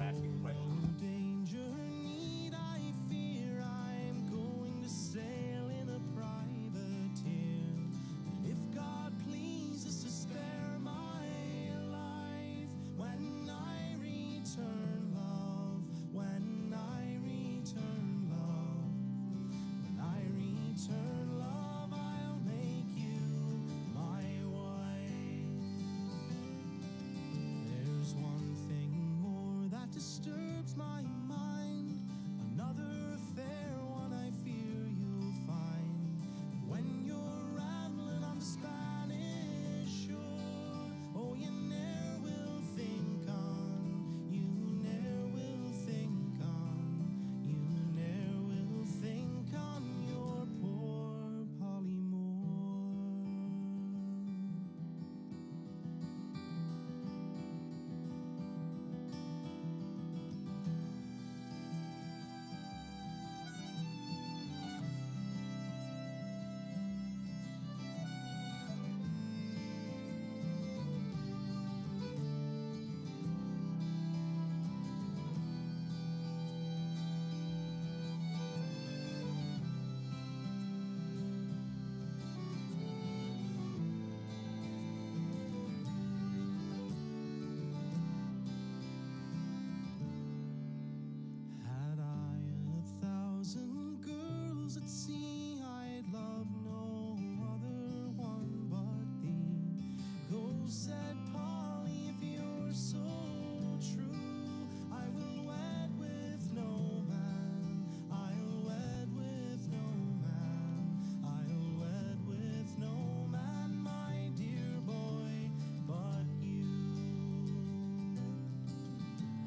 asking questions. Danger, need I fear, I'm going to sail in a privateer. And if God pleases to spare my life, when I return, love, when I return, love, when I return, love, I'll make you my wife. There's one thing more that disturbs my mind, another affair, one I fear you'll find. When you're rambling on the Spanish shore, oh, you ne'er will think on, you ne'er will think on, you ne'er will think on your poor Polly Moore. Had I 1,000 girls at sea, I'd love no other one but thee. Go, said Polly, if you're so true, I will wed with no man, I'll wed with no man, I'll wed with no man, my dear boy, but you.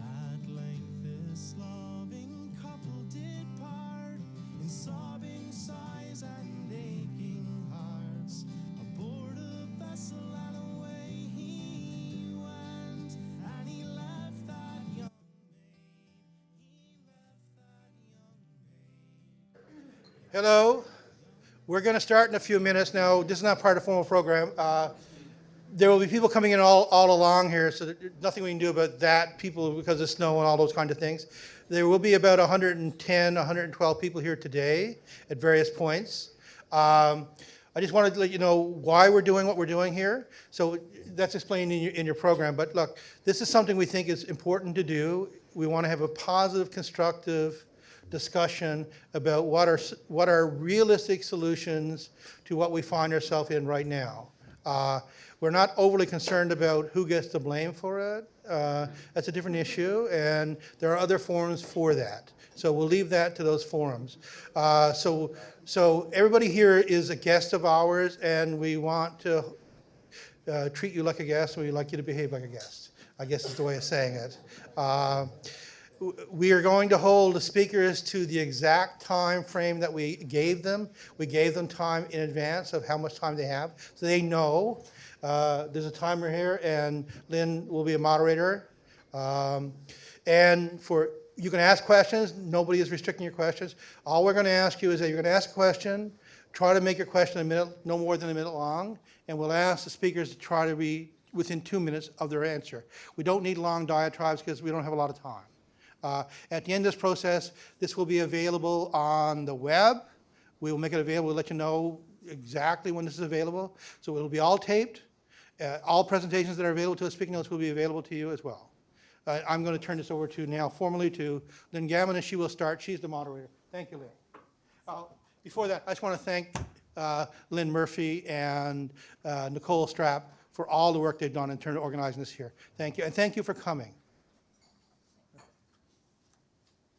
At length this loving couple did part, in sobbing sighs and aching hearts, aboard a vessel and away he went, and he left that young maid, Hello. We're going to start in a few minutes now. This is not part of the formal program. There will be people coming in all along here, so there's nothing we can do about that, people because of snow and all those kind of things. There will be about 110, 112 people here today at various points. I just wanted to let you know why we're doing what we're doing here. So that's explained in your program. But look, this is something we think is important to do. We want to have a positive, constructive discussion about what are realistic solutions to what we find ourselves in right now. We're not overly concerned about who gets the blame for it. That's a different issue, and there are other forums for that. So we'll leave that to those forums. So everybody here is a guest of ours, and we want to treat you like a guest, and we'd like you to behave like a guest, I guess is the way of saying it. We are going to hold the speakers to the exact time frame that we gave them. We gave them time in advance of how much time they have, so they know. There's a timer here, and Lynn will be a moderator. And you can ask questions. Nobody is restricting your questions. All we're going to ask you is that you're going to ask a question. Try to make your question a minute, no more than a minute long, and we'll ask the speakers to try to be within 2 minutes of their answer. We don't need long diatribes because we don't have a lot of time. At the end of this process, this will be available on the web. We will make it available. We'll let you know exactly when this is available. So it'll be all taped. All presentations that are available to us, speaking notes, will be available to you as well. I'm going to turn this over to now formally to Lynn Gammon, and she will start. She's the moderator. Thank you, Lynn. Before that, I just want to thank Lynn Murphy and Nicole Strapp for all the work they've done in terms of organizing this here. Thank you, and thank you for coming.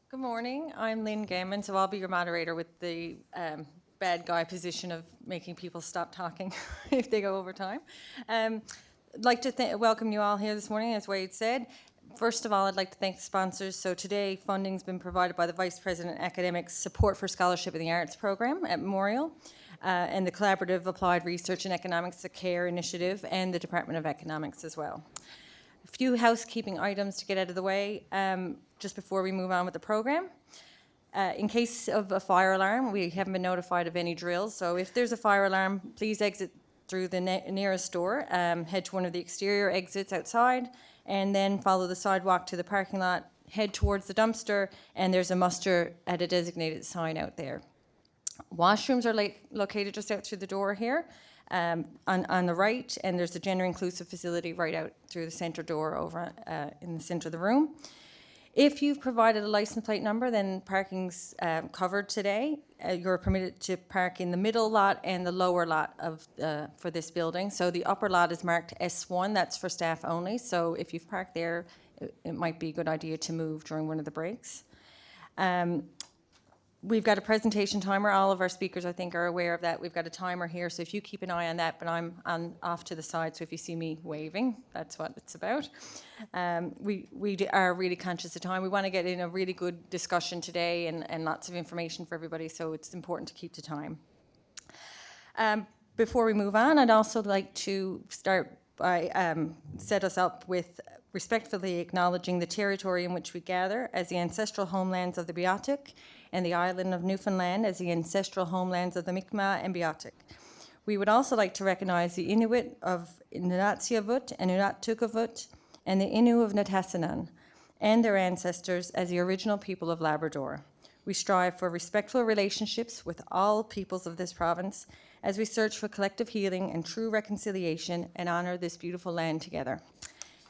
Good morning. I'm Lynn Gammon, so I'll be your moderator with the bad guy position of making people stop talking if they go over time. I'd like to welcome you all here this morning, as Wade said. First of all, I'd like to thank the sponsors. So today, funding's been provided by the Vice President Academics Support for Scholarship in the Arts Programme at Memorial, and the Collaborative Applied Research and Economics at CARE initiative, and the Department of Economics as well. A few housekeeping items to get out of the way just before we move on with the program. In case of a fire alarm, we haven't been notified of any drills, so if there's a fire alarm, please exit through the nearest door, head to one of the exterior exits outside, and then follow the sidewalk to the parking lot, head towards the dumpster, and there's a muster at a designated sign out there. Washrooms are located just out through the door here on the right, and there's a gender-inclusive facility right out through the centre door over in the centre of the room. If you've provided a license plate number, then parking's covered today. You're permitted to park in the middle lot and the lower lot of for this building. So the upper lot is marked S1, that's for staff only. So if you've parked there, it might be a good idea to move during one of the breaks. We've got a presentation timer. All of our speakers, I think, are aware of that. We've got a timer here, so if you keep an eye on that, but I'm off to the side, so if you see me waving, that's what it's about. We are really conscious of time. We want to get in a really good discussion today and lots of information for everybody, so it's important to keep to time. Before we move on, I'd also like to start by set us up with respectfully acknowledging the territory in which we gather as the ancestral homelands of the Beothuk, and the island of Newfoundland as the ancestral homelands of the Mi'kmaq and Beothuk. We would also like to recognize the Inuit of Nunatsiavut and Nunatukavut and the Innu of Natassinan and their ancestors as the original people of Labrador. We strive for respectful relationships with all peoples of this province as we search for collective healing and true reconciliation and honor this beautiful land together.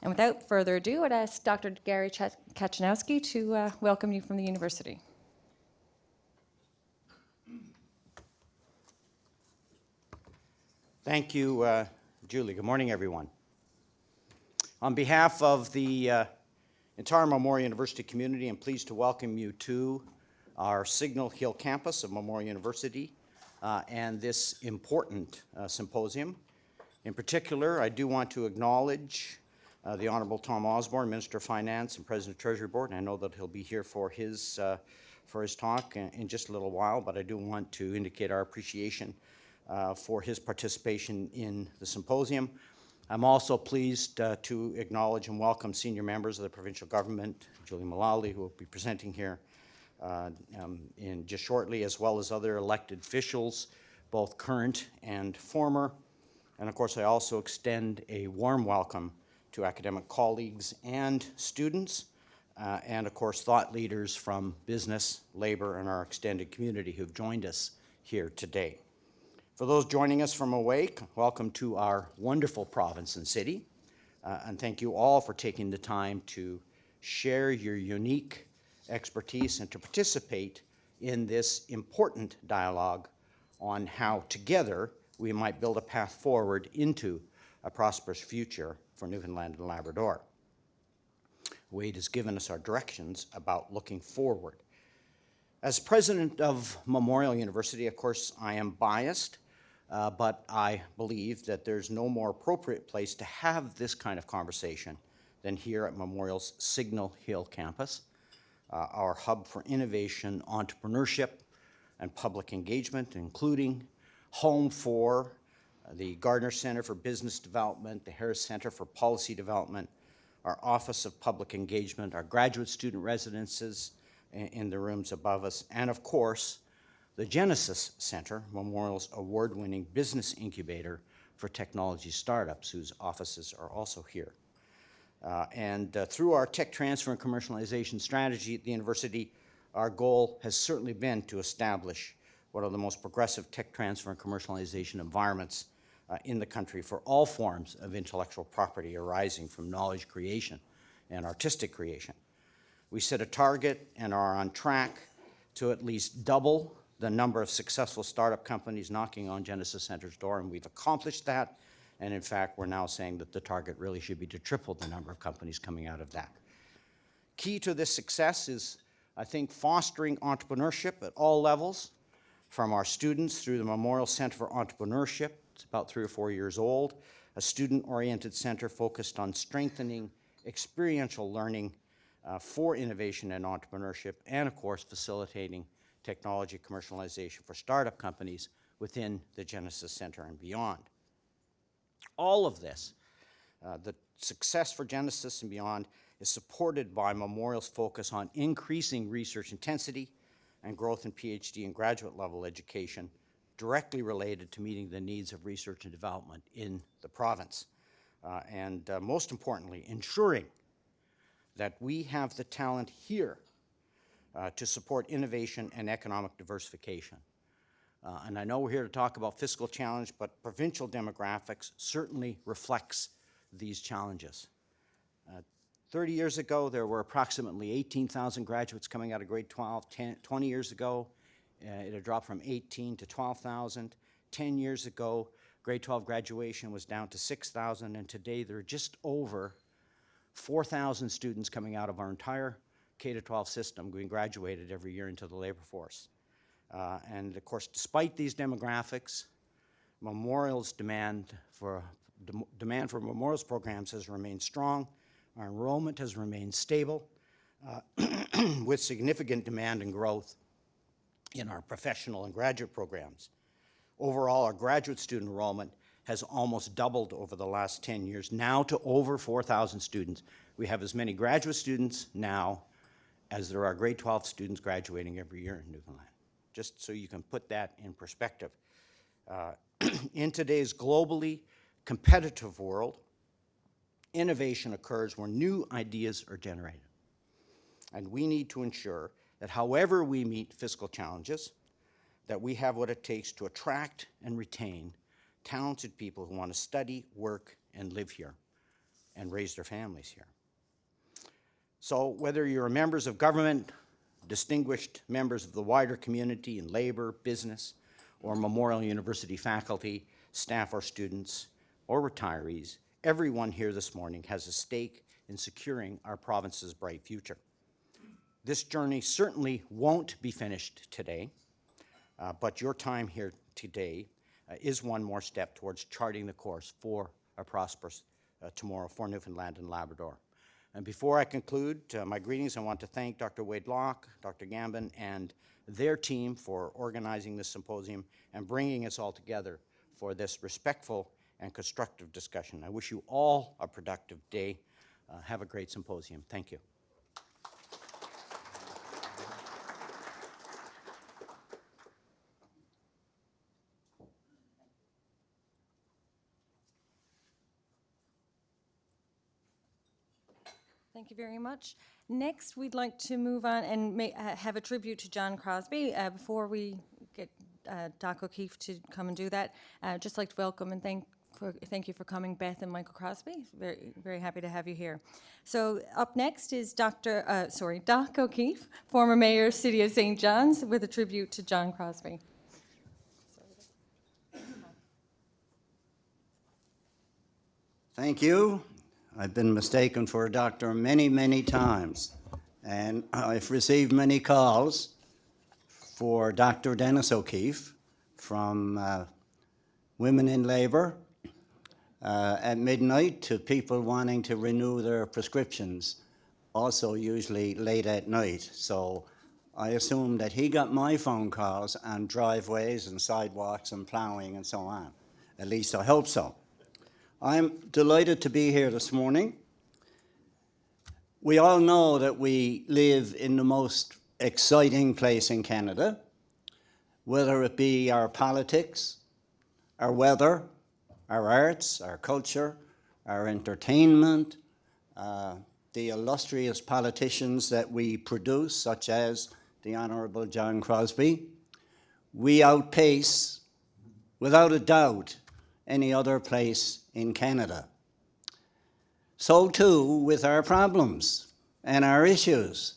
And without further ado, I'd ask Dr. Gary Kachanowski to welcome you from the university. Thank you, Julie. Good morning, everyone. On behalf of the entire Memorial University community, I'm pleased to welcome you to our Signal Hill campus of Memorial University and this important symposium. In particular, I do want to acknowledge the Honourable Tom Osborne, Minister of Finance and President of the Treasury Board, and I know that he'll be here for his talk in just a little while, but I do want to indicate our appreciation for his participation in the symposium. I'm also pleased to acknowledge and welcome senior members of the provincial government, Julie Mullally, who will be presenting here in just shortly, as well as other elected officials, both current and former. And of course, I also extend a warm welcome to academic colleagues and students, and of course, thought leaders from business, labor, and our extended community who've joined us here today. For those joining us from away, welcome to our wonderful province and city, and thank you all for taking the time to share your unique expertise and to participate in this important dialogue on how together we might build a path forward into a prosperous future for Newfoundland and Labrador. Wade has given us our directions about looking forward. As president of Memorial University, of course, I am biased, but I believe that there's no more appropriate place to have this kind of conversation than here at Memorial's Signal Hill campus, our hub for innovation, entrepreneurship, and public engagement, including home for the Gardner Center for Business Development, the Harris Center for Policy Development, our Office of Public Engagement, our graduate student residences in the rooms above us, and of course, the Genesis Center, Memorial's award-winning business incubator for technology startups, whose offices are also here. Through our tech transfer and commercialization strategy at the university, our goal has certainly been to establish one of the most progressive tech transfer and commercialization environments in the country for all forms of intellectual property arising from knowledge creation and artistic creation. We set a target and are on track to at least double the number of successful startup companies knocking on Genesis Center's door, and we've accomplished that. And in fact, we're now saying that the target really should be to triple the number of companies coming out of that. Key to this success is, I think, fostering entrepreneurship at all levels, from our students through the Memorial Center for Entrepreneurship. It's about 3 or 4 years old, a student-oriented center focused on strengthening experiential learning for innovation and entrepreneurship, and of course, facilitating technology commercialization for startup companies within the Genesis Center and beyond. All of this, the success for Genesis and beyond, is supported by Memorial's focus on increasing research intensity and growth in PhD and graduate level education directly related to meeting the needs of research and development in the province. And most importantly, ensuring that we have the talent here to support innovation and economic diversification. And I know we're here to talk about fiscal challenge, but provincial demographics certainly reflects these challenges. 30 years ago, there were approximately 18,000 graduates coming out of grade 12. 20 years ago, it had dropped from 18 to 12,000. 10 years ago, grade 12 graduation was down to 6,000, and today there are just over 4,000 students coming out of our entire K-12 system being graduated every year into the labor force. And of course, despite these demographics, demand for memorials programs has remained strong. Our enrollment has remained stable with significant demand and growth in our professional and graduate programs. Overall, our graduate student enrollment has almost doubled over the last 10 years, now to over 4,000 students. We have as many graduate students now as there are grade 12 students graduating every year in Newfoundland, just so you can put that in perspective. In today's globally competitive world, innovation occurs where new ideas are generated. And we need to ensure that however we meet fiscal challenges, that we have what it takes to attract and retain talented people who want to study, work, and live here, and raise their families here. So whether you're members of government, distinguished members of the wider community in labor, business, or Memorial University faculty, staff, or students, or retirees, everyone here this morning has a stake in securing our province's bright future. This journey certainly won't be finished today, but your time here today is one more step towards charting the course for a prosperous tomorrow for Newfoundland and Labrador. And before I conclude my greetings, I want to thank Dr. Wade Locke, Dr. Gambin, and their team for organizing this symposium and bringing us all together for this respectful and constructive discussion. I wish you all a productive day. Have a great symposium. Thank you. Thank you very much. Next, we'd like to move on and have a tribute to John Crosby. Before we get Doc O'Keefe to come and do that, I'd just like to welcome and thank you for coming, Beth and Michael Crosby. Very, very happy to have you here. So up next is Doc O'Keefe, former mayor, City of St. John's, with a tribute to John Crosby. Thank you. I've been mistaken for a doctor many, many times, and I've received many calls for Dr. Dennis O'Keefe from women in labour at midnight to people wanting to renew their prescriptions, also usually late at night. So I assume that he got my phone calls on driveways and sidewalks and ploughing and so on. At least I hope so. I'm delighted to be here this morning. We all know that we live in the most exciting place in Canada, whether it be our politics, our weather, our arts, our culture, our entertainment, the illustrious politicians that we produce, such as the Honourable John Crosby. We outpace, without a doubt, any other place in Canada. So too with our problems and our issues.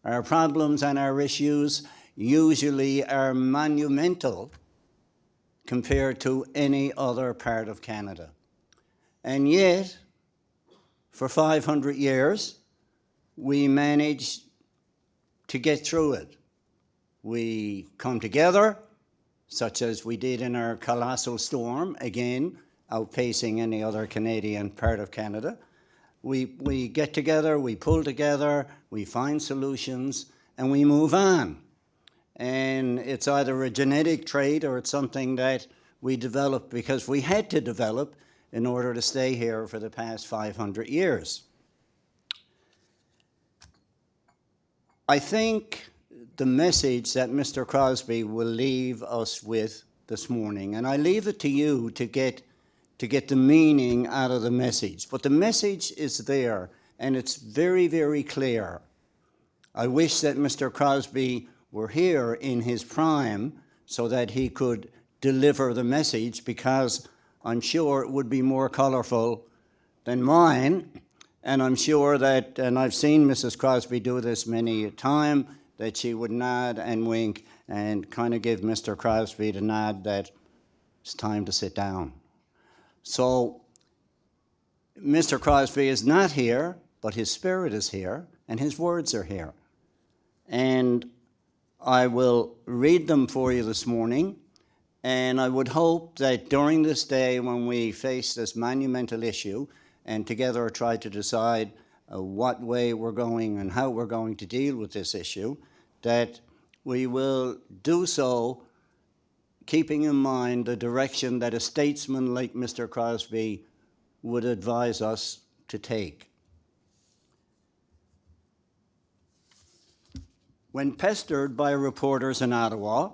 Our problems and our issues usually are monumental compared to any other part of Canada. And yet, for 500 years, we managed to get through it. We come together, such as we did in our colossal storm, again, outpacing any other Canadian part of Canada. We get together, we pull together, we find solutions, and we move on. And it's either a genetic trait or it's something that we developed because we had to develop in order to stay here for the past 500 years. I think the message that Mr. Crosby will leave us with this morning, and I leave it to you to get the meaning out of the message. But the message is there and it's very, very clear. I wish that Mr. Crosby were here in his prime so that he could deliver the message, because I'm sure it would be more colourful than mine. And I'm sure that, and I've seen Mrs. Crosby do this many a time, that she would nod and wink and kind of give Mr. Crosby the nod that it's time to sit down. So Mr. Crosby is not here, but his spirit is here and his words are here. And I will read them for you this morning. And I would hope that during this day, when we face this monumental issue and together try to decide what way we're going and how we're going to deal with this issue, that we will do so keeping in mind the direction that a statesman like Mr. Crosby would advise us to take. When pestered by reporters in Ottawa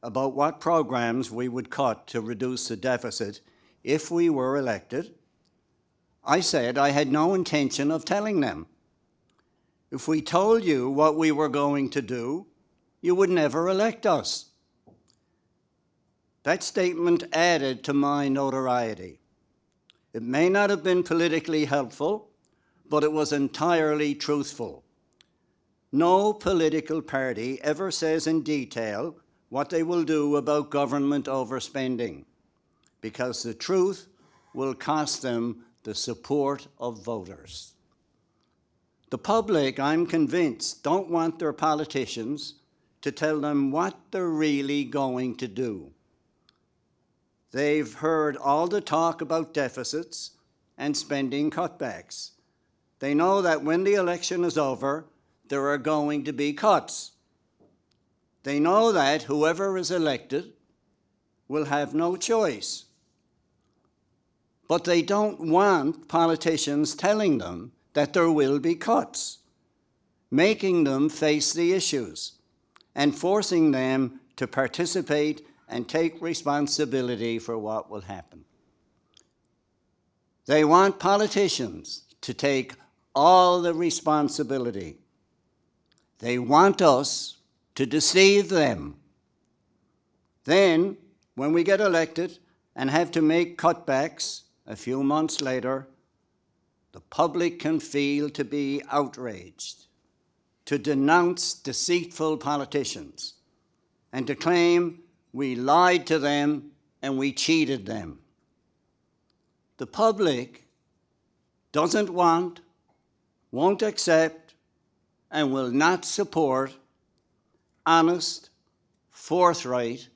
about what programs we would cut to reduce the deficit if we were elected, I said I had no intention of telling them. If we told you what we were going to do, you would never elect us. That statement added to my notoriety. It may not have been politically helpful, but it was entirely truthful. No political party ever says in detail what they will do about government overspending, because the truth will cost them the support of voters. The public, I'm convinced, don't want their politicians to tell them what they're really going to do. They've heard all the talk about deficits and spending cutbacks. They know that when the election is over, there are going to be cuts. They know that whoever is elected will have no choice. But they don't want politicians telling them that there will be cuts, making them face the issues and forcing them to participate and take responsibility for what will happen. They want politicians to take all the responsibility. They want us to deceive them. Then, when we get elected and have to make cutbacks a few months later, the public can feel to be outraged, to denounce deceitful politicians, and to claim we lied to them and we cheated them. The public doesn't want, won't accept, and will not support honest, forthright,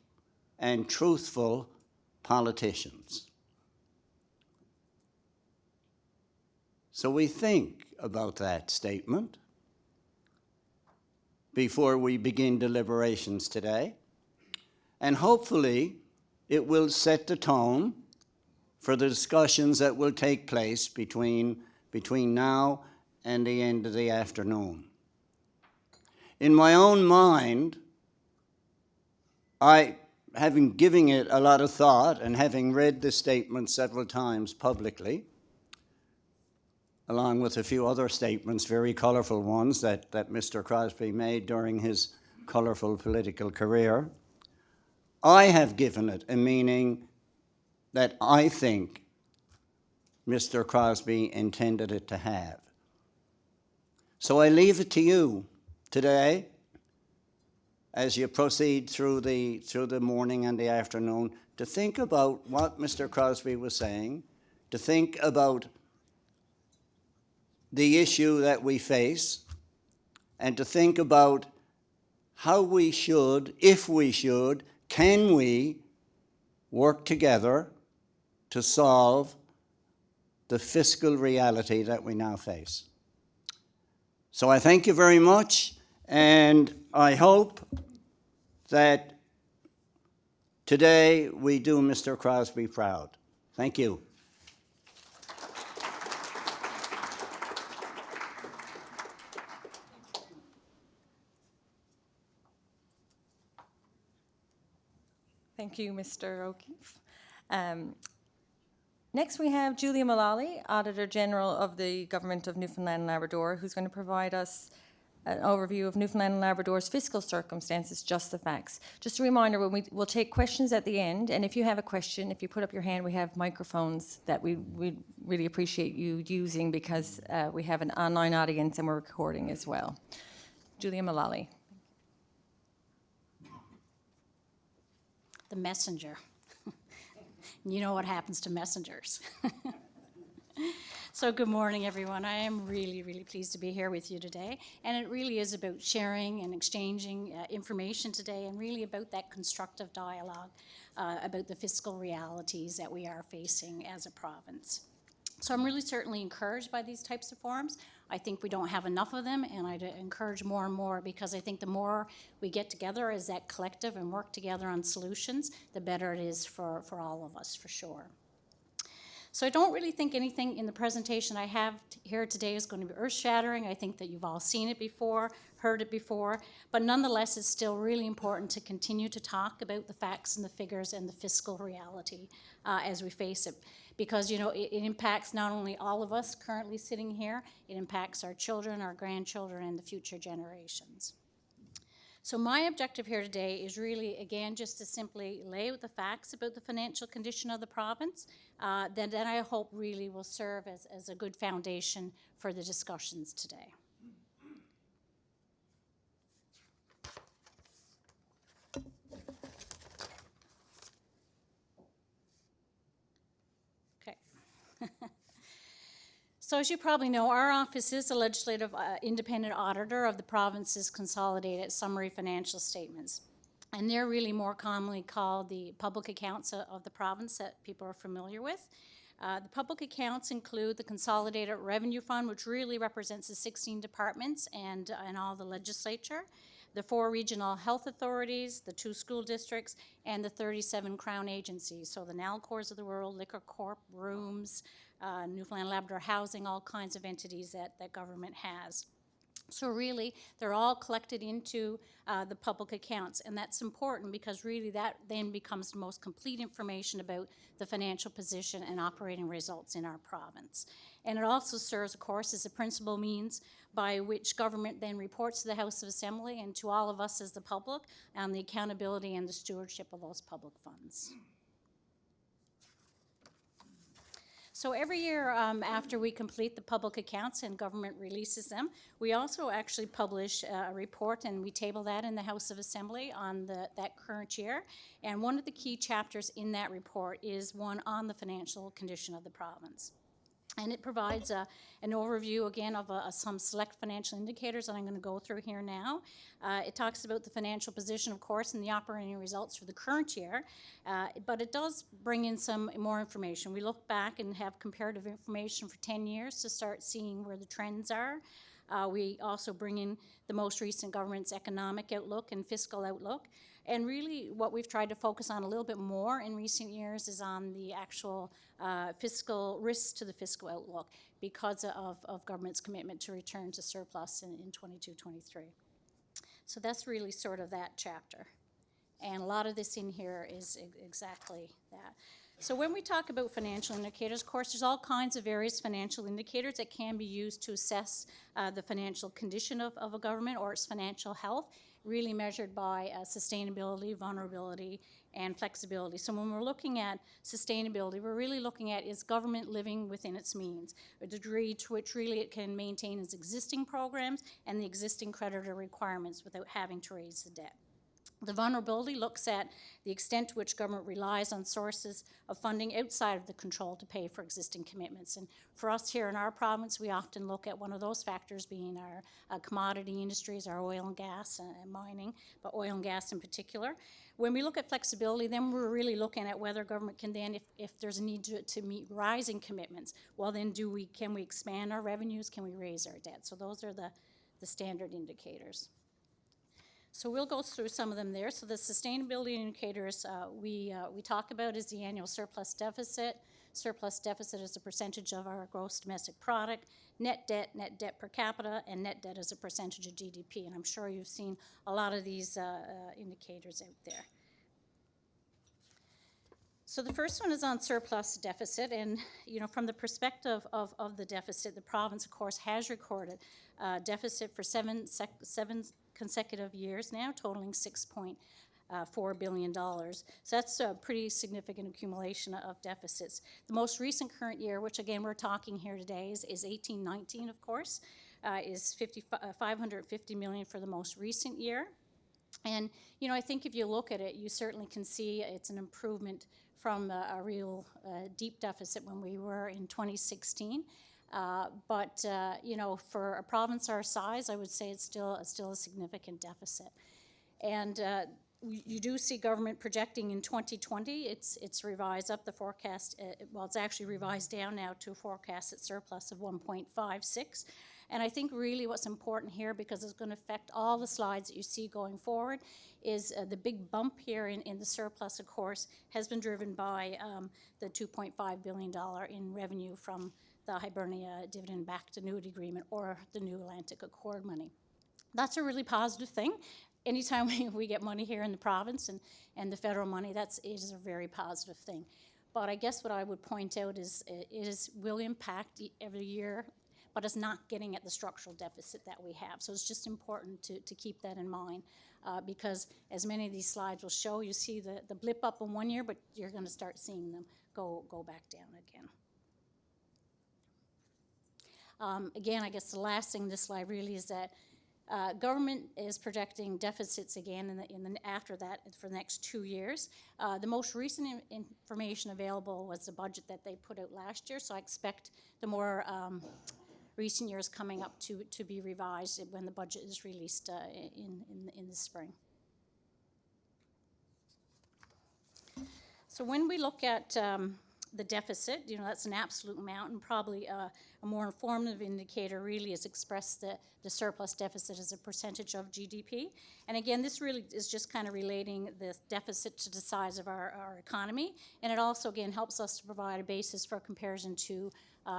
and truthful politicians. So we think about that statement before we begin deliberations today, and hopefully it will set the tone for the discussions that will take place between now and the end of the afternoon. In my own mind, having given it a lot of thought and having read this statement several times publicly, along with a few other statements, very colourful ones that Mr. Crosby made during his colourful political career, I have given it a meaning that I think Mr. Crosby intended it to have. So I leave it to you today, as you proceed through the morning and the afternoon, to think about what Mr. Crosby was saying, to think about the issue that we face, and to think about how we should, if we should, can we work together to solve the fiscal reality that we now face. So I thank you very much, and I hope that today we do Mr. Crosby proud. Thank you. Thank you, Mr. O'Keefe. Next, we have Julia Mullally, Auditor General of the Government of Newfoundland and Labrador, who's going to provide us an overview of Newfoundland and Labrador's fiscal circumstances, just the facts. Just a reminder, we'll take questions at the end, and if you have a question, if you put up your hand, we have microphones that we really appreciate you using, because we have an online audience and we're recording as well. Julia Mullally. The messenger. You know what happens to messengers. So good morning, everyone. I am really, really pleased to be here with you today. And it really is about sharing and exchanging information today, and really about that constructive dialogue about the fiscal realities that we are facing as a province. So I'm really certainly encouraged by these types of forums. I think we don't have enough of them, and I'd encourage more and more, because I think the more we get together as that collective and work together on solutions, the better it is for all of us, for sure. So I don't really think anything in the presentation I have here today is going to be earth-shattering. I think that you've all seen it before, heard it before, but nonetheless it's still really important to continue to talk about the facts and the figures and the fiscal reality as we face it. Because, you know, it impacts not only all of us currently sitting here, it impacts our children, our grandchildren, and the future generations. So my objective here today is really, again, just to simply lay out the facts about the financial condition of the province that I hope really will serve as a good foundation for the discussions today. Okay. So as you probably know, our office is the legislative independent auditor of the province's consolidated summary financial statements. And they're really more commonly called the public accounts of the province that people are familiar with. The public accounts include the Consolidated Revenue Fund, which really represents the 16 departments and all the legislature, the 4 regional health authorities, the 2 school districts, and the 37 Crown agencies. So the NALCORs of the world, Liquor Corp, Rooms, Newfoundland Labrador Housing, all kinds of entities that government has. So really, they're all collected into the public accounts, and that's important because really that then becomes the most complete information about the financial position and operating results in our province. And it also serves, of course, as a principal means by which government then reports to the House of Assembly and to all of us as the public on the accountability and the stewardship of those public funds. So every year after we complete the public accounts and government releases them, we also actually publish a report, and we table that in the House of Assembly on that current year. And one of the key chapters in that report is one on the financial condition of the province. And it provides an overview, again, of some select financial indicators that I'm going to go through here now. It talks about the financial position, of course, and the operating results for the current year, but it does bring in some more information. We look back and have comparative information for 10 years to start seeing where the trends are. We also bring in the most recent government's economic outlook and fiscal outlook. And really what we've tried to focus on a little bit more in recent years is on the actual fiscal risks to the fiscal outlook because of government's commitment to return to surplus in 22-23. So that's really sort of that chapter. And a lot of this in here is exactly that. So when we talk about financial indicators, of course, there's all kinds of various financial indicators that can be used to assess the financial condition of a government or its financial health, really measured by sustainability, vulnerability, and flexibility. So when we're looking at sustainability, we're really looking at, is government living within its means, a degree to which really it can maintain its existing programs and the existing creditor requirements without having to raise the debt. The vulnerability looks at the extent to which government relies on sources of funding outside of the control to pay for existing commitments. And for us here in our province, we often look at one of those factors being our commodity industries, our oil and gas and mining, but oil and gas in particular. When we look at flexibility, then we're really looking at whether government can then, if there's a need to meet rising commitments, well then can we expand our revenues, can we raise our debt? So those are the standard indicators. So we'll go through some of them there. So the sustainability indicators we talk about is the annual surplus deficit. Surplus deficit is a percentage of our gross domestic product, net debt per capita, and net debt as a percentage of GDP. And I'm sure you've seen a lot of these indicators out there. So the first one is on surplus deficit, and from the perspective of the deficit, the province, of course, has recorded deficit for seven consecutive years now, totaling $6.4 billion. So that's a pretty significant accumulation of deficits. The most recent current year, which again we're talking here today, is 18-19, of course, is $550 million for the most recent year. And, I think if you look at it, you certainly can see it's an improvement from a real deep deficit when we were in 2016. But for a province our size, I would say it's still a significant deficit. And you do see government projecting in 2020, it's revised up the forecast, it's actually revised down now to a forecasted surplus of 1.56. And I think really what's important here, because it's going to affect all the slides that you see going forward, is the big bump here in the surplus, of course, has been driven by the $2.5 billion in revenue from the Hibernia dividend-backed annuity agreement, or the New Atlantic Accord money. That's a really positive thing. Anytime we get money here in the province and the federal money, it is a very positive thing. But I guess what I would point out is it will impact every year, but it's not getting at the structural deficit that we have. So it's just important to keep that in mind, because as many of these slides will show, you see the blip up in one year, but you're going to start seeing them go back down again. Again, I guess the last thing in this slide really is that government is projecting deficits again after that for the next 2 years. The most recent information available was the budget that they put out last year, so I expect the more recent years coming up to be revised when the budget is released in the spring. So when we look at the deficit, that's an absolute amount, and probably a more informative indicator really is express the surplus deficit as a percentage of GDP. And again, this really is just kind of relating the deficit to the size of our economy, and it also, again, helps us to provide a basis for comparison to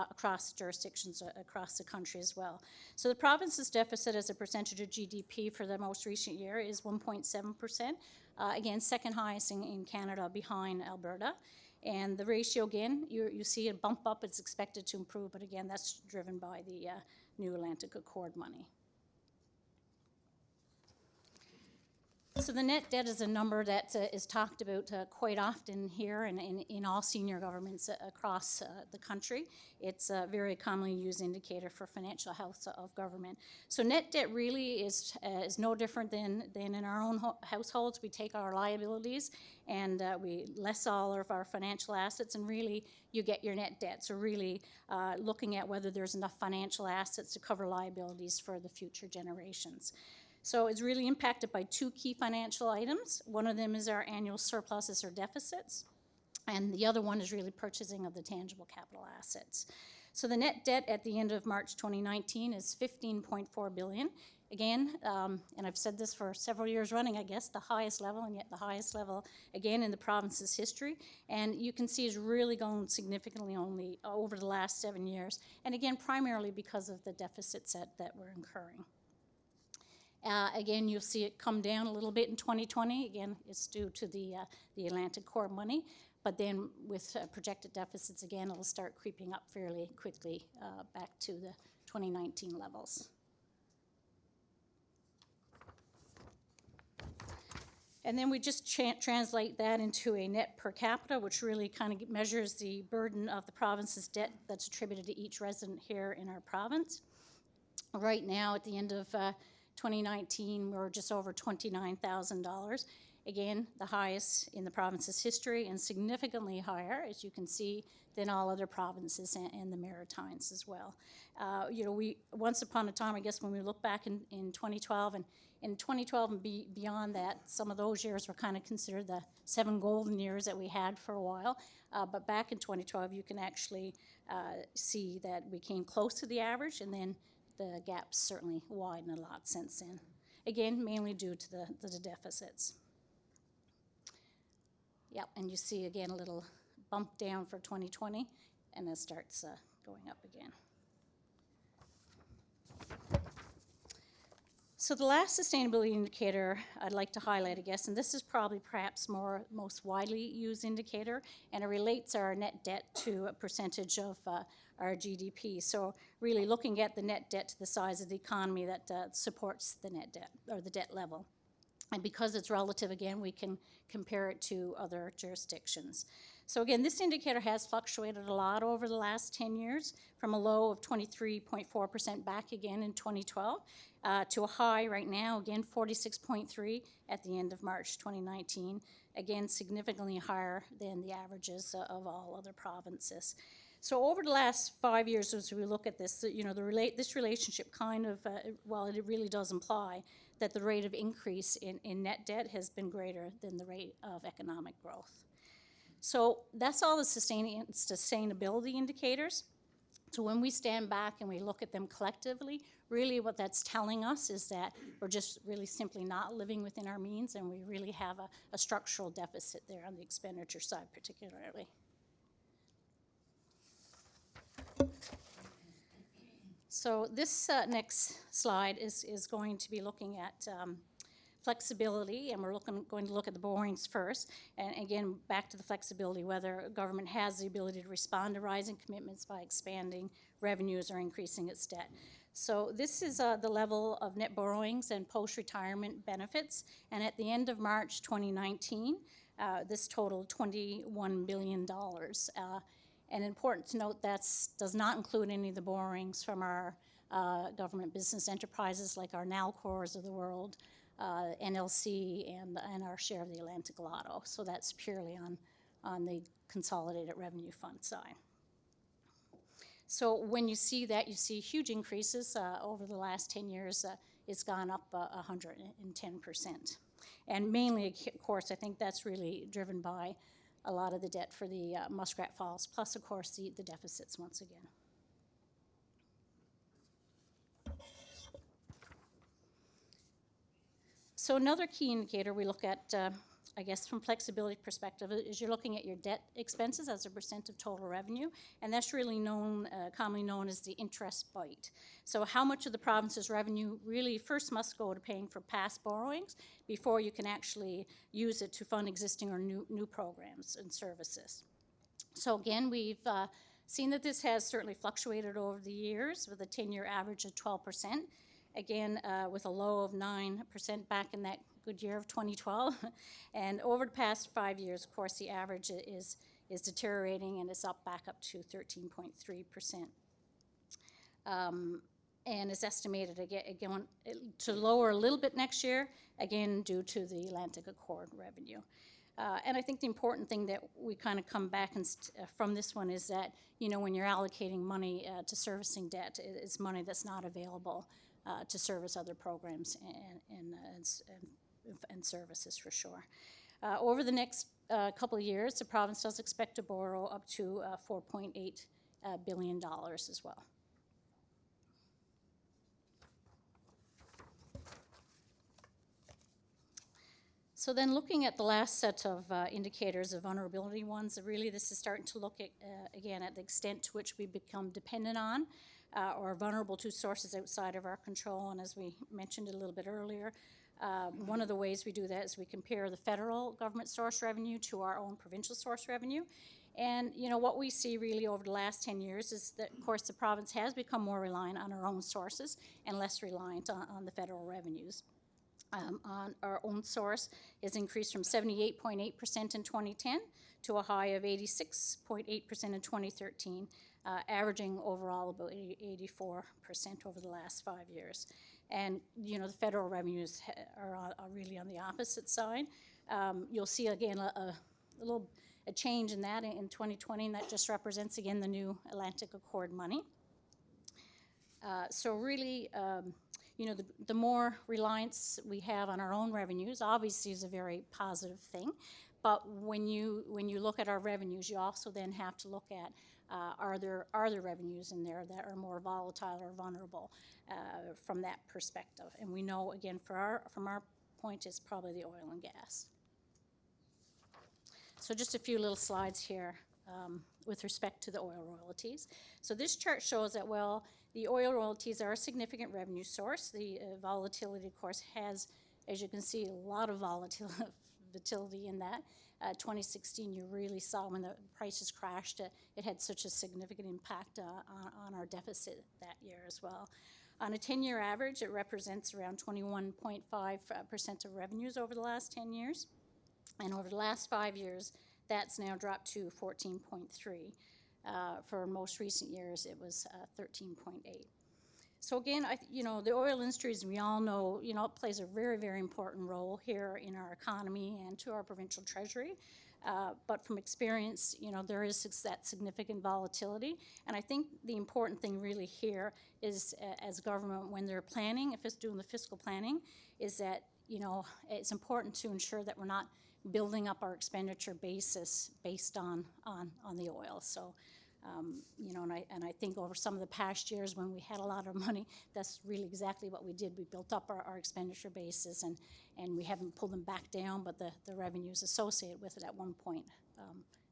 across jurisdictions across the country as well. So the province's deficit as a percentage of GDP for the most recent year is 1.7%, again, second highest in Canada behind Alberta. And the ratio, again, you see a bump up. It's expected to improve, but again, that's driven by the New Atlantic Accord money. So the net debt is a number that is talked about quite often here and in all senior governments across the country. It's a very commonly used indicator for financial health of government. So net debt really is no different than in our own households. We take our liabilities and we less all of our financial assets, and really you get your net debt. So really looking at whether there's enough financial assets to cover liabilities for the future generations. So it's really impacted by two key financial items. One of them is our annual surpluses or deficits, and the other one is really purchasing of the tangible capital assets. So the net debt at the end of March 2019 is $15.4 billion. Again, and I've said this for several years running, I guess, the highest level, and yet the highest level, again, in the province's history. And you can see it's really gone significantly only over the last 7 years, and again, primarily because of the deficits that we're incurring. Again, you'll see it come down a little bit in 2020. Again, it's due to the Atlantic Accord money. But then with projected deficits, again, it'll start creeping up fairly quickly back to the 2019 levels. And then we just translate that into a net per capita, which really kind of measures the burden of the province's debt that's attributed to each resident here in our province. Right now, at the end of 2019, we're just over $29,000. Again, the highest in the province's history, and significantly higher, as you can see, than all other provinces and the Maritimes as well. We once upon a time, I guess, when we look back in 2012, and in 2012 and beyond that, some of those years were kind of considered the 7 golden years that we had for a while. But back in 2012, you can actually see that we came close to the average, and then the gaps certainly widened a lot since then. Again, mainly due to the deficits. Yep, and you see again a little bump down for 2020, and it starts going up again. So the last sustainability indicator I'd like to highlight, I guess, and this is probably perhaps most widely used indicator, and it relates our net debt to a percentage of our GDP. So really looking at the net debt to the size of the economy that supports the net debt or the debt level. And because it's relative, again, we can compare it to other jurisdictions. So again, this indicator has fluctuated a lot over the last 10 years, from a low of 23.4% back again in 2012 to a high right now, again, 46.3 at the end of March 2019, again, significantly higher than the averages of all other provinces. So over the last 5 years, as we look at this, this relationship kind of, well, it really does imply that the rate of increase in net debt has been greater than the rate of economic growth. So that's all the sustainability indicators. So when we stand back and we look at them collectively, really what that's telling us is that we're just really simply not living within our means, and we really have a structural deficit there on the expenditure side particularly. So this next slide is going to be looking at flexibility, and we're going to look at the borrowings first. And again, back to the flexibility, whether government has the ability to respond to rising commitments by expanding revenues or increasing its debt. So this is the level of net borrowings and post-retirement benefits. And at the end of March 2019, this totaled $21 billion. And important to note, that does not include any of the borrowings from our government business enterprises like our NALCORs of the world, NLC, and our share of the Atlantic Lotto. So that's purely on the Consolidated Revenue Fund side. So when you see that, you see huge increases over the last 10 years. It's gone up 110%. And mainly, of course, I think that's really driven by a lot of the debt for the Muskrat Falls, plus, of course, the deficits once again. So another key indicator we look at, I guess from flexibility perspective, is you're looking at your debt expenses as a percent of total revenue, and that's really commonly known as the interest bite. So how much of the province's revenue really first must go to paying for past borrowings before you can actually use it to fund existing or new programs and services. So again, we've seen that this has certainly fluctuated over the years with a 10-year average of 12%. Again, with a low of 9% back in that good year of 2012. And over the past 5 years, of course, the average is deteriorating, and it's back up to 13.3%. And is estimated again to lower a little bit next year, again due to the Atlantic Accord revenue. And I think the important thing that we kind of come back from this one is that, when you're allocating money to servicing debt, it's money that's not available to service other programs and services for sure. Over the next couple of years, the province does expect to borrow up to $4.8 billion as well. So then looking at the last set of indicators of vulnerability ones, really this is starting to look at, again, at the extent to which we become dependent on or vulnerable to sources outside of our control. And as we mentioned a little bit earlier, one of the ways we do that is we compare the federal government source revenue to our own provincial source revenue. And what we see really over the last 10 years is that, of course, the province has become more reliant on our own sources and less reliant on the federal revenues. On our own source is increased from 78.8% in 2010 to a high of 86.8% in 2013, averaging overall about 84% over the last 5 years. And, the federal revenues are really on the opposite side. You'll see, again, a change in that in 2020, and that just represents, again, the new Atlantic Accord money. So really, the more reliance we have on our own revenues, obviously is a very positive thing. But when you look at our revenues, you also then have to look at are there revenues in there that are more volatile or vulnerable from that perspective? And we know, again, from our point, it's probably the oil and gas. So just a few little slides here with respect to the oil royalties. So this chart shows that, well, the oil royalties are a significant revenue source. The volatility, of course, has, as you can see, a lot of volatility in that. 2016, you really saw when the prices crashed, it had such a significant impact on our deficit that year as well. On a 10-year average, it represents around 21.5% of revenues over the last 10 years. And over the last 5 years, that's now dropped to 14.3. For most recent years, it was 13.8. So again, the oil industry, as we all know, it plays a very, very important role here in our economy and to our provincial treasury. But from experience, there is that significant volatility. And I think the important thing really here is, as government, when they're planning, if it's doing the fiscal planning, is that, it's important to ensure that we're not building up our expenditure basis based on the oil. So, and I think over some of the past years when we had a lot of money, that's really exactly what we did. We built up our expenditure basis, and we haven't pulled them back down, but the revenues associated with it at one point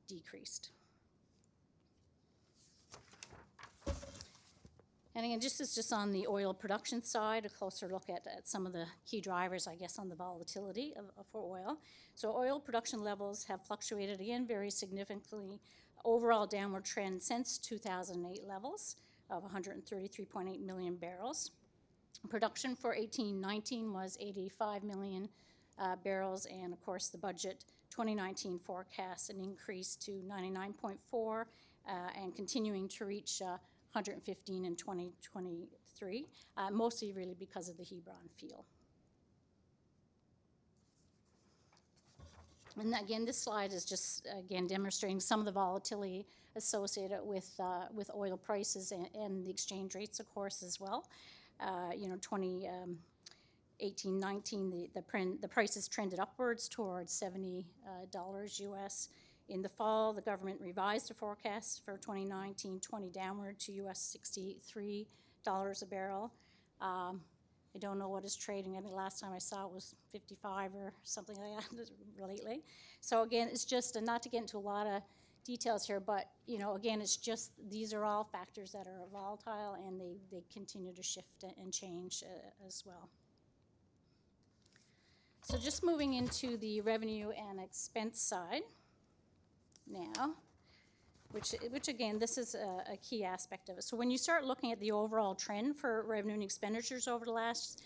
decreased. And again, just on the oil production side, a closer look at some of the key drivers, I guess, on the volatility for oil. So oil production levels have fluctuated again very significantly. Overall downward trend since 2008 levels of 133.8 million barrels. Production for 18-19 was 85 million barrels, and of course the budget 2019 forecasts an increase to 99.4 and continuing to reach 115 in 2023, mostly really because of the Hebron field. And again, this slide is just, again, demonstrating some of the volatility associated with oil prices and the exchange rates, of course, as well. 2018-19, the prices trended upwards towards $70 US. In the fall, the government revised the forecast for 2019-20 downward to US $63 a barrel. I don't know what is trading. I think last time I saw it was 55 or something like that lately. So again, it's just, and not to get into a lot of details here, but again, it's just, these are all factors that are volatile, and they continue to shift and change as well. So just moving into the revenue and expense side now, which again, this is a key aspect of it. So when you start looking at the overall trend for revenue and expenditures over the last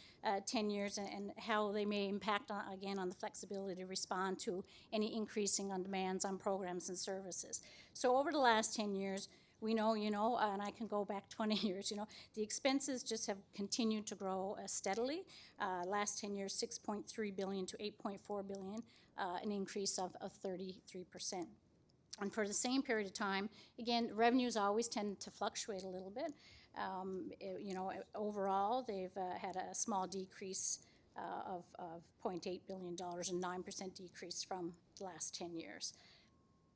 10 years and how they may impact, on the flexibility to respond to any increasing on demands on programs and services. So over the last 10 years, we know, and I can go back 20 years, the expenses just have continued to grow steadily. Last 10 years, 6.3 billion to 8.4 billion, an increase of 33%. And for the same period of time, again, revenues always tend to fluctuate a little bit. Overall, they've had a small decrease of $0.8 billion, and 9% decrease from the last 10 years.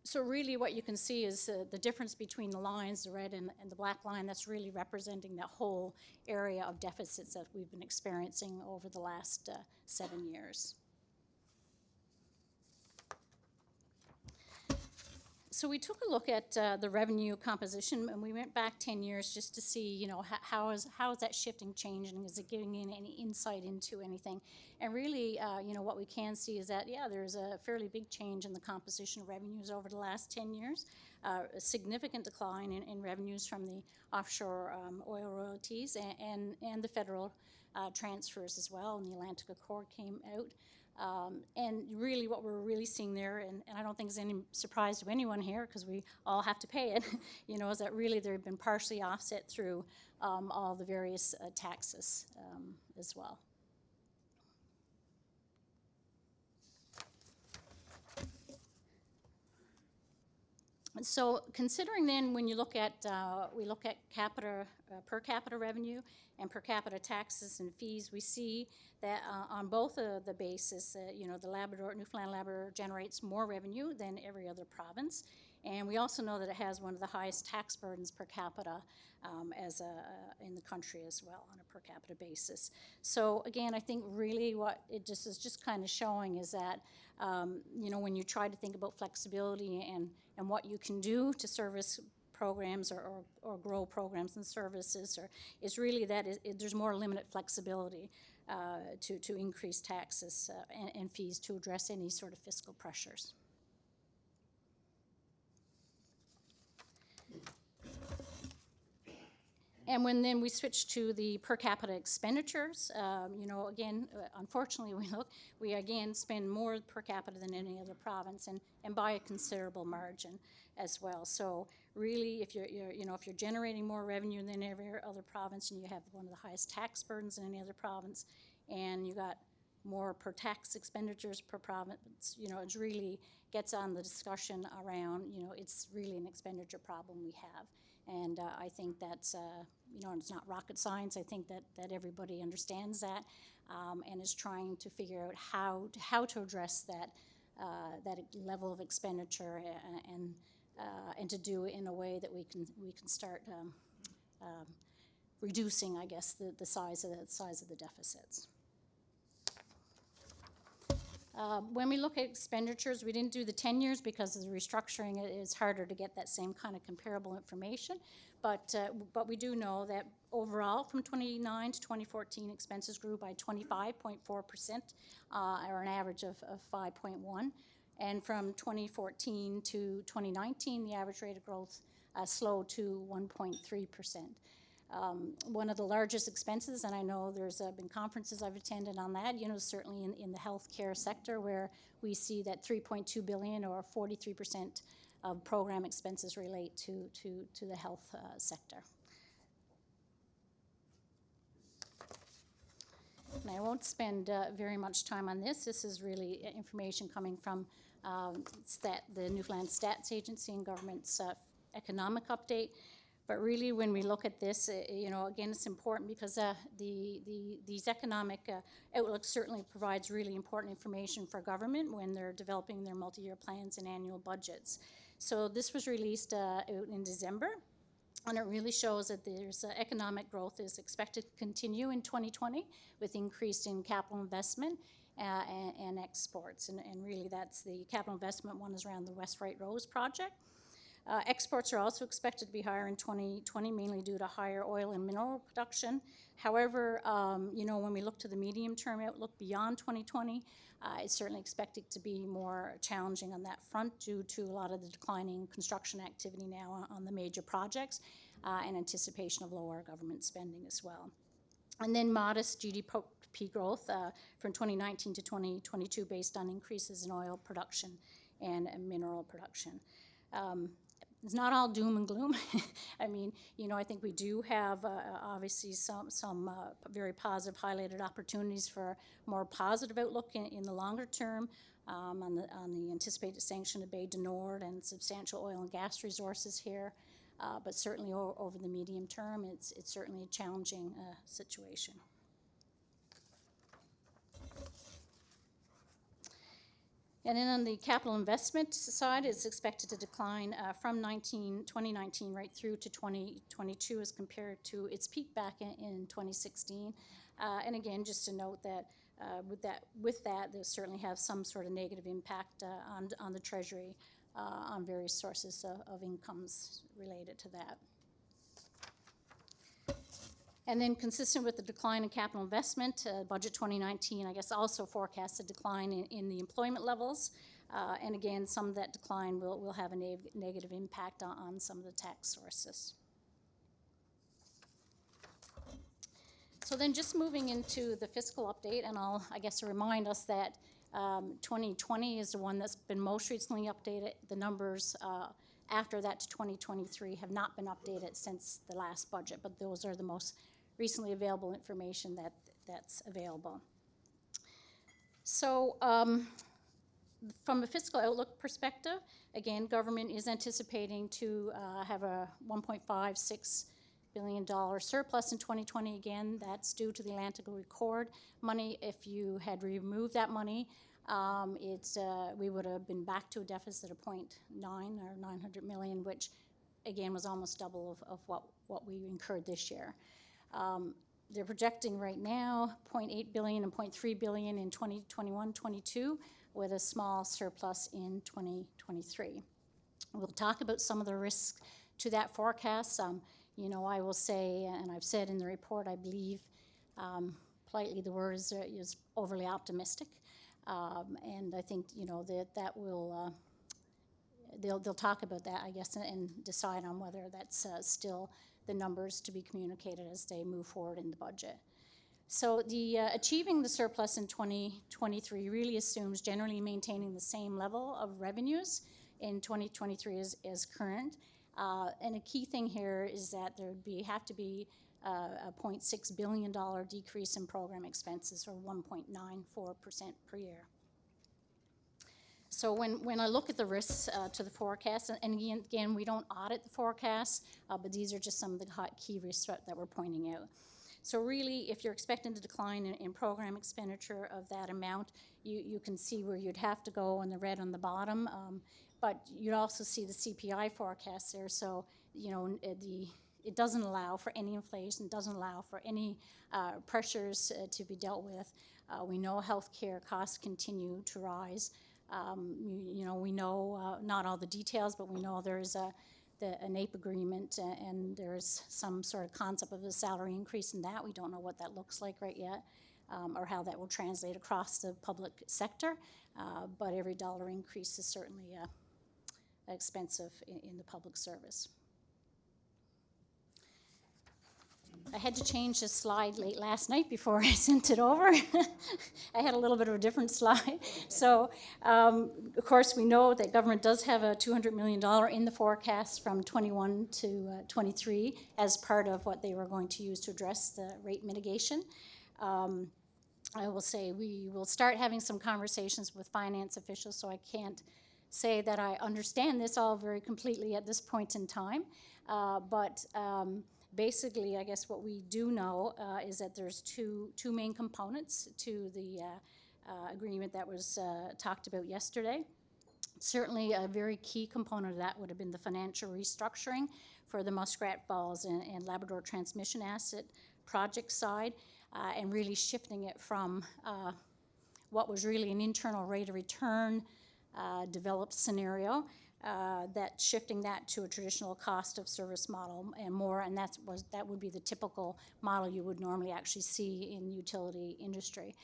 So really what you can see is the difference between the lines, the red and the black line, that's really representing that whole area of deficits that we've been experiencing over the last 7 years. So we took a look at the revenue composition, and we went back 10 years just to see, how is that shifting, changing? Is it giving in any insight into anything? And really, what we can see is that, there's a fairly big change in the composition of revenues over the last 10 years. A significant decline in revenues from the offshore oil royalties and the federal transfers as well, and the Atlantic Accord came out. And really what we're really seeing there, and I don't think it's any surprise to anyone here because we all have to pay it, is that really they've been partially offset through all the various taxes as well. So considering then when you look at, we look at per capita revenue and per capita taxes and fees, we see that on both of the basis, the Newfoundland Labrador generates more revenue than every other province. And we also know that it has one of the highest tax burdens per capita in the country as well on a per capita basis. So again, I think really what it just is just kind of showing is that, when you try to think about flexibility and and what you can do to service programs or grow programs and services, or is really that there's more limited flexibility to increase taxes and fees to address any sort of fiscal pressures. And when then we switch to the per capita expenditures, you know, again, unfortunately, we again spend more per capita than any other province, and by a considerable margin as well. So really, if you're generating more revenue than every other province, and you have one of the highest tax burdens in any other province, and you got more per tax expenditures per province, you know, it really gets on the discussion around, you know, it's really an expenditure problem we have. And I think that's, you know, it's not rocket science. I think that everybody understands that and is trying to figure out how to address that level of expenditure and to do it in a way that we can start reducing, I guess, the size of the deficits. When we look at expenditures, we didn't do the 10 years because of the restructuring. It's harder to get that same kind of comparable information. But we do know that overall, from 2009 to 2014, expenses grew by 25.4%, or an average of 5.1. And from 2014 to 2019, the average rate of growth slowed to 1.3%. One of the largest expenses, and I know there's been conferences I've attended on that, you know, certainly in the healthcare sector, where we see that 3.2 billion or 43% of program expenses relate to the health sector. And I won't spend very much time on this. This is really information coming from the Newfoundland Stats Agency and government's economic update. But really, when we look at this, you know, again, it's important because these economic outlooks certainly provides really important information for government when they're developing their multi-year plans and annual budgets. So this was released out in December, and it really shows that there's economic growth is expected to continue in 2020 with increase in capital investment and exports. And really, that's the capital investment one is around the West White Rose project. Exports are also expected to be higher in 2020, mainly due to higher oil and mineral production. However, you know, when we look to the medium-term outlook beyond 2020, it's certainly expected to be more challenging on that front due to a lot of the declining construction activity now on the major projects and anticipation of lower government spending as well. And then modest GDP growth from 2019 to 2022 based on increases in oil production and mineral production. It's not all doom and gloom. I mean, you know, I think we do have obviously some very positive highlighted opportunities for more positive outlook in the longer term on the anticipated sanction of Bay du Nord and substantial oil and gas resources here. But certainly over the medium term, it's certainly a challenging situation. And then on the capital investment side, it's expected to decline from 2019 right through to 2022 as compared to its peak back in 2016. And again, just to note that with that, they'll certainly have some sort of negative impact on the Treasury on various sources of incomes related to that. And then consistent with the decline in capital investment, budget 2019, I guess, also forecasts a decline in the employment levels. And again, some of that decline will have a negative impact on some of the tax sources. So then just moving into the fiscal update, and I guess, remind us that 2020 is the one that's been most recently updated. The numbers after that to 2023 have not been updated since the last budget, but those are the most recently available information that's available. So from a fiscal outlook perspective, again, government is anticipating to have a $1.56 billion surplus in 2020. Again, that's due to the Atlantic Record money. If you had removed that money, we would have been back to a deficit of 0.9 or 900 million, which again was almost double of what we incurred this year. They're projecting right now 0.8 billion and 0.3 billion in 2021-22 with a small surplus in 2023. We'll talk about some of the risks to that forecast. You know, I will say, and I've said in the report, I believe politely the word is overly optimistic. And I think, you know, that will, they'll talk about that, I guess, and decide on whether that's still the numbers to be communicated as they move forward in the budget. So the achieving the surplus in 2023 really assumes generally maintaining the same level of revenues in 2023 as current. And a key thing here is that there would have to be a $0.6 billion decrease in program expenses, or 1.94% per year. So when I look at the risks to the forecast, and again, we don't audit the forecast, but these are just some of the key risks that we're pointing out. So really, if you're expecting a decline in program expenditure of that amount, you can see where you'd have to go in the red on the bottom, but you'd also see the CPI forecast there. So, you know, it doesn't allow for any inflation, doesn't allow for any pressures to be dealt with. We know healthcare costs continue to rise. You know, we know not all the details, but we know there's an APE agreement, and there's some sort of concept of a salary increase in that. We don't know what that looks like right yet, or how that will translate across the public sector, but every dollar increase is certainly expensive in the public service. I had to change the slide late last night before I sent it over. I had a little bit of a different slide. So, of course, we know that government does have a $200 million in the forecast from 21 to 23 as part of what they were going to use to address the rate mitigation. I will say we will start having some conversations with finance officials, so I can't say that I understand this all very completely at this point in time, but basically, I guess what we do know is that there's two main components to the agreement that was talked about yesterday. Certainly, a very key component of that would have been the financial restructuring for the Muskrat Falls and Labrador transmission asset project side, and really shifting it from what was really an internal rate of return developed scenario, that shifting that to a traditional cost of service model and more, and that would be the typical model you would normally actually see in utility industry.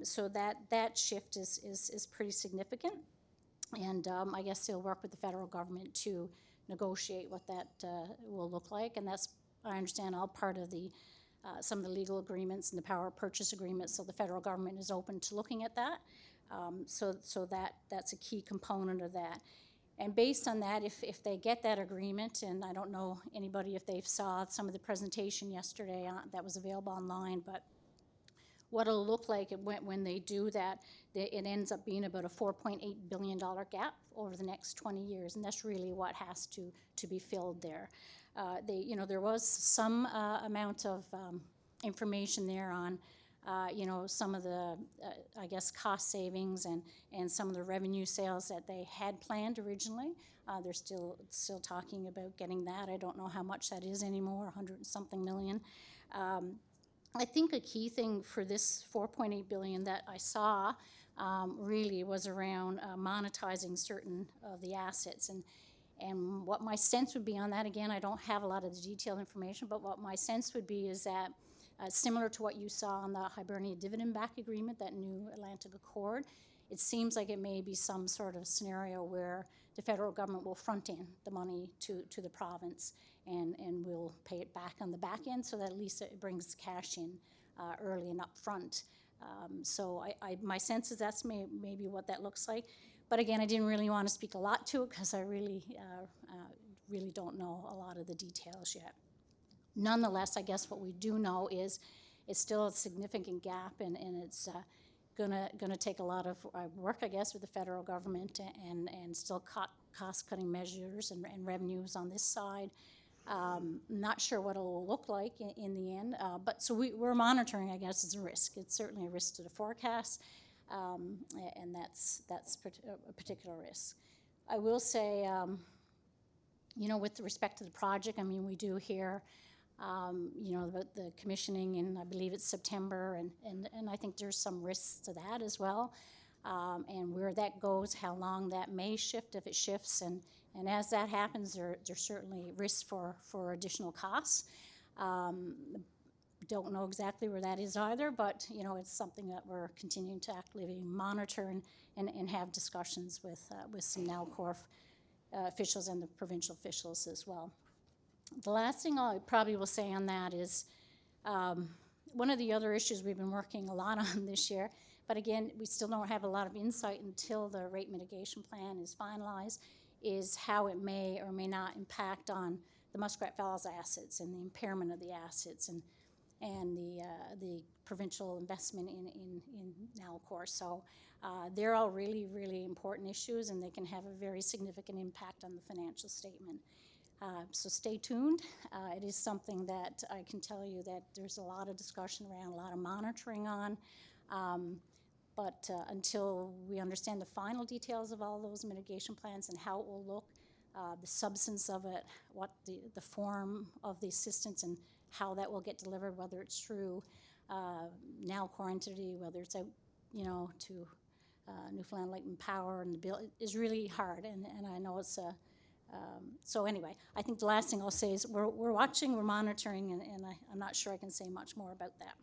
So that shift is pretty significant, and I guess they'll work with the federal government to negotiate what that will look like, and that's, I understand, all part of the some of the legal agreements and the power purchase agreements. So the federal government is open to looking at that. So that's a key component of that. And based on that, if they get that agreement, and I don't know anybody if they saw some of the presentation yesterday that was available online, but what it'll look like when they do that, it ends up being about a $4.8 billion gap over the next 20 years, and that's really what has to be filled there. You know, there was some amount of information there on you know, some of the, I guess, cost savings and some of the revenue sales that they had planned originally. They're still talking about getting that. I don't know how much that is anymore, 100 and something million. I think a key thing for this $4.8 billion that I saw really was around monetizing certain of the assets. And what my sense would be on that, again, I don't have a lot of the detailed information, but what my sense would be is that similar to what you saw on the Hibernia dividend back agreement, that new Atlantic Accord, it seems like it may be some sort of scenario where the federal government will front in the money to the province and will pay it back on the back end, so that at least it brings the cash in early and up front. So my sense is that's maybe what that looks like. But again, I didn't really want to speak a lot to it because I really don't know a lot of the details yet. Nonetheless, I guess what we do know is it's still a significant gap, and it's gonna take a lot of work, I guess, with the federal government and still cost-cutting measures and revenues on this side. Not sure what it'll look like in the end, but so we're monitoring, I guess, as a risk. It's certainly a risk to the forecast, and that's a particular risk. I will say, you know, with respect to the project, I mean, we do hear, you know, about the commissioning, and I believe it's September, and I think there's some risks to that as well, and where that goes, how long that may shift, if it shifts, and And as that happens, there's certainly risks for additional costs. Don't know exactly where that is either, but it's something that we're continuing to actively monitor and have discussions with some NALCOR officials and the provincial officials as well. The last thing I probably will say on that is one of the other issues we've been working a lot on this year, but again, we still don't have a lot of insight until the rate mitigation plan is finalized, is how it may or may not impact on the Muskrat Falls assets and the impairment of the assets and the provincial investment in NALCOR. So they're all really, really important issues, and they can have a very significant impact on the financial statement. So stay tuned. It is something that I can tell you that there's a lot of discussion around, a lot of monitoring on. But until we understand the final details of all those mitigation plans and how it will look, the substance of it, what the form of the assistance and how that will get delivered, whether it's through NALCOR entity, whether it's out, to Newfoundland Light and Power, and the bill is really hard. And I know it's so anyway, I think the last thing I'll say is we're watching, we're monitoring, and I'm not sure I can say much more about that.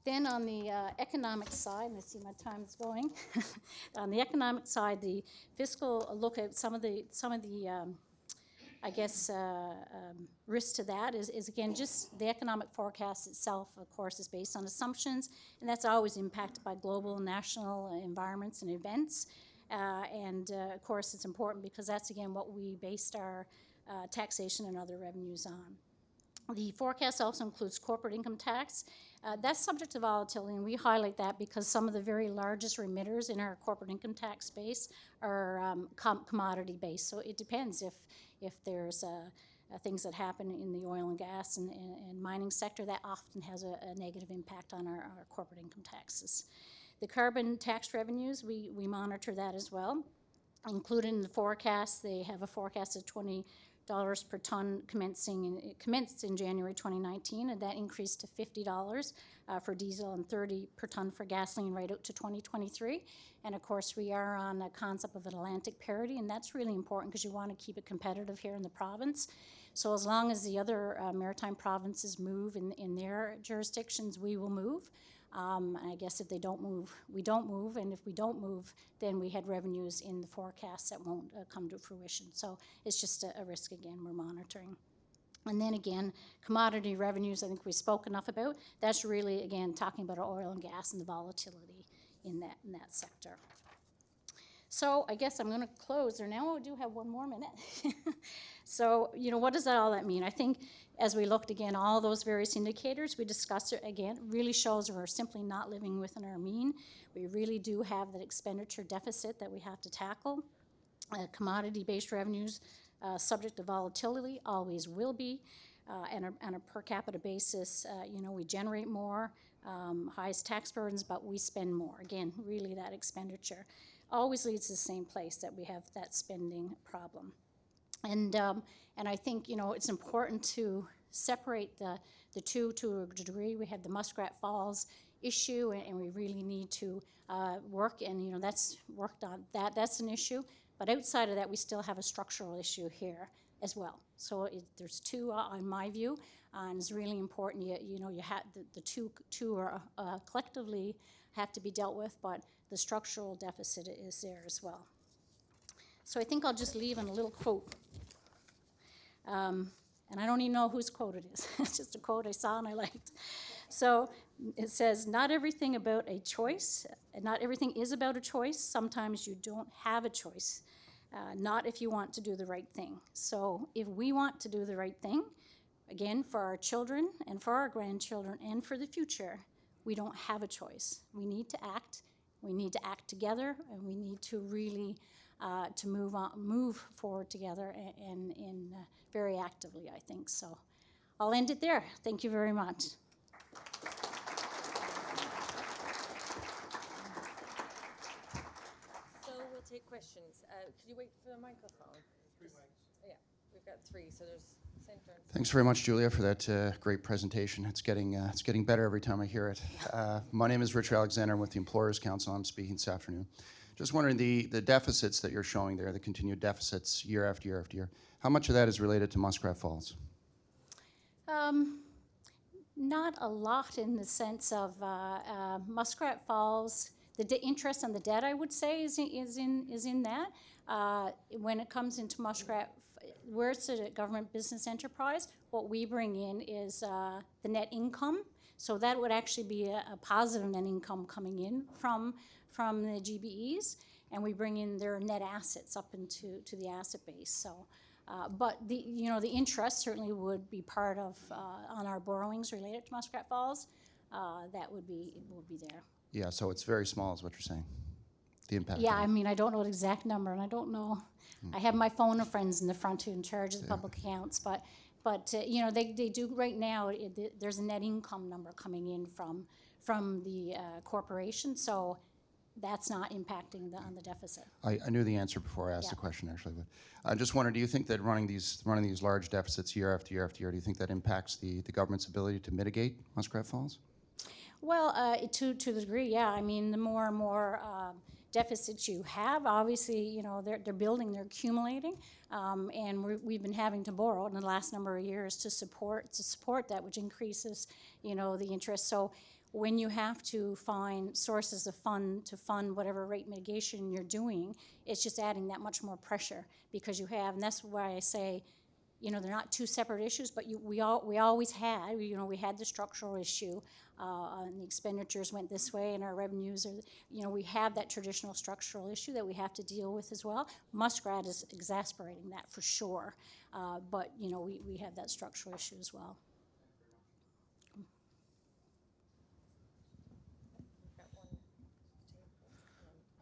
Then on the economic side, and I see my time's going. On the economic side, the fiscal look at some of the risk to that is again just the economic forecast itself. Of course, is based on assumptions, and that's always impacted by global and national environments and events. Of course, it's important because that's again what we based our taxation and other revenues on. The forecast also includes corporate income tax. That's subject to volatility, and we highlight that because some of the very largest remitters in our corporate income tax space are commodity based. So it depends if there's things that happen in the oil and gas and mining sector, that often has a negative impact on our corporate income taxes. The carbon tax revenues, we monitor that as well. Included in the forecast, they have a forecast of $20 per ton commenced in January 2019, and that increased to $50 for diesel and $30 per ton for gasoline right out to 2023. And of course, we are on a concept of an Atlantic parity, and that's really important because you want to keep it competitive here in the province. So as long as the other maritime provinces move in their jurisdictions, we will move. I guess if they don't move, we don't move, and if we don't move, then we had revenues in the forecast that won't come to fruition. So it's just a risk, again, we're monitoring. And then again, commodity revenues, I think we spoke enough about. That's really, again, talking about our oil and gas and the volatility in that sector. So I guess I'm going to close there now. I do have one more minute. So, what does all that mean? I think as we looked again, all those various indicators we discussed it again really shows we're simply not living within our mean. We really do have that expenditure deficit that we have to tackle. Commodity-based revenues, subject to volatility, always will be. And on a per capita basis, we generate more, highest tax burdens, but we spend more. Again, really that expenditure always leads to the same place, that we have that spending problem. And I think, it's important to separate the two to a degree. We have the Muskrat Falls issue, and we really need to work, and, that's worked on. That's an issue. But outside of that, we still have a structural issue here as well. So there's two, in my view, and it's really important. You have the two are collectively have to be dealt with, but the structural deficit is there as well. So I think I'll just leave in a little quote. And I don't even know whose quote it is. It's just a quote I saw and I liked. So it says, not everything is about a choice. Sometimes you don't have a choice. Not if you want to do the right thing. So if we want to do the right thing, again, for our children and for our grandchildren and for the future, we don't have a choice. We need to act. We need to act together, and we need to really to move forward together and very actively, I think. So I'll end it there. Thank you very much. So we'll take questions. Could you wait for the microphone? 3 mics. Yeah, we've got 3, so there's center. Thanks very much, Julia, for that great presentation. It's getting better every time I hear it. My name is Richard Alexander. I'm with the Employers Council. I'm speaking this afternoon. Just wondering, the deficits that you're showing there, the continued deficits year after year after year, how much of that is related to Muskrat Falls? Not a lot in the sense of Muskrat Falls. The interest on the debt, I would say, is in that. When it comes into Muskrat, where it's a government business enterprise, what we bring in is the net income. So that would actually be a positive net income coming in from the GBEs, and we bring in their net assets up into the asset base. So. But the interest certainly would be part of on our borrowings related to Muskrat Falls. That would be there. Yeah, so it's very small is what you're saying, the impact. Yeah, on it. I mean, I don't know the exact number, and I don't know. I have my phone of friends in the front who in charge of the public accounts, but they do right now. There's a net income number coming in from the corporation, so that's not impacting on the deficit. I knew the answer before I asked the question, actually. But I just wondered, do you think that running these large deficits year after year after year, do you think that impacts the government's ability to mitigate Muskrat Falls? Well, to the degree, yeah. I mean, the more and more deficits you have, obviously, they're building, they're accumulating, and we've been having to borrow in the last number of years to support that, which increases, the interest. So when you have to find sources of fund to fund whatever rate mitigation you're doing, it's just adding that much more pressure because you have, and that's why I say, they're not two separate issues, but we always had, we had the structural issue, and the expenditures went this way, and our revenues are, we have that traditional structural issue that we have to deal with as well. Muskrat is exacerbating that for sure, but we have that structural issue as well.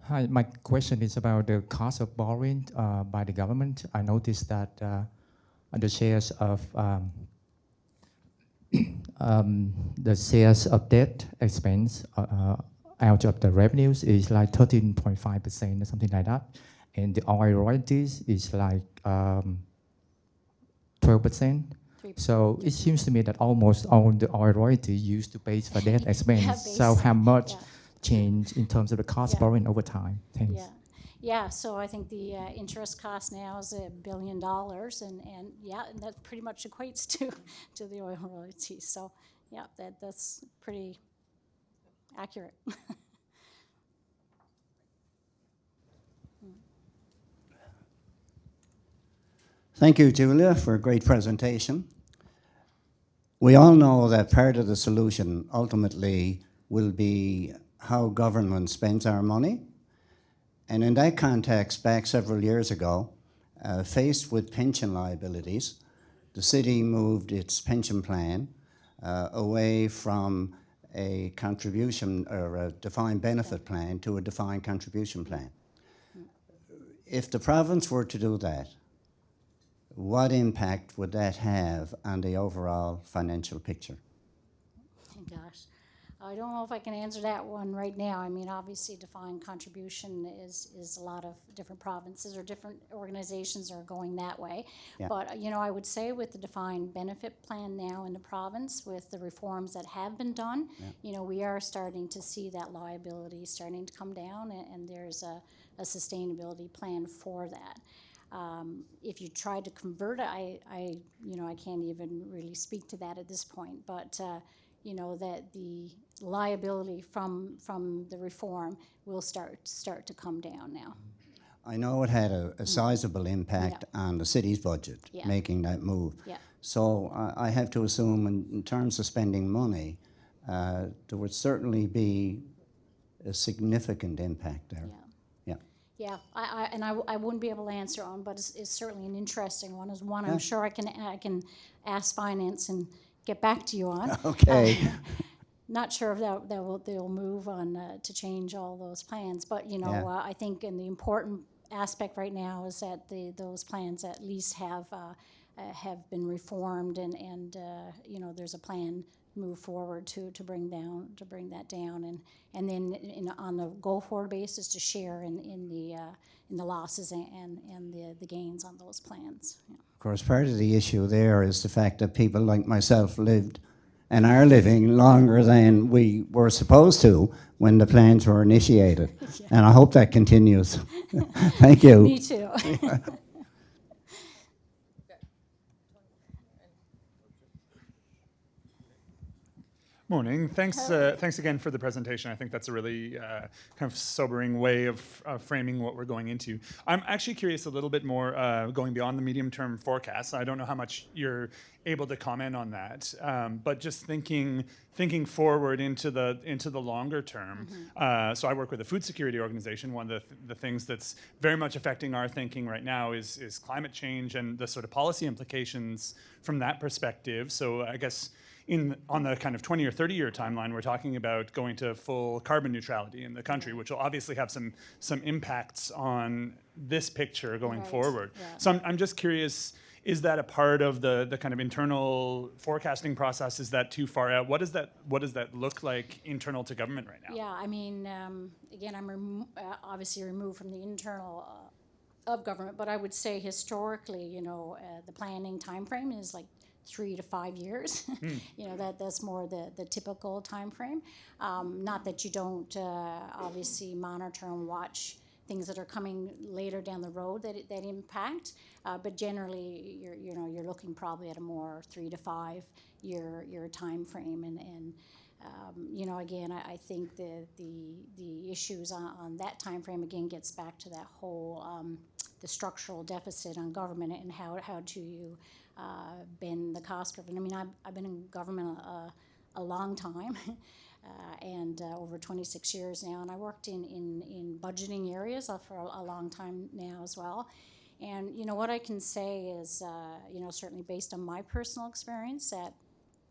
Hi, my question is about the cost of borrowing by the government. I noticed that the shares of debt expense out of the revenues is like 13.5% or something like that, and the oil royalties is like 12%. So it seems to me that almost all the oil royalty used to pay for that expense. So how much change in terms of the cost borrowing over time? Thanks. Yeah. So I think the interest cost now is $1 billion, and that pretty much equates to the oil royalties. So yeah, that's pretty accurate. Thank you, Julia, for a great presentation. We all know that part of the solution ultimately will be how government spends our money. And in that context, back several years ago, faced with pension liabilities, the city moved its pension plan away from a contribution or a defined benefit plan to a defined contribution plan. If the province were to do that, what impact would that have on the overall financial picture? Gosh, I don't know if I can answer that one right now. I mean, obviously, defined contribution is a lot of different provinces or different organizations are going that way. Yeah. But, I would say with the defined benefit plan now in the province, with the reforms that have been done, we are starting to see that liability starting to come down, and there's a sustainability plan for that. If you try to convert it, I can't even really speak to that at this point, but that the liability from the reform will start to come down now. I know it had a sizable impact on the city's budget, making that move. Yeah. So I have to assume in terms of spending money, there would certainly be a significant impact there. Yeah, I wouldn't be able to answer on, but it's certainly an interesting one. I'm sure I can ask finance and get back to you on. Okay. Not sure if they'll move on to change all those plans, but I think in the important aspect right now is that those plans at least have been reformed and there's a plan move forward to bring that down and then on the go forward basis to share in the losses and the gains on those plans. Yeah. Of course, part of the issue there is the fact that people like myself lived and are living longer than we were supposed to when the plans were initiated. And I hope that continues. Thank you. Me too. Morning. Thanks again for the presentation. I think that's a really kind of sobering way of framing what we're going into. I'm actually curious a little bit more going beyond the medium-term forecast. I don't know how much you're able to comment on that, but just thinking forward into the longer term. So I work with a food security organization. One of the things that's very much affecting our thinking right now is climate change and the sort of policy implications from that perspective. So I guess on the kind of 20 or 30 year timeline, we're talking about going to full carbon neutrality in the country, which will obviously have some impacts on this picture going forward. Yeah. So I'm just curious, is that a part of the kind of internal forecasting process? Is that too far out? What does that look like internal to government right now? Yeah, I mean, again, I'm obviously removed from the internal of government, but I would say historically, you know, the planning timeframe is like 3 to 5 years. You know, that's more the typical time frame. Not that you don't obviously monitor and watch things that are coming later down the road that impact, but generally you're looking probably at a more 3 to 5 year time frame, and you know, again, I think the issues on that time frame again gets back to that whole the structural deficit on government and how do you bend the cost curve. And I mean, I've been in government a long time, and over 26 years now, and I worked in budgeting areas for a long time now as well. And you know what I can say is, you know, certainly based on my personal experience, that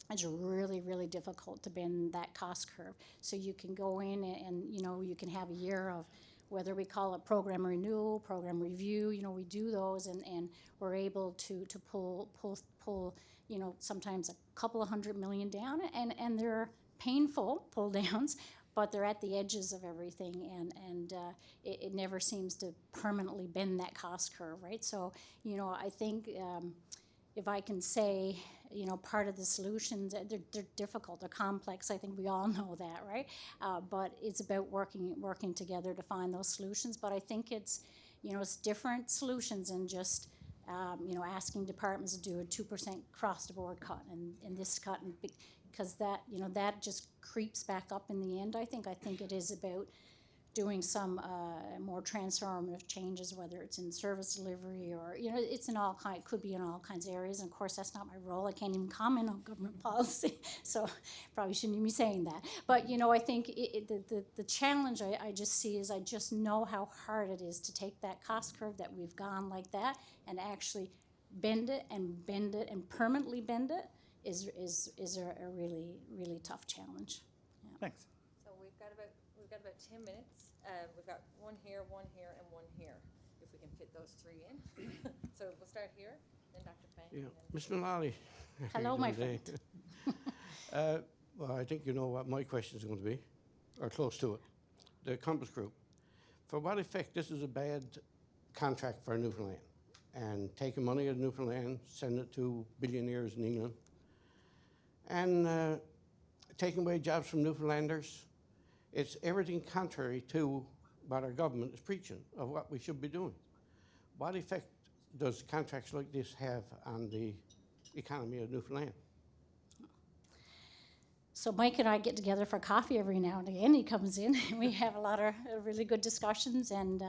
it's really, really difficult to bend that cost curve. So you can go in and you know, you can have a year of whether we call it program renewal, program review, you know, we do those and we're able to pull, you know, sometimes a couple of $100 million down, and they're painful pull downs, but they're at the edges of everything, and it never seems to permanently bend that cost curve, right? So, you know, I think if I can say, you know, part of the solutions, they're difficult, they're complex. I think we all know that, right? But it's about working together to find those solutions. But I think it's, you know, it's different solutions than just, you know, asking departments to do a 2% across-the-board cut and this cut, and because that, you know, that just creeps back up in the end. I think it is about doing some more transformative changes, whether it's in service delivery or, you know, it's in all kind, could be in all kinds of areas. And of course, that's not my role. I can't even comment on government policy, so probably shouldn't even be saying that. But you know, I think the challenge I just see is I just know how hard it is to take that cost curve that we've gone like that and actually bend it and permanently bend it is a really, really tough challenge. Yeah. Thanks. So we've got about 10 minutes. We've got one here, and one here, if we can fit those three in. So we'll start here, then Dr. Fang. Yeah, and then- Ms. Mullally. Hello, my friend. Well, I think you know what my question is going to be, or close to it. The Compass Group. For what effect this is a bad contract for Newfoundland, and taking money out of Newfoundland, send it to billionaires in England, and taking away jobs from Newfoundlanders. It's everything contrary to what our government is preaching of what we should be doing. What effect does contracts like this have on the economy of Newfoundland? So Mike and I get together for coffee every now and again. He comes in. We have a lot of really good discussions, and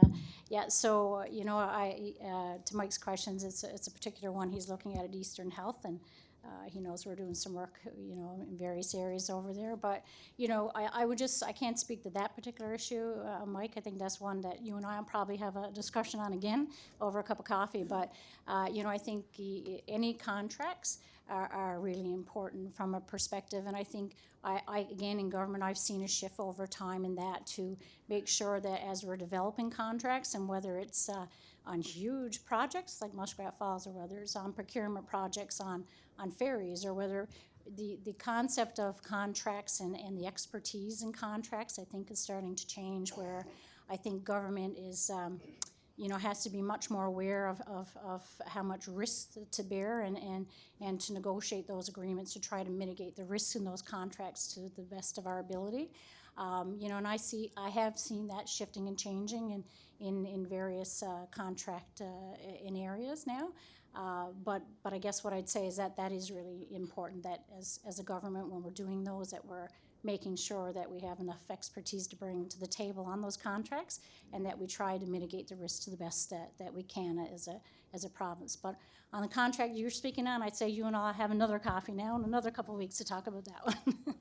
yeah. So you know, to Mike's questions, it's a particular one he's looking at Eastern Health, and he knows we're doing some work, you know, in various areas over there. But you know, I can't speak to that particular issue, Mike. I think that's one that you and I will probably have a discussion on again over a cup of coffee. But you know, I think any contracts are really important from a perspective, and I think I again in government I've seen a shift over time in that to make sure that as we're developing contracts, and whether it's on huge projects like Muskrat Falls, or whether it's on procurement projects on ferries, or whether the concept of contracts and the expertise in contracts I think is starting to change, where I think government is has to be much more aware of how much risk to bear and to negotiate those agreements to try to mitigate the risks in those contracts to the best of our ability. And I have seen that shifting and changing in various contract in areas now. But I guess what I'd say is that is really important, that as a government, when we're doing those, that we're making sure that we have enough expertise to bring to the table on those contracts, and that we try to mitigate the risk to the best that we can as a province. But on the contract you're speaking on, I'd say you and I have another coffee now and another couple of weeks to talk about that one. Do you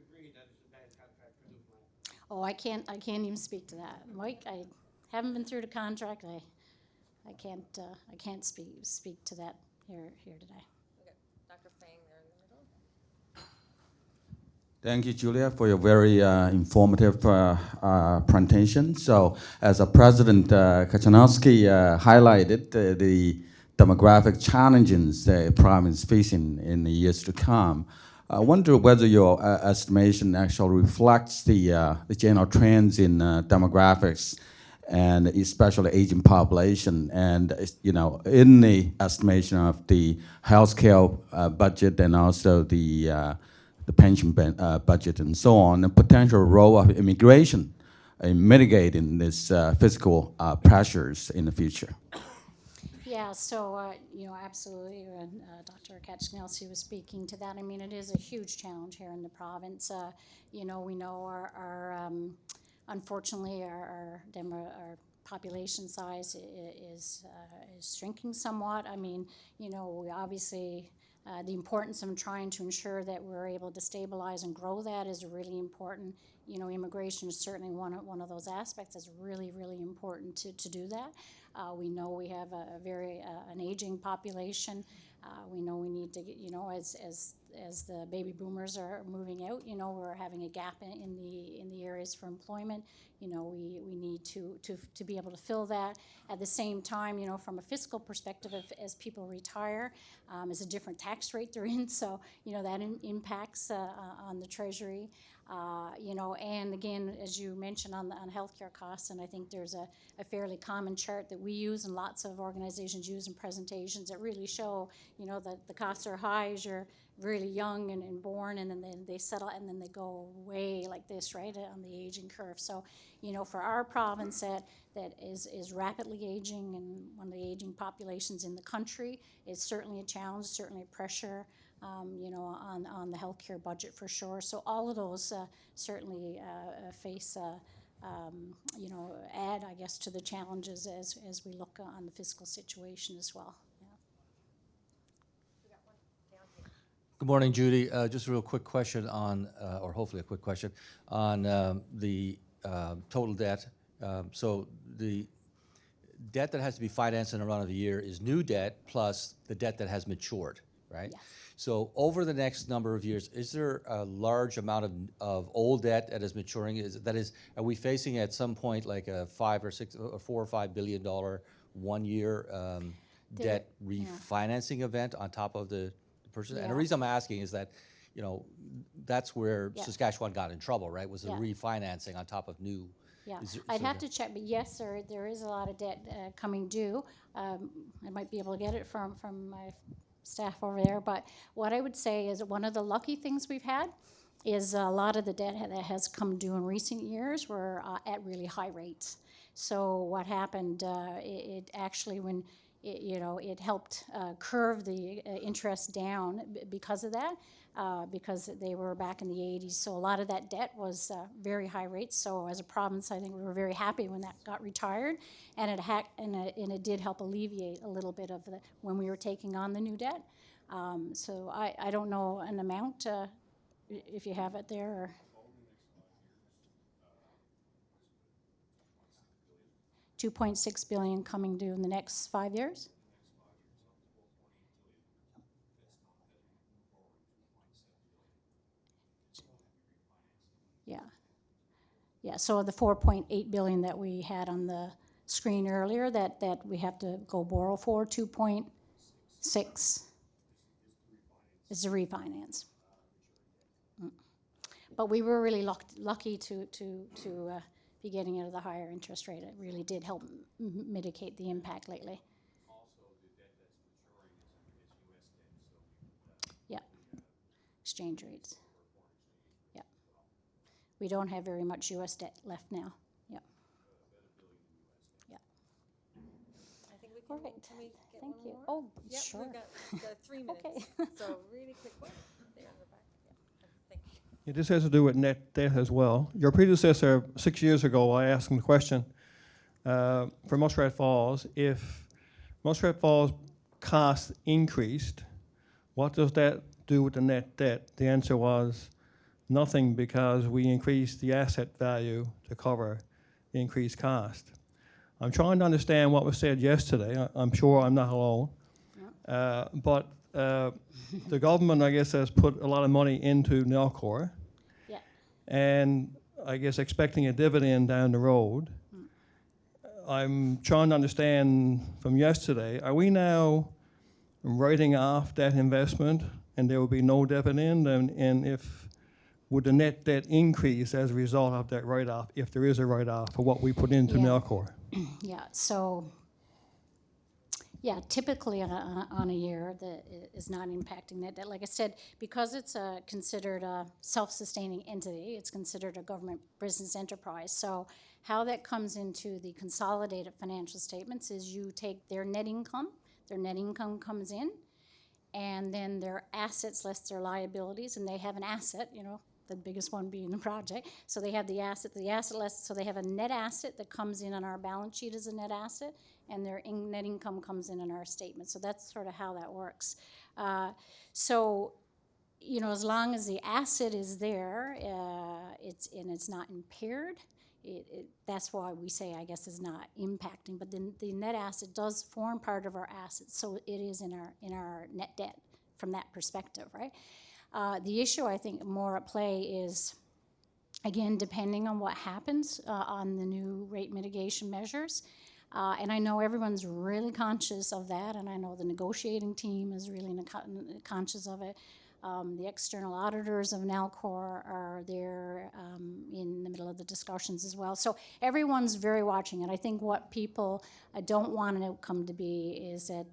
agree that it's a bad contract for Newfoundland? Oh, I can't even speak to that, Mike. I haven't been through the contract. I can't speak to that here today. Dr. Fang there in the middle. Thank you, Julia, for your very informative presentation. So, as President Kachanowski highlighted, the demographic challenges the province is facing in the years to come, I wonder whether your estimation actually reflects the general trends in demographics, and especially aging population, and in the estimation of the healthcare budget and also the pension budget and so on, the potential role of immigration in mitigating these fiscal pressures in the future. Yeah, so, absolutely, and Dr. Kachanowski was speaking to that. I mean, it is a huge challenge here in the province. We know our unfortunately, our population size is shrinking somewhat. I mean, we obviously, the importance of trying to ensure that we're able to stabilize and grow that is really important. Immigration is certainly one of those aspects that's really, really important to do that. We know we have an aging population. We know we need to get, as the baby boomers are moving out, we're having a gap in the areas for employment. We need to be able to fill that. At the same time, from a fiscal perspective, as people retire, it's a different tax rate they're in, so that impacts on the Treasury. And again, as you mentioned on healthcare costs, and I think there's a fairly common chart that we use and lots of organizations use in presentations that really show, that the costs are high as you're really young and born, and then they settle, and then they go way like this, right, on the aging curve. So, for our province that is rapidly aging, and one of the aging populations in the country, is certainly a challenge, certainly a pressure. On the healthcare budget for sure. So all of those certainly face, add, I guess, to the challenges as we look on the fiscal situation as well. Good morning, Judy. Just a real quick question on, or hopefully a quick question, on the total debt. So the debt that has to be financed in a run of the year is new debt plus the debt that has matured, right? Yes. So over the next number of years, is there a large amount of old debt that is maturing? Are we facing at some point like a $4 or $5 billion 1 year debt refinancing event on top of the purchase? And the reason I'm asking is that, that's where Saskatchewan got in trouble, right? Was the refinancing on top of new. Yeah, I'd have to check, but yes, there is a lot of debt coming due. I might be able to get it from my staff over there, but what I would say is one of the lucky things we've had is a lot of the debt that has come due in recent years were at really high rates. So what happened, it actually, when it helped curve the interest down because of that, because they were back in the 80s. So a lot of that debt was very high rates. So as a province, I think we were very happy when that got retired, and it did help alleviate a little bit of when we were taking on the new debt. So I don't know an amount if you have it there. Or $2.6 billion coming due in the next 5 years. Yeah, so the $4.8 billion that we had on the screen earlier that we have to go borrow for, 2.6 is the refinance. But we were really lucky to be getting out of the higher interest rate. It really did help mitigate the impact lately. Yeah, exchange rates. Yeah, we don't have very much U.S. debt left now. Yeah. Yeah. I think we All can, right. can we get Thank one you. more? Oh, Yep, sure. we've got 3 minutes. Okay. So really quick one, there in the back. Yeah. Thank you. Yeah, this has to do with net debt as well. Your predecessor, 6 years ago, I asked him the question for Muskrat Falls, if Muskrat Falls cost increased, what does that do with the net debt? The answer was nothing, because we increased the asset value to cover the increased cost. I'm trying to understand what was said yesterday. I'm sure I'm not alone. But the government, I guess, has put a lot of money into Nalcor, Yeah. and I guess expecting a dividend down the road. I'm trying to understand from yesterday, are we now writing off that investment and there will be no dividend? And if, would the net debt increase as a result of that write-off, if there is a write-off for what we put into Yeah. Nalcor? Yeah, so, yeah, typically on a year that is not impacting net debt. Like I said, because it's considered a self-sustaining entity, it's considered a government business enterprise. So how that comes into the consolidated financial statements is you take their net income comes in, and then their assets less their liabilities, and they have an asset, you know, the biggest one being the project. So they have the asset less, so they have a net asset that comes in on our balance sheet as a net asset, and their net income comes in our statement. So that's sort of how that works. So, you know, as long as the asset is there, it's not impaired, that's why we say, I guess, is not impacting. But then the net asset does form part of our assets, so it is in our net debt from that perspective, right? The issue, I think, more at play is, again, depending on what happens on the new rate mitigation measures. And I know everyone's really conscious of that, and I know the negotiating team is really conscious of it. The external auditors of Nalcor are there in the middle of the discussions as well. So everyone's very watching it. I think what people don't want an outcome to be is that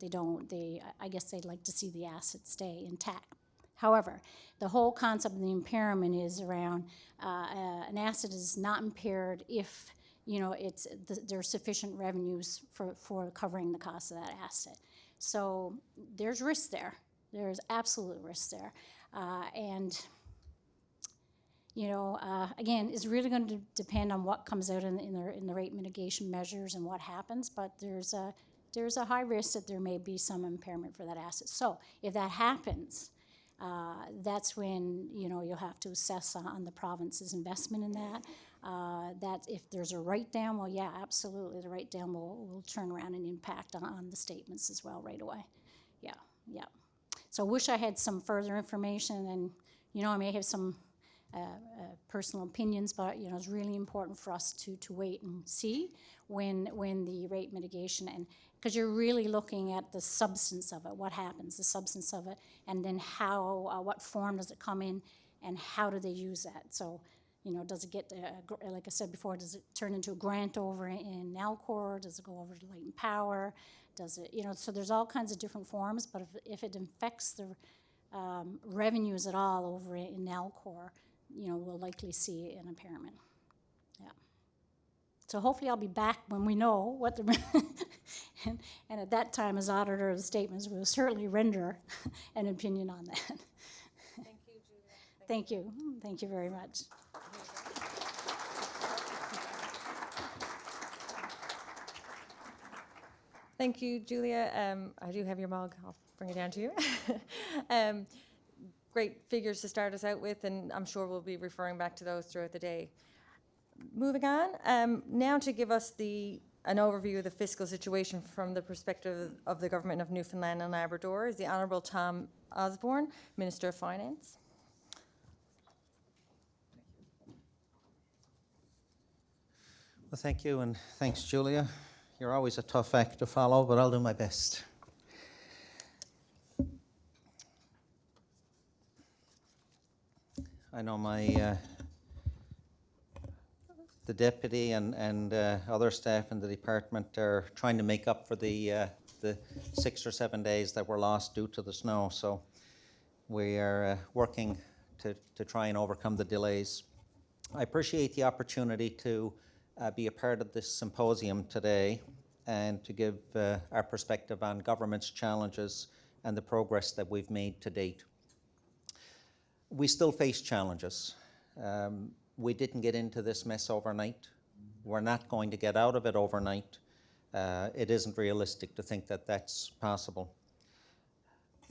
I guess they'd like to see the assets stay intact. However, the whole concept of the impairment is around an asset is not impaired if, you know, there's sufficient revenues for covering the cost of that asset. So there's risk there. There's absolute risk there. And, you know, again, it's really going to depend on what comes out in the rate mitigation measures and what happens, but there's a high risk that there may be some impairment for that asset. So if that happens, that's when, you know, you'll have to assess on the province's investment in that. That if there's a write-down, well, yeah, absolutely, the write-down will turn around and impact on the statements as well right away. Yeah, yeah. So I wish I had some further information, and, you know, I may have some personal opinions, but, you know, it's really important for us to wait and see when the rate mitigation, and because you're really looking at the substance of it, what happens, the substance of it, and then how, what form does it come in, and how do they use that? So, you know, does it get, like I said before, does it turn into a grant over in Nalcor? Does it go over to Light and Power? Does it, you know, so there's all kinds of different forms, but if it affects the revenues at all over in Nalcor, you know, we'll likely see an impairment. Yeah. So hopefully I'll be back when we know what the, and at that time, as auditor of the statements, we'll certainly render an opinion on that. Thank you, Julia. Thank you. Thank you very much. Thank you, Julia. I do have your mug. I'll bring it down to you. Great figures to start us out with, and I'm sure we'll be referring back to those throughout the day. Moving on, now to give us an overview of the fiscal situation from the perspective of the Government of Newfoundland and Labrador is the Honourable Tom Osborne, Minister of Finance. Well, thank you, and thanks, Julia. You're always a tough act to follow, but I'll do my best. I know my the deputy and other staff in the department are trying to make up for the 6 or 7 days that were lost due to the snow. So we are working to try and overcome the delays. I appreciate the opportunity to be a part of this symposium today and to give our perspective on government's challenges and the progress that we've made to date. We still face challenges. We didn't get into this mess overnight. We're not going to get out of it overnight. It isn't realistic to think that that's possible.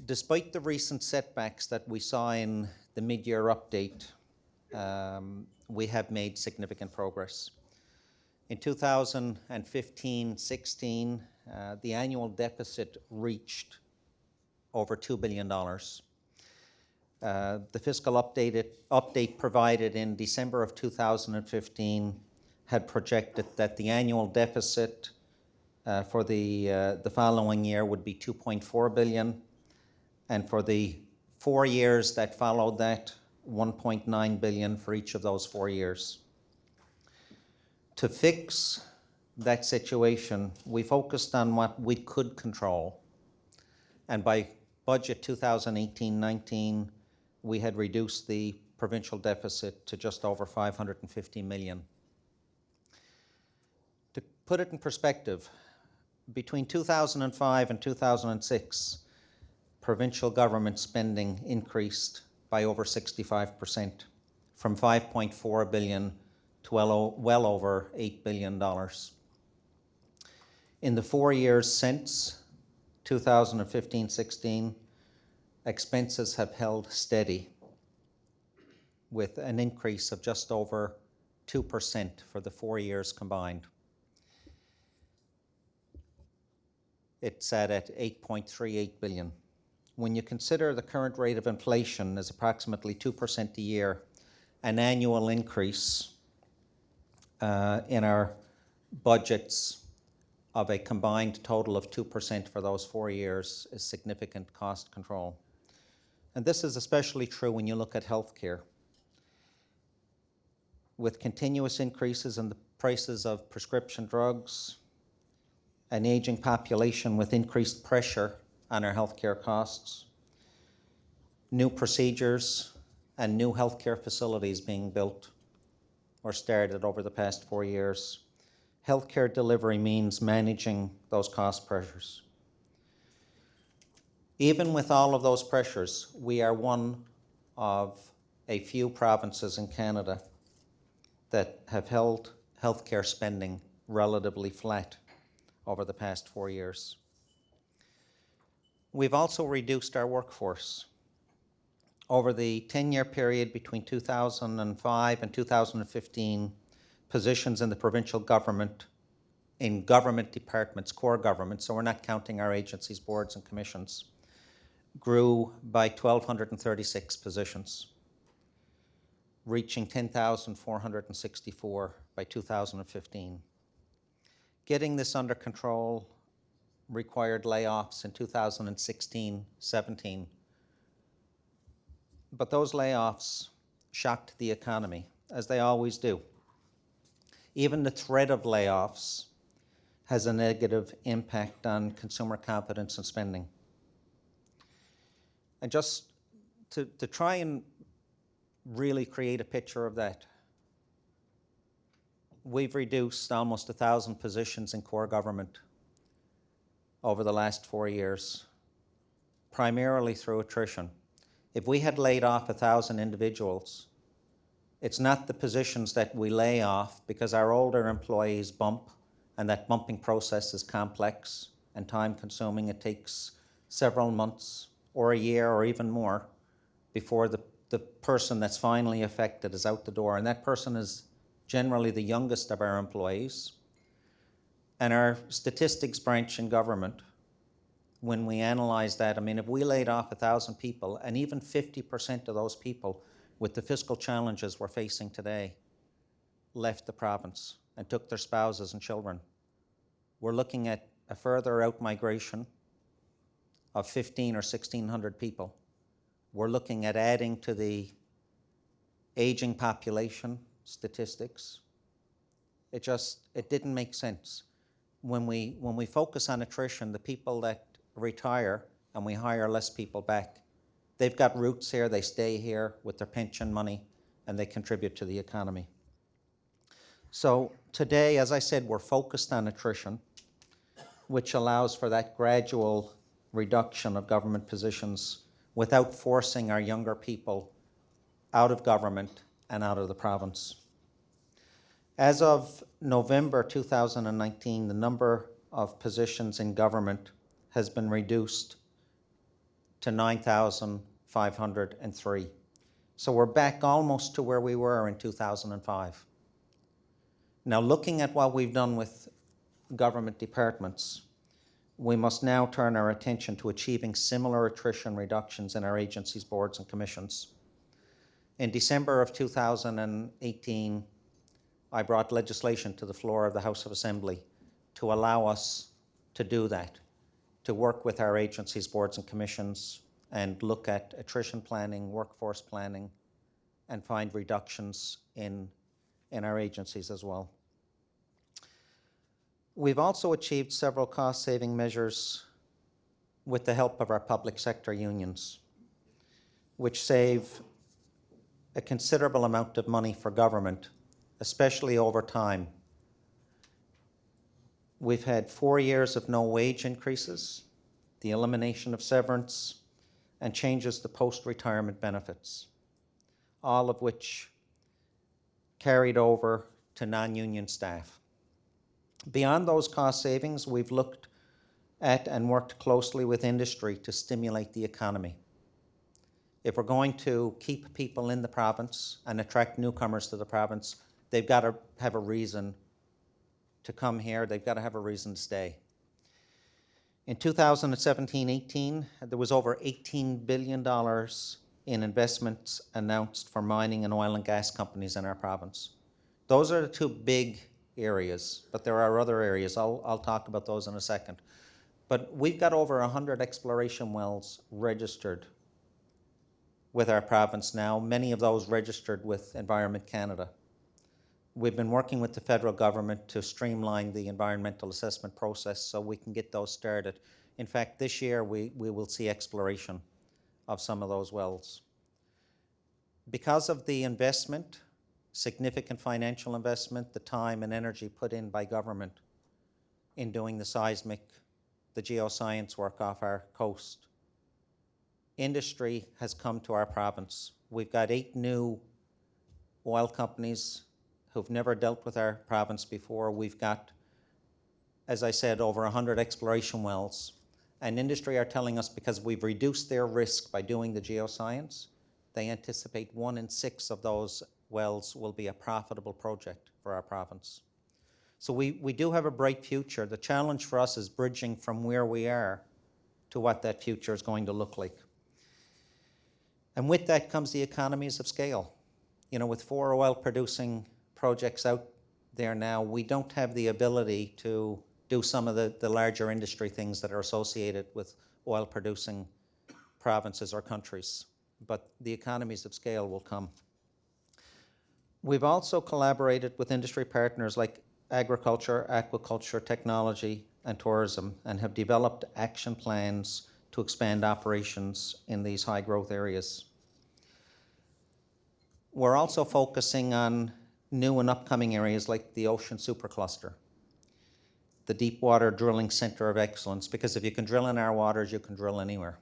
Despite the recent setbacks that we saw in the mid-year update, we have made significant progress. In 2015-16, the annual deficit reached over $2 billion. The fiscal update provided in December of 2015 had projected that the annual deficit for the following year would be $2.4 billion, and for the 4 years that followed that, $1.9 billion for each of those 4 years. To fix that situation, we focused on what we could control, and by budget 2018-19, we had reduced the provincial deficit to just over $550 million. To put it in perspective, between 2005 and 2006, provincial government spending increased by over 65%, from $5.4 billion to well over $8 billion. In the 4 years since 2015-16, expenses have held steady with an increase of just over 2% for the 4 years combined. It's set at $8.38 billion. When you consider the current rate of inflation is approximately 2% a year, an annual increase in our budgets of a combined total of 2% for those 4 years is significant cost control. And this is especially true when you look at healthcare. With continuous increases in the prices of prescription drugs, an aging population with increased pressure on our healthcare costs, new procedures and new healthcare facilities being built or started over the past 4 years, healthcare delivery means managing those cost pressures. Even with all of those pressures, we are one of a few provinces in Canada that have held healthcare spending relatively flat over the past 4 years. We've also reduced our workforce. Over the 10-year period between 2005 and 2015, positions in the provincial government, in government departments, core government, so we're not counting our agencies, boards, and commissions, grew by 1,236 positions, reaching 10,464 by 2015. Getting this under control required layoffs in 2016-17. But those layoffs shocked the economy, as they always do. Even the threat of layoffs has a negative impact on consumer confidence and spending. And just to try and really create a picture of that, we've reduced almost 1,000 positions in core government over the last 4 years, primarily through attrition. If we had laid off 1,000 individuals, it's not the positions that we lay off because our older employees bump, and that bumping process is complex and time-consuming. It takes several months or a year or even more before the person that's finally affected is out the door, and that person is generally the youngest of our employees. And our statistics branch in government, when we analyze that, I mean, if we laid off 1,000 people, and even 50% of those people with the fiscal challenges we're facing today left the province and took their spouses and children, we're looking at a further out-migration of 1,500 or 1,600 people. We're looking at adding to the aging population statistics. It didn't make sense. When we focus on attrition, the people that retire and we hire less people back, they've got roots here, they stay here with their pension money, and they contribute to the economy. So today, as I said, we're focused on attrition, which allows for that gradual reduction of government positions without forcing our younger people out of government and out of the province. As of November 2019, the number of positions in government has been reduced to 9,503. So we're back almost to where we were in 2005. Now, looking at what we've done with government departments, we must now turn our attention to achieving similar attrition reductions in our agencies, boards, and commissions. In December of 2018, I brought legislation to the floor of the House of Assembly to allow us to do that, to work with our agencies, boards, and commissions and look at attrition planning, workforce planning, and find reductions in our agencies as well. We've also achieved several cost-saving measures with the help of our public sector unions, which save a considerable amount of money for government, especially over time. We've had 4 years of no wage increases, the elimination of severance, and changes to post-retirement benefits, all of which carried over to non-union staff. Beyond those cost savings, we've looked at and worked closely with industry to stimulate the economy. If we're going to keep people in the province and attract newcomers to the province, they've got to have a reason to come here. They've got to have a reason to stay. In 2017-18, there was over $18 billion in investments announced for mining and oil and gas companies in our province. Those are the two big areas, but there are other areas. I'll talk about those in a second. But we've got over 100 exploration wells registered with our province now, many of those registered with Environment Canada. We've been working with the federal government to streamline the environmental assessment process so we can get those started. In fact, this year we will see exploration of some of those wells. Because of the investment, significant financial investment, the time and energy put in by government in doing the seismic, the geoscience work off our coast, industry has come to our province. We've got 8 new oil companies who've never dealt with our province before. We've got, as I said, over 100 exploration wells. And industry are telling us because we've reduced their risk by doing the geoscience, they anticipate 1 in 6 of those wells will be a profitable project for our province. So we do have a bright future. The challenge for us is bridging from where we are to what that future is going to look like. And with that comes the economies of scale. You know, with 4 oil producing projects out there now, we don't have the ability to do some of the larger industry things that are associated with oil producing provinces or countries, but the economies of scale will come. We've also collaborated with industry partners like agriculture, aquaculture, technology, and tourism, and have developed action plans to expand operations in these high growth areas. We're also focusing on new and upcoming areas like the Ocean Supercluster, the Deepwater Drilling Center of Excellence, because if you can drill in our waters, you can drill anywhere.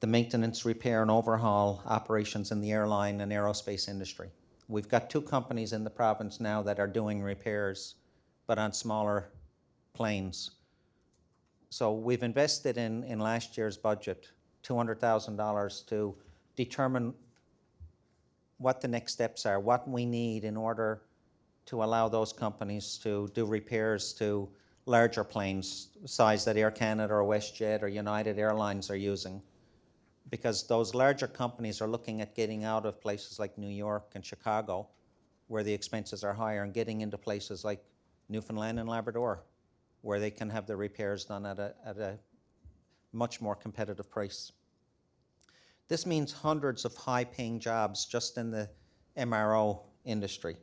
The maintenance, repair, and overhaul operations in the airline and aerospace industry. We've got 2 companies in the province now that are doing repairs, but on smaller planes. So we've invested in last year's budget $200,000 to determine what the next steps are, what we need in order to allow those companies to do repairs to larger planes, size that Air Canada or WestJet or United Airlines are using. Because those larger companies are looking at getting out of places like New York and Chicago, where the expenses are higher, and getting into places like Newfoundland and Labrador, where they can have the repairs done at a much more competitive price. This means hundreds of high-paying jobs just in the MRO industry.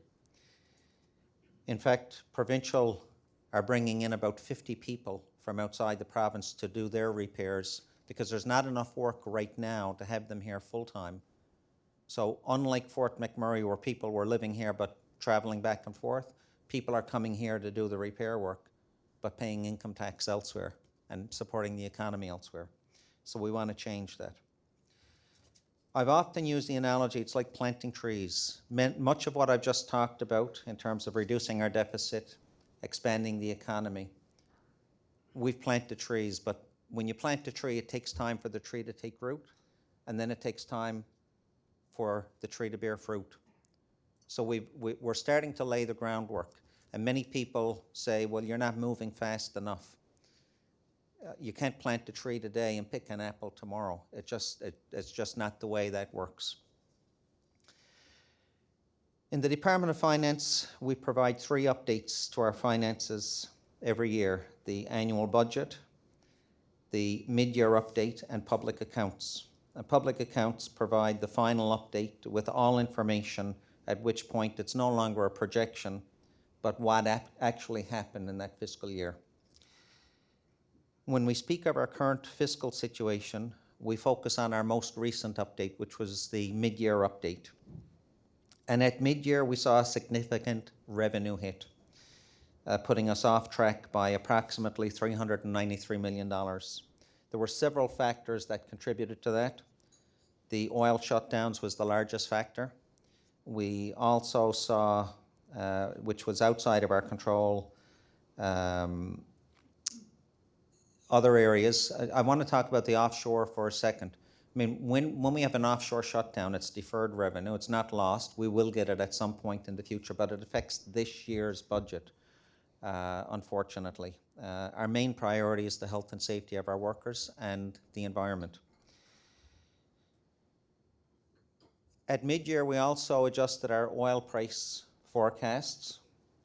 In fact, provincial are bringing in about 50 people from outside the province to do their repairs because there's not enough work right now to have them here full-time. So unlike Fort McMurray where people were living here but traveling back and forth, people are coming here to do the repair work but paying income tax elsewhere and supporting the economy elsewhere. So we want to change that. I've often used the analogy, it's like planting trees. Much of what I've just talked about in terms of reducing our deficit, expanding the economy, we've planted trees, but when you plant a tree, it takes time for the tree to take root, and then it takes time for the tree to bear fruit. So we're starting to lay the groundwork, and many people say, well, you're not moving fast enough. You can't plant a tree today and pick an apple tomorrow. It's just not the way that works. In the Department of Finance, we provide 3 updates to our finances every year: the annual budget, the mid-year update, and public accounts. And public accounts provide the final update with all information, at which point it's no longer a projection, but what actually happened in that fiscal year. When we speak of our current fiscal situation, we focus on our most recent update, which was the mid-year update. And at mid-year, we saw a significant revenue hit, putting us off track by approximately $393 million. There were several factors that contributed to that. The oil shutdowns was the largest factor. We also saw, which was outside of our control, other areas. I want to talk about the offshore for a second. I mean, when we have an offshore shutdown, it's deferred revenue. It's not lost. We will get it at some point in the future, but it affects this year's budget, unfortunately. Our main priority is the health and safety of our workers and the environment. At mid-year, we also adjusted our oil price forecasts,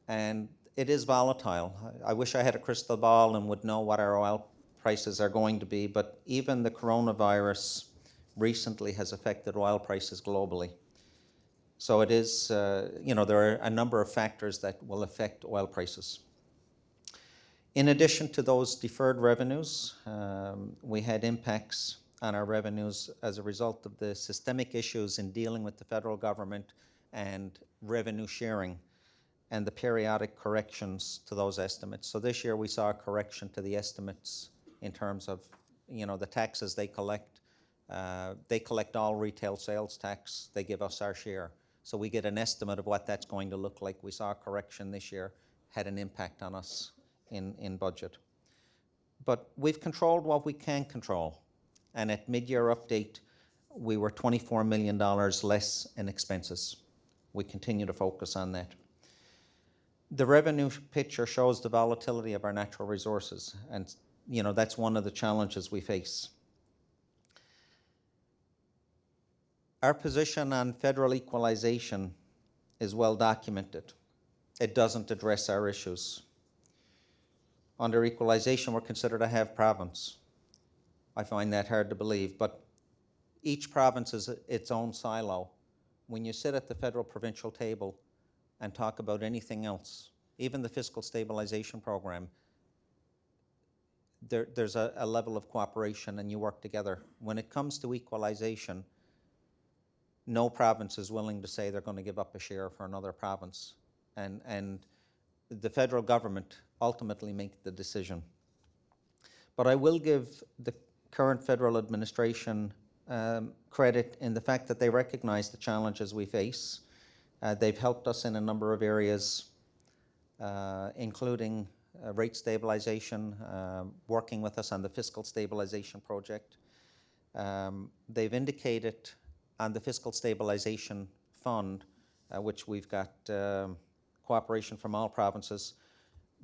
and it is volatile. I wish I had a crystal ball and would know what our oil prices are going to be, but even the coronavirus recently has affected oil prices globally. So it is, there are a number of factors that will affect oil prices. In addition to those deferred revenues, we had impacts on our revenues as a result of the systemic issues in dealing with the federal government and revenue sharing and the periodic corrections to those estimates. So this year we saw a correction to the estimates in terms of, the taxes they collect. They collect all retail sales tax. They give us our share. So we get an estimate of what that's going to look like. We saw a correction this year, had an impact on us in budget. But we've controlled what we can control. And at mid-year update, we were $24 million less in expenses. We continue to focus on that. The revenue picture shows the volatility of our natural resources, and that's one of the challenges we face. Our position on federal equalization is well documented. It doesn't address our issues. Under equalization, we're considered a half province. I find that hard to believe, but each province is its own silo. When you sit at the federal provincial table and talk about anything else, even the fiscal stabilization program, there's a level of cooperation and you work together. When it comes to equalization, no province is willing to say they're going to give up a share for another province. And the federal government ultimately makes the decision. But I will give the current federal administration credit in the fact that they recognize the challenges we face. They've helped us in a number of areas, including rate stabilization, working with us on the fiscal stabilization project. They've indicated on the fiscal stabilization fund, which we've got cooperation from all provinces,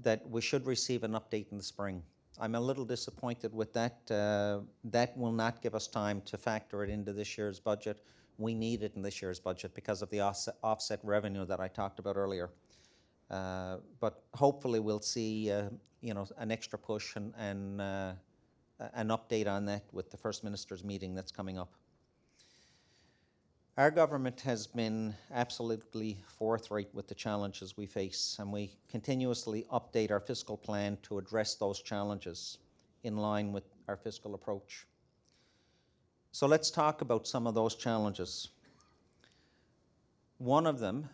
that we should receive an update in the spring. I'm a little disappointed with that. That will not give us time to factor it into this year's budget. We need it in this year's budget because of the offset revenue that I talked about earlier. But hopefully we'll see an extra push and an update on that with the First Minister's meeting that's coming up. Our government has been absolutely forthright with the challenges we face, and we continuously update our fiscal plan to address those challenges in line with our fiscal approach. So let's talk about some of those challenges. One of them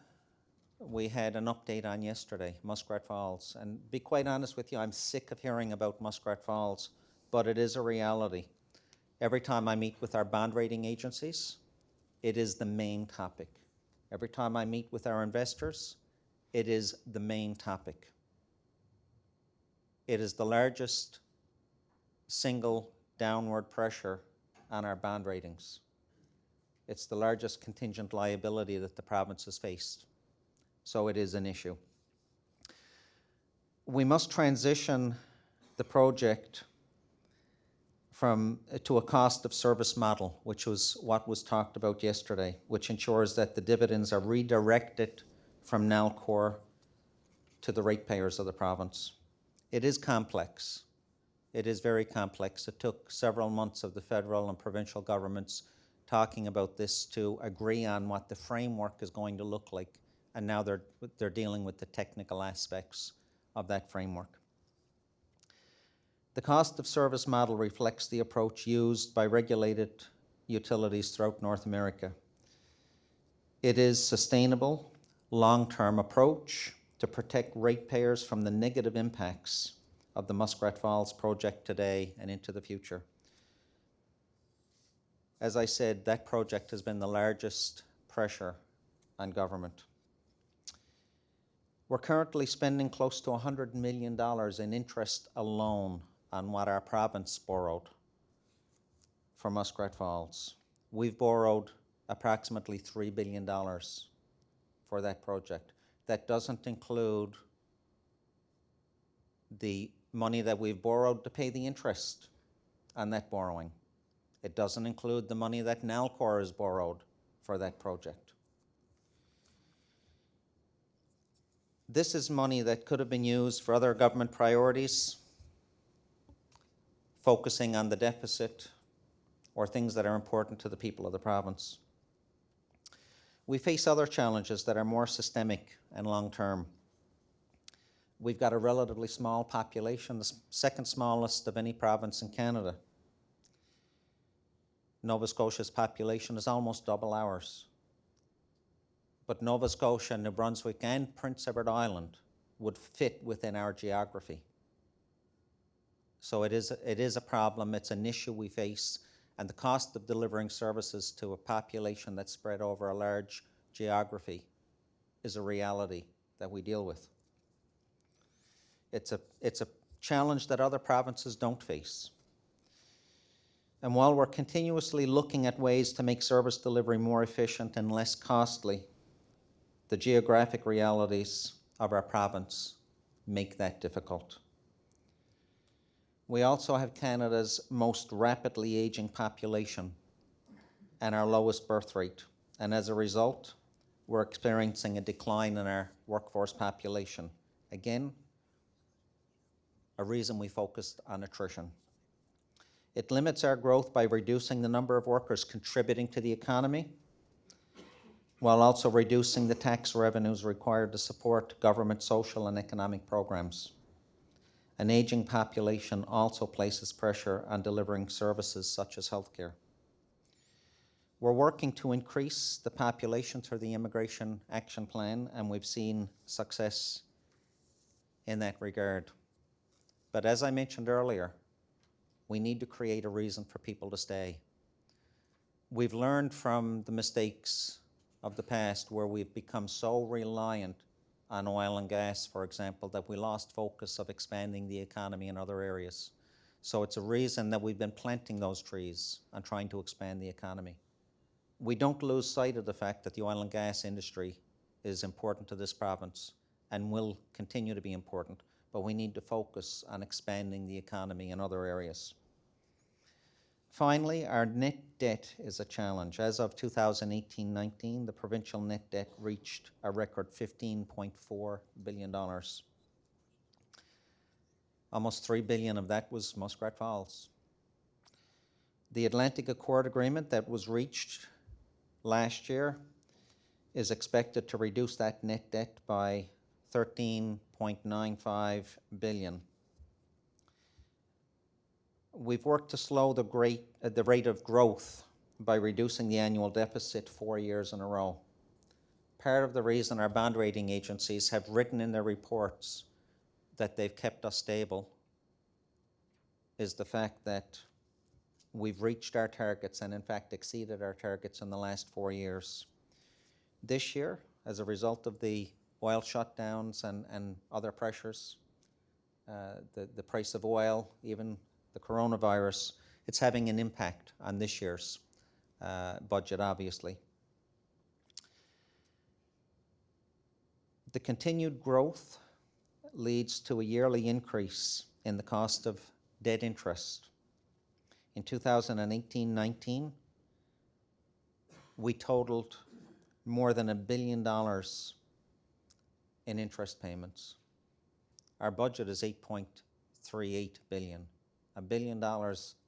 we had an update on yesterday, Muskrat Falls. And be quite honest with you, I'm sick of hearing about Muskrat Falls, but it is a reality. Every time I meet with our bond rating agencies, it is the main topic. Every time I meet with our investors, it is the main topic. It is the largest single downward pressure on our bond ratings. It's the largest contingent liability that the province has faced. So it is an issue. We must transition the project to a cost of service model, which was what was talked about yesterday, which ensures that the dividends are redirected from Nalcor to the ratepayers of the province. It is complex. It is very complex. It took several months of the federal and provincial governments talking about this to agree on what the framework is going to look like, and now they're dealing with the technical aspects of that framework. The cost of service model reflects the approach used by regulated utilities throughout North America. It is sustainable, long-term approach to protect ratepayers from the negative impacts of the Muskrat Falls project today and into the future. As I said, that project has been the largest pressure on government. We're currently spending close to $100 million in interest alone on what our province borrowed for Muskrat Falls. We've borrowed approximately $3 billion for that project. That doesn't include the money that we've borrowed to pay the interest on that borrowing. It doesn't include the money that Nalcor has borrowed for that project. This is money that could have been used for other government priorities, focusing on the deficit or things that are important to the people of the province. We face other challenges that are more systemic and long-term. We've got a relatively small population, the second smallest of any province in Canada. Nova Scotia's population is almost double ours. But Nova Scotia, New Brunswick, and Prince Edward Island would fit within our geography. So it is a problem, it's an issue we face, and the cost of delivering services to a population that's spread over a large geography is a reality that we deal with. It's a challenge that other provinces don't face. And while we're continuously looking at ways to make service delivery more efficient and less costly, the geographic realities of our province make that difficult. We also have Canada's most rapidly aging population and our lowest birth rate. And as a result, we're experiencing a decline in our workforce population. Again, a reason we focused on attrition. It limits our growth by reducing the number of workers contributing to the economy, while also reducing the tax revenues required to support government social and economic programs. An aging population also places pressure on delivering services such as healthcare. We're working to increase the population through the Immigration Action Plan, and we've seen success in that regard. But as I mentioned earlier, we need to create a reason for people to stay. We've learned from the mistakes of the past where we've become so reliant on oil and gas, for example, that we lost focus of expanding the economy in other areas. So it's a reason that we've been planting those trees and trying to expand the economy. We don't lose sight of the fact that the oil and gas industry is important to this province and will continue to be important, but we need to focus on expanding the economy in other areas. Finally, our net debt is a challenge. As of 2018-19, the provincial net debt reached a record $15.4 billion. Almost $3 billion of that was Muskrat Falls. The Atlantic Accord Agreement that was reached last year is expected to reduce that net debt by 13.95 billion. We've worked to slow the rate of growth by reducing the annual deficit 4 years in a row. Part of the reason our bond rating agencies have written in their reports that they've kept us stable is the fact that we've reached our targets and in fact exceeded our targets in the last 4 years. This year, as a result of the oil shutdowns and other pressures, the price of oil, even the coronavirus, it's having an impact on this year's budget, obviously. The continued growth leads to a yearly increase in the cost of debt interest. In 2018-19, we totaled more than $1 billion in interest payments. Our budget is $8.38 billion. $1 billion,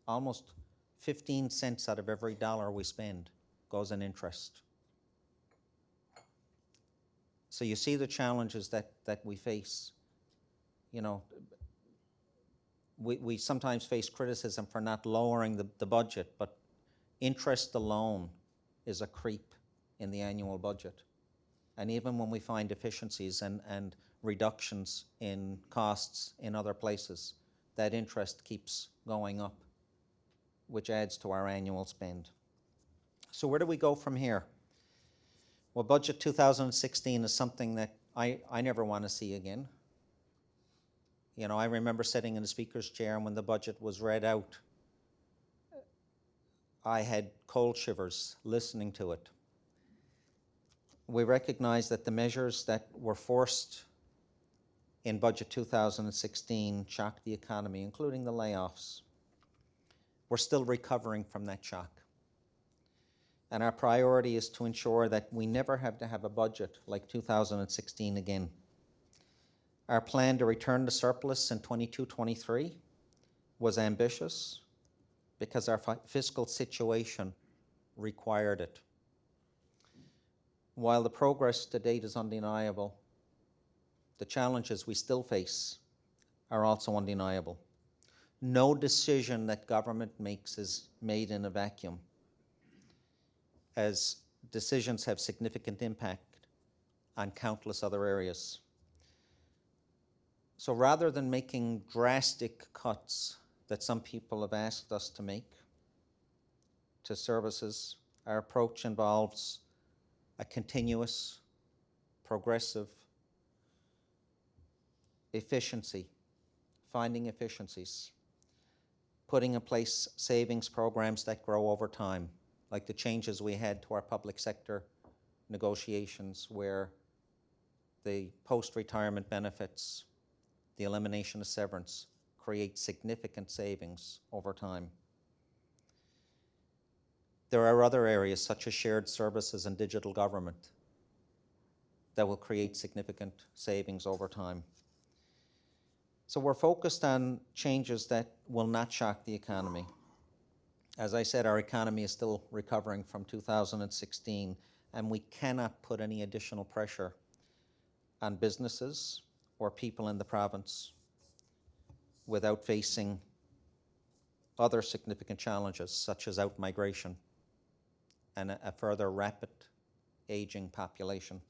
almost 15 cents out of every dollar we spend goes in interest. So you see the challenges that we face. You know, we sometimes face criticism for not lowering the budget, but interest alone is a creep in the annual budget. And even when we find efficiencies and reductions in costs in other places, that interest keeps going up, which adds to our annual spend. So where do we go from here? Well, budget 2016 is something that I never want to see again. You know, I remember sitting in the speaker's chair, and when the budget was read out, I had cold shivers listening to it. We recognize that the measures that were forced in budget 2016 shocked the economy, including the layoffs. We're still recovering from that shock. And our priority is to ensure that we never have to have a budget like 2016 again. Our plan to return to surplus in 22-23 was ambitious because our fiscal situation required it. While the progress to date is undeniable, the challenges we still face are also undeniable. No decision that government makes is made in a vacuum, as decisions have significant impact on countless other areas. So rather than making drastic cuts that some people have asked us to make to services, our approach involves a continuous, progressive efficiency, finding efficiencies, putting in place savings programs that grow over time, like the changes we had to our public sector negotiations, where the post-retirement benefits, the elimination of severance, create significant savings over time. There are other areas, such as shared services and digital government, that will create significant savings over time. So we're focused on changes that will not shock the economy. As I said, our economy is still recovering from 2016, and we cannot put any additional pressure on businesses or people in the province without facing other significant challenges, such as outmigration and a further rapid aging population.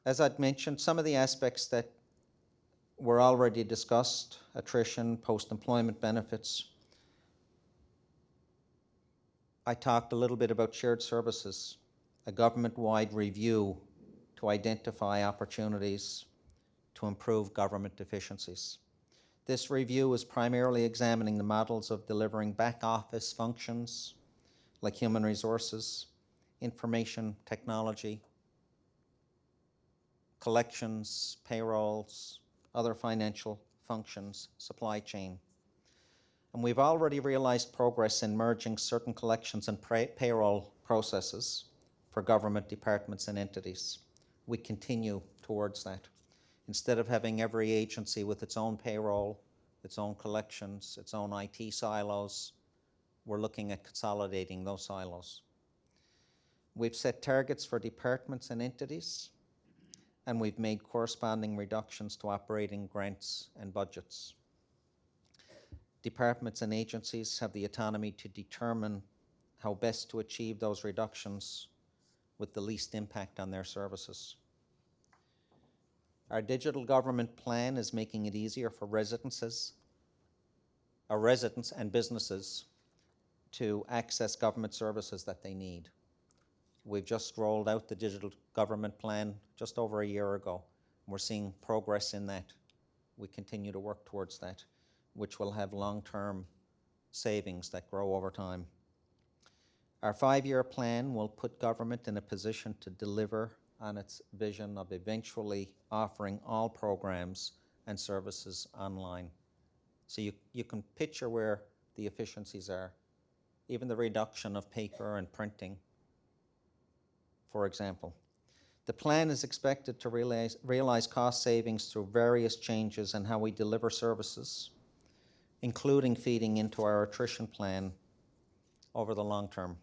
As I'd mentioned, some of the aspects that were already discussed, attrition, post-employment benefits. I talked a little bit about shared services, a government-wide review to identify opportunities to improve government efficiencies. This review is primarily examining the models of delivering back-office functions like human resources, information technology, collections, payrolls, other financial functions, supply chain. And we've already realized progress in merging certain collections and payroll processes for government departments and entities. We continue towards that. Instead of having every agency with its own payroll, its own collections, its own IT silos, we're looking at consolidating those silos. We've set targets for departments and entities, and we've made corresponding reductions to operating grants and budgets. Departments and agencies have the autonomy to determine how best to achieve those reductions with the least impact on their services. Our digital government plan is making it easier for residents and businesses to access government services that they need. We've just rolled out the digital government plan just over a year ago. We're seeing progress in that. We continue to work towards that, which will have long-term savings that grow over time. Our 5-year plan will put government in a position to deliver on its vision of eventually offering all programs and services online. So you can picture where the efficiencies are. Even the reduction of paper and printing, for example. The plan is expected to realize cost savings through various changes in how we deliver services, including feeding into our attrition plan over the long term.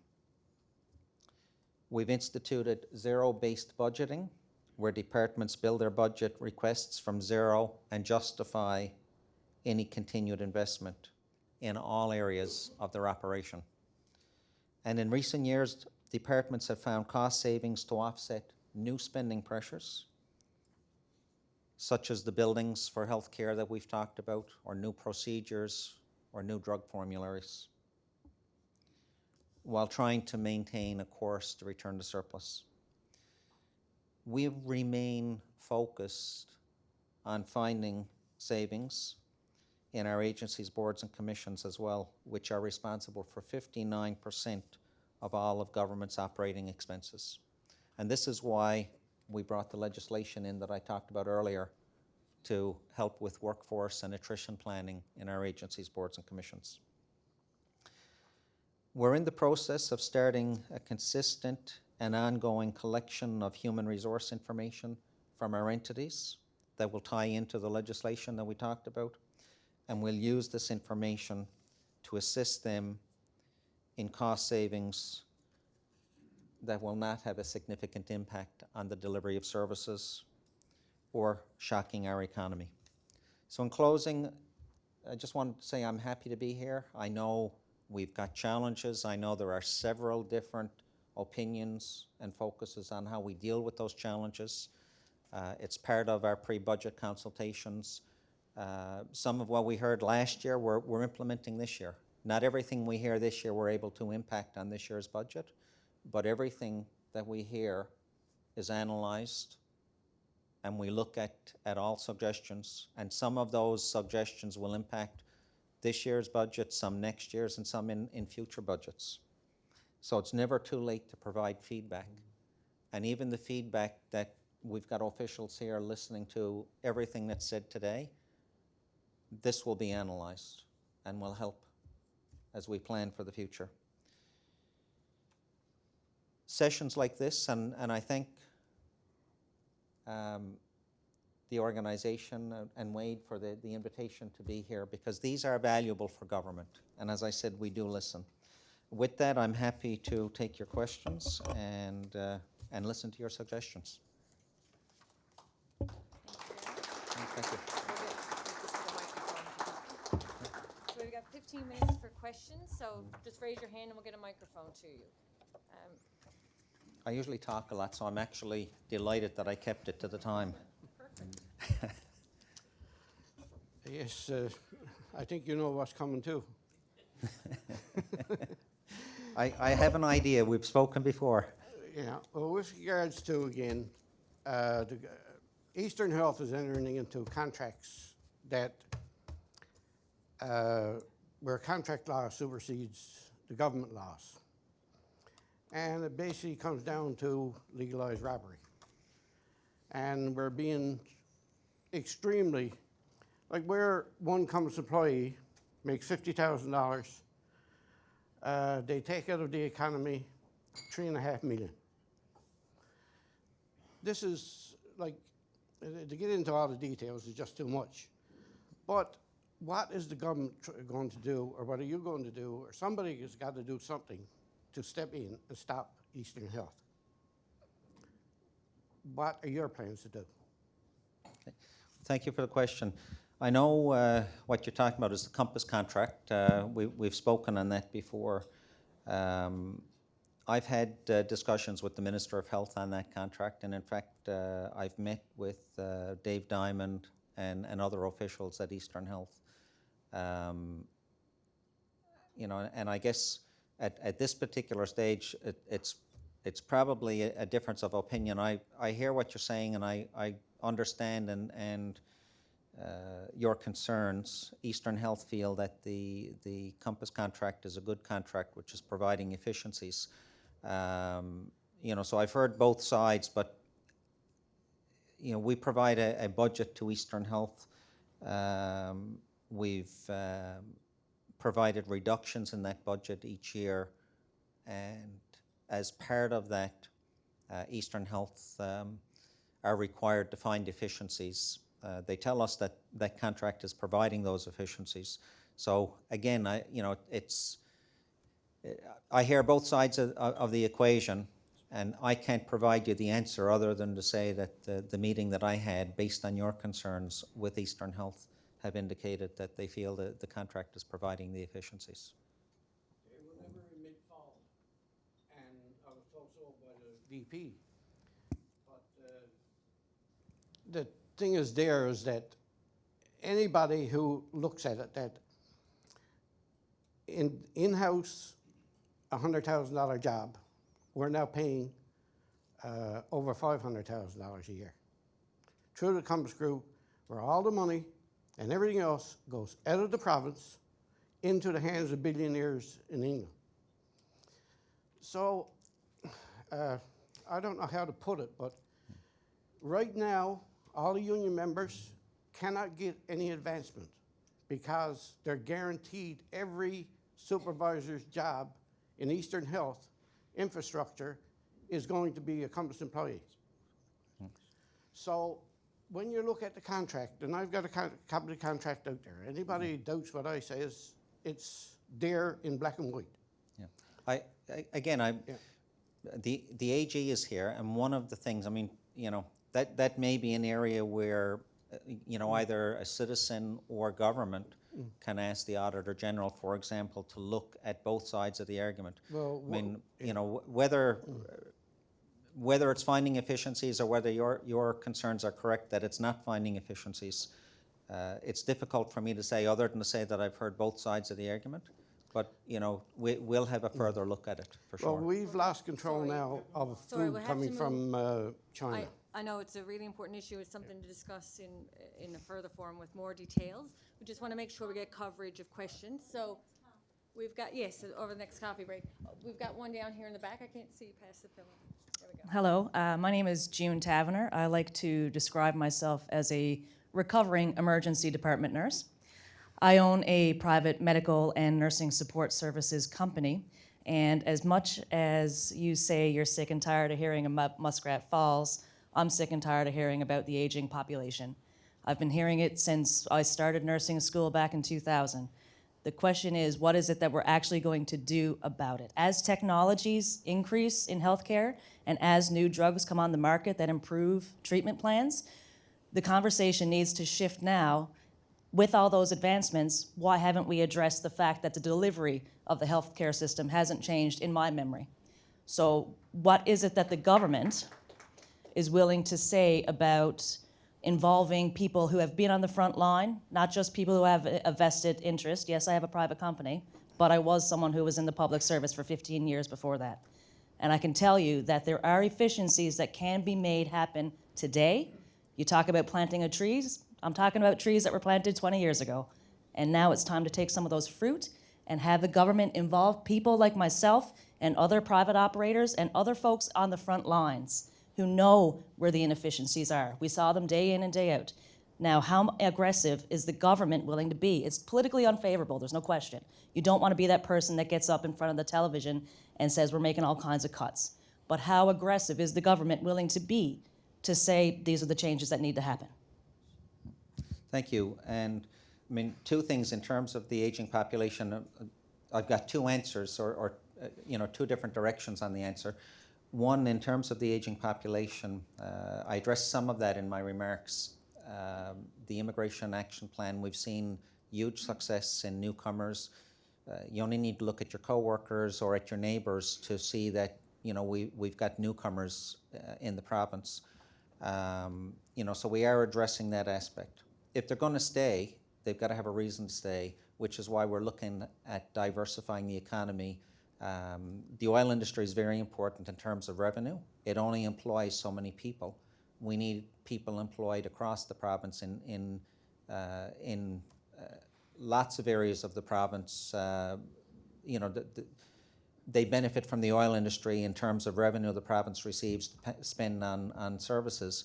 We've instituted zero-based budgeting, where departments build their budget requests from zero and justify any continued investment in all areas of their operation. And in recent years, departments have found cost savings to offset new spending pressures, such as the buildings for healthcare that we've talked about, or new procedures, or new drug formularies, while trying to maintain a course to return to surplus. We remain focused on finding savings in our agencies, boards, and commissions as well, which are responsible for 59% of all of government's operating expenses. And this is why we brought the legislation in that I talked about earlier to help with workforce and attrition planning in our agencies, boards, and commissions. We're in the process of starting a consistent and ongoing collection of human resource information from our entities that will tie into the legislation that we talked about, and we'll use this information to assist them in cost savings that will not have a significant impact on the delivery of services or shocking our economy. So in closing, I just wanted to say I'm happy to be here. I know we've got challenges. I know there are several different opinions and focuses on how we deal with those challenges. It's part of our pre-budget consultations. Some of what we heard last year we're implementing this year. Not everything we hear this year we're able to impact on this year's budget, but everything that we hear is analyzed, and we look at all suggestions, and some of those suggestions will impact this year's budget, some next year's, and some in future budgets. So it's never too late to provide feedback. And even the feedback that we've got officials here listening to everything that's said today, this will be analyzed and will help as we plan for the future. Sessions like this, and I thank the organization and Wade for the invitation to be here, because these are valuable for government. And as I said, we do listen. With that, I'm happy to take your questions and listen to your suggestions. Thank you. So we've got 15 minutes for questions, so just raise your hand and we'll get a microphone to you. I usually talk a lot, so I'm actually delighted that I kept it to the time. Perfect. Yes, I think you know what's coming too. I have an idea. We've spoken before. Yeah, well, with regards to, again, Eastern Health is entering into contracts that where contract law supersedes the government laws. And it basically comes down to legalized robbery. And we're being extremely, like where one Compass employee makes $50,000, they take out of the economy $3.5 million. This is like, to get into all the details is just too much. But what is the government going to do, or what are you going to do, or somebody has got to do something to step in and stop Eastern Health? what are your plans to do? Thank you for the question. I know what you're talking about is the Compass contract. We've spoken on that before. I've had discussions with the Minister of Health on that contract, and in fact, I've met with Dave Diamond and other officials at Eastern Health. You know, and I guess at this particular stage, it's probably a difference of opinion. I hear what you're saying, and I understand and your concerns. Eastern Health feel that the Compass contract is a good contract, which is providing efficiencies. You know, so I've heard both sides, but you know, we provide a budget to Eastern Health. We've provided reductions in that budget each year, and as part of that, Eastern Health are required to find efficiencies. They tell us that that contract is providing those efficiencies. So again, I hear both sides of the equation, and I can't provide you the answer other than to say that the meeting that I had, based on your concerns with Eastern Health, have indicated that they feel that the contract is providing the efficiencies. They were never in mid-fall, and I was told so by the VP. But the thing is there is that anybody who looks at it, that in-house $100,000 job, we're now paying over $500,000 a year. Through the Compass Group, where all the money and everything else goes out of the province into the hands of billionaires in England. So, I don't know how to put it, but right now, all the union members cannot get any advancement because they're guaranteed every supervisor's job in Eastern Health infrastructure is going to be a Compass employee. So when you look at the contract, and I've got a copy of the contract out there, anybody doubts what I say, it's there in black and white. Yeah. The AG is here, and one of the things, I mean, you know, that may be an area where, you know, either a citizen or government can ask the Auditor General, for example, to look at both sides of the argument. Well, I mean, you know, whether it's finding efficiencies or whether your concerns are correct that it's not finding efficiencies, it's difficult for me to say, other than to say that I've heard both sides of the argument. But, you know, we'll have a further look at it, for sure. Well, we've lost control now of Sorry, food we have coming to from China. I know it's a really important issue. It's something to discuss in a further forum with more details. We just want to make sure we get coverage of questions. So we've got, yes, over the next coffee break. We've got one down here in the back. I can't see you past the pillar. There we go. Hello, my name is June Tavener. I like to describe myself as a recovering emergency department nurse. I own a private medical and nursing support services company, and as much as you say you're sick and tired of hearing about Muskrat Falls, I'm sick and tired of hearing about the aging population. I've been hearing it since I started nursing school back in 2000. The question is, what is it that we're actually going to do about it? As technologies increase in healthcare and as new drugs come on the market that improve treatment plans, the conversation needs to shift now. With all those advancements, why haven't we addressed the fact that the delivery of the healthcare system hasn't changed in my memory? So what is it that the government is willing to say about involving people who have been on the front line, not just people who have a vested interest? Yes, I have a private company, but I was someone who was in the public service for 15 years before that. And I can tell you that there are efficiencies that can be made happen today. You talk about planting of trees. I'm talking about trees that were planted 20 years ago. And now it's time to take some of those fruit and have the government involve people like myself and other private operators and other folks on the front lines who know where the inefficiencies are. We saw them day in and day out. Now, how aggressive is the government willing to be? It's politically unfavorable, there's no question. You don't want to be that person that gets up in front of the television and says we're making all kinds of cuts. But how aggressive is the government willing to be to say these are the changes that need to happen? Thank you. And I mean, two things in terms of the aging population. I've got two answers, or you know, two different directions on the answer. One, in terms of the aging population, I addressed some of that in my remarks. The Immigration Action Plan, we've seen huge success in newcomers. You only need to look at your co-workers or at your neighbours to see that, you know, we've got newcomers in the province. You know, so we are addressing that aspect. If they're going to stay, they've got to have a reason to stay, which is why we're looking at diversifying the economy. The oil industry is very important in terms of revenue. It only employs so many people. We need people employed across the province in lots of areas of the province. You know, they benefit from the oil industry in terms of revenue the province receives to spend on services,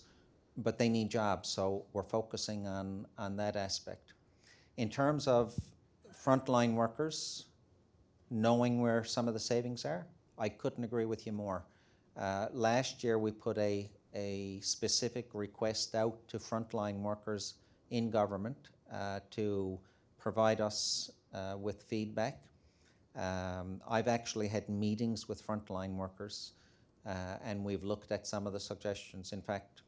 but they need jobs, so we're focusing on that aspect. In terms of frontline workers, knowing where some of the savings are, I couldn't agree with you more. Last year we put a specific request out to frontline workers in government to provide us with feedback. I've actually had meetings with frontline workers and we've looked at some of the suggestions. In fact,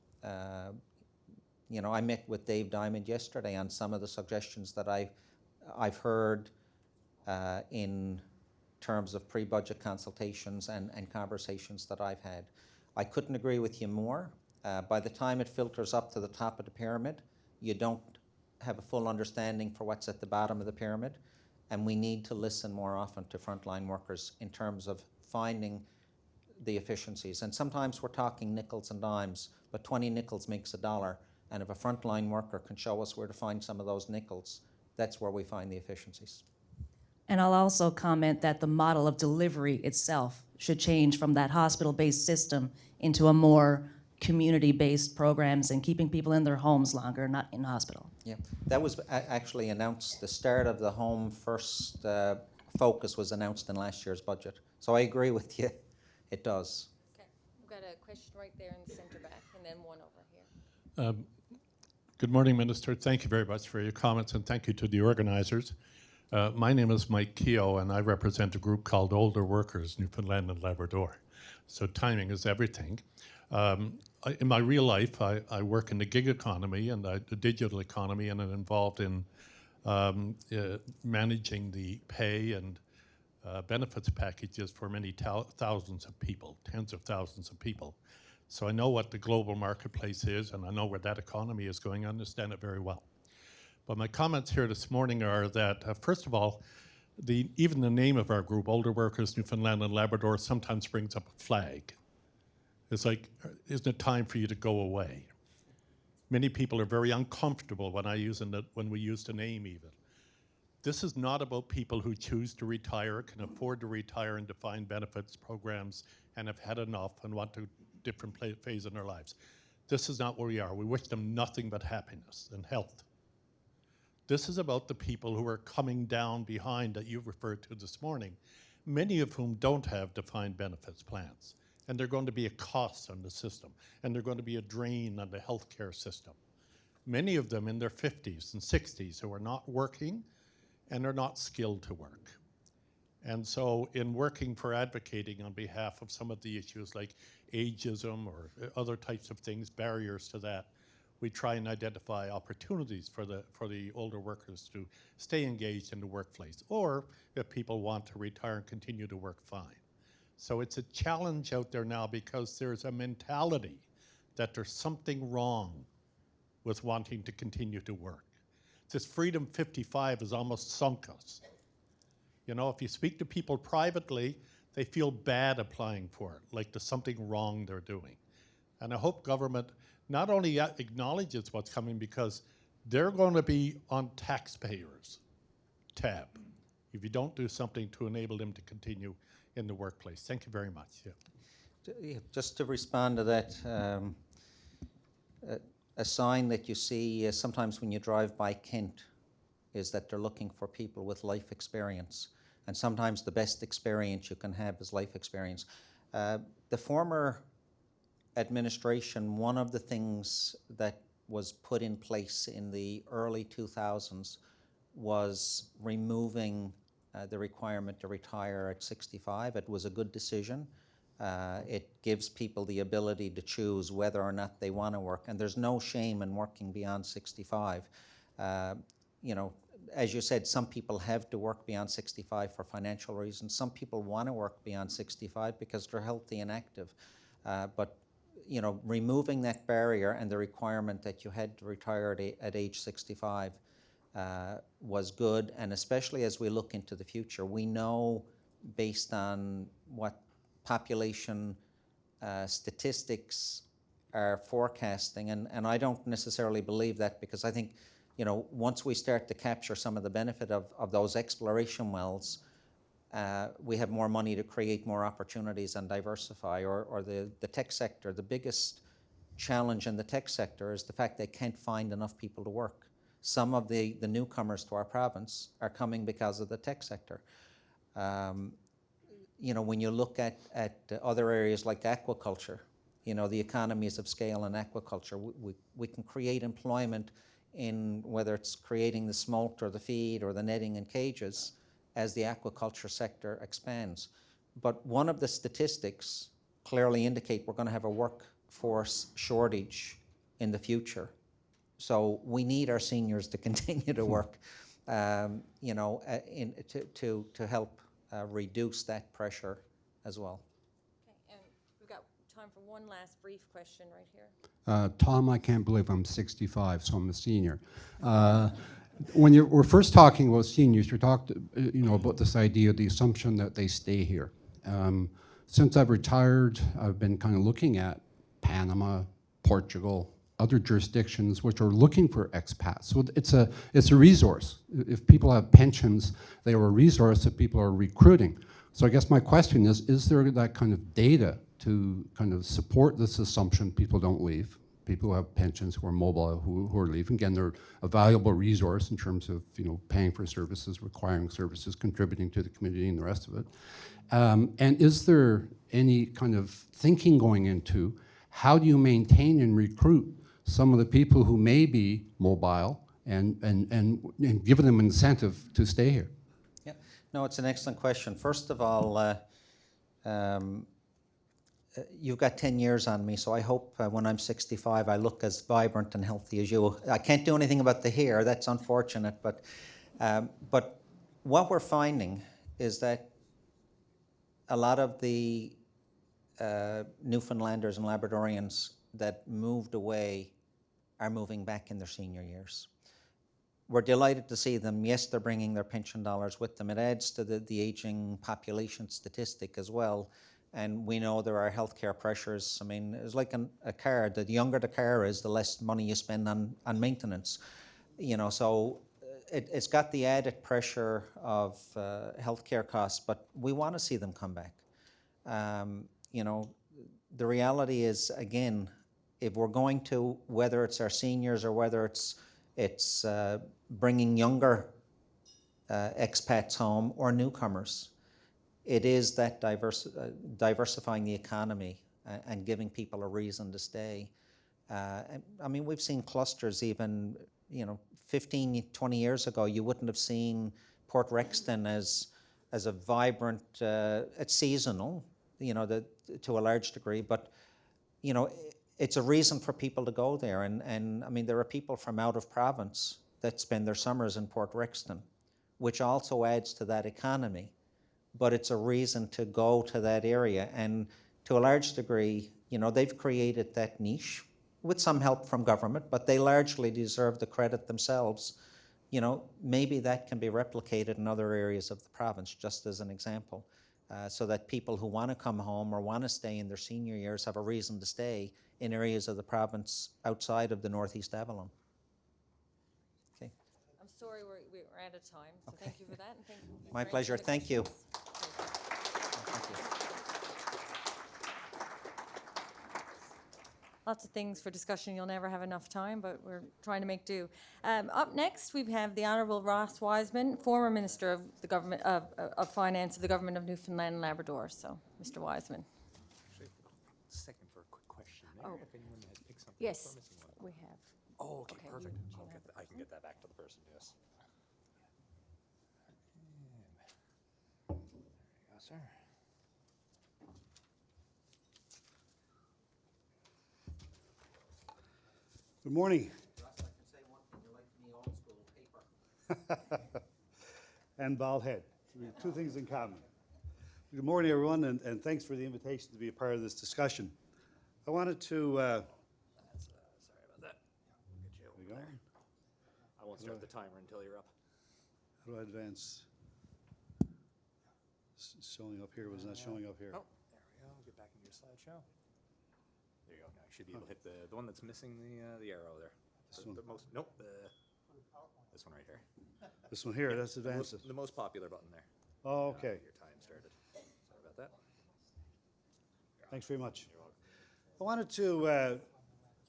you know, I met with Dave Diamond yesterday on some of the suggestions that I've heard in terms of pre-budget consultations and conversations that I've had. I couldn't agree with you more. By the time it filters up to the top of the pyramid, you don't have a full understanding for what's at the bottom of the pyramid, and we need to listen more often to frontline workers in terms of finding the efficiencies. And sometimes we're talking nickels and dimes, but 20 nickels makes $1, and if a frontline worker can show us where to find some of those nickels, that's where we find the efficiencies. And I'll also comment that the model of delivery itself should change from that hospital-based system into a more community-based programs and keeping people in their homes longer, not in hospital. Yeah, that was actually announced. The start of the home first focus was announced in last year's budget. So I agree with you, it does. Okay, we've got a question right there in the centre back and then one over here. Good morning, Minister. Thank you very much for your comments, and thank you to the organizers. My name is Mike Keogh, and I represent a group called Older Workers, Newfoundland and Labrador. So timing is everything. In my real life, I work in the gig economy and the digital economy, and I'm involved in managing the pay and benefits packages for many thousands of people, tens of thousands of people. So I know what the global marketplace is, and I know where that economy is going. I understand it very well. But my comments here this morning are that, first of all, even the name of our group, Older Workers, Newfoundland and Labrador, sometimes brings up a flag. It's like, isn't it time for you to go away? Many people are very uncomfortable when we use the name even. This is not about people who choose to retire, can afford to retire in defined benefits programs, and have had enough and want to different phase in their lives. This is not where we are. We wish them nothing but happiness and health. This is about the people who are coming down behind that you've referred to this morning, many of whom don't have defined benefits plans. And they're going to be a cost on the system, and they're going to be a drain on the healthcare system. Many of them in their 50s and 60s who are not working and are not skilled to work. And so in working for advocating on behalf of some of the issues like ageism or other types of things, barriers to that, we try and identify opportunities for the older workers to stay engaged in the workplace, or if people want to retire and continue to work, fine. So it's a challenge out there now because there's a mentality that there's something wrong with wanting to continue to work. This Freedom 55 has almost sunk us. You know, if you speak to people privately, they feel bad applying for it, like there's something wrong they're doing. And I hope government not only acknowledges what's coming, because they're going to be on taxpayers' tab if you don't do something to enable them to continue in the workplace. Thank you very much. Yeah. Just to respond to that, a sign that you see sometimes when you drive by Kent is that they're looking for people with life experience. And sometimes the best experience you can have is life experience. The former administration, one of the things that was put in place in the early 2000s was removing the requirement to retire at 65. It was a good decision. It gives people the ability to choose whether or not they want to work, and there's no shame in working beyond 65. You know, as you said, some people have to work beyond 65 for financial reasons. Some people want to work beyond 65 because they're healthy and active. But you know, removing that barrier and the requirement that you had to retire at age 65 was good, and especially as we look into the future, we know based on what population statistics are forecasting, and I don't necessarily believe that, because I think, you know, once we start to capture some of the benefit of those exploration wells, we have more money to create more opportunities and diversify. Or the tech sector, the biggest challenge in the tech sector is the fact they can't find enough people to work. Some of the newcomers to our province are coming because of the tech sector. You know, when you look at other areas like aquaculture, you know, the economies of scale in aquaculture, we can create employment in whether it's creating the smolt or the feed or the netting and cages as the aquaculture sector expands. But one of the statistics clearly indicate we're going to have a workforce shortage in the future. So we need our seniors to continue to work, you know, to help reduce that pressure as well. Okay, and we've got time for one last brief question right here. Tom, I can't believe I'm 65, so I'm a senior. When you were first talking about seniors, you talked, you know, about this idea, the assumption that they stay here. Since I've retired, I've been kind of looking at Panama, Portugal, other jurisdictions which are looking for expats. So it's a resource. If people have pensions, they are a resource that people are recruiting. So I guess my question is there that kind of data to kind of support this assumption people don't leave? People who have pensions, who are mobile, who are leaving. Again, they're a valuable resource in terms of, you know, paying for services, requiring services, contributing to the community and the rest of it. And is there any kind of thinking going into how do you maintain and recruit some of the people who may be mobile and give them incentive to stay here? Yeah, no, it's an excellent question. First of all, you've got 10 years on me, so I hope when I'm 65 I look as vibrant and healthy as you. I can't do anything about the hair, that's unfortunate, but what we're finding is that a lot of the Newfoundlanders and Labradorians that moved away are moving back in their senior years. We're delighted to see them. Yes, they're bringing their pension dollars with them. It adds to the aging population statistic as well. And we know there are healthcare pressures. I mean, it's like a car. The younger the car is, the less money you spend on maintenance. You know, so it's got the added pressure of healthcare costs, but we want to see them come back. You know, the reality is, again, if we're going to, whether it's our seniors or whether it's bringing younger expats home or newcomers, it is that diversifying the economy and giving people a reason to stay. I mean, we've seen clusters even, you know, 15, 20 years ago, you wouldn't have seen Port Rexton as a vibrant, it's seasonal, you know, to a large degree, but, you know, it's a reason for people to go there. And I mean, there are people from out of province that spend their summers in Port Rexton, which also adds to that economy. But it's a reason to go to that area. And to a large degree, you know, they've created that niche with some help from government, but they largely deserve the credit themselves. You know, maybe that can be replicated in other areas of the province, just as an example, so that people who want to come home or want to stay in their senior years have a reason to stay in areas of the province outside of the Northeast Avalon. Okay. I'm sorry we're out of time, so thank you for that. And thank you for My pleasure. answering the Thank you. questions. Thank you. Lots of things for discussion. You'll never have enough time, but we're trying to make do. Up next, we have the Honourable Ross Wiseman, former Minister of the Government of Finance of the Government of Newfoundland and Labrador. So, Mr. Wiseman. Second for a quick question there. Oh. If anyone has picked something Yes, up or missing one. we have. Oh, okay, Okay, perfect. you I can get that back to the person, yes. There you go, sir. Good morning. And bald head. Two things in common. Good morning, everyone, and thanks for the invitation to be a part of this discussion. I wanted to. Sorry about that. We'll get you There over we go. there. I won't start the timer until you're up. How do I advance? It's showing up here, was not showing up here. Oh, there we go. Get back into your slideshow. There you go. Now you should be able to hit the one that's missing the arrow there. This one? The most, nope, this one right here. This one here, that's advanced. The most popular button there. Oh, okay. Your time started. Sorry about that. Thanks very much. I wanted to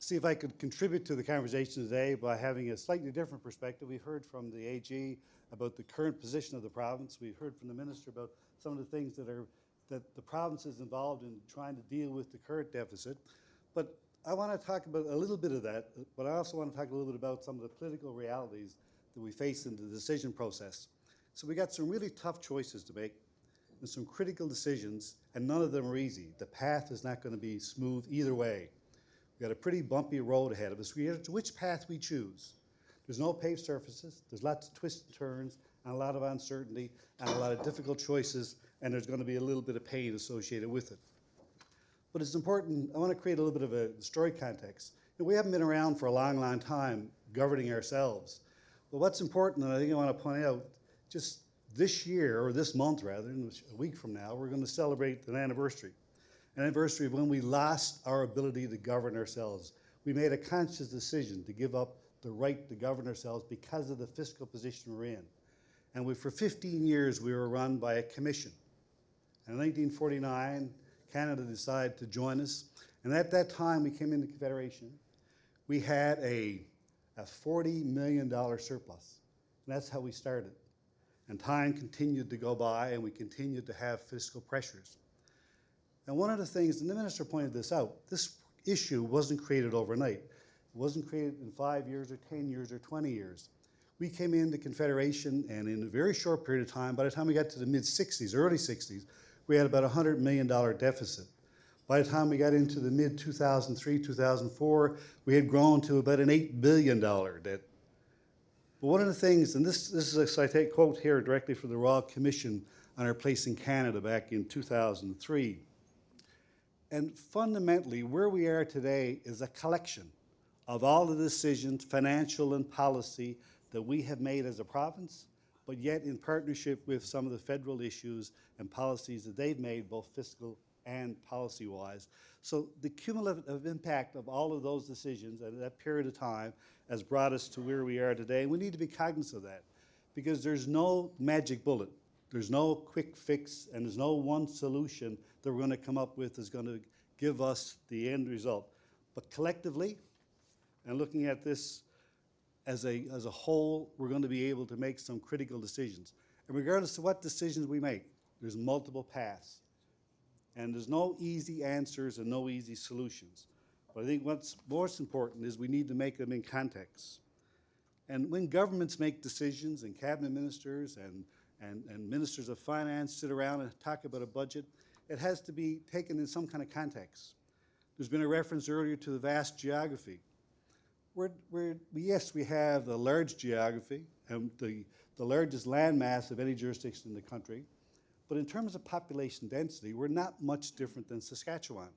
see if I could contribute to the conversation today by having a slightly different perspective. We've heard from the AG about the current position of the province. We've heard from the minister about some of the things that the province is involved in trying to deal with the current deficit. But I want to talk about a little bit of that, but I also want to talk a little bit about some of the political realities that we face in the decision process. So we got some really tough choices to make and some critical decisions, and none of them are easy. The path is not going to be smooth either way. We've got a pretty bumpy road ahead of us. Which path we choose. There's no paved surfaces, there's lots of twists and turns, and a lot of uncertainty, and a lot of difficult choices, and there's going to be a little bit of pain associated with it. But it's important, I want to create a little bit of a story context. We haven't been around for a long, long time governing ourselves. But what's important, and I think I want to point out, just this year, or this month rather, a week from now, we're going to celebrate an anniversary of when we lost our ability to govern ourselves. We made a conscious decision to give up the right to govern ourselves because of the fiscal position we're in. And for 15 years, we were run by a commission. And in 1949, Canada decided to join us. And at that time, we came into Confederation. We had a $40 million surplus. And that's how we started. And time continued to go by, and we continued to have fiscal pressures. And one of the things, and the minister pointed this out, this issue wasn't created overnight. It wasn't created in 5 years or 10 years or 20 years. We came into Confederation, and in a very short period of time, by the time we got to the mid-60s, early 60s, we had about a $100 million deficit. By the time we got into the mid-2003, 2004, we had grown to about an $8 billion debt. But one of the things, and this is a citate quote here directly from the Royal Commission on our place in Canada back in 2003. And fundamentally, where we are today is a collection of all the decisions, financial and policy, that we have made as a province, but yet in partnership with some of the federal issues and policies that they've made, both fiscal and policy-wise. So the cumulative impact of all of those decisions at that period of time has brought us to where we are today. And we need to be cognizant of that, because there's no magic bullet. There's no quick fix, and there's no one solution that we're going to come up with that's going to give us the end result. But collectively, and looking at this as a whole, we're going to be able to make some critical decisions. And regardless of what decisions we make, there's multiple paths. And there's no easy answers and no easy solutions. But I think what's most important is we need to make them in context. And when governments make decisions, and cabinet ministers and ministers of finance sit around and talk about a budget, it has to be taken in some kind of context. There's been a reference earlier to the vast geography. Yes, we have the large geography and the largest landmass of any jurisdiction in the country, but in terms of population density, we're not much different than Saskatchewan.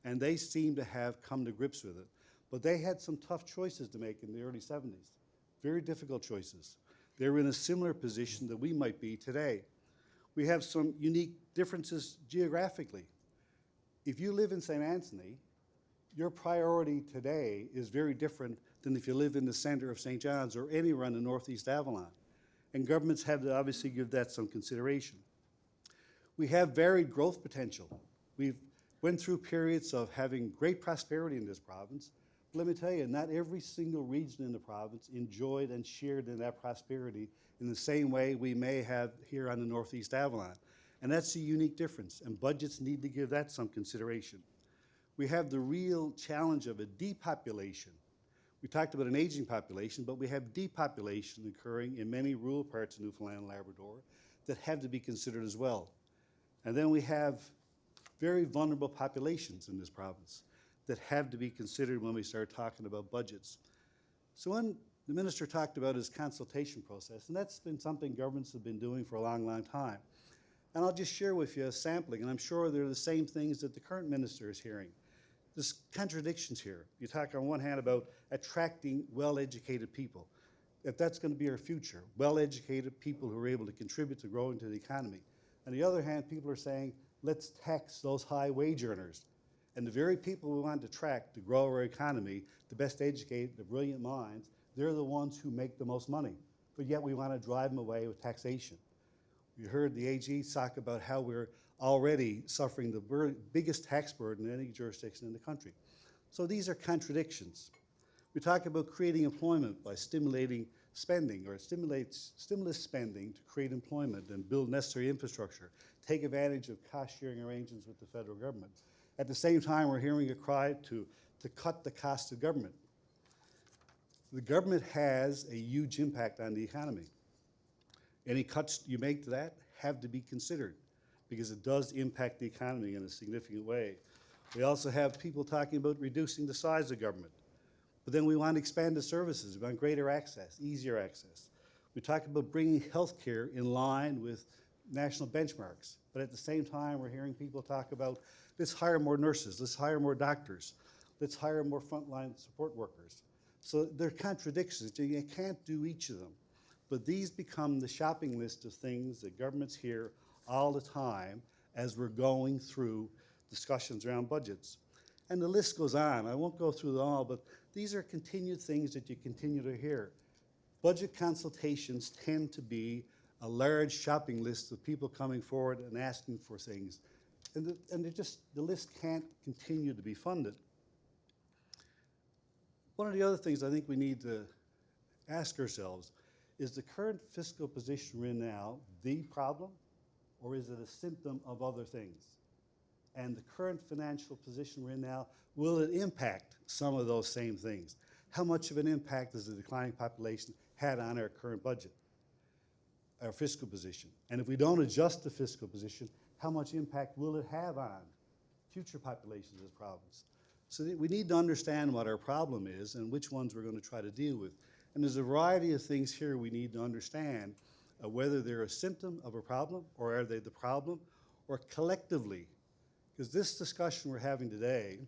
And they seem to have come to grips with it. But they had some tough choices to make in the early 70s, very difficult choices. They were in a similar position that we might be today. We have some unique differences geographically. If you live in St. Anthony, your priority today is very different than if you live in the center of St. John's or anywhere in the Northeast Avalon. And governments have to obviously give that some consideration. We have varied growth potential. We've went through periods of having great prosperity in this province. But let me tell you, not every single region in the province enjoyed and shared in that prosperity in the same way we may have here on the Northeast Avalon. And that's a unique difference, and budgets need to give that some consideration. We have the real challenge of a depopulation. We talked about an aging population, but we have depopulation occurring in many rural parts of Newfoundland and Labrador that have to be considered as well. And then we have very vulnerable populations in this province that have to be considered when we start talking about budgets. So when the minister talked about his consultation process, and that's been something governments have been doing for a long, long time. And I'll just share with you a sampling, and I'm sure they're the same things that the current minister is hearing. There's contradictions here. You talk on one hand about attracting well-educated people. If that's going to be our future, well-educated people who are able to contribute to growing to the economy. On the other hand, people are saying, let's tax those high wage earners. And the very people we want to attract to grow our economy, the best educated, the brilliant minds, they're the ones who make the most money. But yet we want to drive them away with taxation. You heard the AG talk about how we're already suffering the biggest tax burden in any jurisdiction in the country. So these are contradictions. We talk about creating employment by stimulating spending or stimulus spending to create employment and build necessary infrastructure, take advantage of cost-sharing arrangements with the federal government. At the same time, we're hearing a cry to cut the cost of government. The government has a huge impact on the economy. Any cuts you make to that have to be considered because it does impact the economy in a significant way. We also have people talking about reducing the size of government. But then we want expanded services, we want greater access, easier access. We talk about bringing healthcare in line with national benchmarks. But at the same time, we're hearing people talk about, let's hire more nurses, let's hire more doctors, let's hire more frontline support workers. So there are contradictions. You can't do each of them. But these become the shopping list of things that governments hear all the time as we're going through discussions around budgets. And the list goes on. I won't go through them all, but these are continued things that you continue to hear. Budget consultations tend to be a large shopping list of people coming forward and asking for things. And the list can't continue to be funded. One of the other things I think we need to ask ourselves, is the current fiscal position we're in now the problem, or is it a symptom of other things? And the current financial position we're in now, will it impact some of those same things? How much of an impact has the declining population had on our current budget, our fiscal position? And if we don't adjust the fiscal position, how much impact will it have on future populations of province? So we need to understand what our problem is and which ones we're going to try to deal with. And there's a variety of things here we need to understand, whether they're a symptom of a problem, or are they the problem, or collectively. Because this discussion we're having today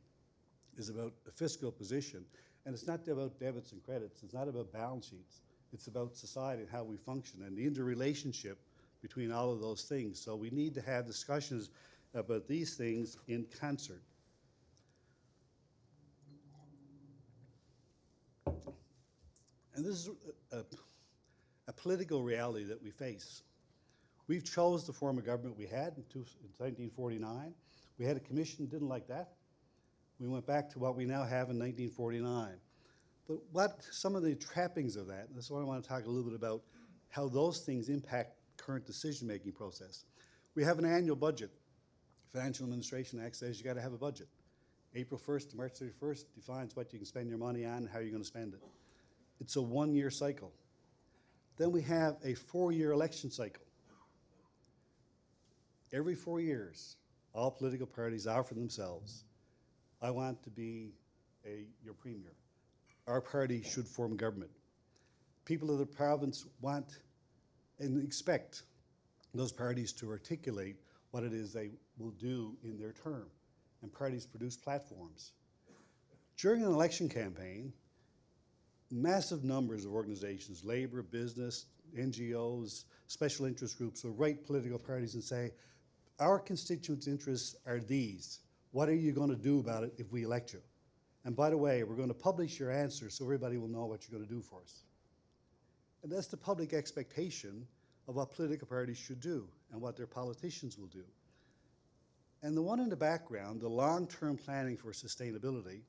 is about a fiscal position, and it's not about debits and credits, it's not about balance sheets, it's about society and how we function and the interrelationship between all of those things. So we need to have discussions about these things in concert. And this is a political reality that we face. We've chose the form of government we had in 1949. We had a commission, didn't like that. We went back to what we now have in 1949. But what some of the trappings of that, and that's what I want to talk a little bit about, how those things impact current decision-making process. We have an annual budget. Financial Administration Act says you got to have a budget. April 1st to March 31st defines what you can spend your money on and how you're going to spend it. It's a one-year cycle. Then we have a 4-year election cycle. Every 4 years, all political parties offer themselves, I want to be your premier. Our party should form government. People of the province want and expect those parties to articulate what it is they will do in their term, and parties produce platforms. During an election campaign, massive numbers of organizations, labor, business, NGOs, special interest groups will write political parties and say, our constituents' interests are these. What are you going to do about it if we elect you? And by the way, we're going to publish your answers so everybody will know what you're going to do for us. And that's the public expectation of what political parties should do and what their politicians will do. And the one in the background, the long-term planning for sustainability,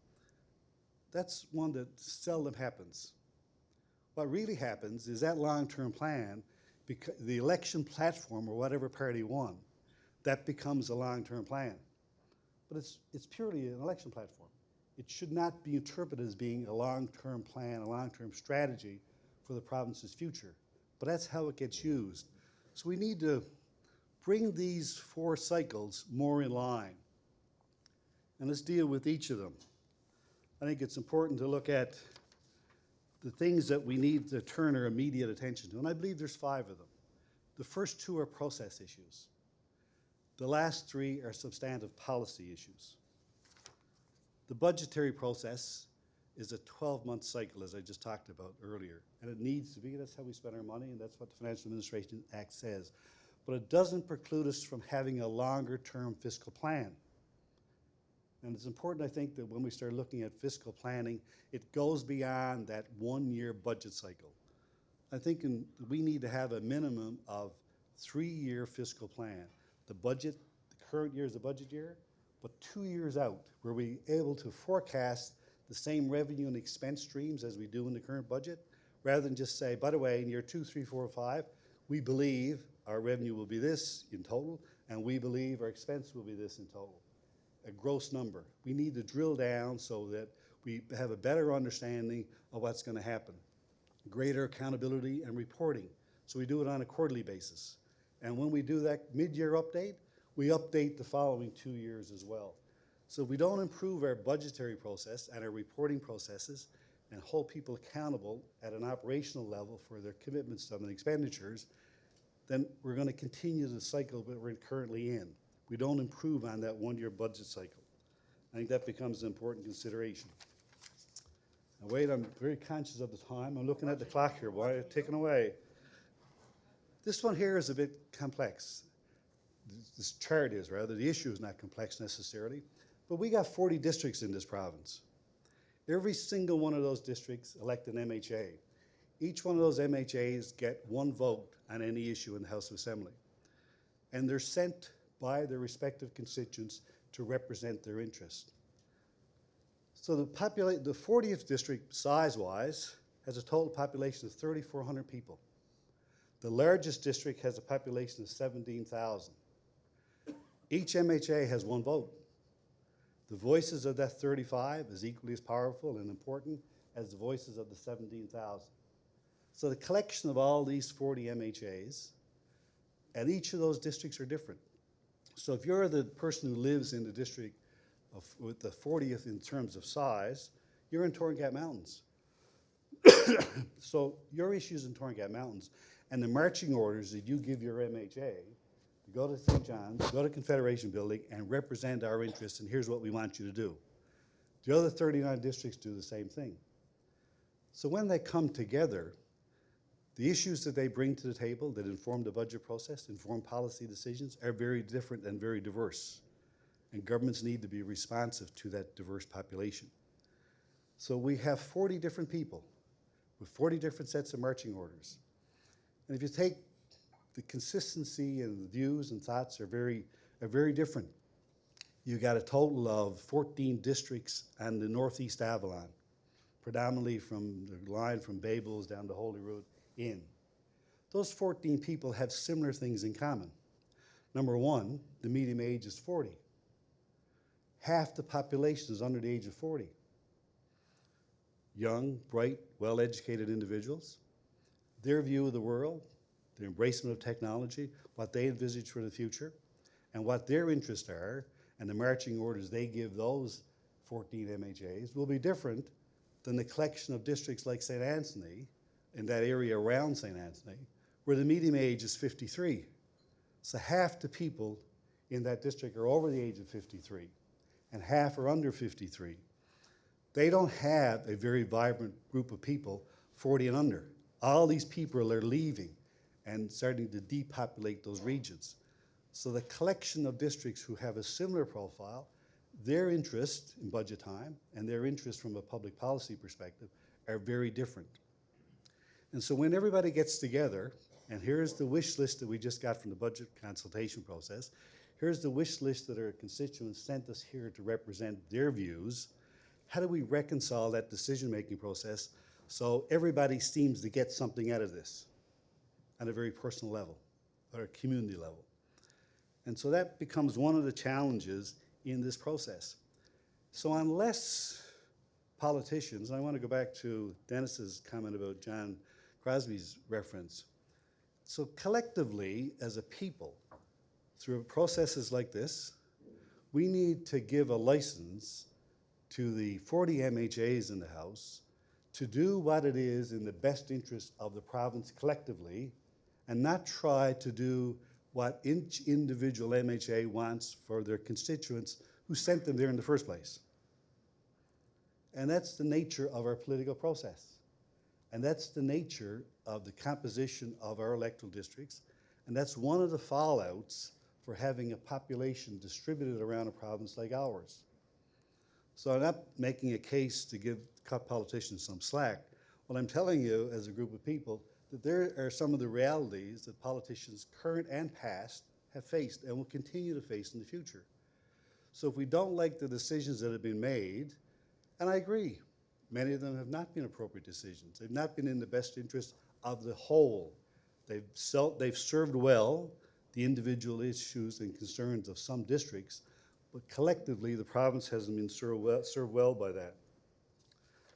that's one that seldom happens. What really happens is that long-term plan, the election platform or whatever party won, that becomes a long-term plan. But it's purely an election platform. It should not be interpreted as being a long-term plan, a long-term strategy for the province's future. But that's how it gets used. So we need to bring these 4 cycles more in line. And let's deal with each of them. I think it's important to look at the things that we need to turn our immediate attention to, and I believe there's 5 of them. The first 2 are process issues. The last 3 are substantive policy issues. The budgetary process is a 12-month cycle, as I just talked about earlier, and it needs to be. That's how we spend our money, and that's what the Financial Administration Act says. But it doesn't preclude us from having a longer-term fiscal plan. And it's important, I think, that when we start looking at fiscal planning, it goes beyond that 1-year budget cycle. I think we need to have a minimum of 3-year fiscal plan. The budget, the current year is the budget year, but 2 years out, where we're able to forecast the same revenue and expense streams as we do in the current budget, rather than just say, by the way, in year 2, 3, 4, 5, we believe our revenue will be this in total, and we believe our expense will be this in total. A gross number. We need to drill down so that we have a better understanding of what's going to happen. Greater accountability and reporting. So we do it on a quarterly basis. And when we do that mid-year update, we update the following 2 years as well. So if we don't improve our budgetary process and our reporting processes and hold people accountable at an operational level for their commitments and expenditures, then we're going to continue the cycle that we're currently in. We don't improve on that 1-year budget cycle. I think that becomes an important consideration. Now wait, I'm very conscious of the time. I'm looking at the clock here, boy, it's ticking away. This one here is a bit complex. This chart is, rather. The issue is not complex necessarily. But we got 40 districts in this province. Every single one of those districts elect an MHA. Each one of those MHAs get 1 vote on any issue in the House of Assembly. And they're sent by their respective constituents to represent their interest. So the 40th district, size-wise, has a total population of 3,400 people. The largest district has a population of 17,000. Each MHA has 1 vote. The voices of that 35 is equally as powerful and important as the voices of the 17,000. So the collection of all these 40 MHAs, and each of those districts are different. So if you're the person who lives in the district with the 40th in terms of size, you're in Torn Gap Mountains. So your issues in Torn Gap Mountains and the marching orders that you give your MHA, you go to St. John's, go to Confederation Building and represent our interests, and here's what we want you to do. The other 39 districts do the same thing. So when they come together, the issues that they bring to the table that inform the budget process, inform policy decisions, are very different and very diverse. And governments need to be responsive to that diverse population. So we have 40 different people with 40 different sets of marching orders. And if you take the consistency and the views and thoughts are very different. You got a total of 14 districts on the Northeast Avalon, predominantly from the line from Babels down to Holyrood in. Those 14 people have similar things in common. Number 1, the median age is 40. Half the population is under the age of 40. Young, bright, well-educated individuals. Their view of the world, their embracement of technology, what they envisage for the future, and what their interests are, and the marching orders they give those 14 MHAs will be different than the collection of districts like St. Anthony, in that area around St. Anthony, where the median age is 53. So half the people in that district are over the age of 53, and half are under 53. They don't have a very vibrant group of people 40 and under. All these people are leaving and starting to depopulate those regions. So the collection of districts who have a similar profile, their interest in budget time and their interest from a public policy perspective are very different. And so when everybody gets together, and here's the wish list that we just got from the budget consultation process, here's the wish list that our constituents sent us here to represent their views, how do we reconcile that decision-making process so everybody seems to get something out of this on a very personal level or a community level? And so that becomes one of the challenges in this process. So unless politicians, and I want to go back to Dennis's comment about John Crosby's reference. So collectively, as a people, through processes like this, we need to give a license to the 40 MHAs in the House to do what it is in the best interest of the province collectively and not try to do what each individual MHA wants for their constituents who sent them there in the first place. And that's the nature of our political process. And that's the nature of the composition of our electoral districts. And that's one of the fallouts for having a population distributed around a province like ours. So I'm not making a case to cut politicians some slack. What I'm telling you as a group of people that there are some of the realities that politicians current and past have faced and will continue to face in the future. So if we don't like the decisions that have been made, and I agree, many of them have not been appropriate decisions. They've not been in the best interest of the whole. They've served well the individual issues and concerns of some districts, but collectively the province hasn't been served well by that.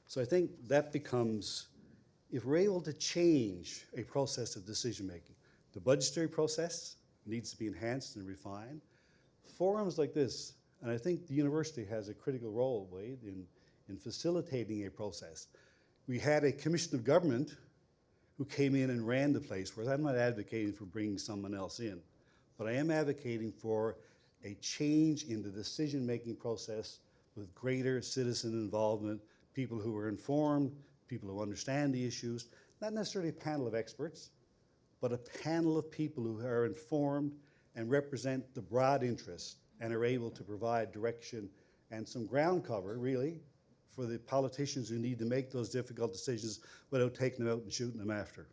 So I think that becomes, if we're able to change a process of decision making, the budgetary process needs to be enhanced and refined. Forums like this, and I think the university has a critical role, Wade, in facilitating a process. We had a commission of government who came in and ran the place, whereas I'm not advocating for bringing someone else in, but I am advocating for a change in the decision-making process with greater citizen involvement, people who are informed, people who understand the issues, not necessarily a panel of experts, but a panel of people who are informed and represent the broad interests and are able to provide direction and some ground cover, really, for the politicians who need to make those difficult decisions without taking them out and shooting them after.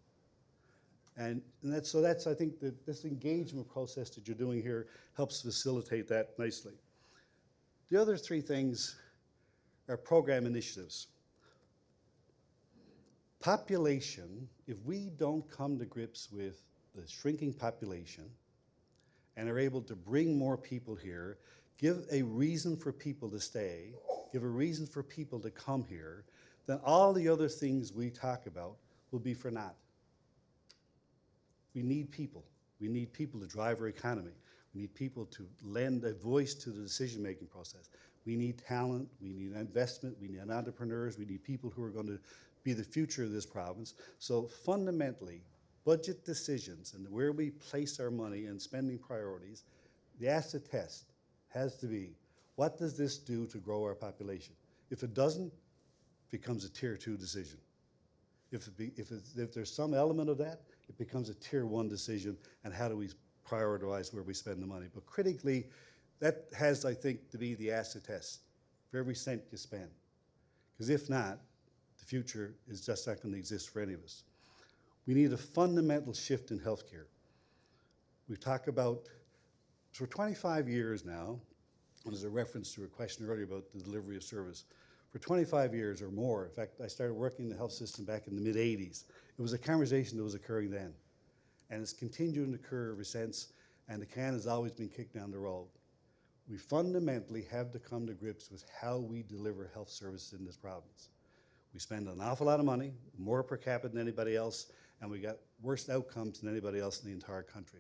And that's, I think, this engagement process that you're doing here helps facilitate that nicely. The other three things are program initiatives. Population, if we don't come to grips with the shrinking population and are able to bring more people here, give a reason for people to stay, give a reason for people to come here, then all the other things we talk about will be for naught. We need people. We need people to drive our economy. We need people to lend a voice to the decision-making process. We need talent. We need investment. We need entrepreneurs. We need people who are going to be the future of this province. So fundamentally, budget decisions and where we place our money and spending priorities, the asset test has to be, what does this do to grow our population? If it doesn't, it becomes a tier 2 decision. If there's some element of that, it becomes a tier 1 decision, and how do we prioritize where we spend the money? But critically, that has, I think, to be the asset test for every cent you spend. Because if not, the future is just not going to exist for any of us. We need a fundamental shift in healthcare. We talk about, for 25 years now, there's a reference to a question earlier about the delivery of service. For 25 years or more, in fact, I started working in the health system back in the mid-'80s. It was a conversation that was occurring then. And it's continuing to occur ever since, and the can has always been kicked down the road. We fundamentally have to come to grips with how we deliver health services in this province. We spend an awful lot of money, more per capita than anybody else, and we got worse outcomes than anybody else in the entire country.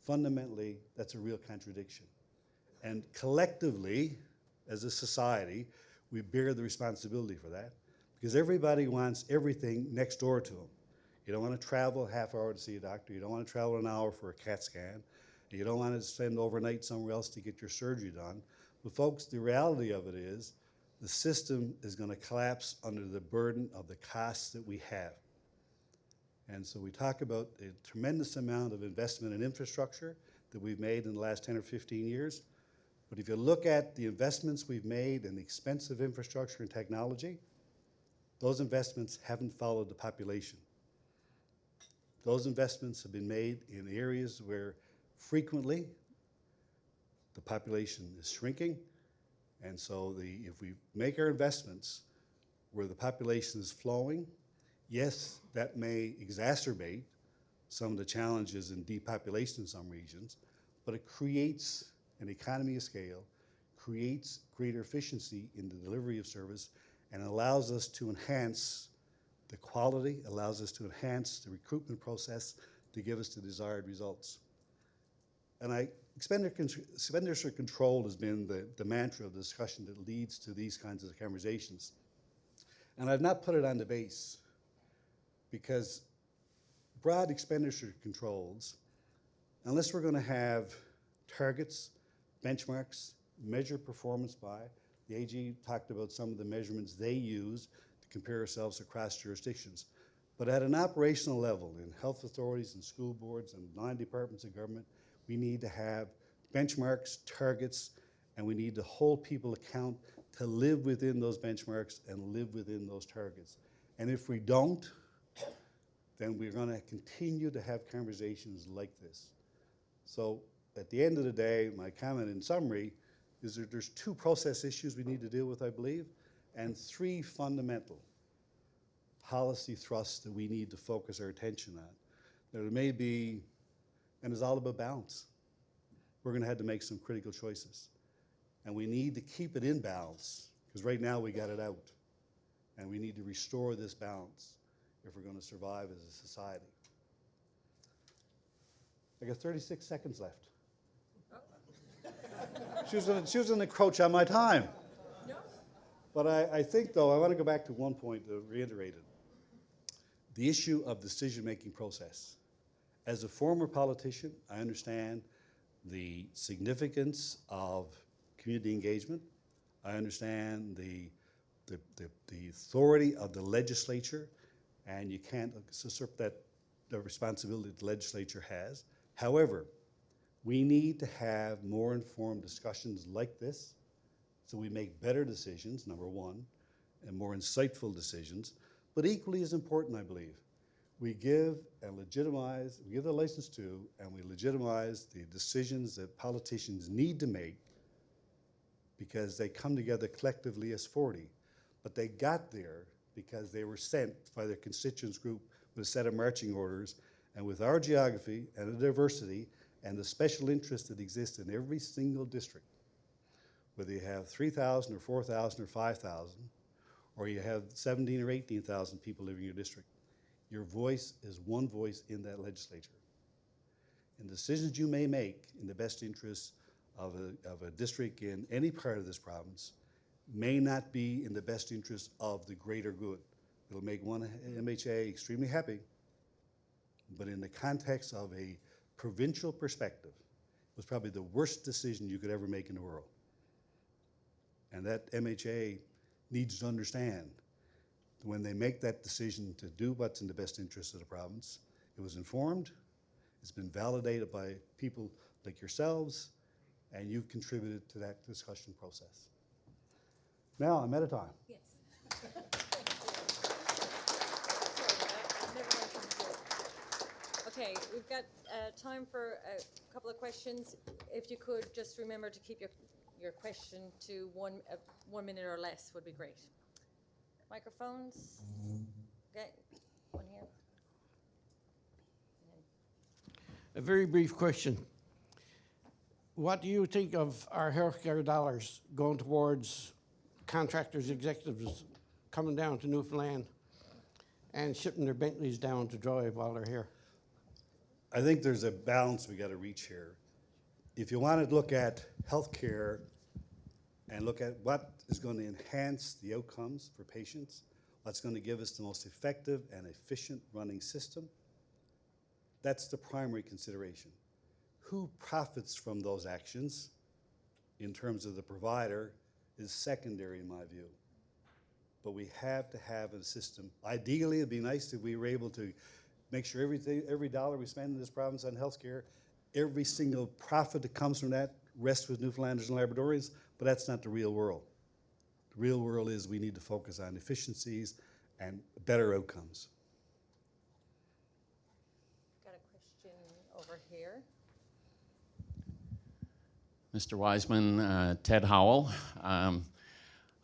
Fundamentally, that's a real contradiction. And collectively, as a society, we bear the responsibility for that, because everybody wants everything next door to them. You don't want to travel a half hour to see a doctor. You don't want to travel an hour for a CAT scan. You don't want to spend overnight somewhere else to get your surgery done. But folks, the reality of it is the system is going to collapse under the burden of the costs that we have. And so we talk about a tremendous amount of investment in infrastructure that we've made in the last 10 or 15 years. But if you look at the investments we've made in expensive infrastructure and technology, those investments haven't followed the population. Those investments have been made in areas where frequently the population is shrinking. And so if we make our investments where the population is flowing, yes, that may exacerbate some of the challenges in depopulation in some regions, but it creates an economy of scale, creates greater efficiency in the delivery of service, and allows us to enhance the quality, allows us to enhance the recruitment process to give us the desired results. And I Expenditure control has been the mantra of the discussion that leads to these kinds of conversations. And I've not put it on the base because broad expenditure controls, unless we're going to have targets, benchmarks, measure performance by, the AG talked about some of the measurements they use to compare ourselves across jurisdictions. But at an operational level, in health authorities and school boards and 9 departments of government, we need to have benchmarks, targets, and we need to hold people account to live within those benchmarks and live within those targets. And if we don't, then we're going to continue to have conversations like this. So at the end of the day, my comment in summary is that there's 2 process issues we need to deal with, I believe, and 3 fundamental policy thrusts that we need to focus our attention on. There may be, and it's all about balance. We're going to have to make some critical choices. And we need to keep it in balance, because right now we got it out. And we need to restore this balance if we're going to survive as a society. I got 36 seconds left. She was going to encroach on my time. But I think, though, I want to go back to one point to reiterate it. The issue of decision-making process. As a former politician, I understand the significance of community engagement. I understand the authority of the legislature, and you can't usurp the responsibility the legislature has. However, we need to have more informed discussions like this so we make better decisions, number one, and more insightful decisions. But equally as important, I believe, we give and legitimize, we give the license to, and we legitimize the decisions that politicians need to make because they come together collectively as 40. But they got there because they were sent by their constituents group with a set of marching orders, and with our geography and the diversity and the special interests that exist in every single district, whether you have 3,000 or 4,000 or 5,000, or you have 17 or 18,000 people living in your district, your voice is one voice in that legislature. And decisions you may make in the best interests of a district in any part of this province may not be in the best interest of the greater good. It'll make one MHA extremely happy, but in the context of a provincial perspective, it was probably the worst decision you could ever make in the world. And that MHA needs to understand that when they make that decision to do what's in the best interest of the province, it was informed, it's been validated by people like yourselves, and you've contributed to that discussion process. Now, I'm out of time. Yes. Okay, we've got time for a couple of questions. If you could just remember to keep your question to 1 minute or less would be great. Microphones? Okay, one here. A very brief question. What do you think of our healthcare dollars going towards contractors, executives coming down to Newfoundland and shipping their Bentleys down to drive while they're here? I think there's a balance we got to reach here. If you want to look at healthcare and look at what is going to enhance the outcomes for patients, what's going to give us the most effective and efficient running system, that's the primary consideration. Who profits from those actions in terms of the provider is secondary in my view. But we have to have a system. Ideally, it'd be nice if we were able to make sure every dollar we spend in this province on healthcare, every single profit that comes from that rests with Newfoundlanders and Labradorians, but that's not the real world. The real world is we need to focus on efficiencies and better outcomes. Got a question over here. Mr. Wiseman, Ted Howell.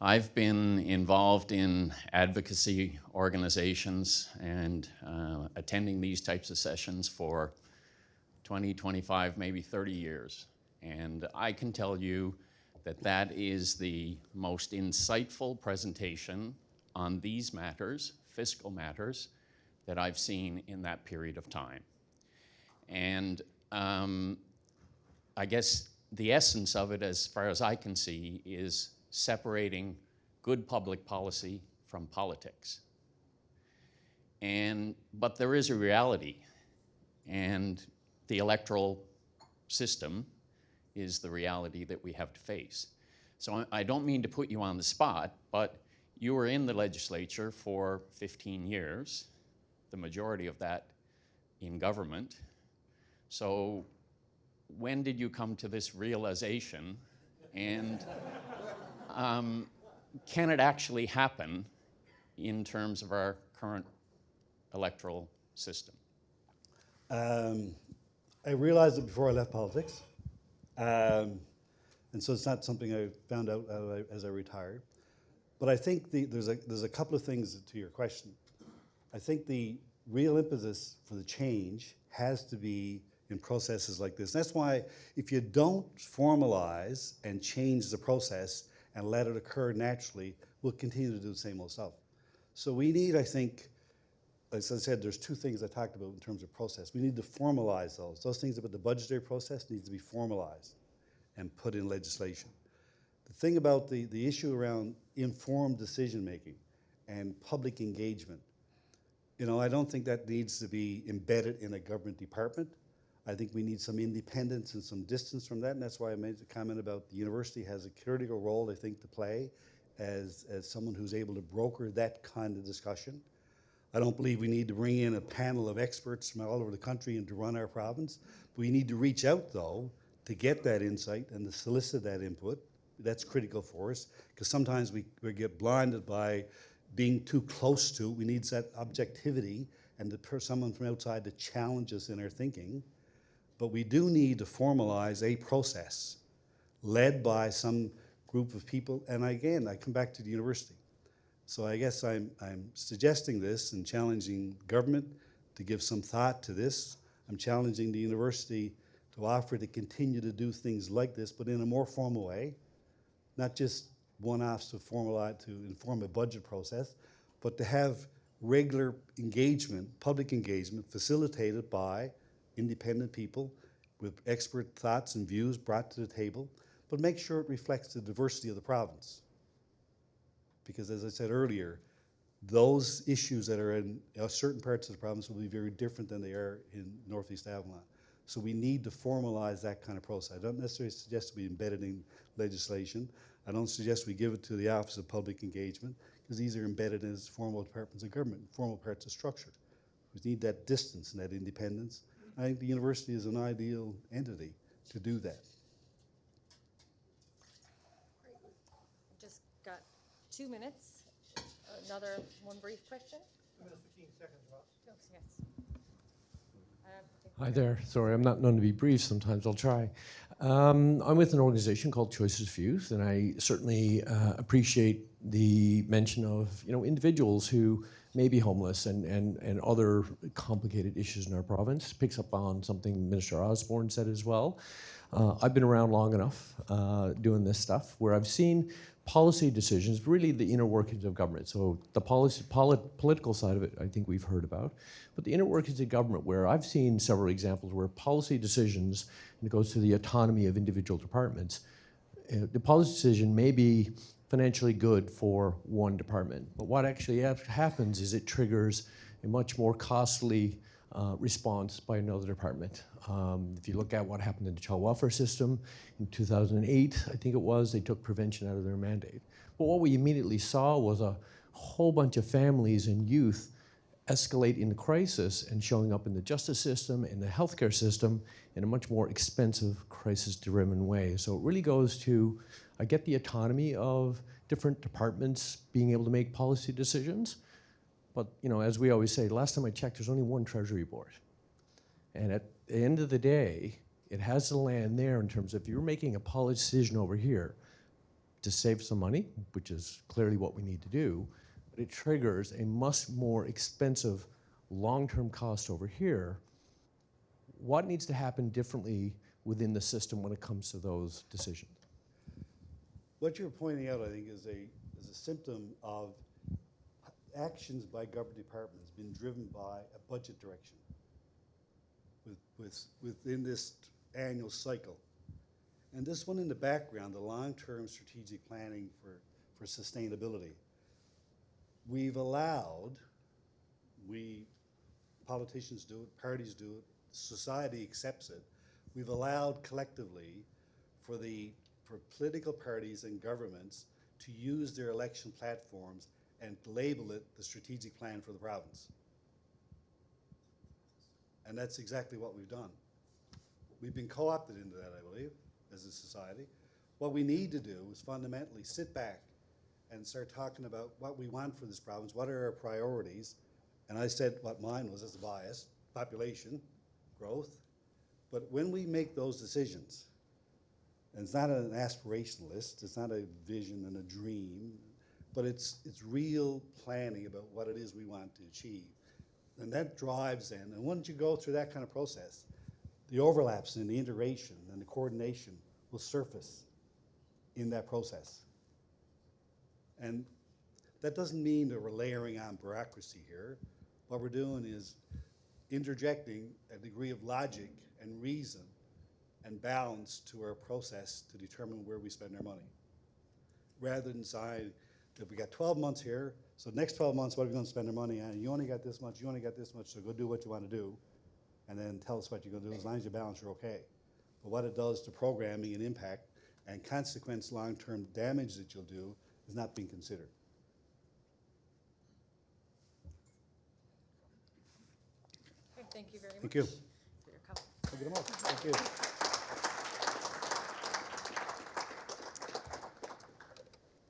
I've been involved in advocacy organizations and attending these types of sessions for 20, 25, maybe 30 years. And I can tell you that that is the most insightful presentation on these matters, fiscal matters, that I've seen in that period of time. And I guess the essence of it, as far as I can see, is separating good public policy from politics. But there is a reality, and the electoral system is the reality that we have to face. So I don't mean to put you on the spot, but you were in the legislature for 15 years, the majority of that in government. So when did you come to this realization? And can it actually happen in terms of our current electoral system? I realized it before I left politics. And so it's not something I found out as I retired. But I think there's a couple of things to your question. I think the real impetus for the change has to be in processes like this. And that's why if you don't formalize and change the process and let it occur naturally, we'll continue to do the same old stuff. So we need, I think, as I said, there's two things I talked about in terms of process. We need to formalize those. Those things about the budgetary process needs to be formalized and put in legislation. The thing about the issue around informed decision-making and public engagement, you know, I don't think that needs to be embedded in a government department. I think we need some independence and some distance from that, and that's why I made the comment about the university has a critical role, I think, to play as someone who's able to broker that kind of discussion. I don't believe we need to bring in a panel of experts from all over the country and to run our province. We need to reach out, though, to get that insight and to solicit that input. That's critical for us, because sometimes we get blinded by being too close to. We need that objectivity and someone from outside to challenge us in our thinking. But we do need to formalize a process led by some group of people. And again, I come back to the university. So I guess I'm suggesting this and challenging government to give some thought to this. I'm challenging the university to offer to continue to do things like this, but in a more formal way, not just one-offs to inform a budget process, but to have regular engagement, public engagement, facilitated by independent people with expert thoughts and views brought to the table, but make sure it reflects the diversity of the province. Because as I said earlier, those issues that are in certain parts of the province will be very different than they are in Northeast Avalon. So we need to formalize that kind of process. I don't necessarily suggest we embed it in legislation. I don't suggest we give it to the Office of Public Engagement, because these are embedded as formal departments of government, formal parts of structure. We need that distance and that independence. I think the university is an ideal entity to do that. Just got 2 minutes. Another one brief question? 2 minutes, 15 seconds, Ross. Oh, yes. Hi there. Sorry, I'm not known to be brief. Sometimes I'll try. I'm with an organization called Choices for Youth, and I certainly appreciate the mention of individuals who may be homeless and other complicated issues in our province. Picks up on something Minister Osborne said as well. I've been around long enough doing this stuff where I've seen policy decisions, really the inner workings of government. So the political side of it, I think we've heard about, but the inner workings of government, where I've seen several examples where policy decisions, and it goes to the autonomy of individual departments, the policy decision may be financially good for one department, but what actually happens is it triggers a much more costly response by another department. If you look at what happened in the child welfare system in 2008, I think it was, they took prevention out of their mandate. But what we immediately saw was a whole bunch of families and youth escalate into crisis and showing up in the justice system, in the healthcare system, in a much more expensive, crisis-driven way. So it really goes to, I get the autonomy of different departments being able to make policy decisions, but as we always say, last time I checked, there's only one Treasury Board. And at the end of the day, it has to land there in terms of if you're making a policy decision over here to save some money, which is clearly what we need to do, but it triggers a much more expensive long-term cost over here. What needs to happen differently within the system when it comes to those decisions? What you're pointing out, I think, is a symptom of actions by government departments being driven by a budget direction within this annual cycle. And this one in the background, the long-term strategic planning for sustainability. We've allowed, politicians do it, parties do it, society accepts it. We've allowed collectively for political parties and governments to use their election platforms and label it the strategic plan for the province. And that's exactly what we've done. We've been co-opted into that, I believe, as a society. What we need to do is fundamentally sit back and start talking about what we want for this province, what are our priorities, and I said what mine was as a bias, population, growth. But when we make those decisions, and it's not an aspiration list, it's not a vision and a dream, but it's real planning about what it is we want to achieve. And that drives in, and once you go through that kind of process, the overlaps and the integration and the coordination will surface in that process. And that doesn't mean that we're layering on bureaucracy here. What we're doing is interjecting a degree of logic and reason and balance to our process to determine where we spend our money. Rather than saying that we got 12 months here, so the next 12 months, what are we going to spend our money on? You only got this much, you only got this much, so go do what you want to do, and then tell us what you're going to do. As long as you balance, you're okay. But what it does to programming and impact and consequence long-term damage that you'll do is not being considered. Okay, thank you very much. Thank you. For your comment. Look at them all. Thank you.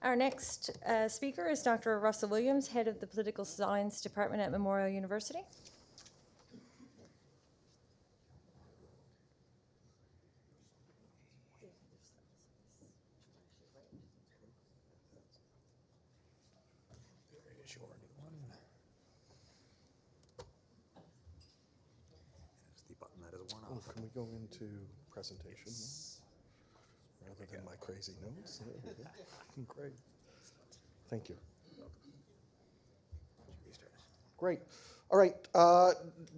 Our next speaker is Dr. Russell Williams, head of the Political Science Department at Memorial University. There's your new one. There's the button that is worn off. Can we go into presentation rather than my crazy notes? There we go. Great. Thank you. Great. All right.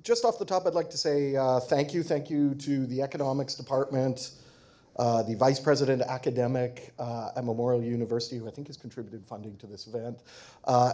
Just off the top, I'd like to say thank you. Thank you to the Economics Department, the Vice President Academic at Memorial University, who I think has contributed funding to this event,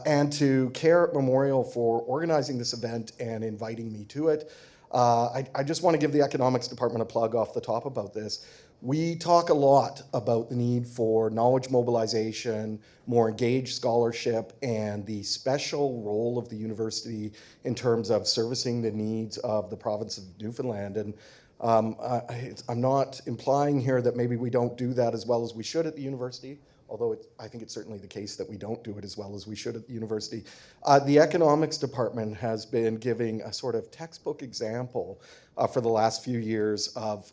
and to CARE at Memorial for organizing this event and inviting me to it. I just want to give the Economics Department a plug off the top about this. We talk a lot about the need for knowledge mobilization, more engaged scholarship, and the special role of the university in terms of servicing the needs of the province of Newfoundland. And I'm not implying here that maybe we don't do that as well as we should at the university, although I think it's certainly the case that we don't do it as well as we should at the university. The Economics Department has been giving a sort of textbook example for the last few years of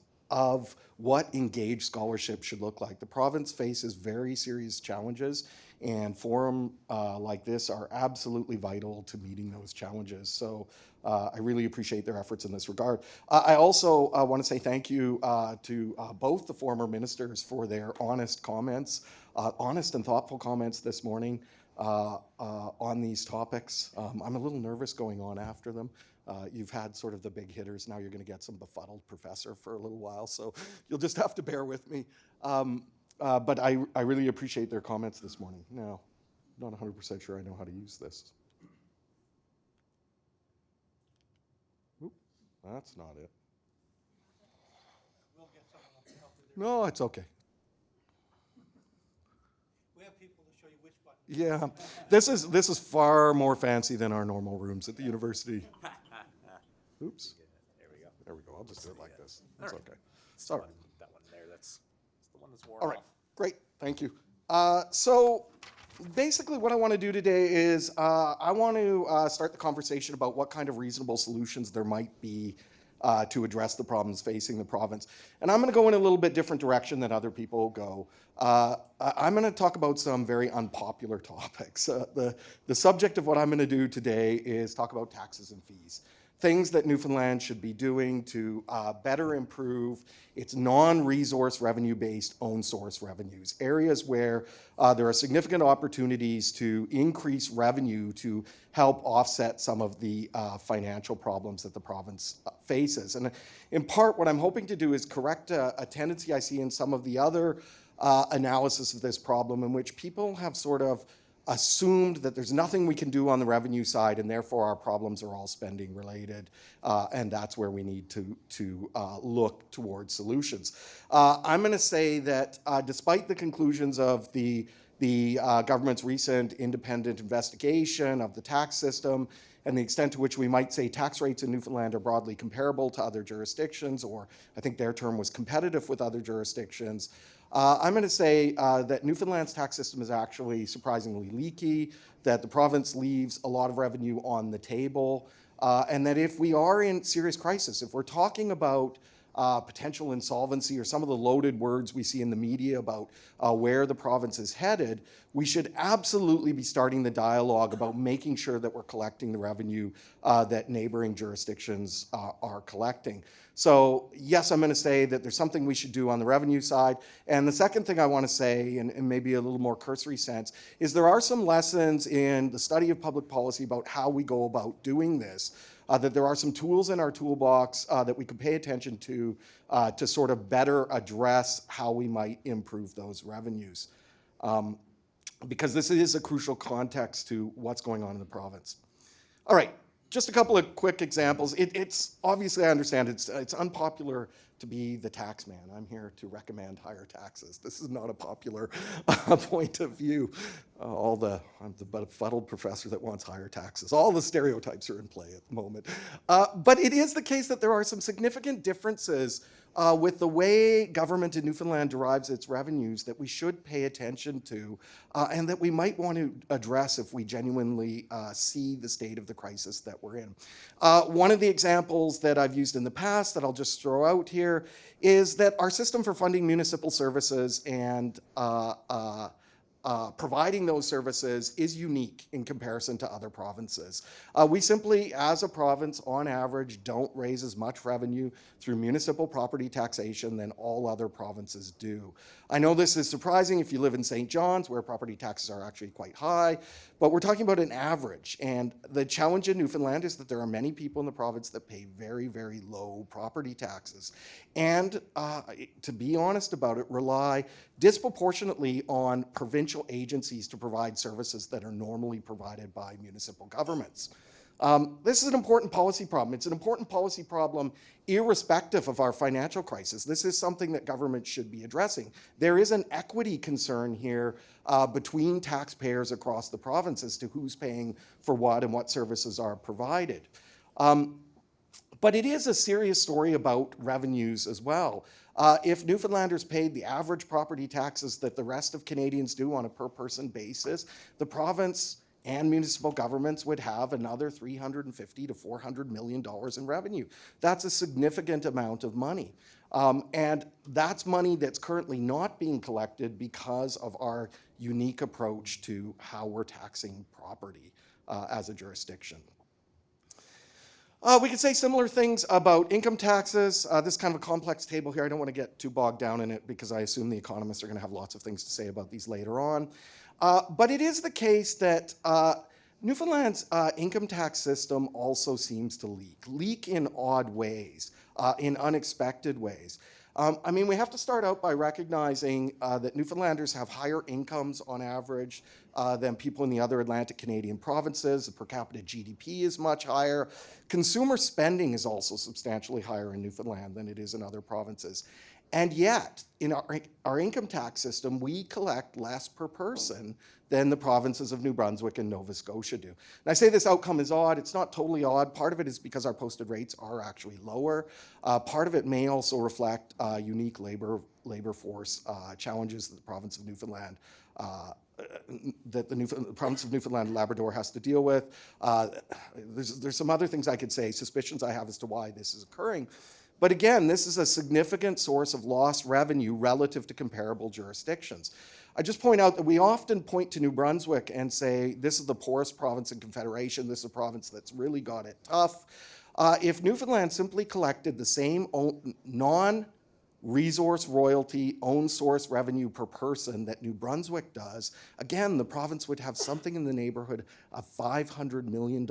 what engaged scholarship should look like. The province faces very serious challenges, and forum like this are absolutely vital to meeting those challenges. So I really appreciate their efforts in this regard. I also want to say thank you to both the former ministers for their honest comments, honest and thoughtful comments this morning on these topics. I'm a little nervous going on after them. You've had sort of the big hitters. Now you're going to get some befuddled professor for a little while, so you'll just have to bear with me. But I really appreciate their comments this morning. Now, I'm not 100% sure I know how to use this. Oop, that's not it. No, it's okay. We have people to show you which button. Yeah, this is far more fancy than our normal rooms at the university. Oops. There we go. There we go. I'll just do it like this. That's okay. All right. That one there, that's the one that's worn All right. off. Great. Thank you. So basically what I want to do today is I want to start the conversation about what kind of reasonable solutions there might be to address the problems facing the province. And I'm going to go in a little bit different direction than other people go. I'm going to talk about some very unpopular topics. The subject of what I'm going to do today is talk about taxes and fees. things that Newfoundland should be doing to better improve its non-resource revenue-based own source revenues, areas where there are significant opportunities to increase revenue to help offset some of the financial problems that the province faces. And in part, what I'm hoping to do is correct a tendency I see in some of the other analysis of this problem, in which people have sort of assumed that there's nothing we can do on the revenue side, and therefore our problems are all spending related, and that's where we need to look towards solutions. I'm going to say that despite the conclusions of the government's recent independent investigation of the tax system and the extent to which we might say tax rates in Newfoundland are broadly comparable to other jurisdictions, or I think their term was competitive with other jurisdictions, I'm going to say that Newfoundland's tax system is actually surprisingly leaky, that the province leaves a lot of revenue on the table, and that if we are in serious crisis, if we're talking about potential insolvency or some of the loaded words we see in the media about where the province is headed, we should absolutely be starting the dialogue about making sure that we're collecting the revenue that neighboring jurisdictions are collecting. So yes, I'm going to say that there's something we should do on the revenue side. And the second thing I want to say, in maybe a little more cursory sense, is there are some lessons in the study of public policy about how we go about doing this. That there are some tools in our toolbox that we could pay attention to sort of better address how we might improve those revenues. Because this is a crucial context to what's going on in the province. All right, just a couple of quick examples. It's obviously, I understand, it's unpopular to be the tax man. I'm here to recommend higher taxes. This is not a popular point of view. I'm the befuddled professor that wants higher taxes. All the stereotypes are in play at the moment. But it is the case that there are some significant differences with the way government in Newfoundland derives its revenues that we should pay attention to and that we might want to address if we genuinely see the state of the crisis that we're in. One of the examples that I've used in the past that I'll just throw out here is that our system for funding municipal services and providing those services is unique in comparison to other provinces. We simply, as a province, on average, don't raise as much revenue through municipal property taxation than all other provinces do. I know this is surprising if you live in St. John's, where property taxes are actually quite high, but we're talking about an average. And the challenge in Newfoundland is that there are many people in the province that pay very, very low property taxes. And to be honest about it, rely disproportionately on provincial agencies to provide services that are normally provided by municipal governments. This is an important policy problem. It's an important policy problem irrespective of our financial crisis. This is something that government should be addressing. There is an equity concern here between taxpayers across the province as to who's paying for what and what services are provided. But it is a serious story about revenues as well. If Newfoundlanders paid the average property taxes that the rest of Canadians do on a per-person basis, the province and municipal governments would have another $350 to $400 million in revenue. That's a significant amount of money. And that's money that's currently not being collected because of our unique approach to how we're taxing property as a jurisdiction. We could say similar things about income taxes. This is kind of a complex table here. I don't want to get too bogged down in it because I assume the economists are going to have lots of things to say about these later on. But it is the case that Newfoundland's income tax system also seems to leak in odd ways, in unexpected ways. I mean, we have to start out by recognizing that Newfoundlanders have higher incomes on average than people in the other Atlantic Canadian provinces. The per capita GDP is much higher. Consumer spending is also substantially higher in Newfoundland than it is in other provinces. And yet, in our income tax system, we collect less per person than the provinces of New Brunswick and Nova Scotia do. And I say this outcome is odd. It's not totally odd. Part of it is because our posted rates are actually lower. Part of it may also reflect unique labor force challenges that the province of Newfoundland the province of Newfoundland and Labrador has to deal with. There's some other things I could say, suspicions I have as to why this is occurring. But again, this is a significant source of lost revenue relative to comparable jurisdictions. I just point out that we often point to New Brunswick and say, this is the poorest province in Confederation, this is a province that's really got it tough. If Newfoundland simply collected the same non-resource royalty own source revenue per person that New Brunswick does, again, the province would have something in the neighborhood of $500 million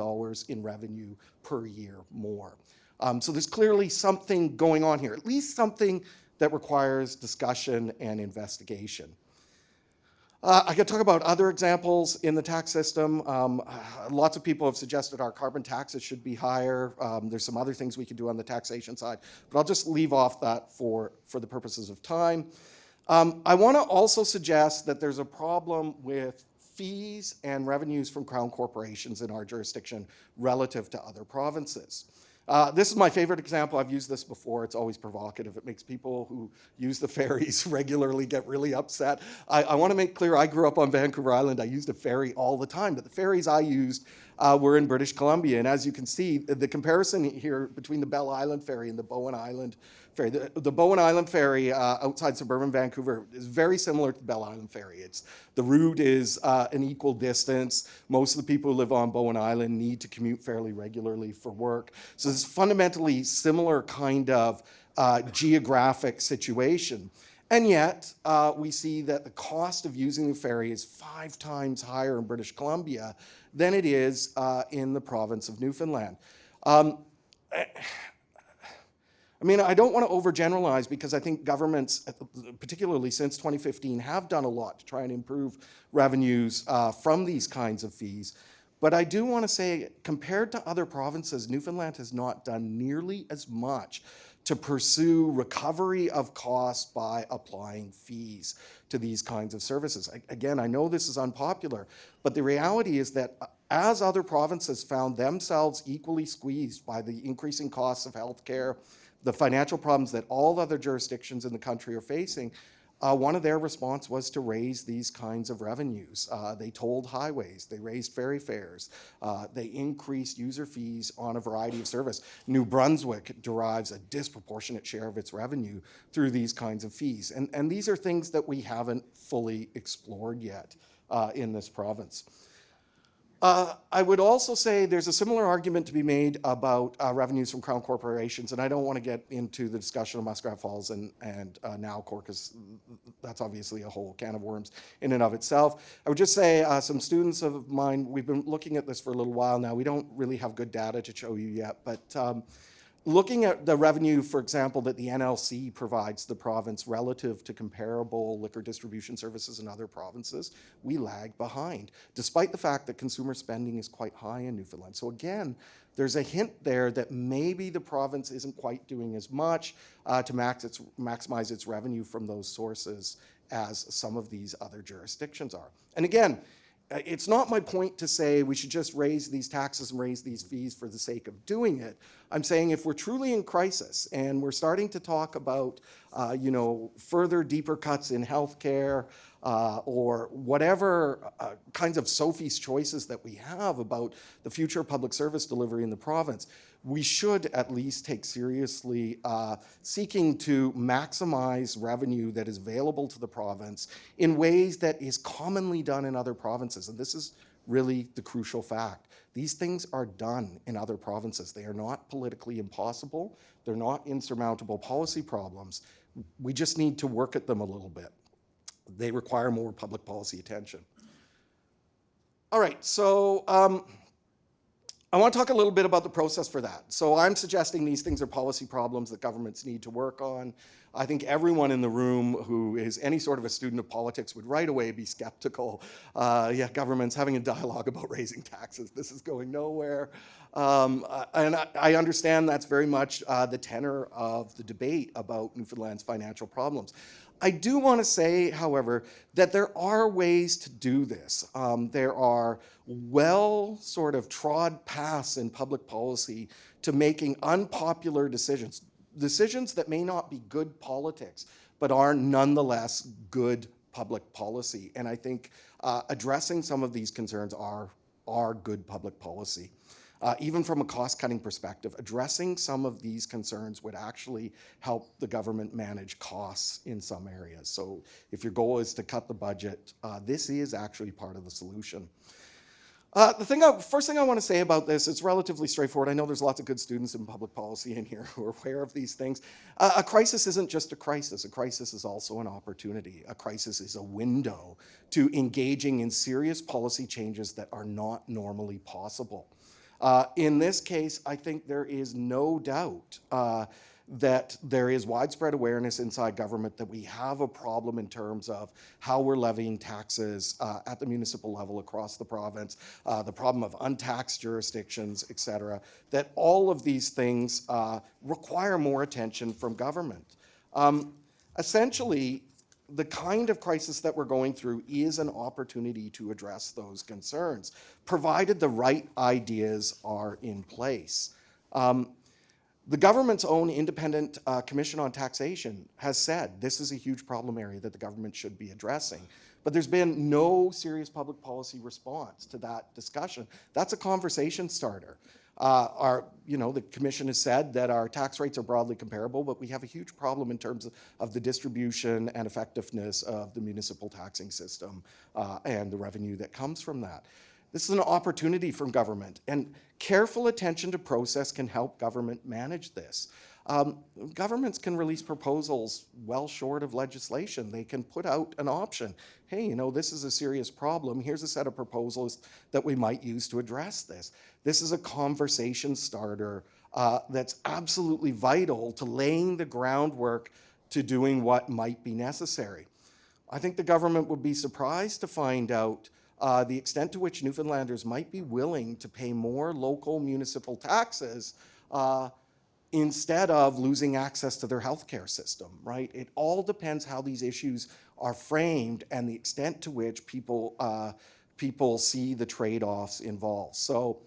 in revenue per year more. So there's clearly something going on here, at least something that requires discussion and investigation. I could talk about other examples in the tax system. Lots of people have suggested our carbon taxes should be higher. There's some other things we could do on the taxation side, but I'll just leave off that for the purposes of time. I want to also suggest that there's a problem with fees and revenues from Crown corporations in our jurisdiction relative to other provinces. This is my favorite example. I've used this before. It's always provocative. It makes people who use the ferries regularly get really upset. I want to make clear, I grew up on Vancouver Island. I used a ferry all the time, but the ferries I used were in British Columbia. And as you can see, the comparison here between the Bell Island ferry and the Bowen Island ferry, the Bowen Island ferry outside suburban Vancouver is very similar to the Bell Island ferry. The route is an equal distance. Most of the people who live on Bowen Island need to commute fairly regularly for work. So it's fundamentally similar kind of geographic situation. And yet, we see that the cost of using the ferry is 5 times higher in British Columbia than it is in the province of Newfoundland. I mean, I don't want to overgeneralize because I think governments, particularly since 2015, have done a lot to try and improve revenues from these kinds of fees. But I do want to say, compared to other provinces, Newfoundland has not done nearly as much to pursue recovery of costs by applying fees to these kinds of services. Again, I know this is unpopular, but the reality is that as other provinces found themselves equally squeezed by the increasing costs of healthcare, the financial problems that all other jurisdictions in the country are facing, one of their response was to raise these kinds of revenues. They tolled highways, they raised ferry fares, they increased user fees on a variety of service. New Brunswick derives a disproportionate share of its revenue through these kinds of fees. And these are things that we haven't fully explored yet in this province. I would also say there's a similar argument to be made about revenues from Crown corporations, and I don't want to get into the discussion of Muskrat Falls and Nowcor, because that's obviously a whole can of worms in and of itself. I would just say some students of mine, we've been looking at this for a little while now. We don't really have good data to show you yet, but looking at the revenue, for example, that the NLC provides the province relative to comparable liquor distribution services in other provinces, we lag behind, despite the fact that consumer spending is quite high in Newfoundland. So again, there's a hint there that maybe the province isn't quite doing as much to maximize its revenue from those sources as some of these other jurisdictions are. And again, it's not my point to say we should just raise these taxes and raise these fees for the sake of doing it. I'm saying if we're truly in crisis and we're starting to talk about, further deeper cuts in healthcare or whatever kinds of Sophie's choices that we have about the future of public service delivery in the province, we should at least take seriously seeking to maximize revenue that is available to the province in ways that is commonly done in other provinces. And this is really the crucial fact. These things are done in other provinces. They are not politically impossible. They're not insurmountable policy problems. We just need to work at them a little bit. They require more public policy attention. All right, so I want to talk a little bit about the process for that. So I'm suggesting these things are policy problems that governments need to work on. I think everyone in the room who is any sort of a student of politics would right away be skeptical. Government's having a dialogue about raising taxes. This is going nowhere. And I understand that's very much the tenor of the debate about Newfoundland's financial problems. I do want to say, however, that there are ways to do this. There are well sort of trod paths in public policy to making unpopular decisions that may not be good politics, but are nonetheless good public policy. And I think addressing some of these concerns are good public policy. Even from a cost-cutting perspective, addressing some of these concerns would actually help the government manage costs in some areas. So if your goal is to cut the budget, this is actually part of the solution. First thing I want to say about this, it's relatively straightforward. I know there's lots of good students in public policy in here who are aware of these things. A crisis isn't just a crisis. A crisis is also an opportunity. A crisis is a window to engaging in serious policy changes that are not normally possible. In this case, I think there is no doubt that there is widespread awareness inside government that we have a problem in terms of how we're levying taxes at the municipal level across the province, the problem of untaxed jurisdictions, et cetera, that all of these things require more attention from government. Essentially, the kind of crisis that we're going through is an opportunity to address those concerns, provided the right ideas are in place. The government's own independent commission on taxation has said this is a huge problem area that the government should be addressing. But there's been no serious public policy response to that discussion. That's a conversation starter. The commission has said that our tax rates are broadly comparable, but we have a huge problem in terms of the distribution and effectiveness of the municipal taxing system and the revenue that comes from that. This is an opportunity from government, and careful attention to process can help government manage this. Governments can release proposals well short of legislation. They can put out an option. Hey, this is a serious problem. Here's a set of proposals that we might use to address this. This is a conversation starter that's absolutely vital to laying the groundwork to doing what might be necessary. I think the government would be surprised to find out the extent to which Newfoundlanders might be willing to pay more local municipal taxes instead of losing access to their healthcare system, right? It all depends how these issues are framed and the extent to which people see the trade-offs involved. So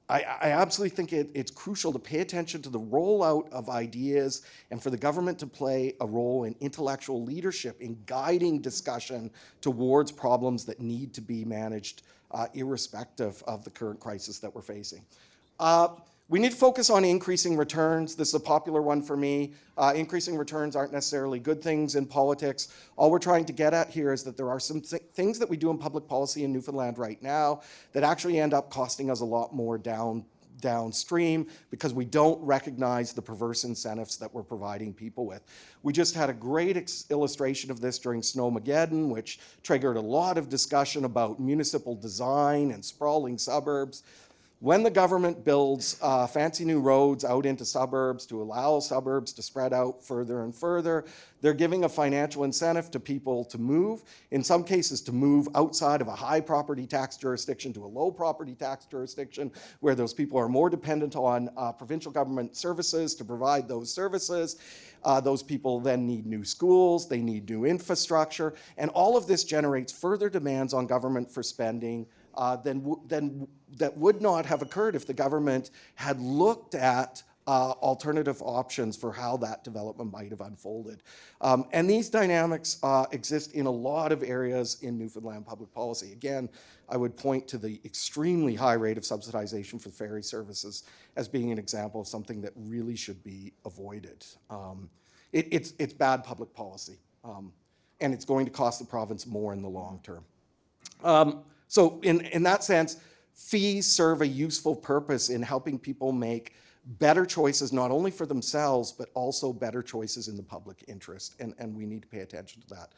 I absolutely think it's crucial to pay attention to the rollout of ideas and for the government to play a role in intellectual leadership in guiding discussion towards problems that need to be managed irrespective of the current crisis that we're facing. We need to focus on increasing returns. This is a popular one for me. Increasing returns aren't necessarily good things in politics. All we're trying to get at here is that there are some things that we do in public policy in Newfoundland right now that actually end up costing us a lot more downstream because we don't recognize the perverse incentives that we're providing people with. We just had a great illustration of this during Snowmageddon, which triggered a lot of discussion about municipal design and sprawling suburbs. When the government builds fancy new roads out into suburbs to allow suburbs to spread out further and further, they're giving a financial incentive to people to move, in some cases to move outside of a high property tax jurisdiction to a low property tax jurisdiction, where those people are more dependent on provincial government services to provide those services. Those people then need new schools, they need new infrastructure, and all of this generates further demands on government for spending that would not have occurred if the government had looked at alternative options for how that development might have unfolded. And these dynamics exist in a lot of areas in Newfoundland public policy. Again, I would point to the extremely high rate of subsidization for ferry services as being an example of something that really should be avoided. It's bad public policy, and it's going to cost the province more in the long term. So in that sense, fees serve a useful purpose in helping people make better choices, not only for themselves, but also better choices in the public interest, and we need to pay attention to that.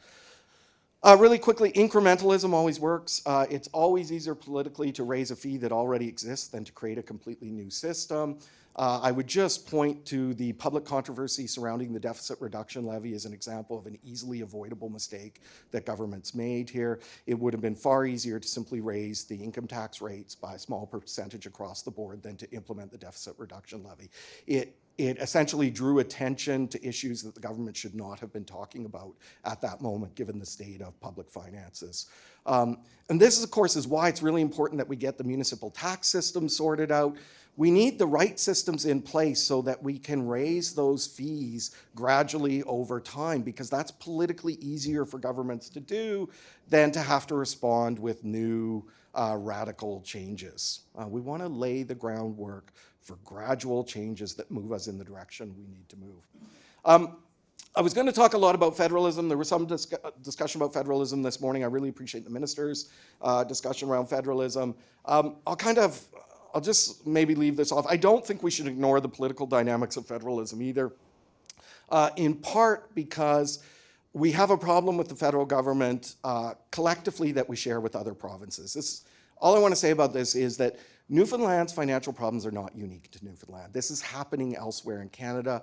Really quickly, incrementalism always works. It's always easier politically to raise a fee that already exists than to create a completely new system. I would just point to the public controversy surrounding the deficit reduction levy as an example of an easily avoidable mistake that government's made here. It would have been far easier to simply raise the income tax rates by a small percentage across the board than to implement the deficit reduction levy. It essentially drew attention to issues that the government should not have been talking about at that moment, given the state of public finances. And this, of course, is why it's really important that we get the municipal tax system sorted out. We need the right systems in place so that we can raise those fees gradually over time, because that's politically easier for governments to do than to have to respond with new radical changes. We want to lay the groundwork for gradual changes that move us in the direction we need to move. I was going to talk a lot about federalism. There was some discussion about federalism this morning. I really appreciate the minister's discussion around federalism. I'll just maybe leave this off. I don't think we should ignore the political dynamics of federalism either, in part because we have a problem with the federal government collectively that we share with other provinces. All I want to say about this is that Newfoundland's financial problems are not unique to Newfoundland. This is happening elsewhere in Canada.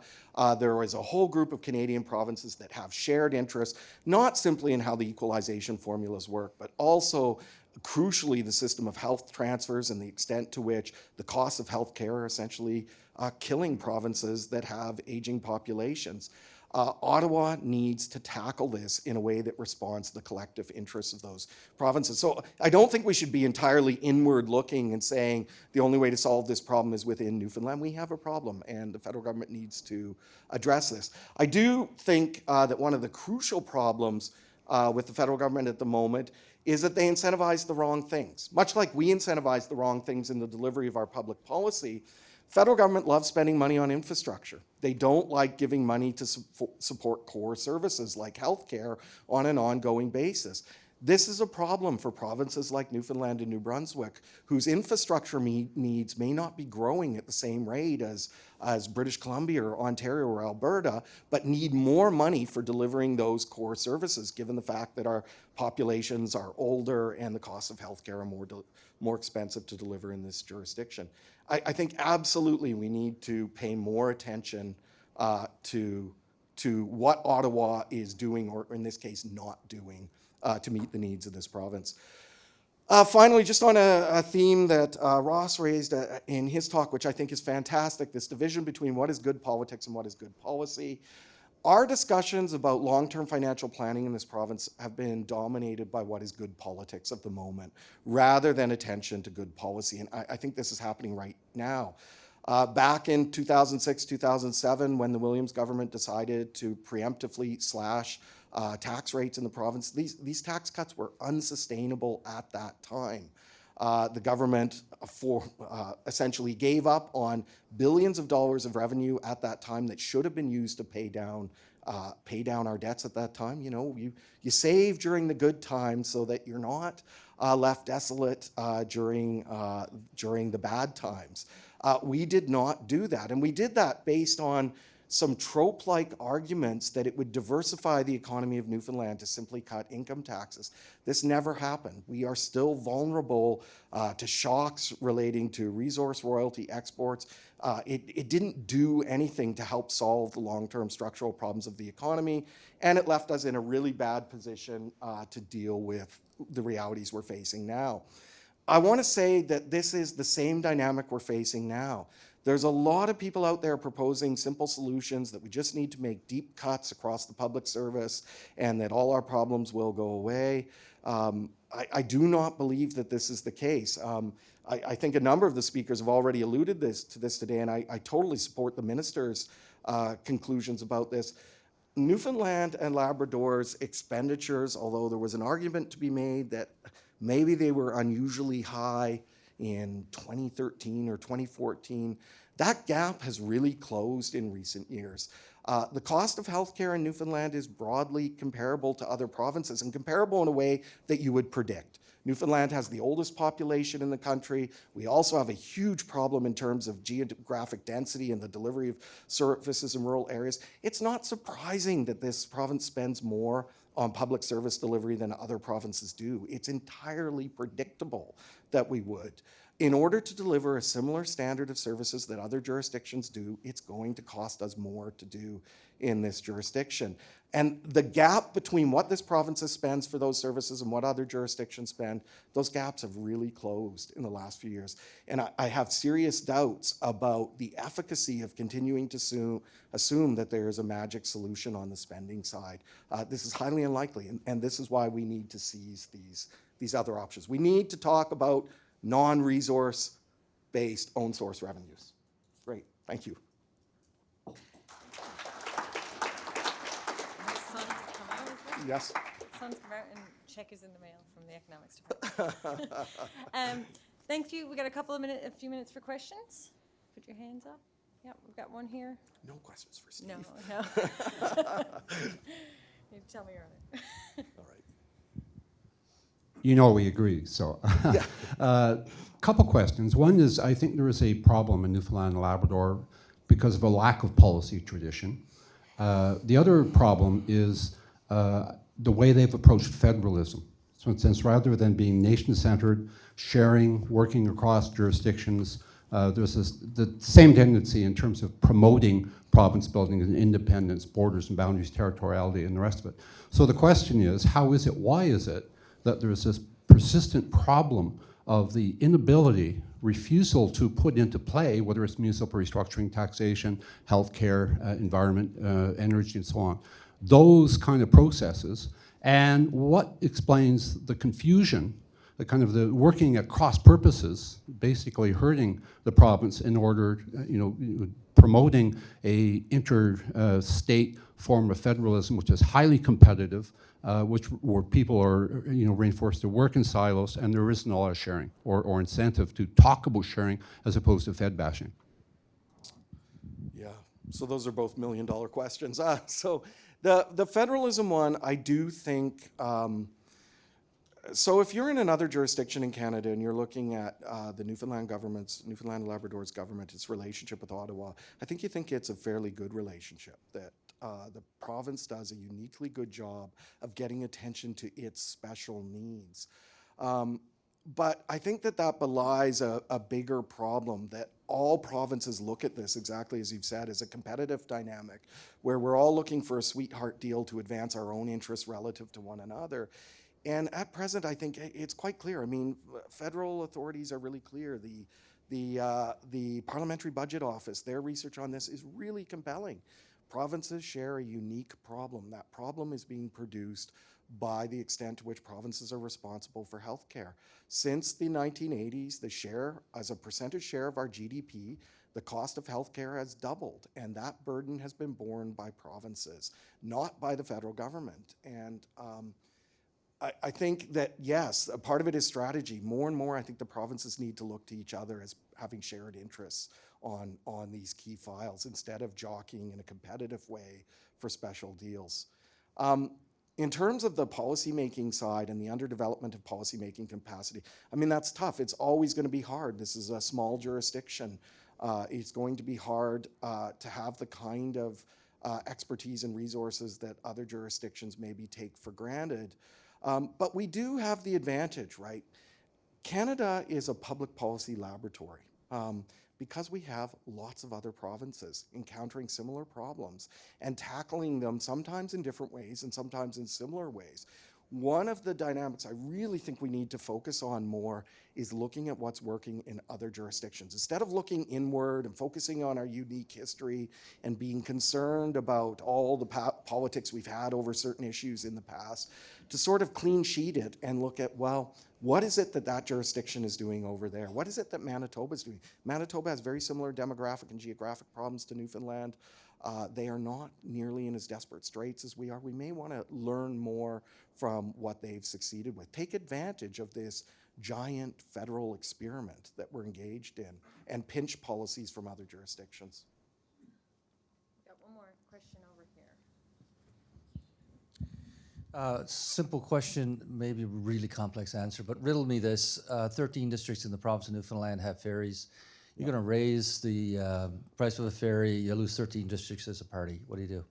There is a whole group of Canadian provinces that have shared interests, not simply in how the equalization formulas work, but also, crucially, the system of health transfers and the extent to which the costs of health care are essentially killing provinces that have aging populations. Ottawa needs to tackle this in a way that responds to the collective interests of those provinces. So I don't think we should be entirely inward looking and saying the only way to solve this problem is within Newfoundland. We have a problem and the federal government needs to address this. I do think that one of the crucial problems with the federal government at the moment is that they incentivize the wrong things. Much like we incentivize the wrong things in the delivery of our public policy, federal government loves spending money on infrastructure. They don't like giving money to support core services like healthcare on an ongoing basis. This is a problem for provinces like Newfoundland and New Brunswick, whose infrastructure needs may not be growing at the same rate as British Columbia or Ontario or Alberta, but need more money for delivering those core services, given the fact that our populations are older and the costs of healthcare are more expensive to deliver in this jurisdiction. I think absolutely we need to pay more attention to what Ottawa is doing, or in this case, not doing, to meet the needs of this province. Finally, just on a theme that Ross raised in his talk, which I think is fantastic, this division between what is good politics and what is good policy. Our discussions about long-term financial planning in this province have been dominated by what is good politics of the moment, rather than attention to good policy. And I think this is happening right now. Back in 2006, 2007, when the Williams government decided to preemptively slash tax rates in the province, these tax cuts were unsustainable at that time. The government essentially gave up on billions of dollars of revenue at that time that should have been used to pay down our debts at that time. You know, you save during the good times so that you're not left desolate during the bad times. We did not do that, and we did that based on some trope-like arguments that it would diversify the economy of Newfoundland to simply cut income taxes. This never happened. We are still vulnerable to shocks relating to resource royalty exports. It didn't do anything to help solve the long-term structural problems of the economy, and it left us in a really bad position to deal with the realities we're facing now. I want to say that this is the same dynamic we're facing now. There's a lot of people out there proposing simple solutions that we just need to make deep cuts across the public service and that all our problems will go away. I do not believe that this is the case. I think a number of the speakers have already alluded to this today, and I totally support the minister's conclusions about this. Newfoundland and Labrador's expenditures, although there was an argument to be made that maybe they were unusually high in 2013 or 2014, that gap has really closed in recent years. The cost of healthcare in Newfoundland is broadly comparable to other provinces, and comparable in a way that you would predict. Newfoundland has the oldest population in the country. We also have a huge problem in terms of geographic density and the delivery of services in rural areas. It's not surprising that this province spends more on public service delivery than other provinces do. It's entirely predictable that we would. In order to deliver a similar standard of services that other jurisdictions do, it's going to cost us more to do in this jurisdiction. And the gap between what this province spends for those services and what other jurisdictions spend, those gaps have really closed in the last few years. And I have serious doubts about the efficacy of continuing to assume that there is a magic solution on the spending side. This is highly unlikely, and this is why we need to seize these other options. We need to talk about non-resource-based own source revenues. Great, thank you. Yes. Son's come out and check is in the mail from the economics department. Thank you. We got a few minutes for questions. Put your hands up. Yep, we've got one here. No questions for Steve. No, no. You tell me earlier. All right. You know we agree, so. Couple questions. One is, I think there is a problem in Newfoundland and Labrador because of a lack of policy tradition. The other problem is the way they've approached federalism. So in a sense, rather than being nation-centered, sharing, working across jurisdictions, there's the same tendency in terms of promoting province building and independence, borders and boundaries, territoriality, and the rest of it. So the question is, how is it, why is it that there's this persistent problem of the inability, refusal to put into play, whether it's municipal restructuring, taxation, healthcare, environment, energy, and so on, those kind of processes, and what explains the confusion, the kind of the working at cross purposes, basically hurting the province in order, promoting a inter-state form of federalism, which is highly competitive, where people are reinforced to work in silos, and there isn't a lot of sharing or incentive to talk about sharing as opposed to Fed bashing. Yeah, so those are both million-dollar questions. So the federalism one, I do think, so if you're in another jurisdiction in Canada and you're looking at the Newfoundland and Labrador's government, its relationship with Ottawa, I think you think it's a fairly good relationship, that the province does a uniquely good job of getting attention to its special needs. But I think that belies a bigger problem, that all provinces look at this, exactly as you've said, as a competitive dynamic, where we're all looking for a sweetheart deal to advance our own interests relative to one another. And at present, I think it's quite clear. I mean, federal authorities are really clear. The Parliamentary Budget Office, their research on this is really compelling. Provinces share a unique problem. That problem is being produced by the extent to which provinces are responsible for healthcare. Since the 1980s, the share, as a percentage share of our GDP, the cost of healthcare has doubled, and that burden has been borne by provinces, not by the federal government. And I think that, yes, a part of it is strategy. More and more, I think the provinces need to look to each other as having shared interests on these key files instead of jockeying in a competitive way for special deals. In terms of the policymaking side and the underdevelopment of policymaking capacity, I mean, that's tough. It's always going to be hard. This is a small jurisdiction. It's going to be hard to have the kind of expertise and resources that other jurisdictions maybe take for granted. But we do have the advantage, right? Canada is a public policy laboratory because we have lots of other provinces encountering similar problems and tackling them sometimes in different ways and sometimes in similar ways. One of the dynamics I really think we need to focus on more is looking at what's working in other jurisdictions. Instead of looking inward and focusing on our unique history and being concerned about all the politics we've had over certain issues in the past, to sort of clean sheet it and look at, well, what is it that jurisdiction is doing over there? What is it that Manitoba is doing? Manitoba has very similar demographic and geographic problems to Newfoundland. They are not nearly in as desperate straits as we are. We may want to learn more from what they've succeeded with. Take advantage of this giant federal experiment that we're engaged in and pinch policies from other jurisdictions. Got one more question over here. Simple question, maybe a really complex answer, but riddle me this. 13 districts in the province of Newfoundland have ferries. You're going to raise the price of a ferry, you lose 13 districts as a party. What do you do?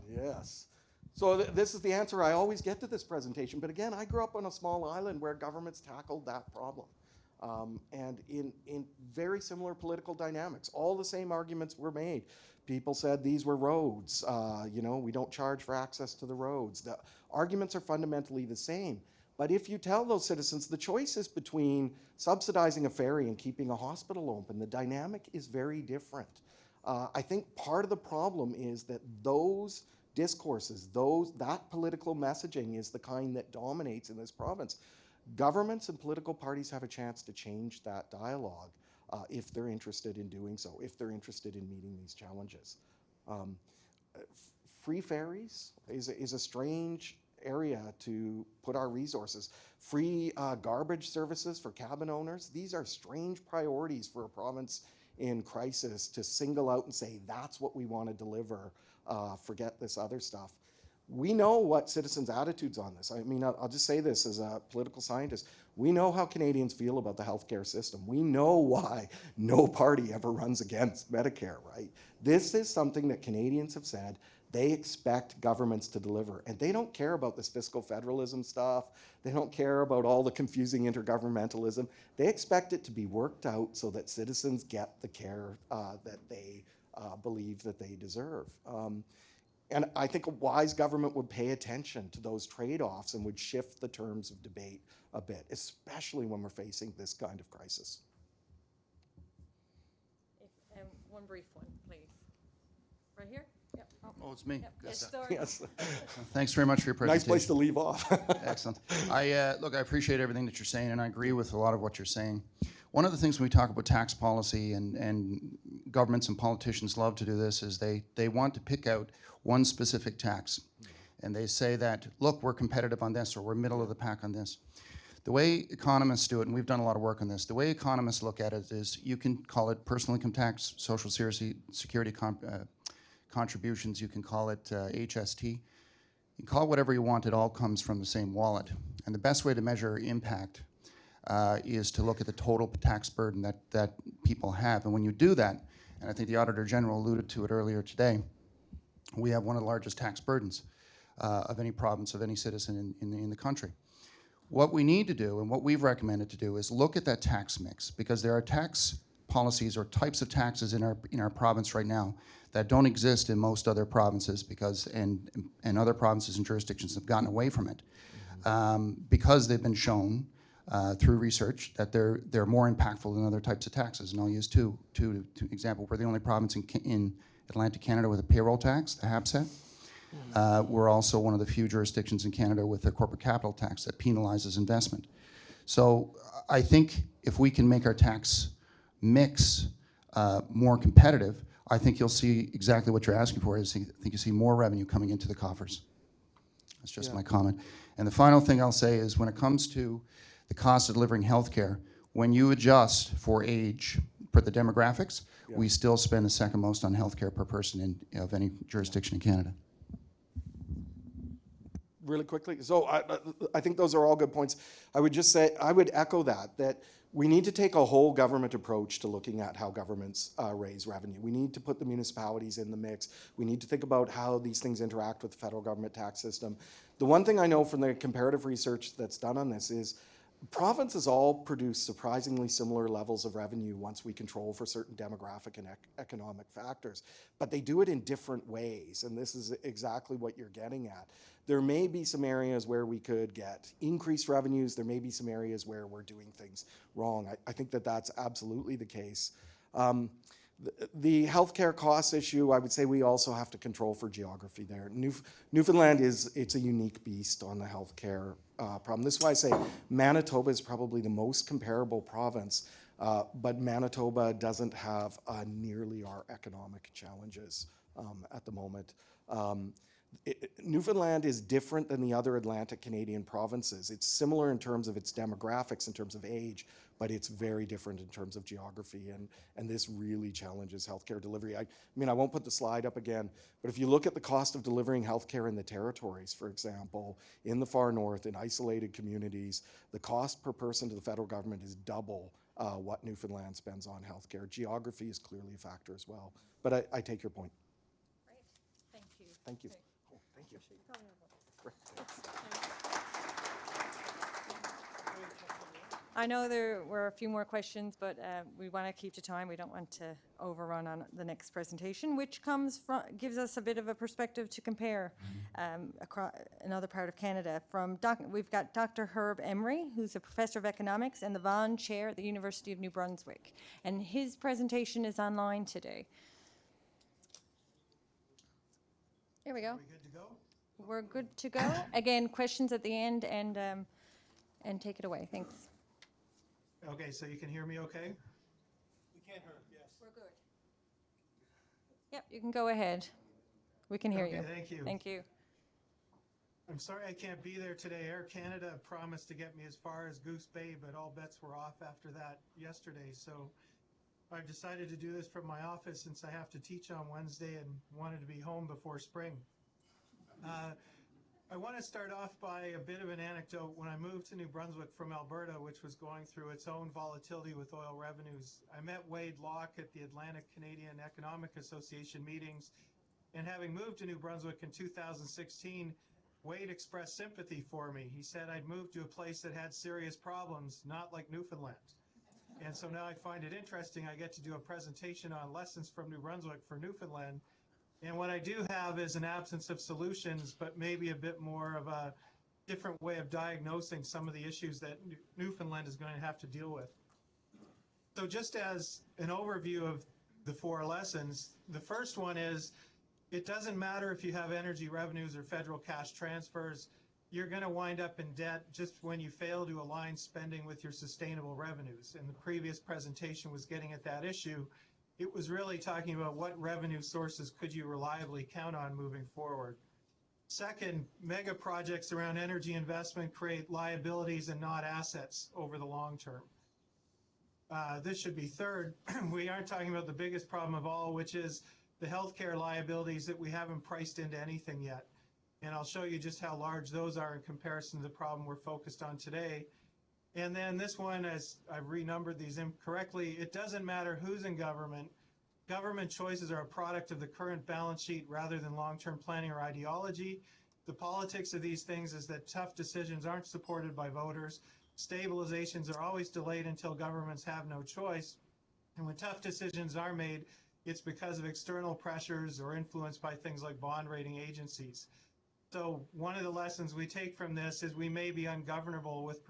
Yes. So this is the answer I always get to this presentation. But again, I grew up on a small island where governments tackled that problem. And in very similar political dynamics, all the same arguments were made. People said these were roads. We don't charge for access to the roads. The arguments are fundamentally the same. But if you tell those citizens the choice is between subsidizing a ferry and keeping a hospital open, the dynamic is very different. I think part of the problem is that those discourses, that political messaging is the kind that dominates in this province. Governments and political parties have a chance to change that dialogue if they're interested in doing so, if they're interested in meeting these challenges. Free ferries is a strange area to put our resources. Free garbage services for cabin owners, these are strange priorities for a province in crisis to single out and say, that's what we want to deliver, forget this other stuff. We know what citizens' attitudes on this. I mean, I'll just say this as a political scientist. We know how Canadians feel about the healthcare system. We know why no party ever runs against Medicare, right? This is something that Canadians have said they expect governments to deliver. And they don't care about this fiscal federalism stuff. They don't care about all the confusing intergovernmentalism. They expect it to be worked out so that citizens get the care that they believe that they deserve. And I think a wise government would pay attention to those trade-offs and would shift the terms of debate a bit, especially when we're facing this kind of crisis. One brief one, please. Right here? Yep. Oh, it's me. Yep. Good Yes, stuff. sorry. Yes. Thanks very much for your presentation. Nice place to leave off. Excellent. Look, I appreciate everything that you're saying, and I agree with a lot of what you're saying. One of the things when we talk about tax policy, and governments and politicians love to do this, is they want to pick out one specific tax. And they say that, look, we're competitive on this, or we're middle of the pack on this. The way economists do it, and we've done a lot of work on this, the way economists look at it is you can call it personal income tax, social security contributions, you can call it HST. You can call it whatever you want, it all comes from the same wallet. And the best way to measure impact is to look at the total tax burden that people have. And when you do that, and I think the Auditor General alluded to it earlier today, we have one of the largest tax burdens of any province, of any citizen in the country. What we need to do, and what we've recommended to do, is look at that tax mix, because there are tax policies or types of taxes in our province right now that don't exist in most other provinces, because and other provinces and jurisdictions have gotten away from it because they've been shown through research that they're more impactful than other types of taxes. And I'll use two examples. We're the only province in Atlantic Canada with a payroll tax, the HABSET. We're also one of the few jurisdictions in Canada with a corporate capital tax that penalizes investment. So I think if we can make our tax mix more competitive, I think you'll see exactly what you're asking for. I think you see more revenue coming into the coffers. That's just my comment. And the final thing I'll say is when it comes to the cost of delivering healthcare, when you adjust for age, for the demographics, we still spend the second most on healthcare per person of any jurisdiction in Canada. Really quickly, so I think those are all good points. I would just say, I would echo that we need to take a whole government approach to looking at how governments raise revenue. We need to put the municipalities in the mix. We need to think about how these things interact with the federal government tax system. The one thing I know from the comparative research that's done on this is provinces all produce surprisingly similar levels of revenue once we control for certain demographic and economic factors, but they do it in different ways, and this is exactly what you're getting at. There may be some areas where we could get increased revenues. There may be some areas where we're doing things wrong. I think that that's absolutely the case. The healthcare cost issue, I would say we also have to control for geography there. Newfoundland it's a unique beast on the healthcare problem. This is why I say Manitoba is probably the most comparable province, but Manitoba doesn't have nearly our economic challenges at the moment. Newfoundland is different than the other Atlantic Canadian provinces. It's similar in terms of its demographics, in terms of age, but it's very different in terms of geography, and this really challenges healthcare delivery. I mean, I won't put the slide up again, but if you look at the cost of delivering healthcare in the territories, for example, in the far north, in isolated communities, the cost per person to the federal government is double what Newfoundland spends on healthcare. Geography is clearly a factor as well, but I take your point. Great, thank you. Thank you. Oh, thank you. I know there were a few more questions, but we want to keep to time. We don't want to overrun on the next presentation, which gives us a bit of a perspective to compare across another part of Canada. We've got Dr. Herb Emery, who's a professor of economics and the Vaughan Chair at the University of New Brunswick, and his presentation is online today. Here we go. Are we good to go? We're good to go. Again, questions at the end, and take it away. Thanks. Okay, so you can hear me okay? We can hear, yes. We're good. Yep, you can go ahead. We can hear you. Thank you. Thank you. I'm sorry I can't be there today. Air Canada promised to get me as far as Goose Bay, but all bets were off after that yesterday. So I've decided to do this from my office since I have to teach on Wednesday and wanted to be home before spring. I want to start off by a bit of an anecdote. When I moved to New Brunswick from Alberta, which was going through its own volatility with oil revenues, I met Wade Locke at the Atlantic Canadian Economic Association meetings, and having moved to New Brunswick in 2016, Wade expressed sympathy for me. He said I'd moved to a place that had serious problems, not like Newfoundland. And so now I find it interesting. I get to do a presentation on lessons from New Brunswick for Newfoundland. And what I do have is an absence of solutions, but maybe a bit more of a different way of diagnosing some of the issues that Newfoundland is going to have to deal with. So just as an overview of the 4 lessons, the first one is it doesn't matter if you have energy revenues or federal cash transfers, you're going to wind up in debt just when you fail to align spending with your sustainable revenues. And the previous presentation was getting at that issue. It was really talking about what revenue sources could you reliably count on moving forward. Second, mega projects around energy investment create liabilities and not assets over the long term. This should be third. We aren't talking about the biggest problem of all, which is the healthcare liabilities that we haven't priced into anything yet. And I'll show you just how large those are in comparison to the problem we're focused on today. And then this one, as I've renumbered these incorrectly, it doesn't matter who's in government. Government choices are a product of the current balance sheet rather than long-term planning or ideology. The politics of these things is that tough decisions aren't supported by voters. Stabilizations are always delayed until governments have no choice. And when tough decisions are made, it's because of external pressures or influenced by things like bond rating agencies. So one of the lessons we take from this is we may be ungovernable with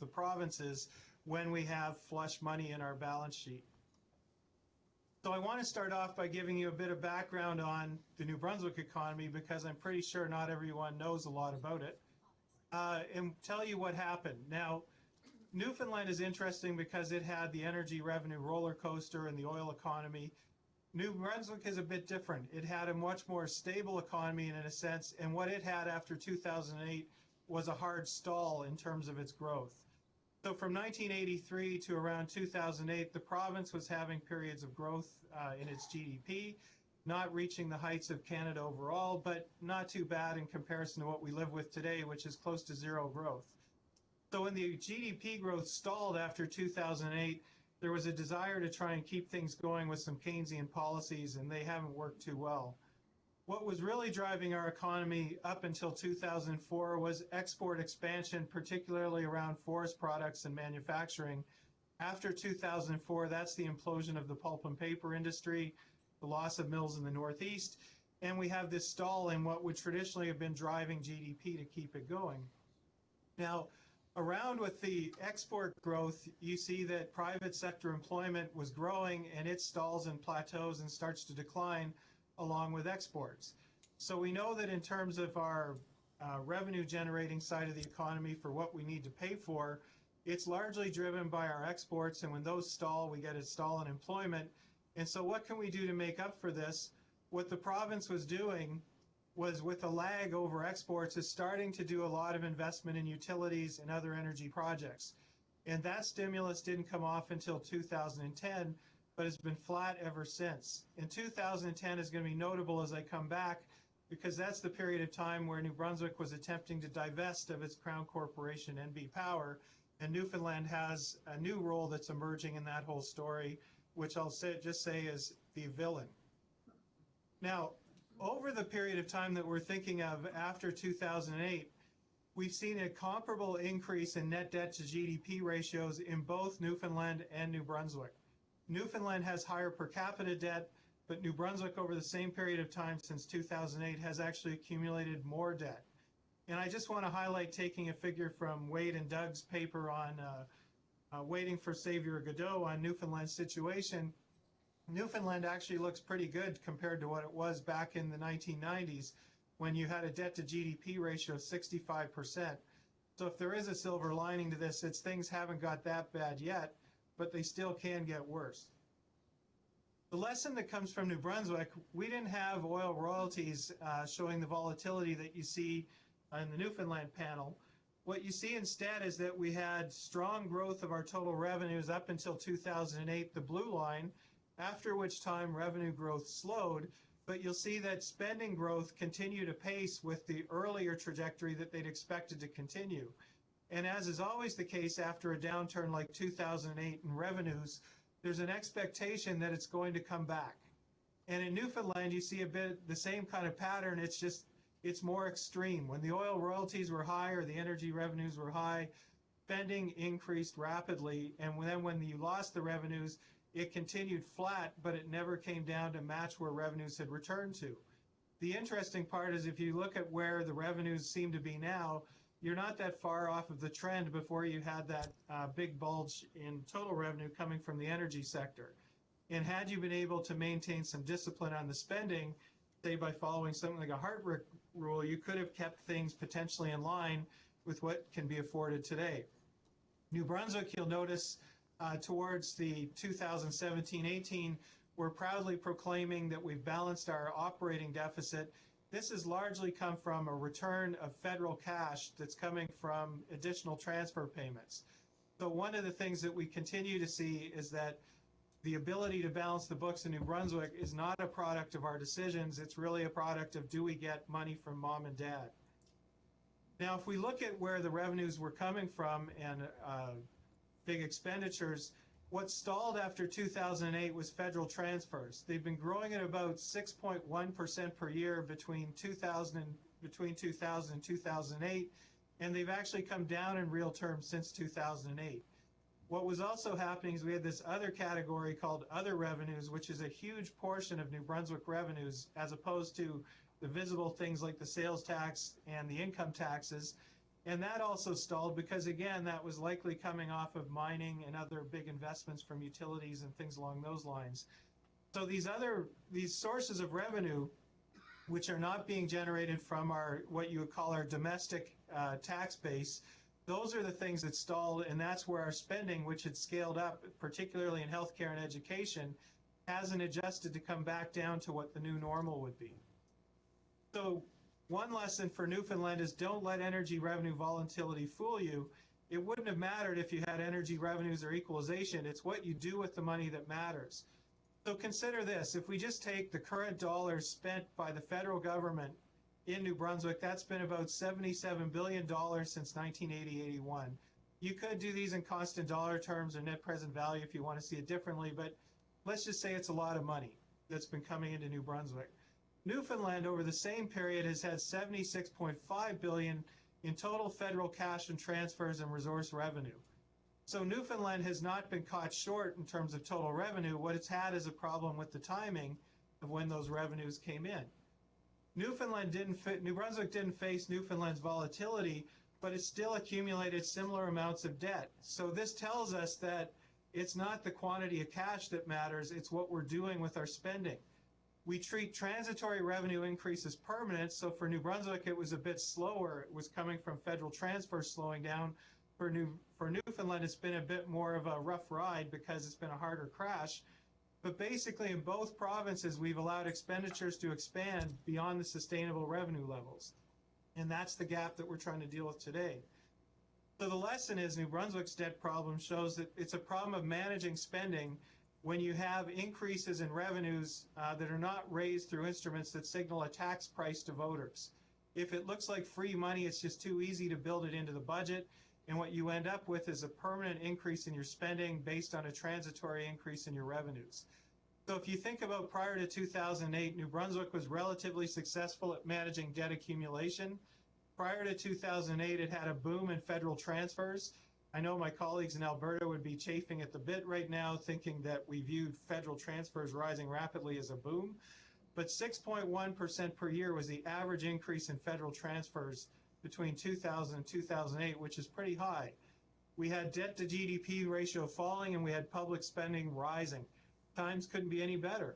the provinces when we have flush money in our balance sheet. So I want to start off by giving you a bit of background on the New Brunswick economy because I'm pretty sure not everyone knows a lot about it, and tell you what happened. Now, Newfoundland is interesting because it had the energy revenue roller coaster and the oil economy. New Brunswick is a bit different. It had a much more stable economy in a sense, and what it had after 2008 was a hard stall in terms of its growth. So from 1983 to around 2008, the province was having periods of growth in its GDP, not reaching the heights of Canada overall, but not too bad in comparison to what we live with today, which is close to zero growth. So when the GDP growth stalled after 2008, there was a desire to try and keep things going with some Keynesian policies, and they haven't worked too well. What was really driving our economy up until 2004 was export expansion, particularly around forest products and manufacturing. After 2004, that's the implosion of the pulp and paper industry, the loss of mills in the Northeast, and we have this stall in what would traditionally have been driving GDP to keep it going. Now, around with the export growth, you see that private sector employment was growing and it stalls and plateaus and starts to decline along with exports. So we know that in terms of our revenue generating side of the economy for what we need to pay for, it's largely driven by our exports, and when those stall, we get a stall in employment. And so what can we do to make up for this? What the province was doing was, with a lag over exports, is starting to do a lot of investment in utilities and other energy projects. And that stimulus didn't come off until 2010, but it's been flat ever since. And 2010 is going to be notable as I come back, because that's the period of time where New Brunswick was attempting to divest of its Crown Corporation, NB Power, and Newfoundland has a new role that's emerging in that whole story, which I'll just say is the villain. Now, over the period of time that we're thinking of after 2008, we've seen a comparable increase in net debt to GDP ratios in both Newfoundland and New Brunswick. Newfoundland has higher per capita debt, but New Brunswick over the same period of time since 2008 has actually accumulated more debt. And I just want to highlight, taking a figure from Wade and Doug's paper on Waiting for Xavier Godot on Newfoundland's situation. Newfoundland actually looks pretty good compared to what it was back in the 1990s, when you had a debt to GDP ratio of 65%. So if there is a silver lining to this, it's things haven't got that bad yet, but they still can get worse. The lesson that comes from New Brunswick, we didn't have oil royalties showing the volatility that you see in the Newfoundland panel. What you see instead is that we had strong growth of our total revenues up until 2008, the blue line, after which time revenue growth slowed. But you'll see that spending growth continued apace with the earlier trajectory that they'd expected to continue. And as is always the case after a downturn like 2008 in revenues, there's an expectation that it's going to come back. And in Newfoundland, you see a bit the same kind of pattern. It's more extreme. When the oil royalties were high or the energy revenues were high, spending increased rapidly. And then when you lost the revenues, it continued flat, but it never came down to match where revenues had returned to. The interesting part is if you look at where the revenues seem to be now, you're not that far off of the trend before you had that big bulge in total revenue coming from the energy sector. And had you been able to maintain some discipline on the spending, say by following something like a Hartwick rule, you could have kept things potentially in line with what can be afforded today. New Brunswick, you'll notice towards the 2017-18, we're proudly proclaiming that we've balanced our operating deficit. This has largely come from a return of federal cash that's coming from additional transfer payments. So one of the things that we continue to see is that the ability to balance the books in New Brunswick is not a product of our decisions. It's really a product of, do we get money from mom and dad? Now, if we look at where the revenues were coming from and big expenditures, what stalled after 2008 was federal transfers. They've been growing at about 6.1% per year between 2000 and 2008, and they've actually come down in real terms since 2008. What was also happening is we had this other category called other revenues, which is a huge portion of New Brunswick revenues, as opposed to the visible things like the sales tax and the income taxes. And that also stalled because, again, that was likely coming off of mining and other big investments from utilities and things along those lines. So these sources of revenue, which are not being generated from our, what you would call our domestic tax base, those are the things that stalled, and that's where our spending, which had scaled up, particularly in healthcare and education, hasn't adjusted to come back down to what the new normal would be. So one lesson for Newfoundland is don't let energy revenue volatility fool you. It wouldn't have mattered if you had energy revenues or equalization. It's what you do with the money that matters. So consider this. If we just take the current dollars spent by the federal government in New Brunswick, that's been about $77 billion since 1980-81. You could do these in constant dollar terms or net present value if you want to see it differently, but let's just say it's a lot of money that's been coming into New Brunswick. Newfoundland over the same period has had $76.5 billion in total federal cash and transfers and resource revenue. So Newfoundland has not been caught short in terms of total revenue. What it's had is a problem with the timing of when those revenues came in. New Brunswick didn't face Newfoundland's volatility, but it still accumulated similar amounts of debt. So this tells us that it's not the quantity of cash that matters, it's what we're doing with our spending. We treat transitory revenue increases permanent, so for New Brunswick it was a bit slower. It was coming from federal transfers slowing down. For Newfoundland, it's been a bit more of a rough ride because it's been a harder crash. But basically in both provinces, we've allowed expenditures to expand beyond the sustainable revenue levels. And that's the gap that we're trying to deal with today. So the lesson is New Brunswick's debt problem shows that it's a problem of managing spending when you have increases in revenues that are not raised through instruments that signal a tax price to voters. If it looks like free money, it's just too easy to build it into the budget. And what you end up with is a permanent increase in your spending based on a transitory increase in your revenues. So if you think about prior to 2008, New Brunswick was relatively successful at managing debt accumulation. Prior to 2008, it had a boom in federal transfers. I know my colleagues in Alberta would be chafing at the bit right now, thinking that we viewed federal transfers rising rapidly as a boom. But 6.1% per year was the average increase in federal transfers between 2000 and 2008, which is pretty high. We had debt to GDP ratio falling and we had public spending rising. Times couldn't be any better.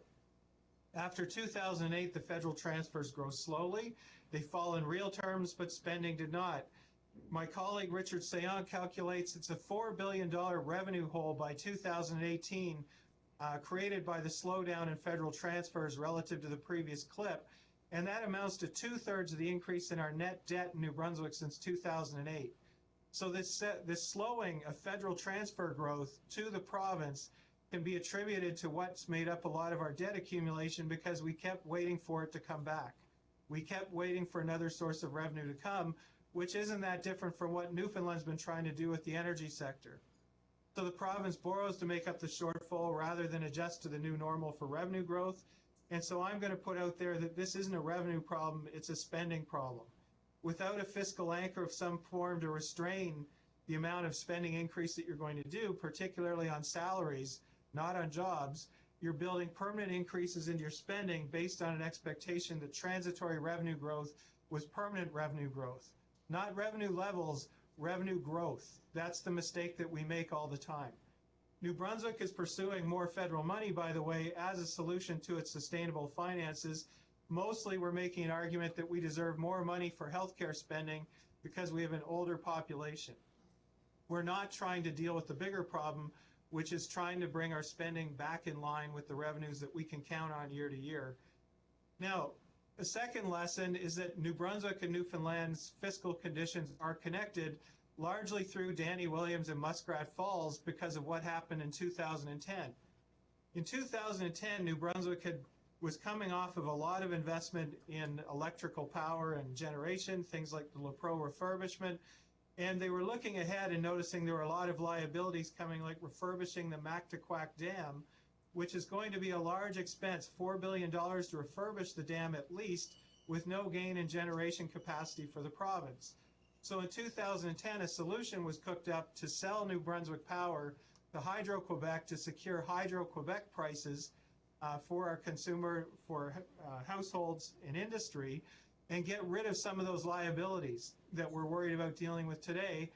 After 2008, the federal transfers grow slowly. They fall in real terms, but spending did not. My colleague Richard Sayon calculates it's a $4 billion revenue hole by 2018 created by the slowdown in federal transfers relative to the previous clip. And that amounts to 2/3 of the increase in our net debt in New Brunswick since 2008. So this slowing of federal transfer growth to the province can be attributed to what's made up a lot of our debt accumulation because we kept waiting for it to come back. We kept waiting for another source of revenue to come, which isn't that different from what Newfoundland's been trying to do with the energy sector. So the province borrows to make up the shortfall rather than adjust to the new normal for revenue growth. And so I'm going to put out there that this isn't a revenue problem, it's a spending problem. Without a fiscal anchor of some form to restrain the amount of spending increase that you're going to do, particularly on salaries, not on jobs, you're building permanent increases in your spending based on an expectation that transitory revenue growth was permanent revenue growth. Not revenue levels, revenue growth. That's the mistake that we make all the time. New Brunswick is pursuing more federal money, by the way, as a solution to its sustainable finances. Mostly we're making an argument that we deserve more money for healthcare spending because we have an older population. We're not trying to deal with the bigger problem, which is trying to bring our spending back in line with the revenues that we can count on year to year. Now, a second lesson is that New Brunswick and Newfoundland's fiscal conditions are connected largely through Danny Williams and Muskrat Falls because of what happened in 2010. In 2010, New Brunswick was coming off of a lot of investment in electrical power and generation, things like the LaPro refurbishment, and they were looking ahead and noticing there were a lot of liabilities coming, like refurbishing the Mactaquac Dam, which is going to be a large expense, $4 billion to refurbish the dam at least, with no gain in generation capacity for the province. So in 2010, a solution was cooked up to sell New Brunswick Power to Hydro-Quebec to secure Hydro-Quebec prices for our households and industry, and get rid of some of those liabilities that we're worried about dealing with today.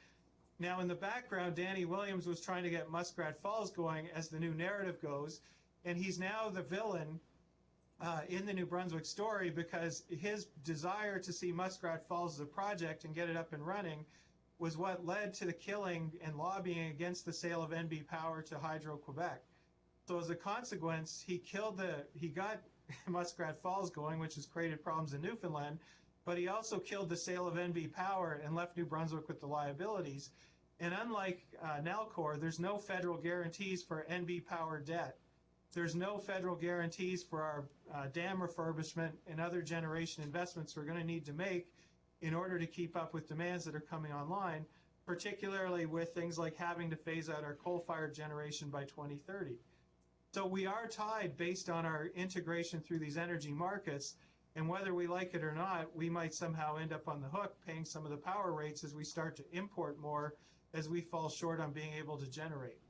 Now, in the background, Danny Williams was trying to get Muskrat Falls going, as the new narrative goes, and he's now the villain in the New Brunswick story because his desire to see Muskrat Falls as a project and get it up and running was what led to the killing and lobbying against the sale of NB Power to Hydro-Quebec. So as a consequence, he got Muskrat Falls going, which has created problems in Newfoundland, but he also killed the sale of NB Power and left New Brunswick with the liabilities. And unlike Nalcor, there's no federal guarantees for NB Power debt. There's no federal guarantees for our dam refurbishment and other generation investments we're going to need to make in order to keep up with demands that are coming online, particularly with things like having to phase out our coal-fired generation by 2030. So we are tied based on our integration through these energy markets, and whether we like it or not, we might somehow end up on the hook paying some of the power rates as we start to import more as we fall short on being able to generate.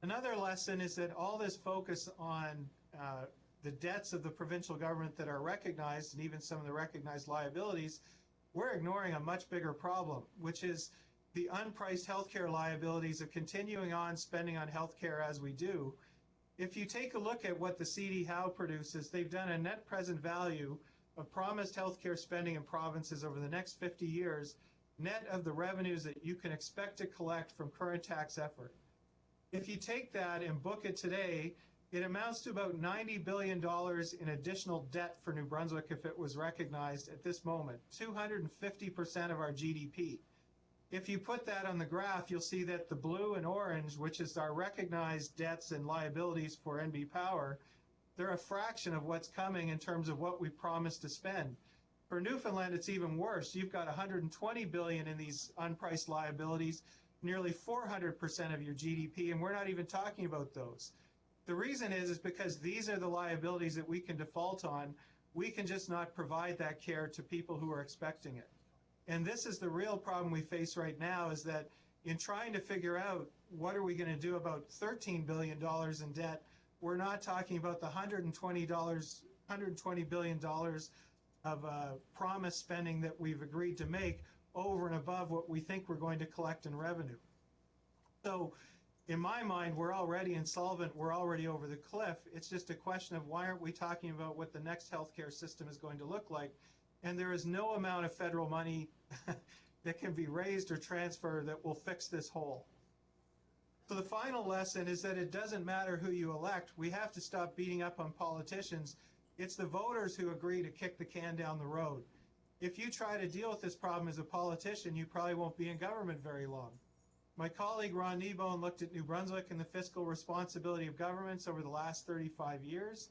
Another lesson is that all this focus on the debts of the provincial government that are recognized, and even some of the recognized liabilities, we're ignoring a much bigger problem, which is the unpriced healthcare liabilities of continuing on spending on healthcare as we do. If you take a look at what the CD Howe produces, they've done a net present value of promised healthcare spending in provinces over the next 50 years, net of the revenues that you can expect to collect from current tax effort. If you take that and book it today, it amounts to about $90 billion in additional debt for New Brunswick if it was recognized at this moment, 250% of our GDP. If you put that on the graph, you'll see that the blue and orange, which is our recognized debts and liabilities for NB Power, they're a fraction of what's coming in terms of what we promised to spend. For Newfoundland, it's even worse. You've got $120 billion in these unpriced liabilities, nearly 400% of your GDP, and we're not even talking about those. The reason is because these are the liabilities that we can default on. We can just not provide that care to people who are expecting it. And this is the real problem we face right now, is that in trying to figure out what are we going to do about $13 billion in debt, we're not talking about the $120 billion of promised spending that we've agreed to make over and above what we think we're going to collect in revenue. So in my mind, we're already insolvent, we're already over the cliff. It's just a question of why aren't we talking about what the next healthcare system is going to look like? And there is no amount of federal money that can be raised or transferred that will fix this hole. So the final lesson is that it doesn't matter who you elect. We have to stop beating up on politicians. It's the voters who agree to kick the can down the road. If you try to deal with this problem as a politician, you probably won't be in government very long. My colleague Ron Kneebone looked at New Brunswick and the fiscal responsibility of governments over the last 35 years,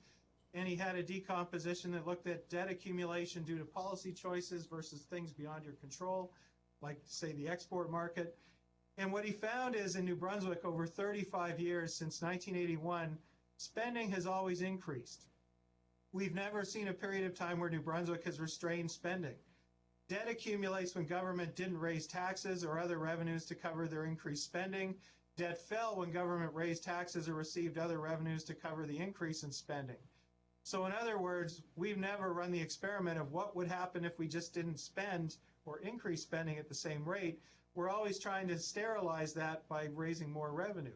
and he had a decomposition that looked at debt accumulation due to policy choices versus things beyond your control, like, say, the export market. And what he found is in New Brunswick, over 35 years since 1981, spending has always increased. We've never seen a period of time where New Brunswick has restrained spending. Debt accumulates when government didn't raise taxes or other revenues to cover their increased spending. Debt fell when government raised taxes or received other revenues to cover the increase in spending. So in other words, we've never run the experiment of what would happen if we just didn't spend or increase spending at the same rate. We're always trying to sterilize that by raising more revenue.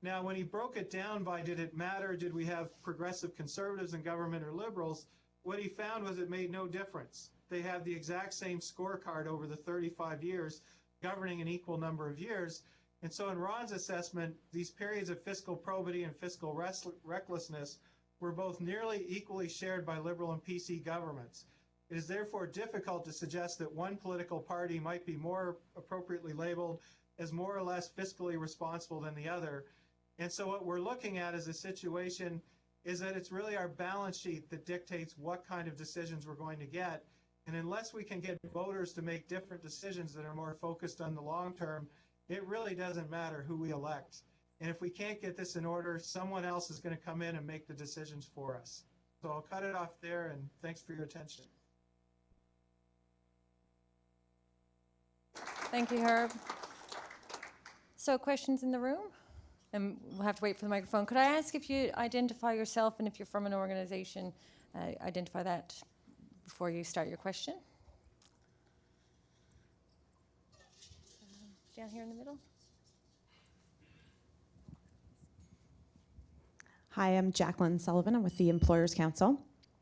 Now, when he broke it down by did it matter, did we have progressive conservatives in government or liberals, what he found was it made no difference. They have the exact same scorecard over the 35 years, governing an equal number of years. And so in Ron's assessment, these periods of fiscal probity and fiscal recklessness were both nearly equally shared by Liberal and PC governments. It is therefore difficult to suggest that one political party might be more appropriately labeled as more or less fiscally responsible than the other. And so what we're looking at as a situation is that it's really our balance sheet that dictates what kind of decisions we're going to get. And unless we can get voters to make different decisions that are more focused on the long term, it really doesn't matter who we elect. And if we can't get this in order, someone else is going to come in and make the decisions for us. So I'll cut it off there, and thanks for your attention. Thank you, Herb. So questions in the room? And we'll have to wait for the microphone. Could I ask if you identify yourself and if you're from an organization, identify that before you start your question? Down here in the middle. Hi, I'm Jacqueline Sullivan. I'm with the Employers Council.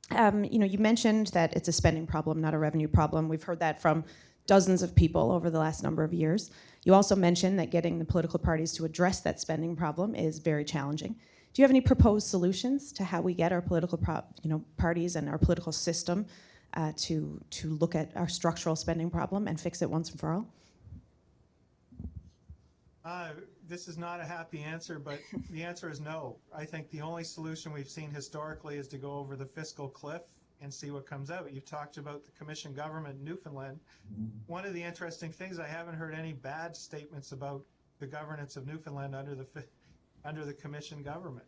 You mentioned that it's a spending problem, not a revenue problem. We've heard that from dozens of people over the last number of years. You also mentioned that getting the political parties to address that spending problem is very challenging. Do you have any proposed solutions to how we get our political parties and our political system to look at our structural spending problem and fix it once and for all? This is not a happy answer, but the answer is no. I think the only solution we've seen historically is to go over the fiscal cliff and see what comes out. You talked about the commission government in Newfoundland. One of the interesting things, I haven't heard any bad statements about the governance of Newfoundland under the commission government.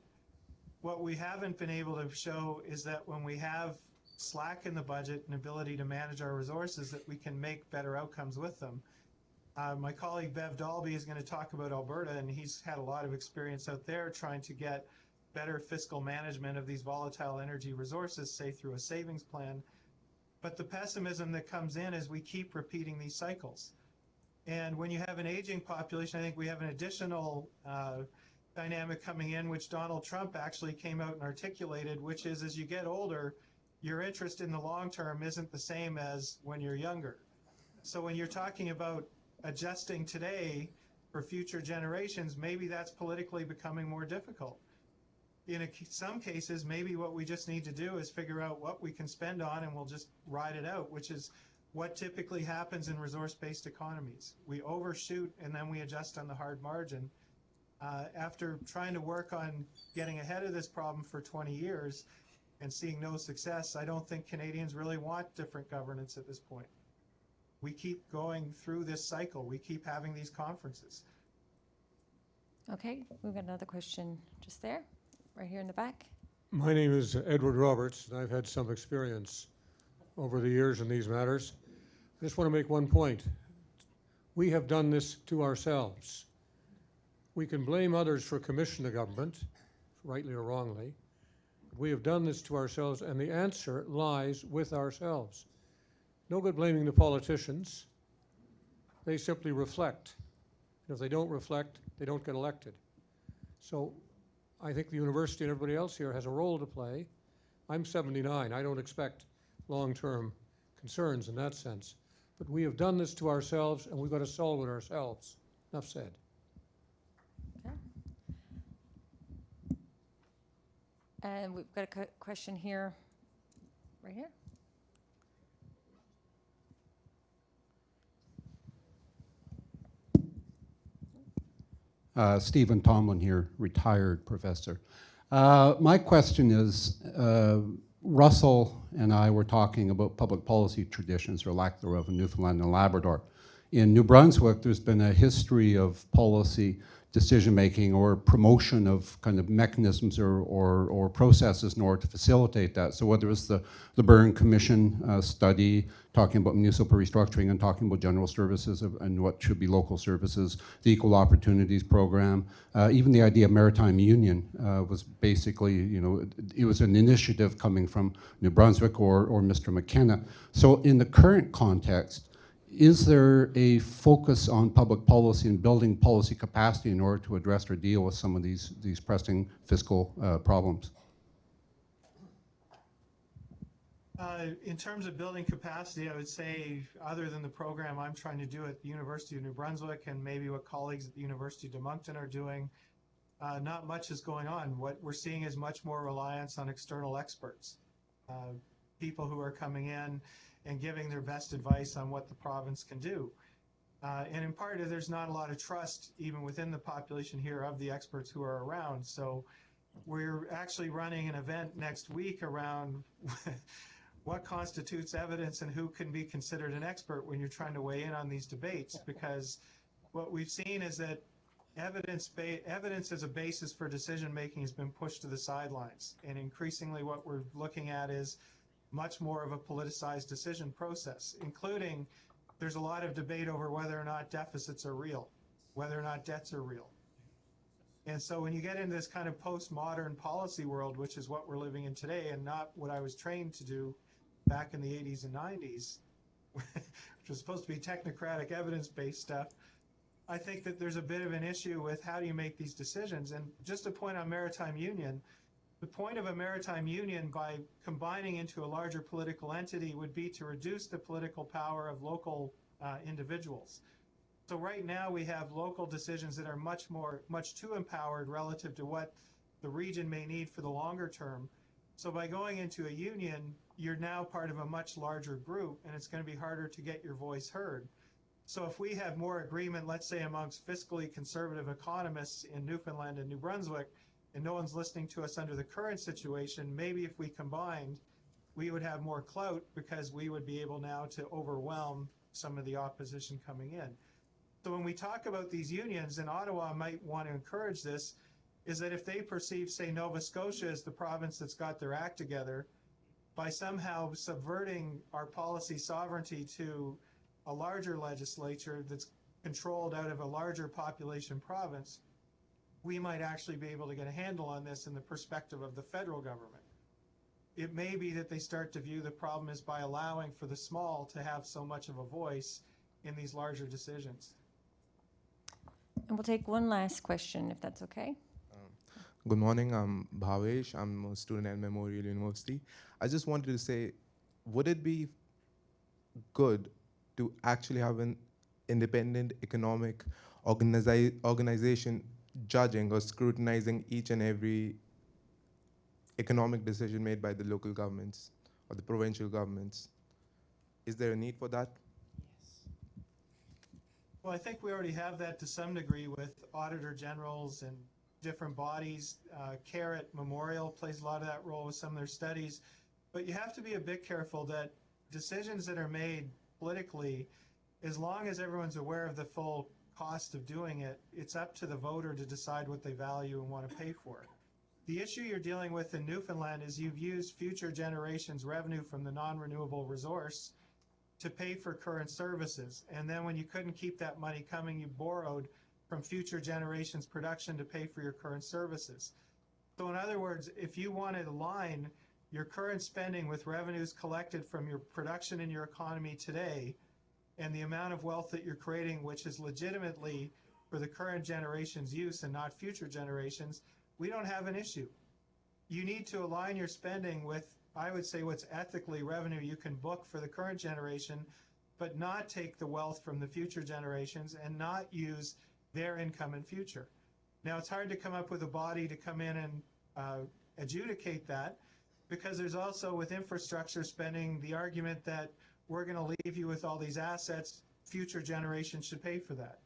What we haven't been able to show is that when we have slack in the budget and ability to manage our resources, that we can make better outcomes with them. My colleague Bev Dalby is going to talk about Alberta, and he's had a lot of experience out there trying to get better fiscal management of these volatile energy resources, say through a savings plan. But the pessimism that comes in is we keep repeating these cycles. And when you have an aging population, I think we have an additional dynamic coming in, which Donald Trump actually came out and articulated, which is as you get older, your interest in the long term isn't the same as when you're younger. So when you're talking about adjusting today for future generations, maybe that's politically becoming more difficult. In some cases, maybe what we just need to do is figure out what we can spend on and we'll just ride it out, which is what typically happens in resource-based economies. We overshoot and then we adjust on the hard margin. After trying to work on getting ahead of this problem for 20 years and seeing no success, I don't think Canadians really want different governance at this point. We keep going through this cycle. We keep having these conferences. Okay, we've got another question just there, right here in the back. My name is Edward Roberts, and I've had some experience over the years in these matters. I just want to make one point. We have done this to ourselves. We can blame others for commission of government, rightly or wrongly. We have done this to ourselves, and the answer lies with ourselves. No good blaming the politicians. They simply reflect. And if they don't reflect, they don't get elected. So I think the university and everybody else here has a role to play. I'm 79. I don't expect long-term concerns in that sense. But we have done this to ourselves, and we've got to solve it ourselves. Enough said. Okay. And we've got a question here, right here. Stephen Tomlin here, retired professor. My question is, Russell and I were talking about public policy traditions, or lack thereof, in Newfoundland and Labrador. In New Brunswick, there's been a history of policy decision-making or promotion of kind of mechanisms or processes in order to facilitate that. So whether it's the Byrne Commission study talking about municipal restructuring and talking about general services and what should be local services, the Equal Opportunities Program, even the idea of maritime union was basically, you know, it was an initiative coming from New Brunswick or Mr. McKenna. So in the current context, is there a focus on public policy and building policy capacity in order to address or deal with some of these pressing fiscal problems? In terms of building capacity, I would say, other than the program I'm trying to do at the University of New Brunswick and maybe what colleagues at the University of Moncton are doing, not much is going on. What we're seeing is much more reliance on external experts, people who are coming in and giving their best advice on what the province can do. And in part, there's not a lot of trust even within the population here of the experts who are around. So we're actually running an event next week around what constitutes evidence and who can be considered an expert when you're trying to weigh in on these debates, because what we've seen is that evidence as a basis for decision making has been pushed to the sidelines, and increasingly what we're looking at is much more of a politicized decision process, including there's a lot of debate over whether or not deficits are real, whether or not debts are real. And so when you get into this kind of postmodern policy world, which is what we're living in today and not what I was trained to do back in the 80s and 90s, which was supposed to be technocratic evidence-based stuff, I think that there's a bit of an issue with how do you make these decisions. And just a point on maritime union, the point of a maritime union by combining into a larger political entity would be to reduce the political power of local individuals. So right now we have local decisions that are much too empowered relative to what the region may need for the longer term. So by going into a union, you're now part of a much larger group, and it's going to be harder to get your voice heard. So if we have more agreement, let's say amongst fiscally conservative economists in Newfoundland and New Brunswick, and no one's listening to us under the current situation, maybe if we combined, we would have more clout because we would be able now to overwhelm some of the opposition coming in. So when we talk about these unions, and Ottawa might want to encourage this, is that if they perceive, say, Nova Scotia as the province that's got their act together, by somehow subverting our policy sovereignty to a larger legislature that's controlled out of a larger population province, we might actually be able to get a handle on this in the perspective of the federal government. It may be that they start to view the problem as by allowing for the small to have so much of a voice in these larger decisions. And we'll take one last question, if that's okay. Good morning, I'm Bhavesh. I'm a student at Memorial University. I just wanted to say, would it be good to actually have an independent economic organization judging or scrutinizing each and every economic decision made by the local governments or the provincial governments? Is there a need for that? Well, I think we already have that to some degree with auditor generals and different bodies. Carrot Memorial plays a lot of that role with some of their studies. But you have to be a bit careful that decisions that are made politically, as long as everyone's aware of the full cost of doing it, it's up to the voter to decide what they value and want to pay for it. The issue you're dealing with in Newfoundland is you've used future generations' revenue from the non-renewable resource to pay for current services. And then when you couldn't keep that money coming, you borrowed from future generations' production to pay for your current services. So in other words, if you want to align your current spending with revenues collected from your production in your economy today and the amount of wealth that you're creating, which is legitimately for the current generation's use and not future generations, we don't have an issue. You need to align your spending with, I would say, what's ethically revenue you can book for the current generation, but not take the wealth from the future generations and not use their income and future. Now, it's hard to come up with a body to come in and adjudicate that, because there's also, with infrastructure spending, the argument that we're going to leave you with all these assets, future generations should pay for that.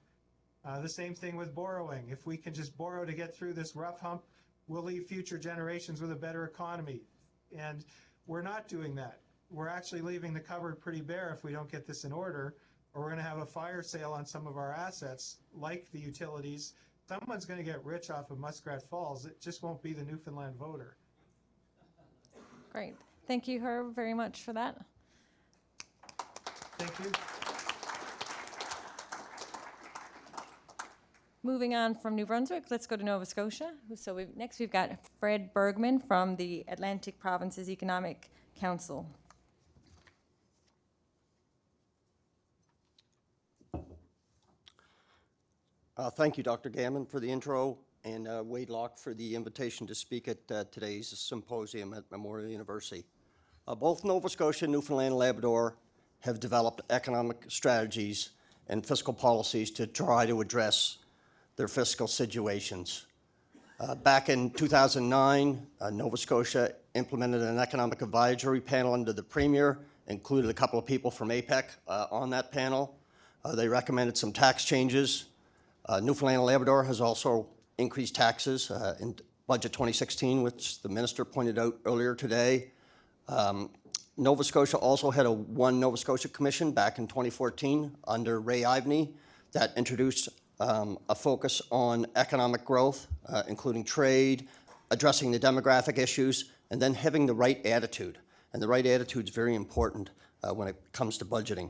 The same thing with borrowing. If we can just borrow to get through this rough hump, we'll leave future generations with a better economy. And we're not doing that. We're actually leaving the cupboard pretty bare if we don't get this in order, or we're going to have a fire sale on some of our assets, like the utilities. Someone's going to get rich off of Muskrat Falls. It just won't be the Newfoundland voter. Great. Thank you, Herb, very much for that. Thank you. Moving on from New Brunswick, let's go to Nova Scotia. So next we've got Fred Bergman from the Atlantic Provinces Economic Council. Thank you, Dr. Gammon, for the intro, and Wade Locke for the invitation to speak at today's symposium at Memorial University. Both Nova Scotia and Newfoundland and Labrador have developed economic strategies and fiscal policies to try to address their fiscal situations. Back in 2009, Nova Scotia implemented an economic advisory panel under the Premier, included a couple of people from Apec on that panel. They recommended some tax changes. Newfoundland and Labrador has also increased taxes in Budget 2016, which the Minister pointed out earlier today. Nova Scotia also had a One Nova Scotia Commission back in 2014 under Ray Ivney that introduced a focus on economic growth, including trade, addressing the demographic issues, and then having the right attitude. And the right attitude is very important when it comes to budgeting.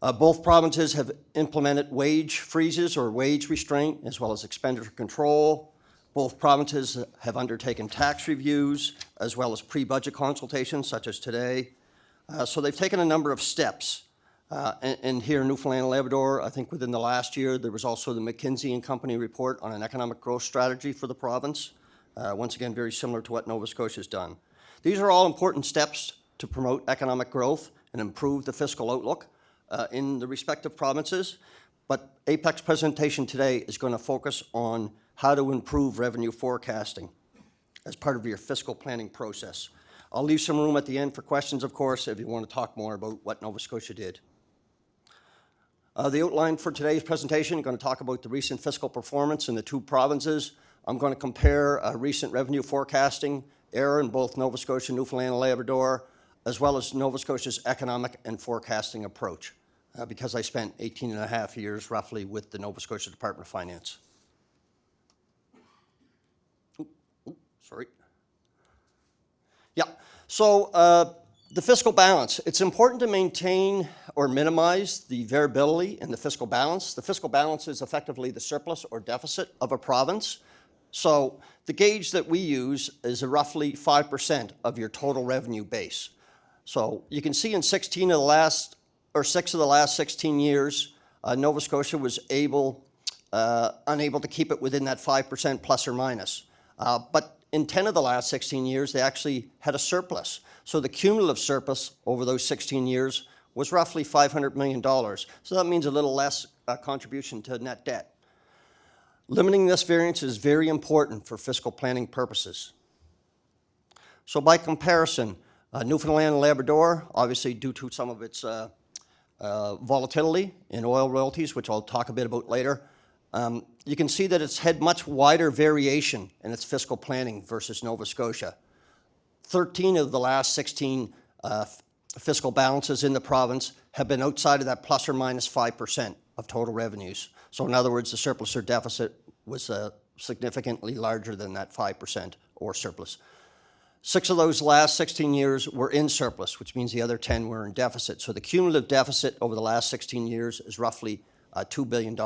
Both provinces have implemented wage freezes or wage restraint, as well as expenditure control. Both provinces have undertaken tax reviews, as well as pre-budget consultations, such as today. So they've taken a number of steps. And here in Newfoundland and Labrador, I think within the last year, there was also the McKinsey & Company report on an economic growth strategy for the province. Once again, very similar to what Nova Scotia has done. These are all important steps to promote economic growth and improve the fiscal outlook in the respective provinces. But Apec's presentation today is going to focus on how to improve revenue forecasting as part of your fiscal planning process. I'll leave some room at the end for questions, of course, if you want to talk more about what Nova Scotia did. The outline for today's presentation, I'm going to talk about the recent fiscal performance in the two provinces. I'm going to compare recent revenue forecasting error in both Nova Scotia, Newfoundland, and Labrador, as well as Nova Scotia's economic and forecasting approach, because I spent 18 and a half years roughly with the Nova Scotia Department of Finance. Sorry. Yeah, so the fiscal balance. It's important to maintain or minimize the variability in the fiscal balance. The fiscal balance is effectively the surplus or deficit of a province. So the gauge that we use is roughly 5% of your total revenue base. So you can see in 6 of the last 16 years, Nova Scotia was unable to keep it within that 5% plus or minus. But in 10 of the last 16 years, they actually had a surplus. So the cumulative surplus over those 16 years was roughly $500 million. So that means a little less contribution to net debt. Limiting this variance is very important for fiscal planning purposes. So by comparison, Newfoundland and Labrador, obviously due to some of its volatility in oil royalties, which I'll talk a bit about later, you can see that it's had much wider variation in its fiscal planning versus Nova Scotia. 13 of the last 16 fiscal balances in the province have been outside of that plus or minus 5% of total revenues. So in other words, the surplus or deficit was significantly larger than that 5% or surplus. 6 of those last 16 years were in surplus, which means the other 10 were in deficit. So the cumulative deficit over the last 16 years is roughly $2 billion.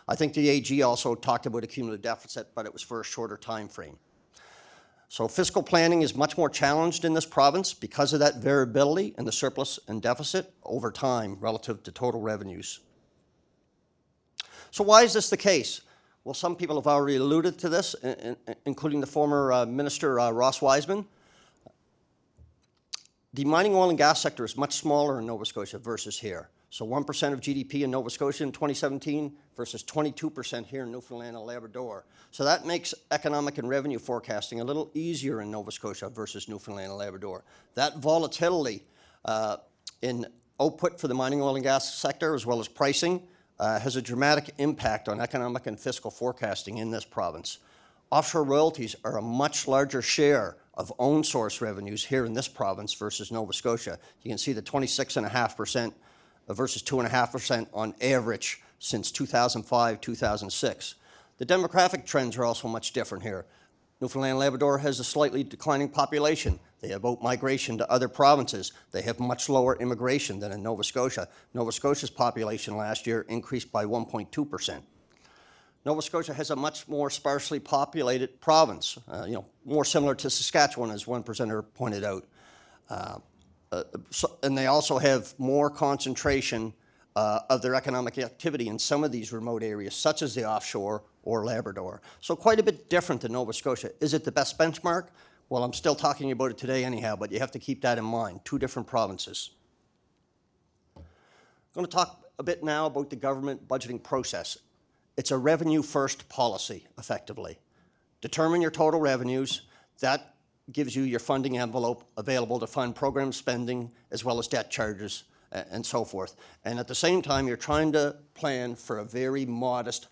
I think the AG also talked about a cumulative deficit, but it was for a shorter time frame. So fiscal planning is much more challenged in this province because of that variability in the surplus and deficit over time relative to total revenues. So why is this the case? Well, some people have already alluded to this, including the former Minister Ross Wiseman. The mining, oil, and gas sector is much smaller in Nova Scotia versus here. So 1% of GDP in Nova Scotia in 2017 versus 22% here in Newfoundland and Labrador. So that makes economic and revenue forecasting a little easier in Nova Scotia versus Newfoundland and Labrador. That volatility in output for the mining, oil, and gas sector, as well as pricing, has a dramatic impact on economic and fiscal forecasting in this province. Offshore royalties are a much larger share of own source revenues here in this province versus Nova Scotia. You can see the 26.5% versus 2.5% on average since 2005, 2006. The demographic trends are also much different here. Newfoundland Labrador has a slightly declining population. They have out-migration to other provinces. They have much lower immigration than in Nova Scotia. Nova Scotia's population last year increased by 1.2%. Nova Scotia has a much more sparsely populated province, more similar to Saskatchewan, as one presenter pointed out. And they also have more concentration of their economic activity in some of these remote areas, such as the offshore or Labrador. So quite a bit different than Nova Scotia. Is it the best benchmark? Well, I'm still talking about it today anyhow, but you have to keep that in mind. Two different provinces. I'm going to talk a bit now about the government budgeting process. It's a revenue-first policy, effectively. Determine your total revenues. That gives you your funding envelope available to fund program spending as well as debt charges and so forth. And at the same time, you're trying to plan for a very modest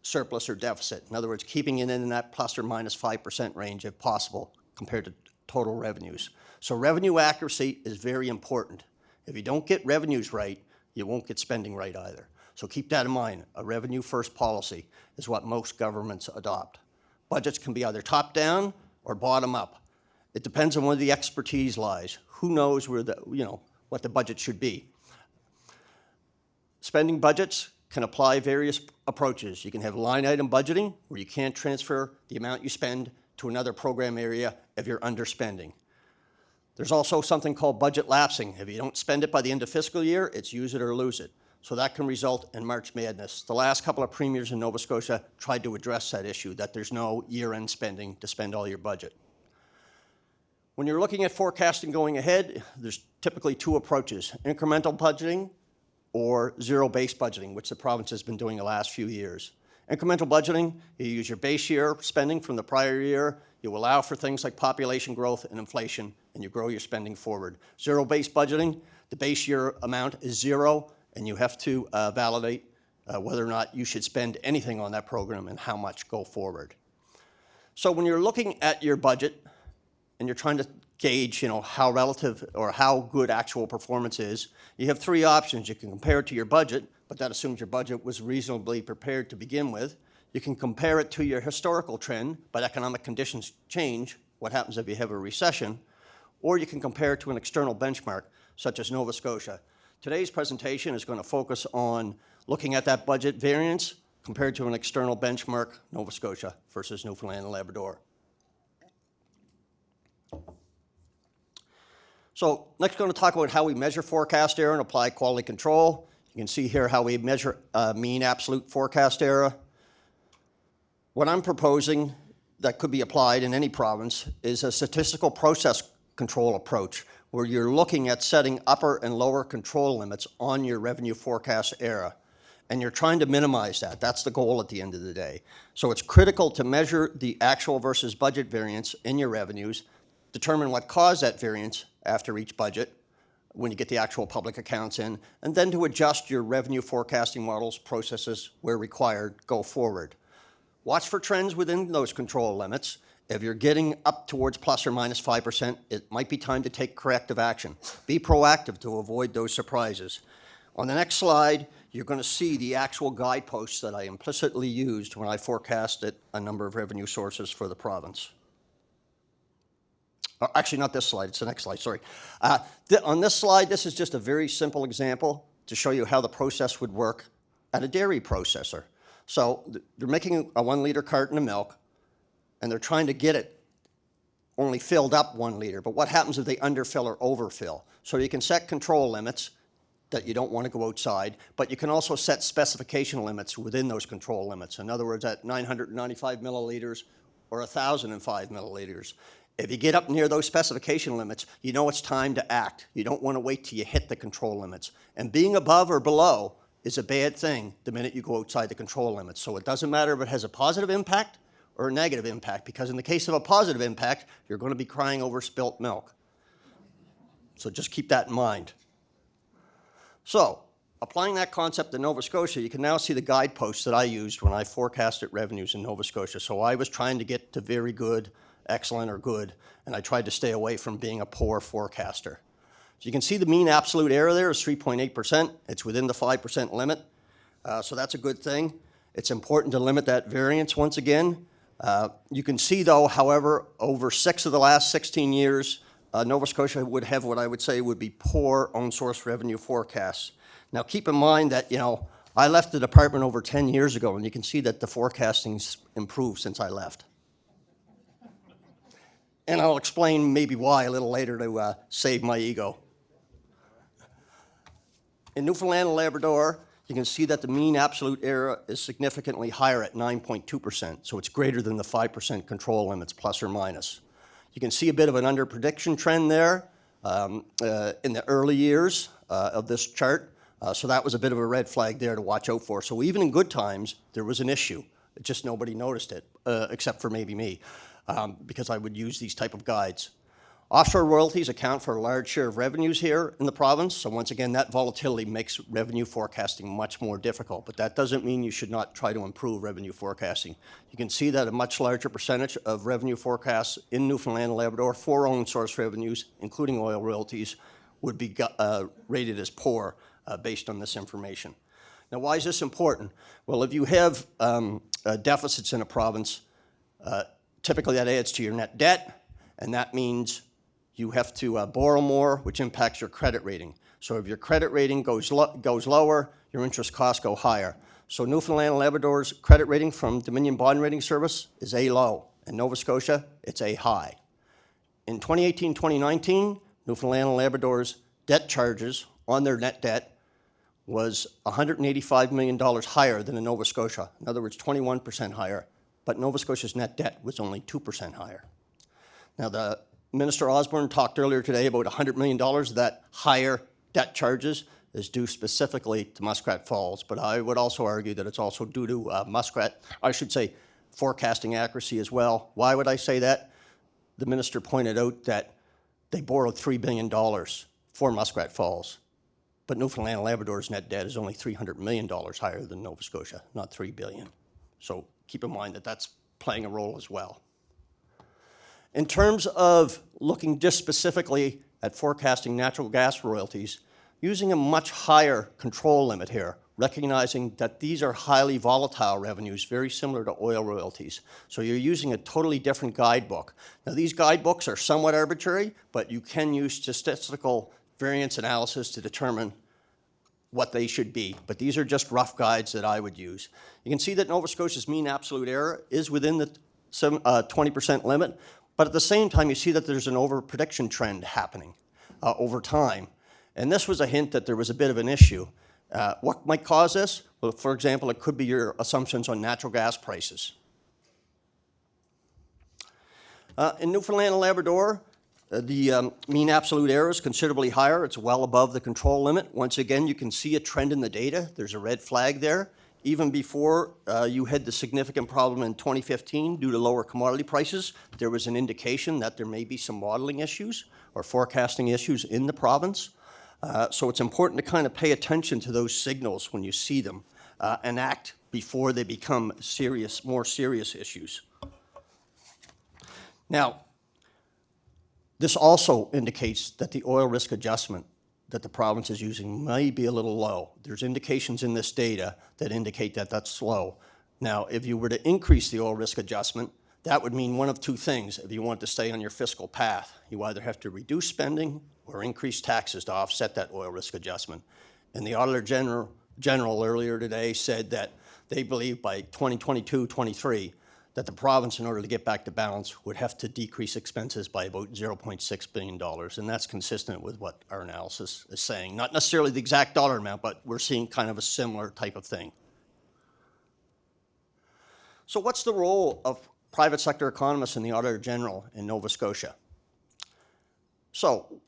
surplus or deficit. In other words, keeping it in that plus or minus 5% range if possible compared to total revenues. So revenue accuracy is very important. If you don't get revenues right, you won't get spending right either. So keep that in mind. A revenue-first policy is what most governments adopt. Budgets can be either top-down or bottom-up. It depends on where the expertise lies. Who knows where what the budget should be? Spending budgets can apply various approaches. You can have line item budgeting, where you can't transfer the amount you spend to another program area if you're underspending. There's also something called budget lapsing. If you don't spend it by the end of fiscal year, it's use it or lose it. So that can result in March madness. The last couple of premiers in Nova Scotia tried to address that issue, that there's no year-end spending to spend all your budget. When you're looking at forecasting going ahead, there's typically two approaches: incremental budgeting or zero-based budgeting, which the province has been doing the last few years. Incremental budgeting, you use your base year spending from the prior year, you allow for things like population growth and inflation, and you grow your spending forward. Zero-based budgeting, the base year amount is zero, and you have to validate whether or not you should spend anything on that program and how much go forward. So when you're looking at your budget and you're trying to gauge, how relative or how good actual performance is, you have three options. You can compare it to your budget, but that assumes your budget was reasonably prepared to begin with. You can compare it to your historical trend, but economic conditions change. What happens if you have a recession? Or you can compare it to an external benchmark, such as Nova Scotia. Today's presentation is going to focus on looking at that budget variance compared to an external benchmark, Nova Scotia versus Newfoundland and Labrador. So next, we're going to talk about how we measure forecast error and apply quality control. You can see here how we measure mean absolute forecast error. What I'm proposing that could be applied in any province is a statistical process control approach, where you're looking at setting upper and lower control limits on your revenue forecast error. And you're trying to minimize that. That's the goal at the end of the day. So it's critical to measure the actual versus budget variance in your revenues, determine what caused that variance after each budget, when you get the actual public accounts in, and then to adjust your revenue forecasting models, processes where required, go forward. Watch for trends within those control limits. If you're getting up towards plus or minus 5%, it might be time to take corrective action. Be proactive to avoid those surprises. On the next slide, you're going to see the actual guideposts that I implicitly used when I forecasted a number of revenue sources for the province. Actually, not this slide, it's the next slide, sorry. On this slide, this is just a very simple example to show you how the process would work at a dairy processor. So they're making a 1 liter carton of milk, and they're trying to get it only filled up 1 liter. But what happens if they underfill or overfill? So you can set control limits that you don't want to go outside, but you can also set specification limits within those control limits. In other words, at 995 milliliters or 1,005 milliliters. If you get up near those specification limits, you know it's time to act. You don't want to wait till you hit the control limits. And being above or below is a bad thing the minute you go outside the control limits. So it doesn't matter if it has a positive impact or a negative impact, because in the case of a positive impact, you're going to be crying over spilt milk. So just keep that in mind. So applying that concept to Nova Scotia, you can now see the guideposts that I used when I forecasted revenues in Nova Scotia. So I was trying to get to very good, excellent, or good, and I tried to stay away from being a poor forecaster. So you can see the mean absolute error there is 3.8%. It's within the 5% limit, so that's a good thing. It's important to limit that variance once again. You can see, though, however, over 6 of the last 16 years, Nova Scotia would have what I would say would be poor own source revenue forecasts. Now, keep in mind that, I left the department over 10 years ago, and you can see that the forecasting's improved since I left. And I'll explain maybe why a little later to save my ego. In Newfoundland and Labrador, you can see that the mean absolute error is significantly higher at 9.2%, so it's greater than the 5% control limits, plus or minus. You can see a bit of an under-prediction trend there in the early years of this chart, so that was a bit of a red flag there to watch out for. So even in good times, there was an issue. Just nobody noticed it, except for maybe me, because I would use these type of guides. Offshore royalties account for a large share of revenues here in the province, so once again, that volatility makes revenue forecasting much more difficult, but that doesn't mean you should not try to improve revenue forecasting. You can see that a much larger percentage of revenue forecasts in Newfoundland and Labrador for own source revenues, including oil royalties, would be rated as poor based on this information. Now, why is this important? Well, if you have deficits in a province, typically that adds to your net debt, and that means you have to borrow more, which impacts your credit rating. So if your credit rating goes lower, your interest costs go higher. So Newfoundland and Labrador's credit rating from Dominion Bond Rating Service is A low. In Nova Scotia, it's A high. In 2018-2019, Newfoundland and Labrador's debt charges on their net debt was $185 million higher than in Nova Scotia. In other words, 21% higher. But Nova Scotia's net debt was only 2% higher. Now, the Minister Osborne talked earlier today about $100 million of that higher debt charges is due specifically to Muskrat Falls, but I would also argue that it's also due to forecasting accuracy as well. Why would I say that? The minister pointed out that they borrowed $3 billion for Muskrat Falls, but Newfoundland and Labrador's net debt is only $300 million higher than Nova Scotia, not $3 billion. So keep in mind that that's playing a role as well. In terms of looking just specifically at forecasting natural gas royalties, using a much higher control limit here, recognizing that these are highly volatile revenues, very similar to oil royalties. So you're using a totally different guidebook. Now, these guidebooks are somewhat arbitrary, but you can use statistical variance analysis to determine what they should be. But these are just rough guides that I would use. You can see that Nova Scotia's mean absolute error is within the 20% limit, but at the same time, you see that there's an over-prediction trend happening over time. And this was a hint that there was a bit of an issue. What might cause this? Well, for example, it could be your assumptions on natural gas prices. In Newfoundland and Labrador, the mean absolute error is considerably higher. It's well above the control limit. Once again, you can see a trend in the data. There's a red flag there. Even before you had the significant problem in 2015 due to lower commodity prices, there was an indication that there may be some modeling issues or forecasting issues in the province. So it's important to kind of pay attention to those signals when you see them and act before they become more serious issues. Now, this also indicates that the oil risk adjustment that the province is using may be a little low. There's indications in this data that indicate that that's low. Now, if you were to increase the oil risk adjustment, that would mean one of two things if you want to stay on your fiscal path. You either have to reduce spending or increase taxes to offset that oil risk adjustment. And the Auditor General earlier today said that they believe by 2022-23 that the province, in order to get back to balance, would have to decrease expenses by about $0.6 billion. And that's consistent with what our analysis is saying. Not necessarily the exact dollar amount, but we're seeing kind of a similar type of thing. So what's the role of private sector economists and the Auditor General in Nova Scotia? So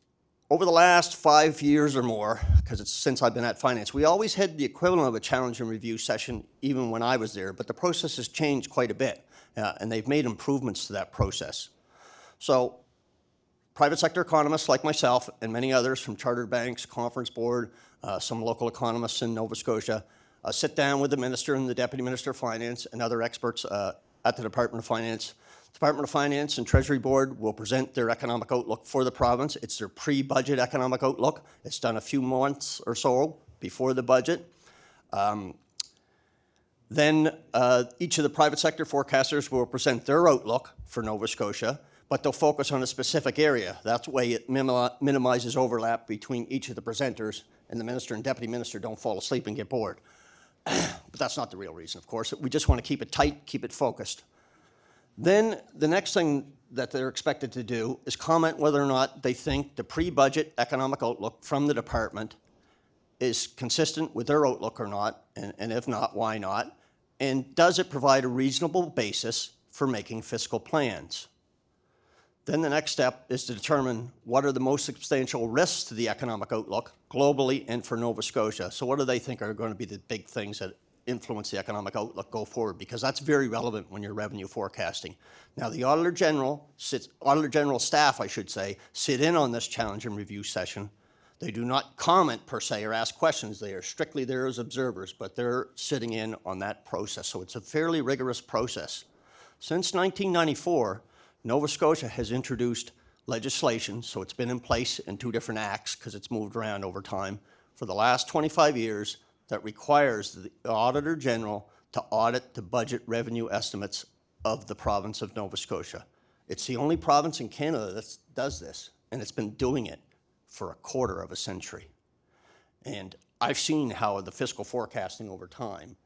over the last 5 years or more, because it's since I've been at finance, we always had the equivalent of a challenge and review session even when I was there, but the process has changed quite a bit. And they've made improvements to that process. So Private sector economists like myself and many others from chartered banks, Conference Board, some local economists in Nova Scotia, sit down with the Minister and the Deputy Minister of Finance and other experts at the Department of Finance. Department of Finance and Treasury Board will present their economic outlook for the province. It's their pre-budget economic outlook. It's done a few months or so before the budget. Then each of the private sector forecasters will present their outlook for Nova Scotia, but they'll focus on a specific area. That's the way it minimizes overlap between each of the presenters, and the Minister and Deputy Minister don't fall asleep and get bored. But that's not the real reason, of course. We just want to keep it tight, keep it focused. Then the next thing that they're expected to do is comment whether or not they think the pre-budget economic outlook from the department is consistent with their outlook or not, and if not, why not? And does it provide a reasonable basis for making fiscal plans? Then the next step is to determine what are the most substantial risks to the economic outlook globally and for Nova Scotia. So what do they think are going to be the big things that influence the economic outlook go forward? Because that's very relevant when you're revenue forecasting. Now the Auditor General staff, I should say, sit in on this challenge and review session. They do not comment per se or ask questions. They are strictly there as observers, but they're sitting in on that process. So it's a fairly rigorous process. Since 1994, Nova Scotia has introduced legislation, so it's been in place in 2 different acts because it's moved around over time, for the last 25 years that requires the Auditor General to audit the budget revenue estimates of the province of Nova Scotia. It's the only province in Canada that does this, and it's been doing it for a quarter of a century. And I've seen how the fiscal forecasting over time,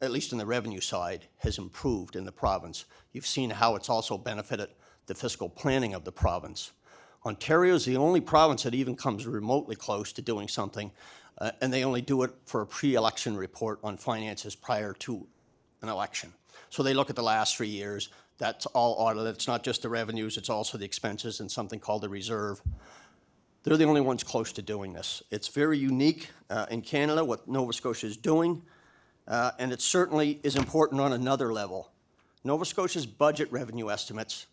at least in the revenue side, has improved in the province. You've seen how it's also benefited the fiscal planning of the province. Ontario is the only province that even comes remotely close to doing something, and they only do it for a pre-election report on finances prior to an election. So they look at the last 3 years. That's all audited. It's not just the revenues, it's also the expenses and something called the reserve. They're the only ones close to doing this. It's very unique in Canada what Nova Scotia is doing, and it certainly is important on another level. Nova Scotia's budget revenue estimates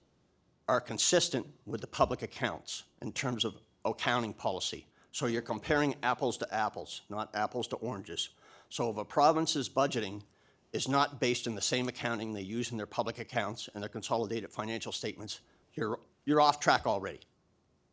are consistent with the public accounts in terms of accounting policy. So you're comparing apples to apples, not apples to oranges. So if a province's budgeting is not based in the same accounting they use in their public accounts and their consolidated financial statements, you're off track already.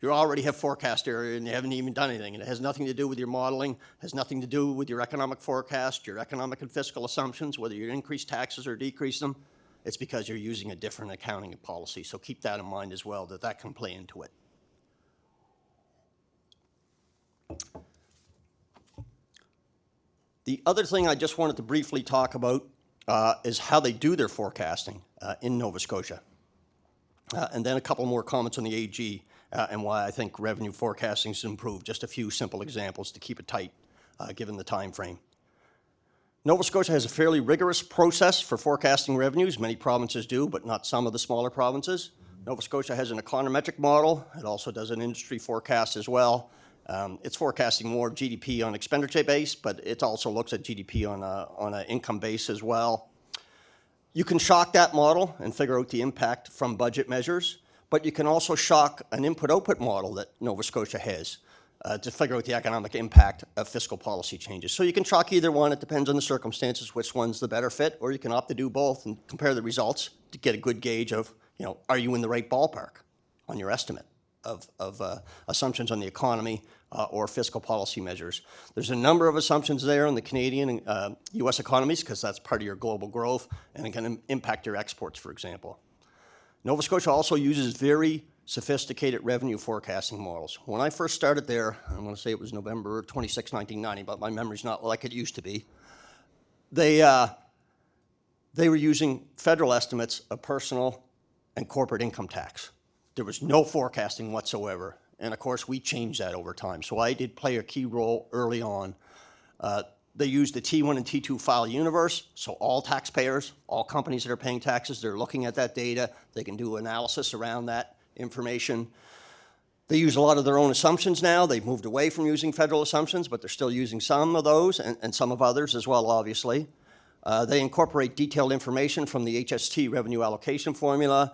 You already have forecast area and you haven't even done anything. And it has nothing to do with your modeling, has nothing to do with your economic forecast, your economic and fiscal assumptions, whether you increase taxes or decrease them. It's because you're using a different accounting policy. So keep that in mind as well, that can play into it. The other thing I just wanted to briefly talk about is how they do their forecasting in Nova Scotia. And then a couple more comments on the AG and why I think revenue forecasting has improved. Just a few simple examples to keep it tight given the time frame. Nova Scotia has a fairly rigorous process for forecasting revenues. Many provinces do, but not some of the smaller provinces. Nova Scotia has an econometric model. It also does an industry forecast as well. It's forecasting more GDP on expenditure base, but it also looks at GDP on an income base as well. You can shock that model and figure out the impact from budget measures, but you can also shock an input-output model that Nova Scotia has to figure out the economic impact of fiscal policy changes. So you can shock either one. It depends on the circumstances, which one's the better fit, or you can opt to do both and compare the results to get a good gauge of, are you in the right ballpark on your estimate of assumptions on the economy or fiscal policy measures. There's a number of assumptions there on the Canadian and U.S. economies because that's part of your global growth and it can impact your exports, for example. Nova Scotia also uses very sophisticated revenue forecasting models. When I first started there, I'm going to say it was November 26, 1990, but my memory's not like it used to be. They were using federal estimates of personal and corporate income tax. There was no forecasting whatsoever. And of course, we changed that over time. So I did play a key role early on. They use the T1 and T2 file universe. So all taxpayers, all companies that are paying taxes, they're looking at that data. They can do analysis around that information. They use a lot of their own assumptions now. They've moved away from using federal assumptions, but they're still using some of those and some of others as well, obviously. They incorporate detailed information from the HST revenue allocation formula.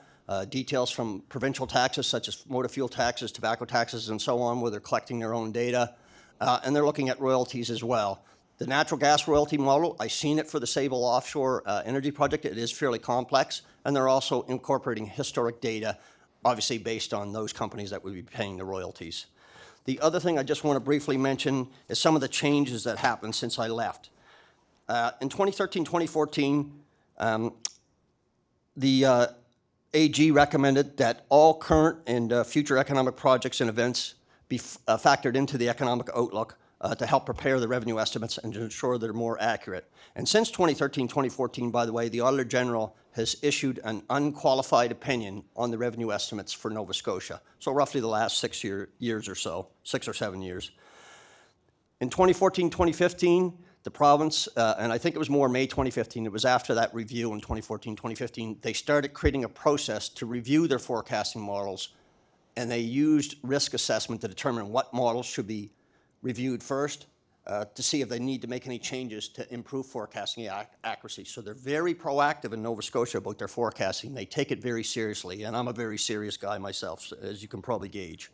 details from provincial taxes such as motor fuel taxes, tobacco taxes, and so on, where they're collecting their own data. And they're looking at royalties as well. The natural gas royalty model, I've seen it for the Sable offshore energy project. It is fairly complex, and they're also incorporating historic data, obviously based on those companies that would be paying the royalties. The other thing I just want to briefly mention is some of the changes that happened since I left. In 2013, 2014, the AG recommended that all current and future economic projects and events be factored into the economic outlook to help prepare the revenue estimates and to ensure they're more accurate. And since 2013, 2014, by the way, the Auditor General has issued an unqualified opinion on the revenue estimates for Nova Scotia. So roughly the last 6 years or so, 6 or 7 years. In 2014, 2015, the province, and I think it was more May 2015, it was after that review in 2014, 2015, they started creating a process to review their forecasting models, and they used risk assessment to determine what models should be reviewed first to see if they need to make any changes to improve forecasting accuracy. So they're very proactive in Nova Scotia about their forecasting. They take it very seriously, and I'm a very serious guy myself, as you can probably gauge.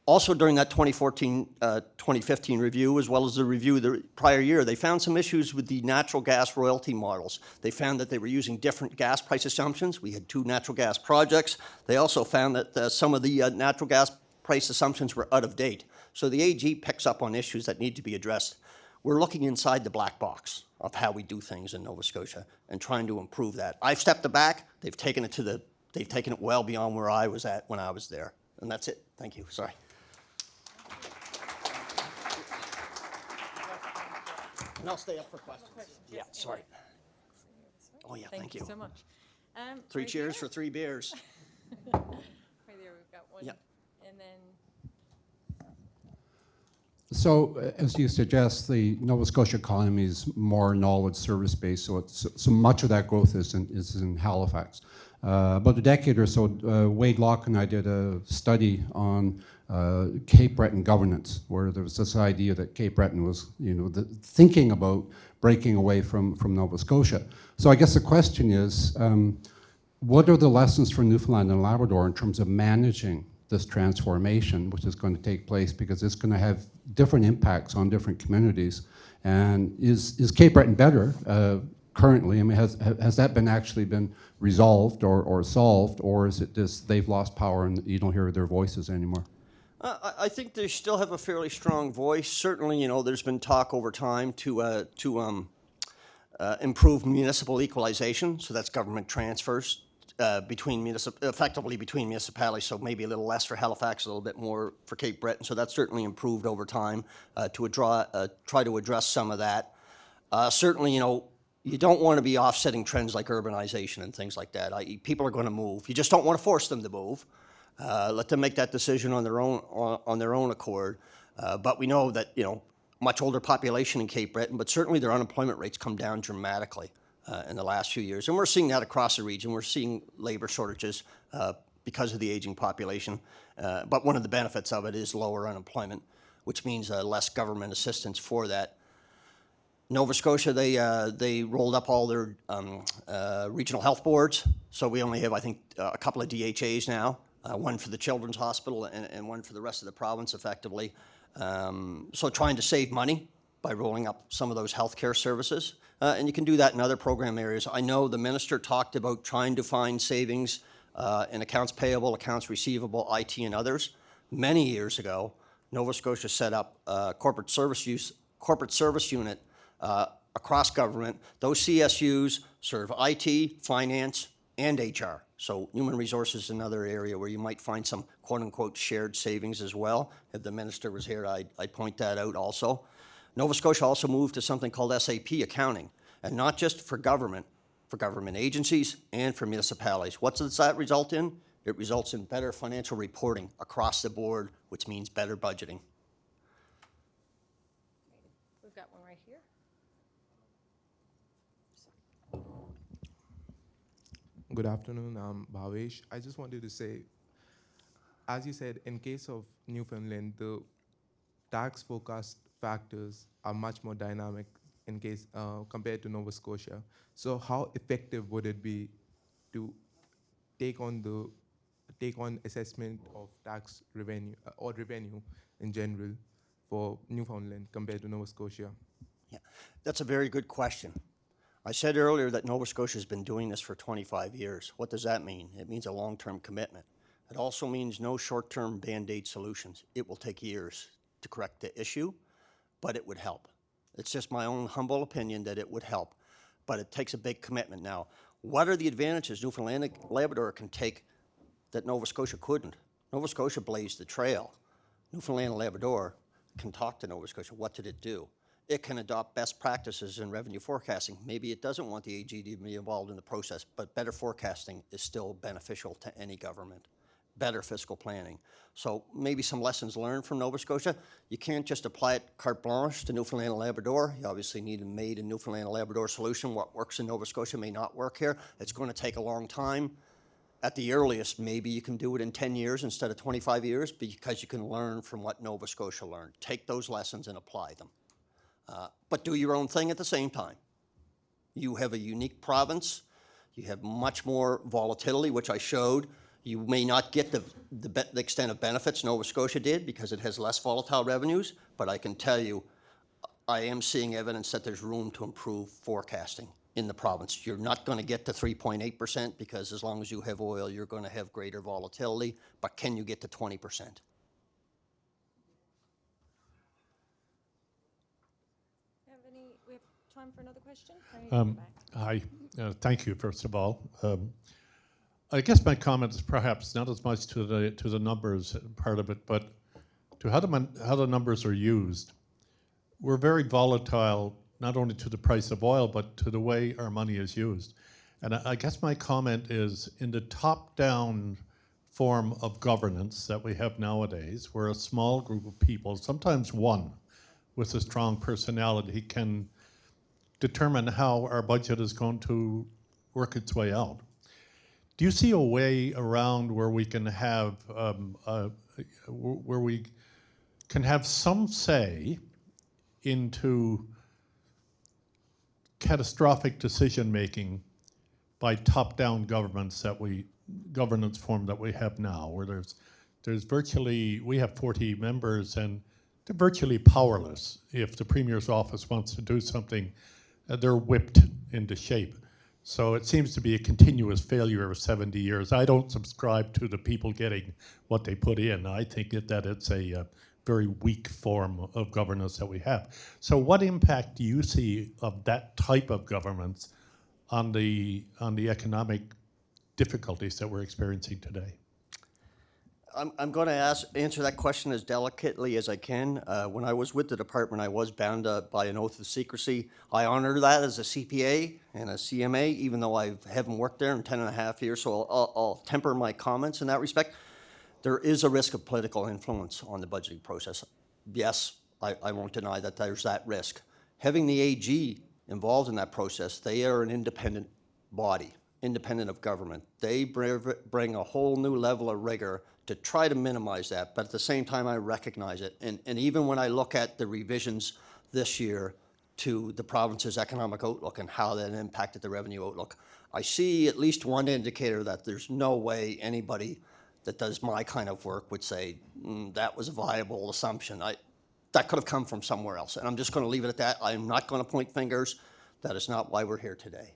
Also during that 2014-2015 review, as well as the review the prior year, they found some issues with the natural gas royalty models. They found that they were using different gas price assumptions. We had 2 natural gas projects. They also found that some of the natural gas price assumptions were out of date. So the AG picks up on issues that need to be addressed. We're looking inside the black box of how we do things in Nova Scotia and trying to improve that. I've stepped back. They've taken it well beyond where I was at when I was there. And that's it. Thank you. Sorry. And I'll stay up for questions. Yeah, sorry. Oh yeah, thank you. So much. 3 right cheers here? for 3 beers. Right there, we've got one. Yeah. And then So, as you suggest, the Nova Scotia economy is more knowledge service-based, so much of that growth is in Halifax. About a decade or so, Wade Locke and I did a study on Cape Breton governance, where there was this idea that Cape Breton was, thinking about breaking away from Nova Scotia. So I guess the question is, what are the lessons for Newfoundland and Labrador in terms of managing this transformation, which is going to take place, because it's going to have different impacts on different communities? And is Cape Breton better currently? I mean, has that actually been resolved or solved, or is it just they've lost power and you don't hear their voices anymore? I think they still have a fairly strong voice. Certainly, there's been talk over time to improve municipal equalization, so that's government transfers effectively between municipalities, so maybe a little less for Halifax, a little bit more for Cape Breton. So that's certainly improved over time to try to address some of that. Certainly, you don't want to be offsetting trends like urbanization and things like that. People are going to move. You just don't want to force them to move. Let them make that decision on their own accord. But we know that much older population in Cape Breton, but certainly their unemployment rates come down dramatically in the last few years, and we're seeing that across the region. We're seeing labor shortages because of the aging population. But one of the benefits of it is lower unemployment, which means less government assistance for that. Nova Scotia, they rolled up all their regional health boards, so we only have, I think, a couple of DHAs now. One for the Children's Hospital and one for the rest of the province, effectively. So trying to save money by rolling up some of those healthcare services. And you can do that in other program areas. I know the minister talked about trying to find savings in accounts payable, accounts receivable, IT, and others. Many years ago, Nova Scotia set up a corporate service unit across government. Those CSUs serve IT, finance, and HR. So human resources is another area where you might find some quote-unquote shared savings as well. If the minister was here, I'd point that out also. Nova Scotia also moved to something called SAP accounting, and not just for government agencies and for municipalities. What does that result in? It results in better financial reporting across the board, which means better budgeting. we've got one right here. Good afternoon, I'm Bhavesh. I just wanted to say, as you said, in case of Newfoundland, the tax forecast factors are much more dynamic in case compared to Nova Scotia. So how effective would it be to take on assessment of tax revenue or revenue in general for Newfoundland compared to Nova Scotia? Yeah, that's a very good question. I said earlier that Nova Scotia has been doing this for 25 years. What does that mean? It means a long-term commitment. It also means no short-term Band-Aid solutions. It will take years to correct the issue, but it would help. It's just my own humble opinion that it would help, but it takes a big commitment. Now, what are the advantages Newfoundland and Labrador can take that Nova Scotia couldn't? Nova Scotia blazed the trail. Newfoundland and Labrador can talk to Nova Scotia. What did it do? It can adopt best practices in revenue forecasting. Maybe it doesn't want the AG to be involved in the process, but better forecasting is still beneficial to any government. Better fiscal planning. So maybe some lessons learned from Nova Scotia. You can't just apply it carte blanche to Newfoundland and Labrador. You obviously need a made in Newfoundland and Labrador solution. What works in Nova Scotia may not work here. It's going to take a long time. At the earliest, maybe you can do it in 10 years instead of 25 years because you can learn from what Nova Scotia learned. Take those lessons and apply them. But do your own thing at the same time. You have a unique province. You have much more volatility, which I showed. You may not get the extent of benefits Nova Scotia did because it has less volatile revenues, but I can tell you, I am seeing evidence that there's room to improve forecasting in the province. You're not going to get to 3.8% because as long as you have oil, you're going to have greater volatility, but can you get to 20%? We have time for another question? I need to go back. Hi, thank you, first of all. I guess my comment is perhaps not as much to the numbers part of it, but to how the numbers are used. We're very volatile, not only to the price of oil, but to the way our money is used. And I guess my comment is in the top-down form of governance that we have nowadays, where a small group of people, sometimes one, with a strong personality can determine how our budget is going to work its way out. Do you see a way around where we can have some say into catastrophic decision making by top-down governance form that we have now, where there's virtually, we have 40 members and they're virtually powerless. If the Premier's office wants to do something, they're whipped into shape. So it seems to be a continuous failure of 70 years. I don't subscribe to the people getting what they put in. I think that it's a very weak form of governance that we have. So what impact do you see of that type of governance on the economic difficulties that we're experiencing today? I'm going to answer that question as delicately as I can. When I was with the department, I was bound by an oath of secrecy. I honor that as a CPA and a CMA, even though I haven't worked there in 10 and a half years, so I'll temper my comments in that respect. There is a risk of political influence on the budgeting process. Yes, I won't deny that there's that risk. Having the AG involved in that process, they are an independent body, independent of government. They bring a whole new level of rigor to try to minimize that, but at the same time, I recognize it. And even when I look at the revisions this year to the province's economic outlook and how that impacted the revenue outlook, I see at least one indicator that there's no way anybody that does my kind of work would say that was a viable assumption. That could have come from somewhere else. And I'm just going to leave it at that. I'm not going to point fingers. That is not why we're here today.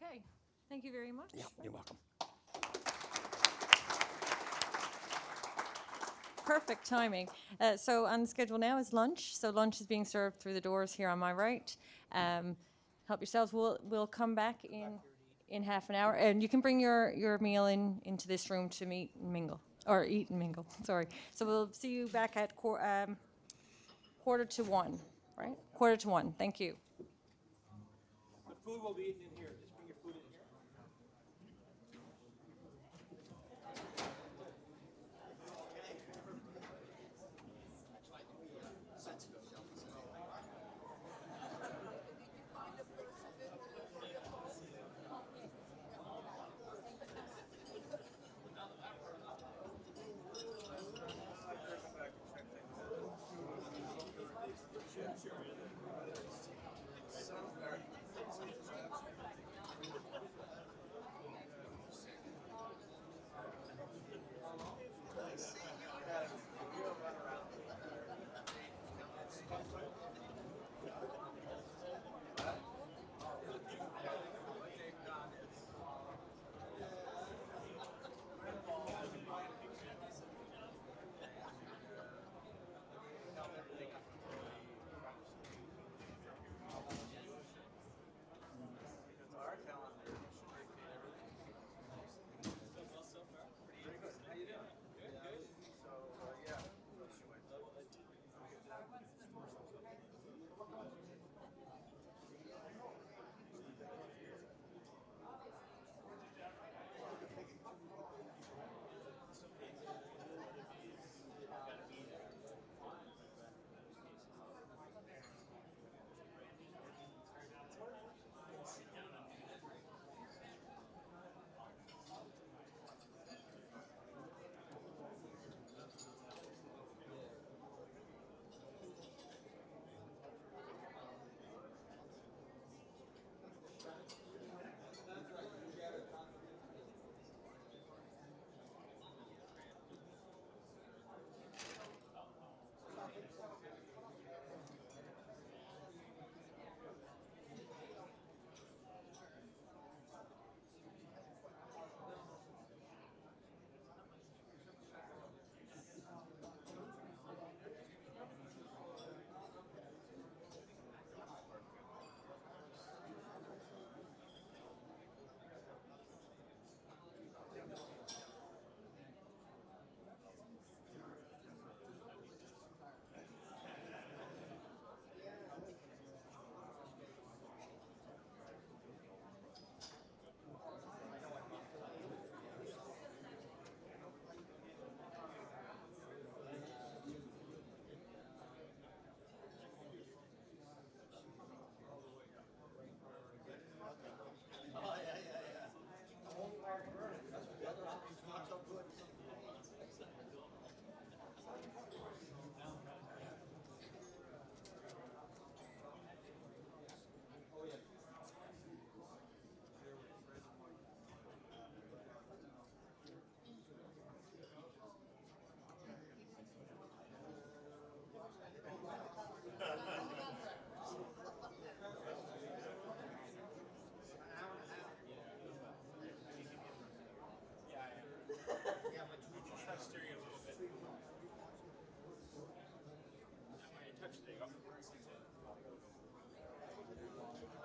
Okay, thank you very much. Yeah, you're welcome. Perfect timing. So on the schedule now is lunch. So lunch is being served through the doors here on my right. Help yourselves. We'll come back in half an hour, and you can bring your meal into this room to meet and mingle, or eat and mingle. Sorry. So we'll see you back at 1:45, right? 1:45. Thank you. The food will be eaten in here. Just bring your food in here.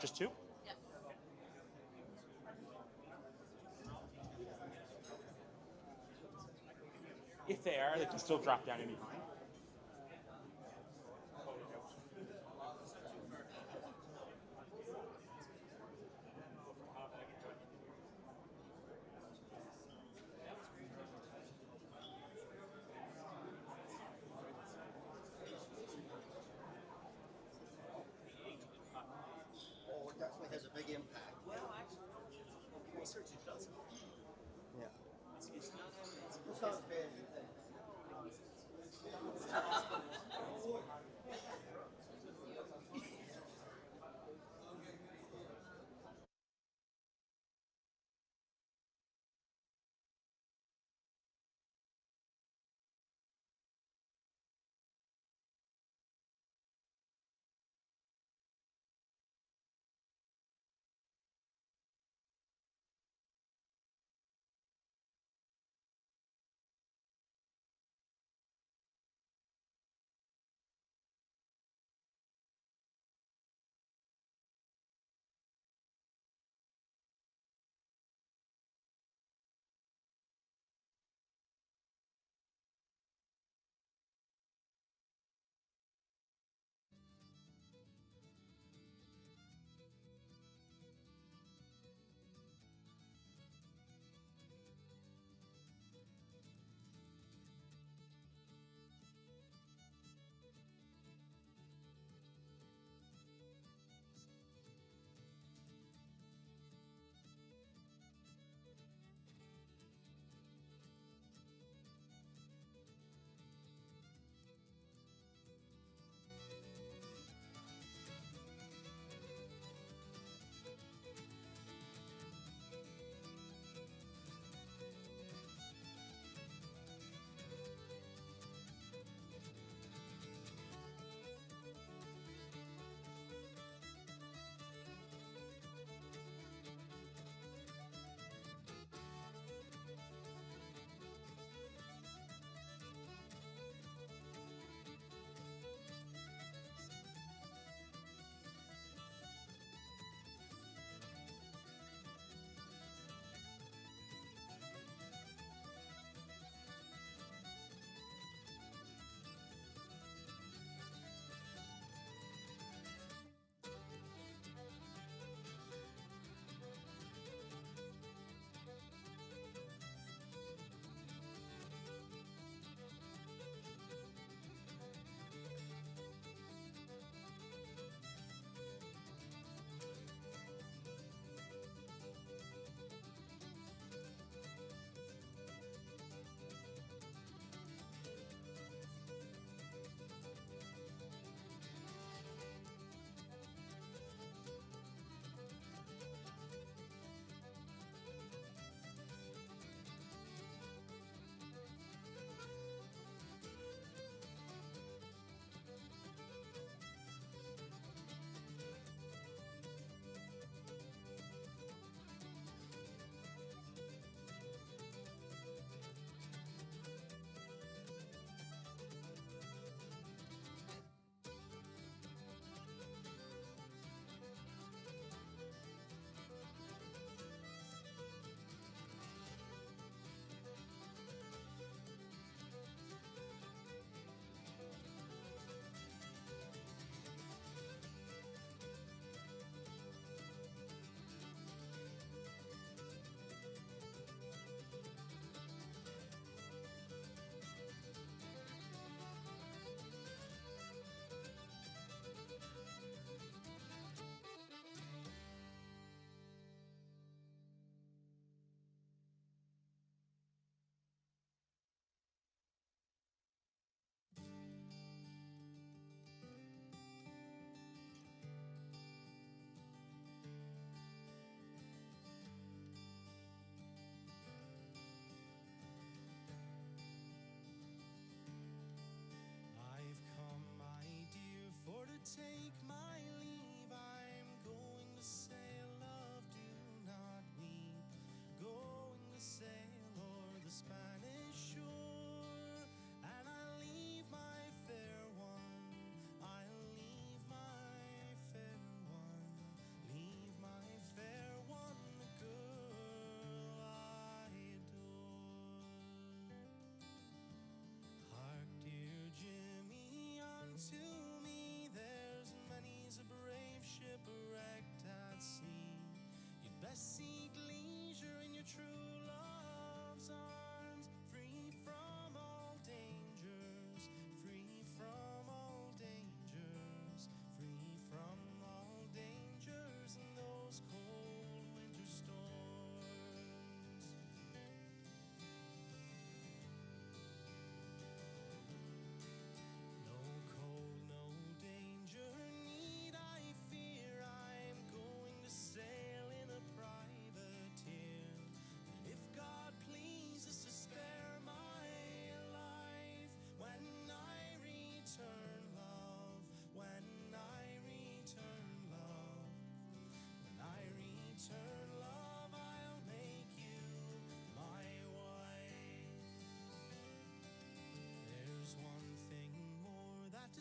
Just two? If they are, they can still drop down in behind. Oh, it definitely has a big impact. Well, actually, research it doesn't. Yeah. It's not It's not as bad as you think.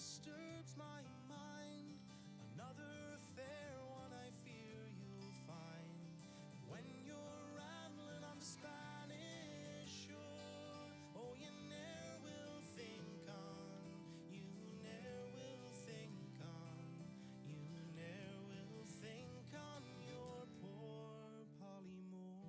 disturbs my mind. Another fair one I fear you'll find. When you're rambling on the Spanish shore, oh, you ne'er will think on, you ne'er will think on, you ne'er will think on your poor Polly Moore.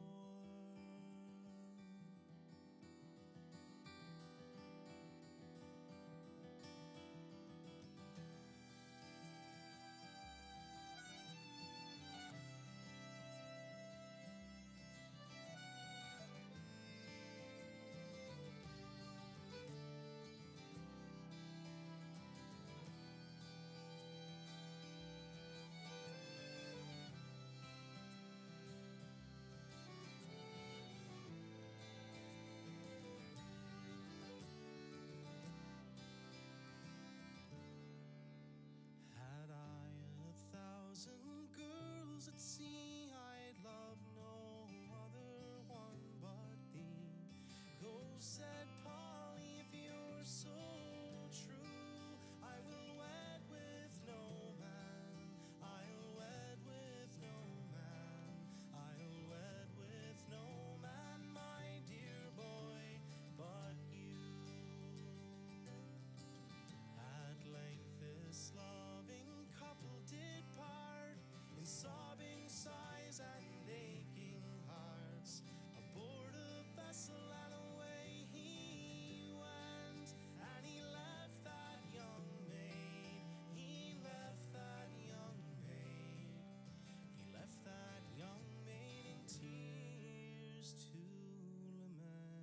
Had I 1,000 girls at sea, I'd love no other one but thee. Ghost said, Polly, if you're so true, I will wed with no man. I'll wed with no man. I'll wed with no man, my dear boy, but you. At length this loving couple did part, in sobbing sighs and aching hearts. Aboard a vessel and away he went, and he left that young maid, he left that young maid, he left that young maid in tears to lament.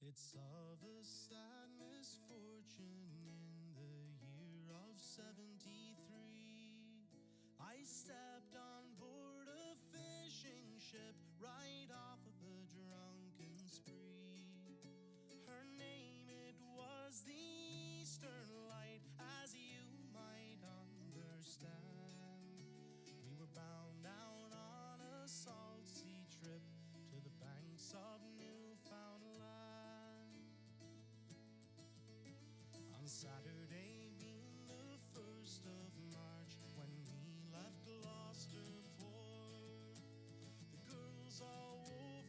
It's of a sad misfortune in the year of 73. I stepped on board a fishing ship right off of a drunken spree. Her name, it was the Eastern Light, as you might understand. We were bound out on a salt sea trip to the banks of Newfoundland. On Saturday being the 1st of March, when we left Gloucester Port, the girls all wove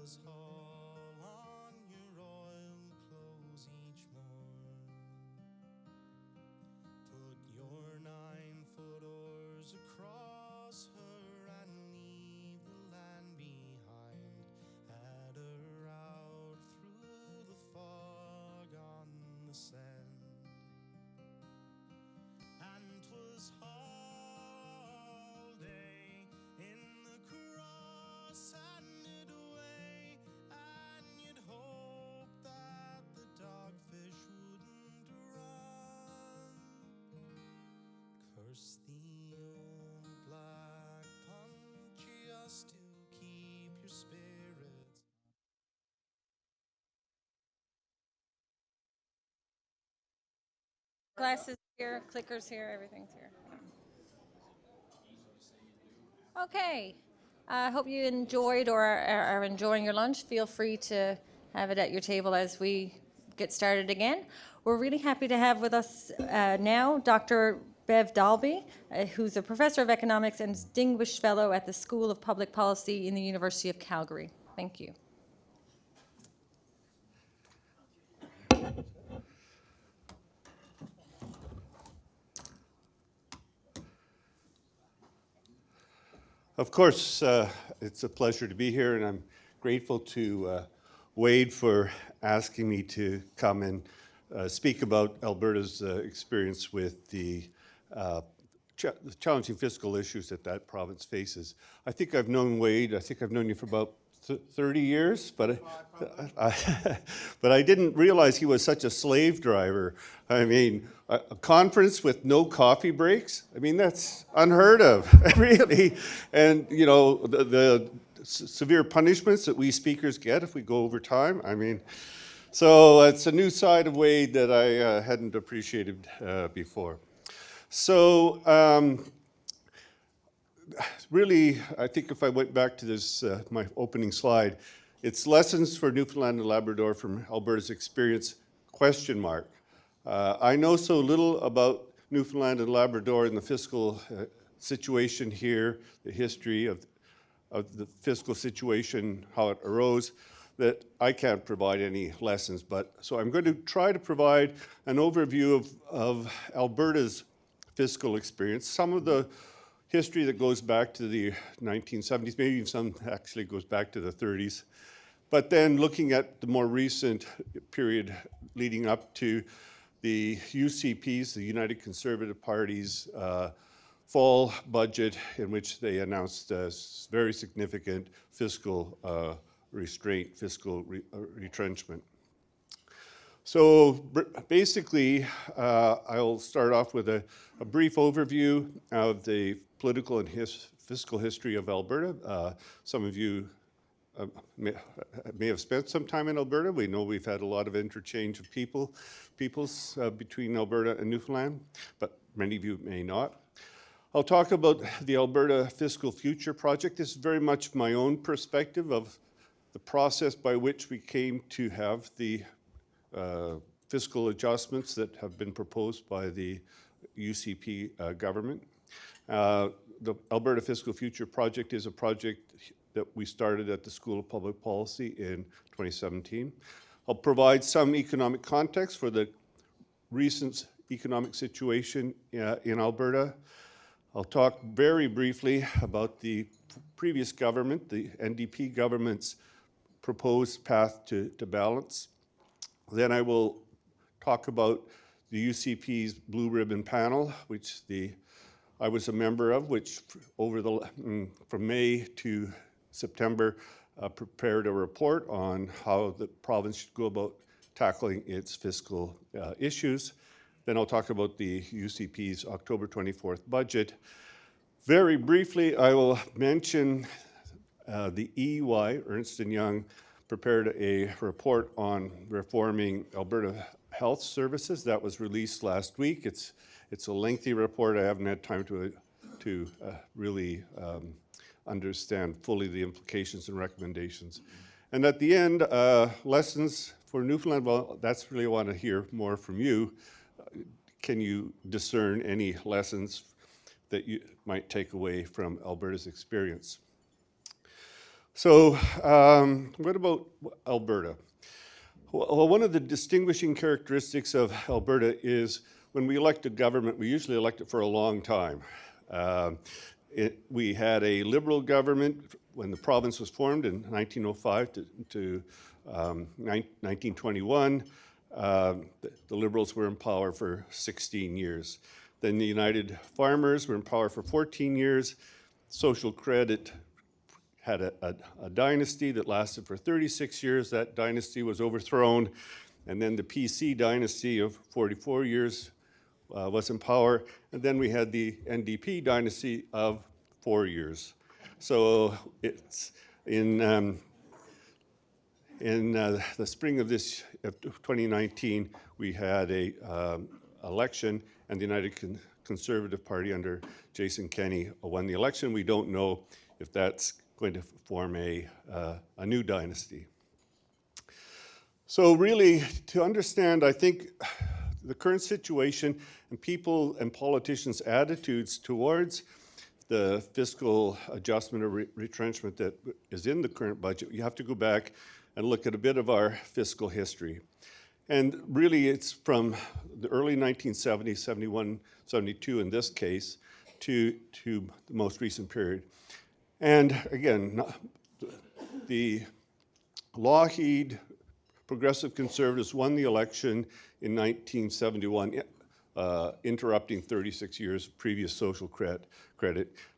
was haul on your oiled clothes each morn. Put your 9-foot oars across her and leave the land behind. Head her out through the fog on the sand. And 'twas all day in the cross-handed way, and you'd hope that the dogfish wouldn't run. Curse the old black punch just to keep your spirits. Glasses here, clickers here, everything's here. Okay. I hope you enjoyed or are enjoying your lunch. Feel free to have it at your table as we get started again. We're really happy to have with us now Dr. Bev Dalby, who's a professor of economics and distinguished fellow at the School of Public Policy in the University of Calgary. Thank you. Of course, it's a pleasure to be here, and I'm grateful to Wade for asking me to come and speak about Alberta's experience with the challenging fiscal issues that province faces. I think I've known Wade, I think I've known you for about 30 years, but I didn't realize he was such a slave driver. I mean, a conference with no coffee breaks? I mean, that's unheard of, really. And, you know, the severe punishments that we speakers get if we go over time, I mean, so it's a new side of Wade that I hadn't appreciated before. So, really, I think if I went back to this, my opening slide, it's lessons for Newfoundland and Labrador from Alberta's experience, question mark. I know so little about Newfoundland and Labrador and the fiscal situation here, the history of the fiscal situation, how it arose, that I can't provide any lessons. But so I'm going to try to provide an overview of Alberta's fiscal experience, some of the history that goes back to the 1970s, maybe even some actually goes back to the 30s. But then looking at the more recent period leading up to the UCP's, the United Conservative Party's fall budget, in which they announced a very significant fiscal restraint, fiscal retrenchment. So basically, I'll start off with a brief overview of the political and fiscal history of Alberta. Some of you may have spent some time in Alberta. We know we've had a lot of interchange of peoples between Alberta and Newfoundland, but many of you may not. I'll talk about the Alberta Fiscal Future Project. This is very much my own perspective of the process by which we came to have the fiscal adjustments that have been proposed by the UCP government. The Alberta Fiscal Future Project is a project that we started at the School of Public Policy in 2017. I'll provide some economic context for the recent economic situation in Alberta. I'll talk very briefly about the previous government, the NDP government's proposed path to balance. Then I will talk about the UCP's Blue Ribbon Panel, which I was a member of, which over from May to September prepared a report on how the province should go about tackling its fiscal issues. Then I'll talk about the UCP's October 24th budget. Very briefly, I will mention the EY, Ernst & Young, prepared a report on reforming Alberta Health Services that was released last week. It's a lengthy report. I haven't had time to really understand fully the implications and recommendations. And at the end, lessons for Newfoundland. Well, that's really I want to hear more from you. Can you discern any lessons that you might take away from Alberta's experience? So what about Alberta? Well, one of the distinguishing characteristics of Alberta is when we elect a government, we usually elect it for a long time. We had a Liberal government when the province was formed in 1905 to 1921. The Liberals were in power for 16 years. Then the United Farmers were in power for 14 years. Social Credit had a dynasty that lasted for 36 years. That dynasty was overthrown. And then the PC dynasty of 44 years was in power. And then we had the NDP dynasty of 4 years. So it's in the spring of 2019, we had a election, and the United Conservative Party under Jason Kenney won the election. We don't know if that's going to form a new dynasty. So really, to understand, I think, the current situation and people and politicians' attitudes towards the fiscal adjustment or retrenchment that is in the current budget, you have to go back and look at a bit of our fiscal history. And really, it's from the early 1970s, 71, 72 in this case, to the most recent period. And again, the Lougheed Progressive Conservatives won the election in 1971, interrupting 36 years of previous social credit.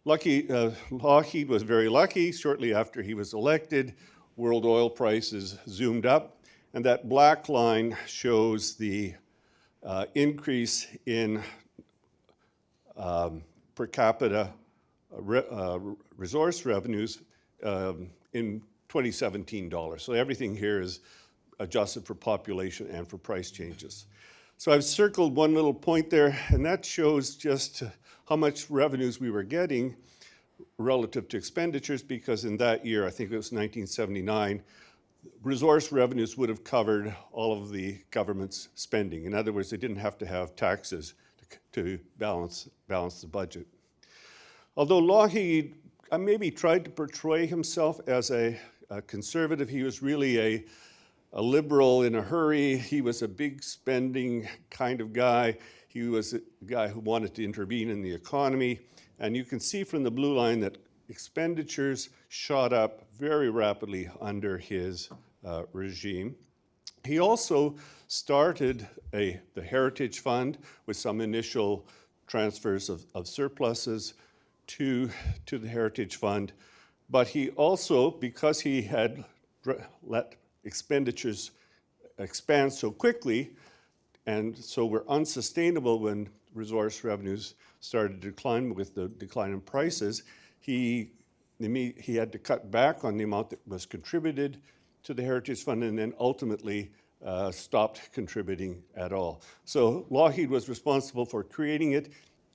Lougheed was very lucky. Shortly after he was elected, world oil prices zoomed up, and that black line shows the increase in per capita resource revenues in 2017 dollars. So everything here is adjusted for population and for price changes. So I've circled one little point there, and that shows just how much revenues we were getting relative to expenditures, because in that year, I think it was 1979, resource revenues would have covered all of the government's spending. In other words, they didn't have to have taxes to balance the budget. Although Lougheed maybe tried to portray himself as a conservative, he was really a liberal in a hurry. He was a big spending kind of guy. He was a guy who wanted to intervene in the economy. And you can see from the blue line that expenditures shot up very rapidly under his regime. He also started the Heritage Fund with some initial transfers of surpluses to the Heritage Fund. But he also, because he had let expenditures expand so quickly and so were unsustainable when resource revenues started to decline with the decline in prices, he had to cut back on the amount that was contributed to the Heritage Fund and then ultimately stopped contributing at all. So Lougheed was responsible for creating it.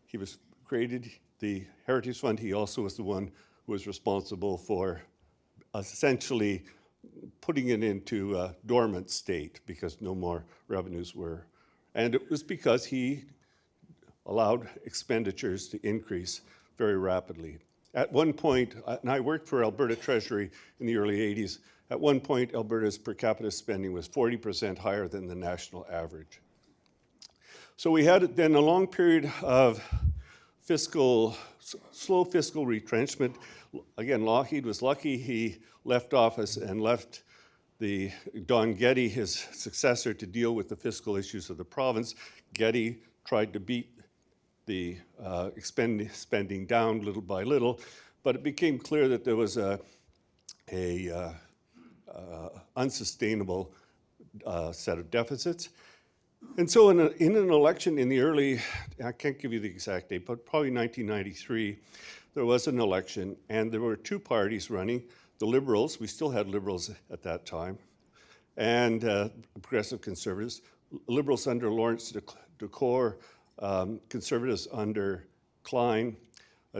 He created the Heritage Fund. He also was the one who was responsible for essentially putting it into a dormant state because no more revenues were. And it was because he allowed expenditures to increase very rapidly. At one point, and I worked for Alberta Treasury in the early 80s, at one point Alberta's per capita spending was 40% higher than the national average. So we had then a long period of slow fiscal retrenchment. Again, Lougheed was lucky. He left office and left Don Getty, his successor, to deal with the fiscal issues of the province. Getty tried to beat the spending down little by little, but it became clear that there was a unsustainable set of deficits. And so in an election in the early, I can't give you the exact date, but probably 1993, there was an election, and there were two parties running. The Liberals, we still had Liberals at that time, and Progressive Conservatives. Liberals under Lawrence Decore, Conservatives under Klein.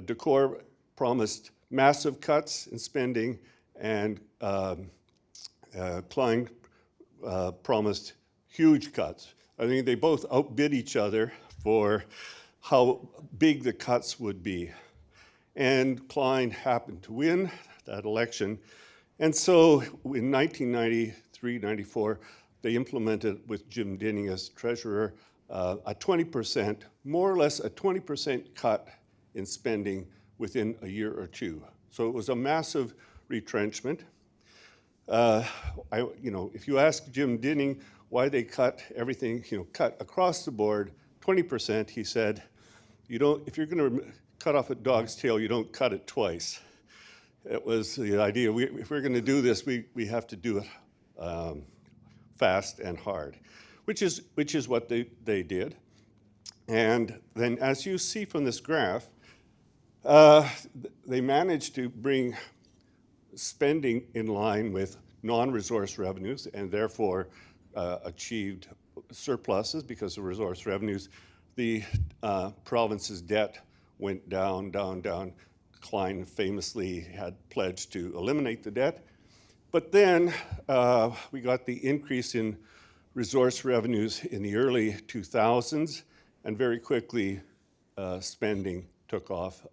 Decore promised massive cuts in spending, and Klein promised huge cuts. I think they both outbid each other for how big the cuts would be. And Klein happened to win that election, And so in 1993, 94, they implemented with Jim Dinning as treasurer a 20%, more or less a 20% cut in spending within a year or two. So it was a massive retrenchment. If you ask Jim Dinning why they cut everything, cut across the board 20%, he said, if you're going to cut off a dog's tail, you don't cut it twice. It was the idea, if we're going to do this, we have to do it fast and hard, which is what they did. And then as you see from this graph, they managed to bring spending in line with non-resource revenues and therefore achieved surpluses because of resource revenues. The province's debt went down. Klein famously had pledged to eliminate the debt. But then we got the increase in resource revenues in the early 2000s, and very quickly spending took off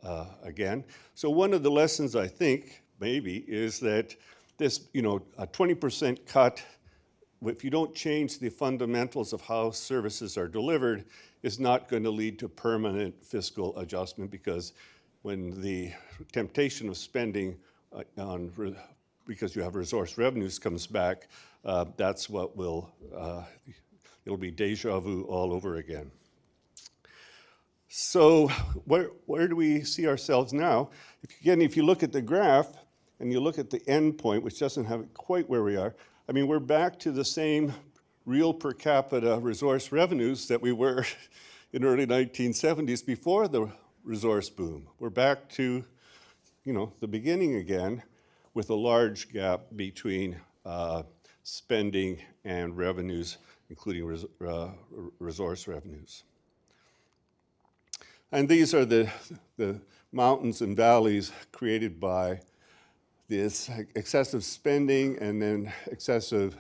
again. So one of the lessons, I think, maybe, is that this, a 20% cut, if you don't change the fundamentals of how services are delivered, is not going to lead to permanent fiscal adjustment, because when the temptation of spending because you have resource revenues comes back, that's what it'll be deja vu all over again. So where do we see ourselves now? If you look at the graph and you look at the end point, which doesn't have it quite where we are, I mean, we're back to the same real per capita resource revenues that we were in early 1970s before the resource boom. We're back to, the beginning again, with a large gap between spending and revenues, including resource revenues. And these are the mountains and valleys created by this excessive spending and then excessive,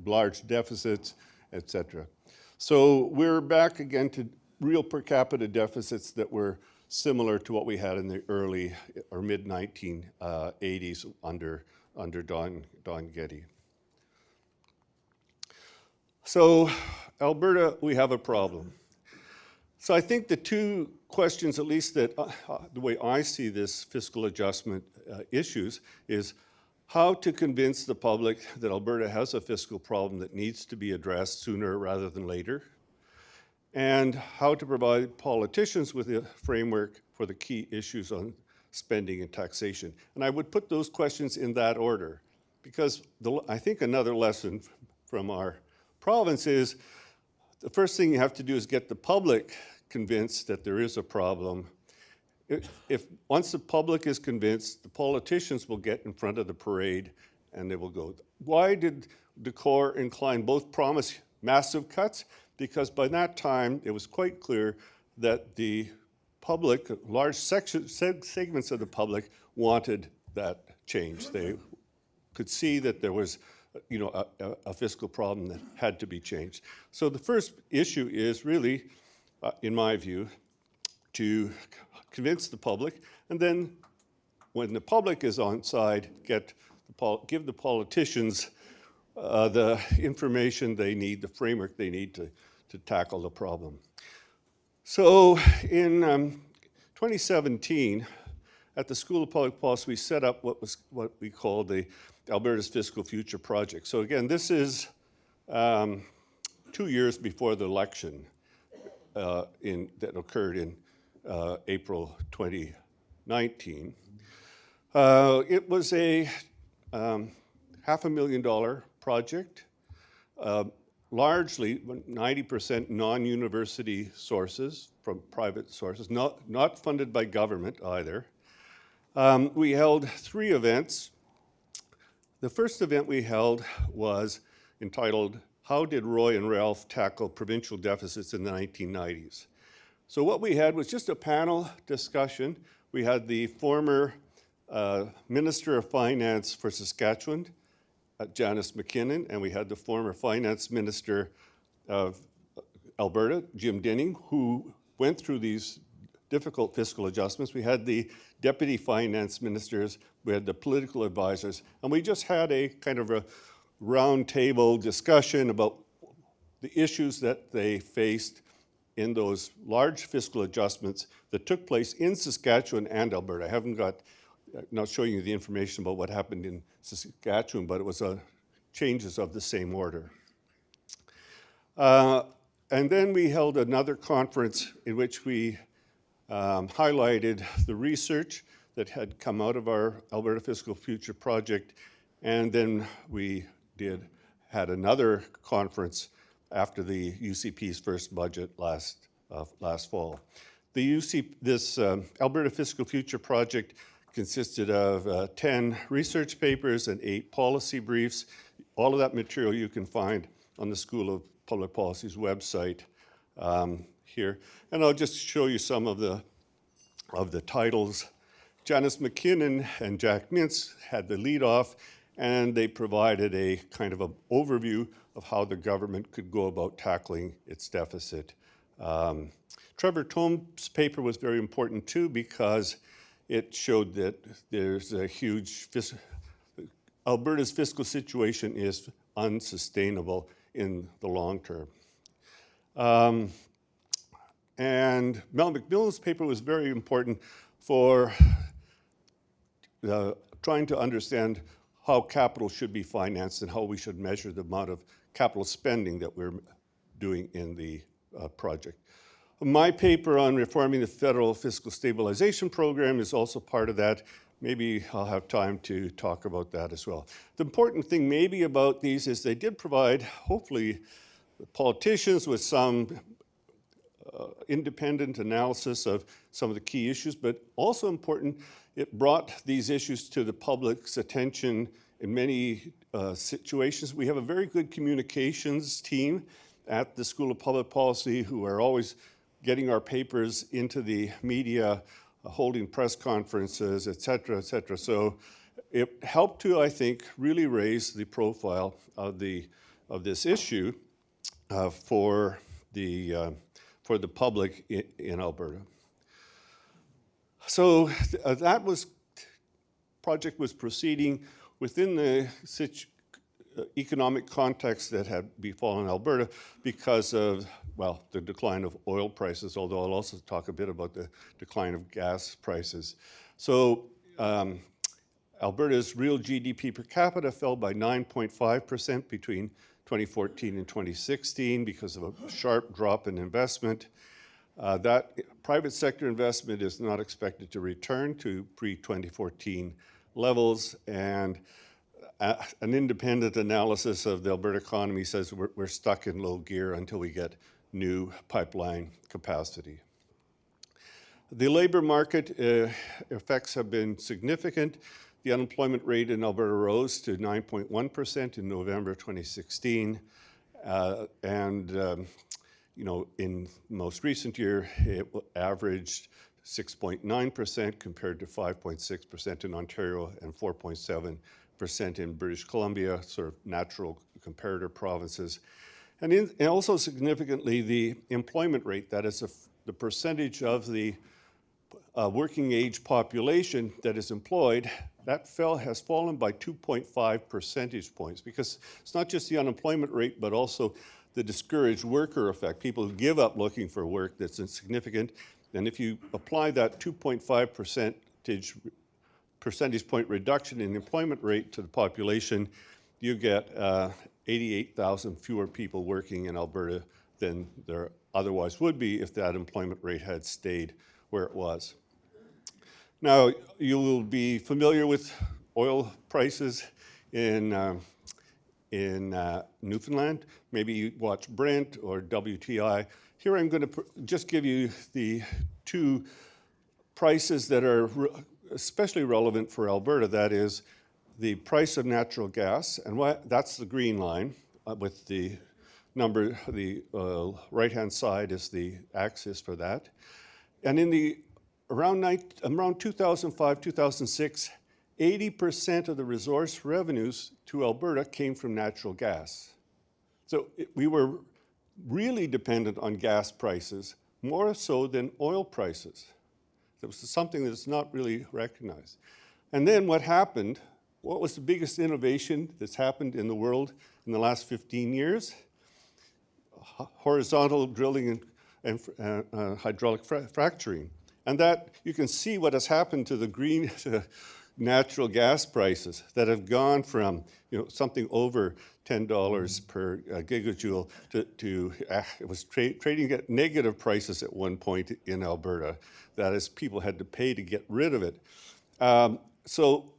large deficits, et cetera. So we're back again to real per capita deficits that were similar to what we had in the early or mid-1980s under Don Getty. So Alberta, we have a problem. So I think the two questions, at least that the way I see this fiscal adjustment issues, is how to convince the public that Alberta has a fiscal problem that needs to be addressed sooner rather than later, and how to provide politicians with a framework for the key issues on spending and taxation. And I would put those questions in that order, because I think another lesson from our province is the first thing you have to do is get the public convinced that there is a problem. If once the public is convinced, the politicians will get in front of the parade and they will go. Why did Decor and Klein both promise massive cuts? Because by that time, it was quite clear that the public, large segments of the public, wanted that change. They could see that there was a fiscal problem that had to be changed. So the first issue is really, in my view, to convince the public, and then when the public is on side, give the politicians the information they need, the framework they need to tackle the problem. So in 2017, at the School of Public Policy, we set up what we call the Alberta's Fiscal Future Project. So again, this is 2 years before the election that occurred in April 2019. It was a $500,000 project, largely 90% non-university sources from private sources, not funded by government either. We held 3 events. The first event we held was entitled, "How Did Roy and Ralph Tackle Provincial Deficits in the 1990s?" So what we had was just a panel discussion. We had the former Minister of Finance for Saskatchewan, Janice McKinnon, and we had the former Finance Minister of Alberta, Jim Dinning, who went through these difficult fiscal adjustments. We had the deputy finance ministers, we had the political advisors, and we just had a kind of a roundtable discussion about the issues that they faced in those large fiscal adjustments that took place in Saskatchewan and Alberta. I haven't got, not showing you the information about what happened in Saskatchewan, but it was changes of the same order. And then we held another conference in which we highlighted the research that had come out of our Alberta Fiscal Future project, and then we had another conference after the UCP's first budget last fall. This Alberta Fiscal Future project consisted of 10 research papers and 8 policy briefs. All of that material you can find on the School of Public Policy's website here. And I'll just show you some of the titles. Janice McKinnon and Jack Mintz had the lead off, and they provided a kind of an overview of how the government could go about tackling its deficit. Trevor Tome's paper was very important too, because it showed that there's a huge Alberta's fiscal situation is unsustainable in the long term. And Mel McMillan's paper was very important for trying to understand how capital should be financed and how we should measure the amount of capital spending that we're doing in the project. My paper on reforming the federal fiscal stabilization program is also part of that. Maybe I'll have time to talk about that as well. The important thing maybe about these is they did provide, hopefully, politicians with some independent analysis of some of the key issues, but also important, it brought these issues to the public's attention in many situations. We have a very good communications team at the School of Public Policy who are always getting our papers into the media, holding press conferences, et cetera, et cetera. So it helped to, I think, really raise the profile of this issue for the public in Alberta. So that project was proceeding within the economic context that had befallen Alberta because of, well, the decline of oil prices, although I'll also talk a bit about the decline of gas prices. So Alberta's real GDP per capita fell by 9.5% between 2014 and 2016 because of a sharp drop in investment. That private sector investment is not expected to return to pre-2014 levels, and an independent analysis of the Alberta economy says we're stuck in low gear until we get new pipeline capacity. The labor market effects have been significant. The unemployment rate in Alberta rose to 9.1% in November 2016, you know, in most recent year, it averaged 6.9% compared to 5.6% in Ontario and 4.7% in British Columbia, sort of natural comparator provinces. And also significantly, the employment rate, that is the percentage of the working age population that is employed, that has fallen by 2.5 percentage points, because it's not just the unemployment rate, but also the discouraged worker effect. People who give up looking for work, that's insignificant. And if you apply that 2.5 percentage point reduction in the employment rate to the population, you get 88,000 fewer people working in Alberta than there otherwise would be if that employment rate had stayed where it was. Now, you will be familiar with oil prices in Newfoundland. Maybe you watch Brent or WTI. Here I'm going to just give you the two prices that are especially relevant for Alberta. That is the price of natural gas, and that's the green line with the number, the right-hand side is the axis for that. And in the around 2005, 2006, 80% of the resource revenues to Alberta came from natural gas. So we were really dependent on gas prices, more so than oil prices. That was something that's not really recognized. And then what happened? What was the biggest innovation that's happened in the world in the last 15 years? Horizontal drilling and hydraulic fracturing. And that, you can see what has happened to the green natural gas prices that have gone from something over $10 per gigajoule to it was trading at negative prices at one point in Alberta. That is, people had to pay to get rid of it. So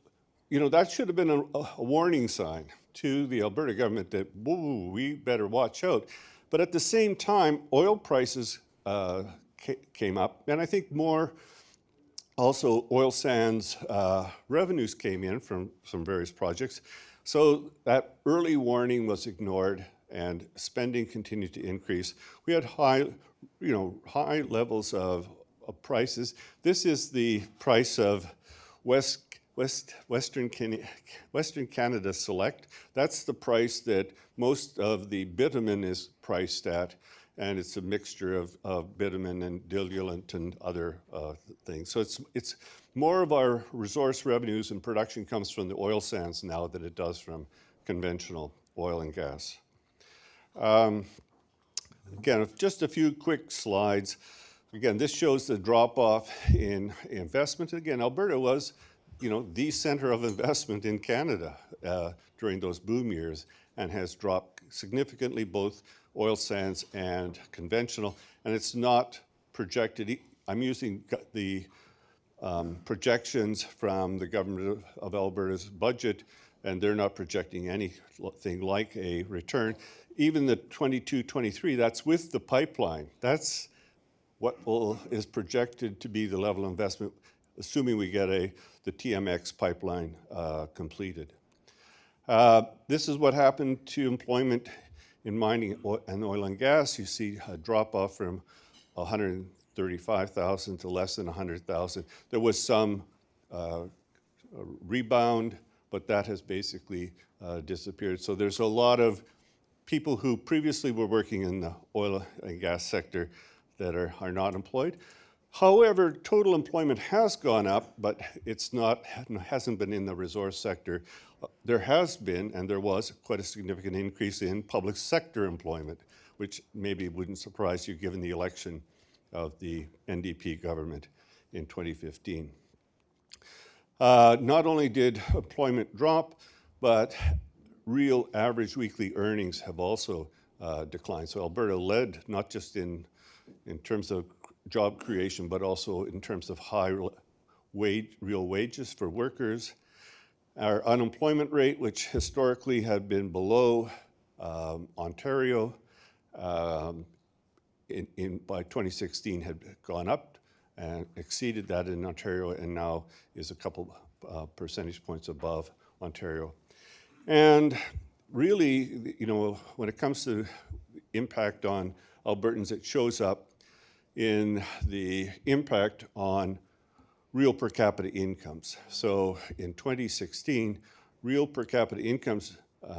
that should have been a warning sign to the Alberta government that, whoa, we better watch out. But at the same time, oil prices came up, and I think more also oil sands revenues came in from some various projects. So that early warning was ignored, and spending continued to increase. We had high levels of prices. This is the price of Western Canada Select. That's the price that most of the bitumen is priced at, and it's a mixture of bitumen and diluent and other things. So it's more of our resource revenues and production comes from the oil sands now than it does from conventional oil and gas. Again, just a few quick slides. Again, this shows the drop-off in investment. Again, Alberta was the center of investment in Canada during those boom years, and has dropped significantly, both oil sands and conventional, and it's not projected. I'm using the projections from the government of Alberta's budget, and they're not projecting anything like a return. Even the 22-23, that's with the pipeline. That's what is projected to be the level of investment, assuming we get the TMX pipeline completed. This is what happened to employment in mining and oil and gas. You see a drop-off from 135,000 to less than 100,000. There was some rebound, but that has basically disappeared. So there's a lot of people who previously were working in the oil and gas sector that are not employed. However, total employment has gone up, but hasn't been in the resource sector. There has been, and there was, quite a significant increase in public sector employment, which maybe wouldn't surprise you given the election of the NDP government in 2015. Not only did employment drop, but real average weekly earnings have also declined. So Alberta led not just in terms of job creation, but also in terms of high real wages for workers. Our unemployment rate, which historically had been below Ontario, by 2016 had gone up and exceeded that in Ontario, and now is a couple percentage points above Ontario. And really, when it comes to impact on Albertans, it shows up in the impact on real per capita incomes. So in 2016, real per capita incomes,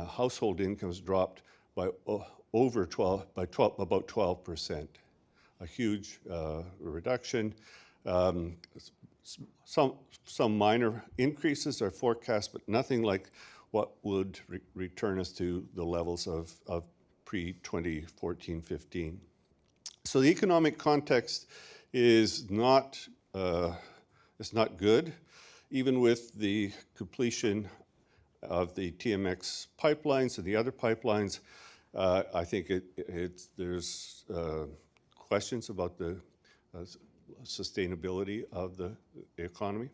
household incomes dropped by about 12%, a huge reduction. Some minor increases are forecast, but nothing like what would return us to the levels of pre-2014-15. So the economic context is not good. Even with the completion of the TMX pipelines and the other pipelines, I think there's questions about the sustainability of the economy.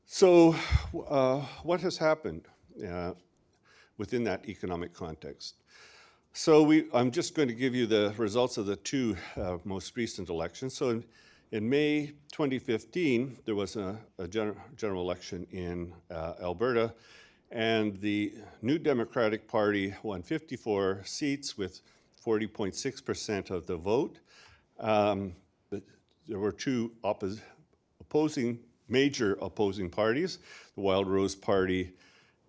So what has happened within that economic context? So I'm just going to give you the results of the two most recent elections. So in May 2015, there was a general election in Alberta, and the New Democratic Party won 54 seats with 40.6% of the vote. There were two major opposing parties, the Wild Rose Party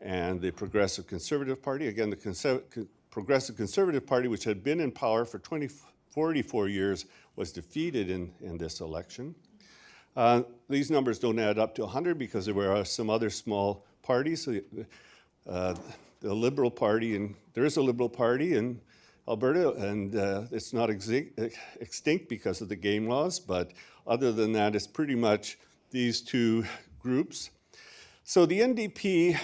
and the Progressive Conservative Party. Again, the Progressive Conservative Party, which had been in power for 44 years, was defeated in this election. These numbers don't add up to 100 because there are some other small parties. The Liberal Party, and there is a Liberal Party in Alberta, and it's not extinct because of the game laws, but other than that, it's pretty much these two groups. So the NDP,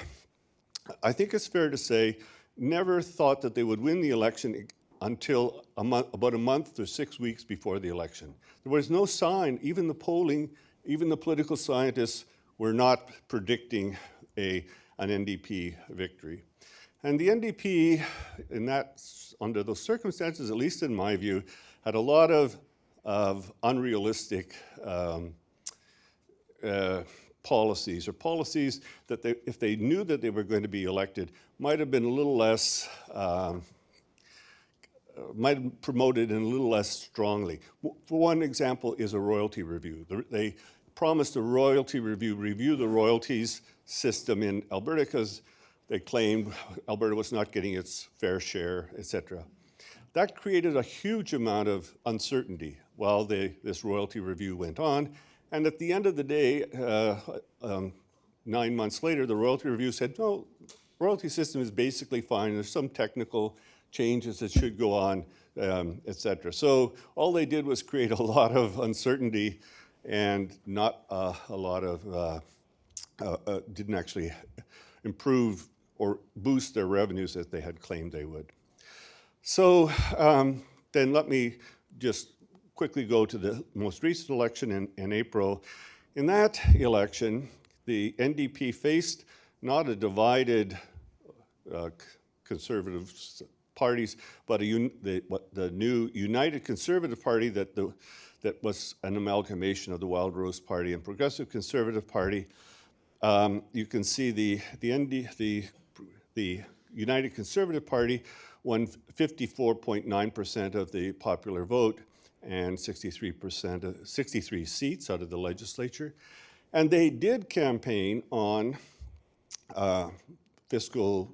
I think it's fair to say, never thought that they would win the election until about a month or 6 weeks before the election. There was no sign, even the polling, even the political scientists were not predicting an NDP victory. And the NDP, under those circumstances, at least in my view, had a lot of unrealistic policies, or policies that if they knew that they were going to be elected, might have been a little less, might have promoted in a little less strongly. For one example is a royalty review. They promised a royalty review the royalties system in Alberta because they claimed Alberta was not getting its fair share, etc. That created a huge amount of uncertainty while this royalty review went on. And at the end of the day, 9 months later, the royalty review said, no, royalty system is basically fine. There's some technical changes that should go on, etc. So all they did was create a lot of uncertainty and not a lot of, didn't actually improve or boost their revenues that they had claimed they would. So then let me just quickly go to the most recent election in April. In that election, the NDP faced not a divided conservative parties, but the new United Conservative Party that was an amalgamation of the Wild Rose Party and Progressive Conservative Party. You can see the United Conservative Party won 54.9% of the popular vote and 63 seats out of the legislature. And they did campaign on fiscal,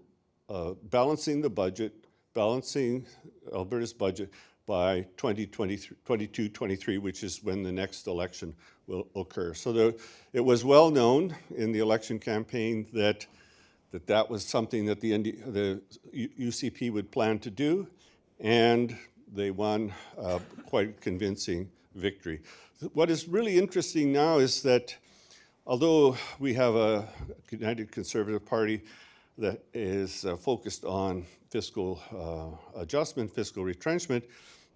balancing the budget, balancing Alberta's budget by 2022-23, which is when the next election will occur. So it was well known in the election campaign that was something that the UCP would plan to do, and they won quite a convincing victory. What is really interesting now is that although we have a United Conservative Party that is focused on fiscal adjustment, fiscal retrenchment,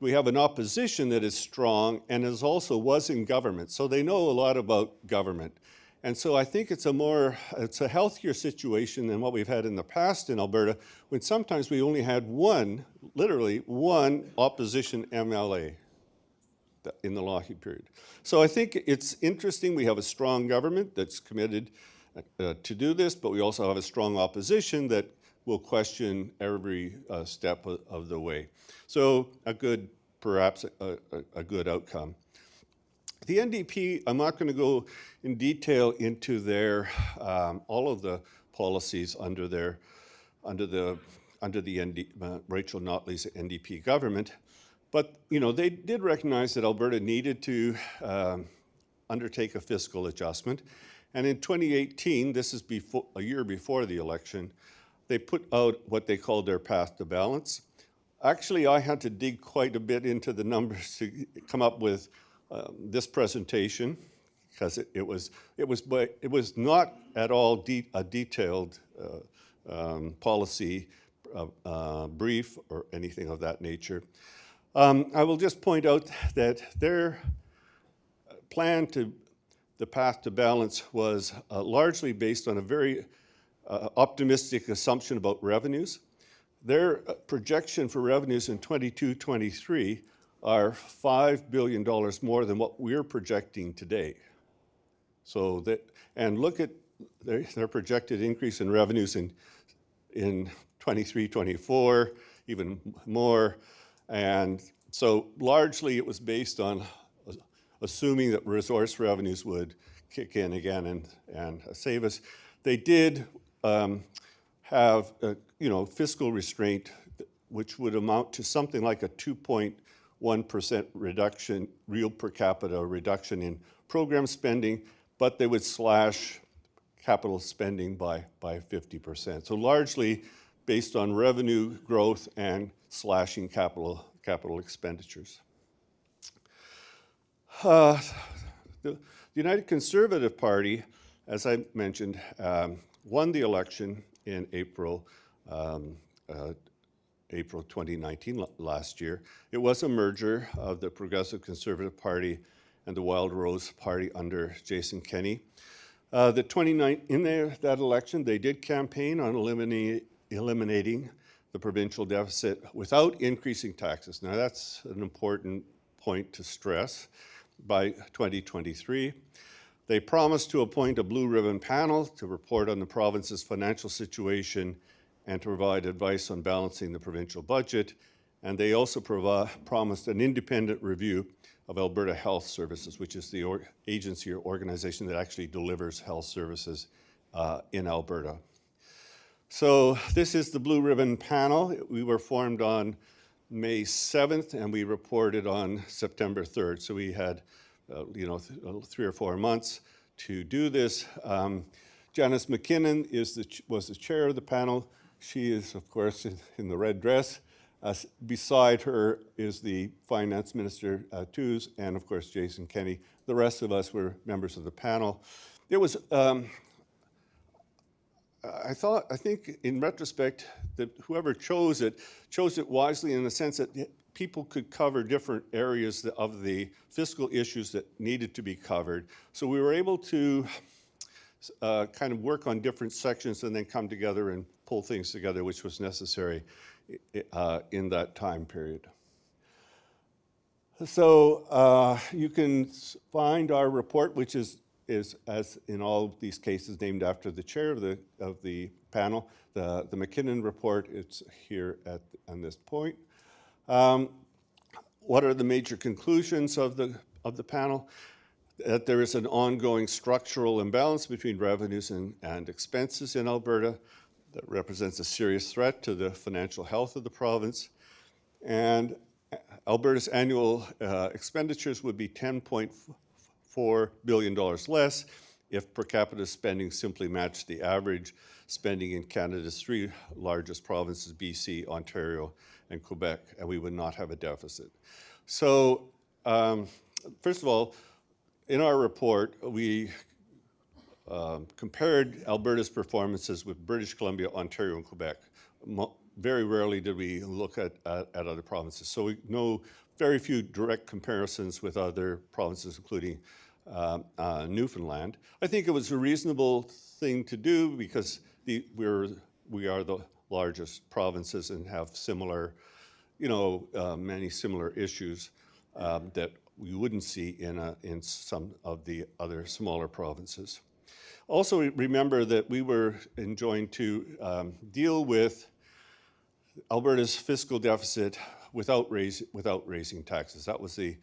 we have an opposition that is strong and was in government. So they know a lot about government. And so I think it's a healthier situation than what we've had in the past in Alberta, when sometimes we only had literally one opposition MLA in the Lockheed period. So I think it's interesting. We have a strong government that's committed to do this, but we also have a strong opposition that will question every step of the way. So perhaps a good outcome. The NDP, I'm not going to go in detail into their all of the policies under the Rachel Notley's NDP government, but they did recognize that Alberta needed to undertake a fiscal adjustment, and in 2018, this is a year before the election, they put out what they called their path to balance. Actually, I had to dig quite a bit into the numbers to come up with this presentation, because it was not at all a detailed policy brief or anything of that nature. I will just point out that their plan the path to balance was largely based on a very optimistic assumption about revenues. Their projection for revenues in 22-23 are $5 billion more than what we're projecting today. So look at their projected increase in revenues in 23-24, even more. And so largely it was based on assuming that resource revenues would kick in again and save us. They did have fiscal restraint, which would amount to something like a 2.1% 1% reduction, real per capita reduction in program spending, but they would slash capital spending by 50%. So largely based on revenue growth and slashing capital expenditures. The United Conservative Party, as I mentioned, won the election in April 2019, last year. It was a merger of the Progressive Conservative Party and the Wild Rose Party under Jason Kenney. That election, they did campaign on eliminating the provincial deficit without increasing taxes. Now that's an important point to stress. By 2023, they promised to appoint a blue ribbon panel to report on the province's financial situation and to provide advice on balancing the provincial budget. And they also promised an independent review of Alberta Health Services, which is the agency or organization that actually delivers health services in Alberta. So this is the Blue Ribbon Panel. We were formed on May 7th and we reported on September 3rd. So we had 3 or 4 months to do this. Janice McKinnon was the chair of the panel. She is, of course, in the red dress. Beside her is the finance minister, Tooze, and of course, Jason Kenney. The rest of us were members of the panel. It was, I think in retrospect, that whoever chose it wisely in the sense that people could cover different areas of the fiscal issues that needed to be covered. So we were able to kind of work on different sections and then come together and pull things together, which was necessary in that time period. So you can find our report, which is as in all of these cases named after the chair of the panel. The McKinnon report, it's here on this point. What are the major conclusions of the panel? That there is an ongoing structural imbalance between revenues and expenses in Alberta that represents a serious threat to the financial health of the province. And Alberta's annual expenditures would be $10.4 billion less if per capita spending simply matched the average spending in Canada's 3 largest provinces, BC, Ontario, and Quebec, and we would not have a deficit. So, first of all, in our report, we compared Alberta's performances with British Columbia, Ontario, and Quebec. Very rarely did we look at other provinces. So we know very few direct comparisons with other provinces, including Newfoundland. I think it was a reasonable thing to do because we are the largest provinces and have similar, many similar issues that we wouldn't see in some of the other smaller provinces. Also, remember that we were enjoined to deal with Alberta's fiscal deficit without raising taxes. That was the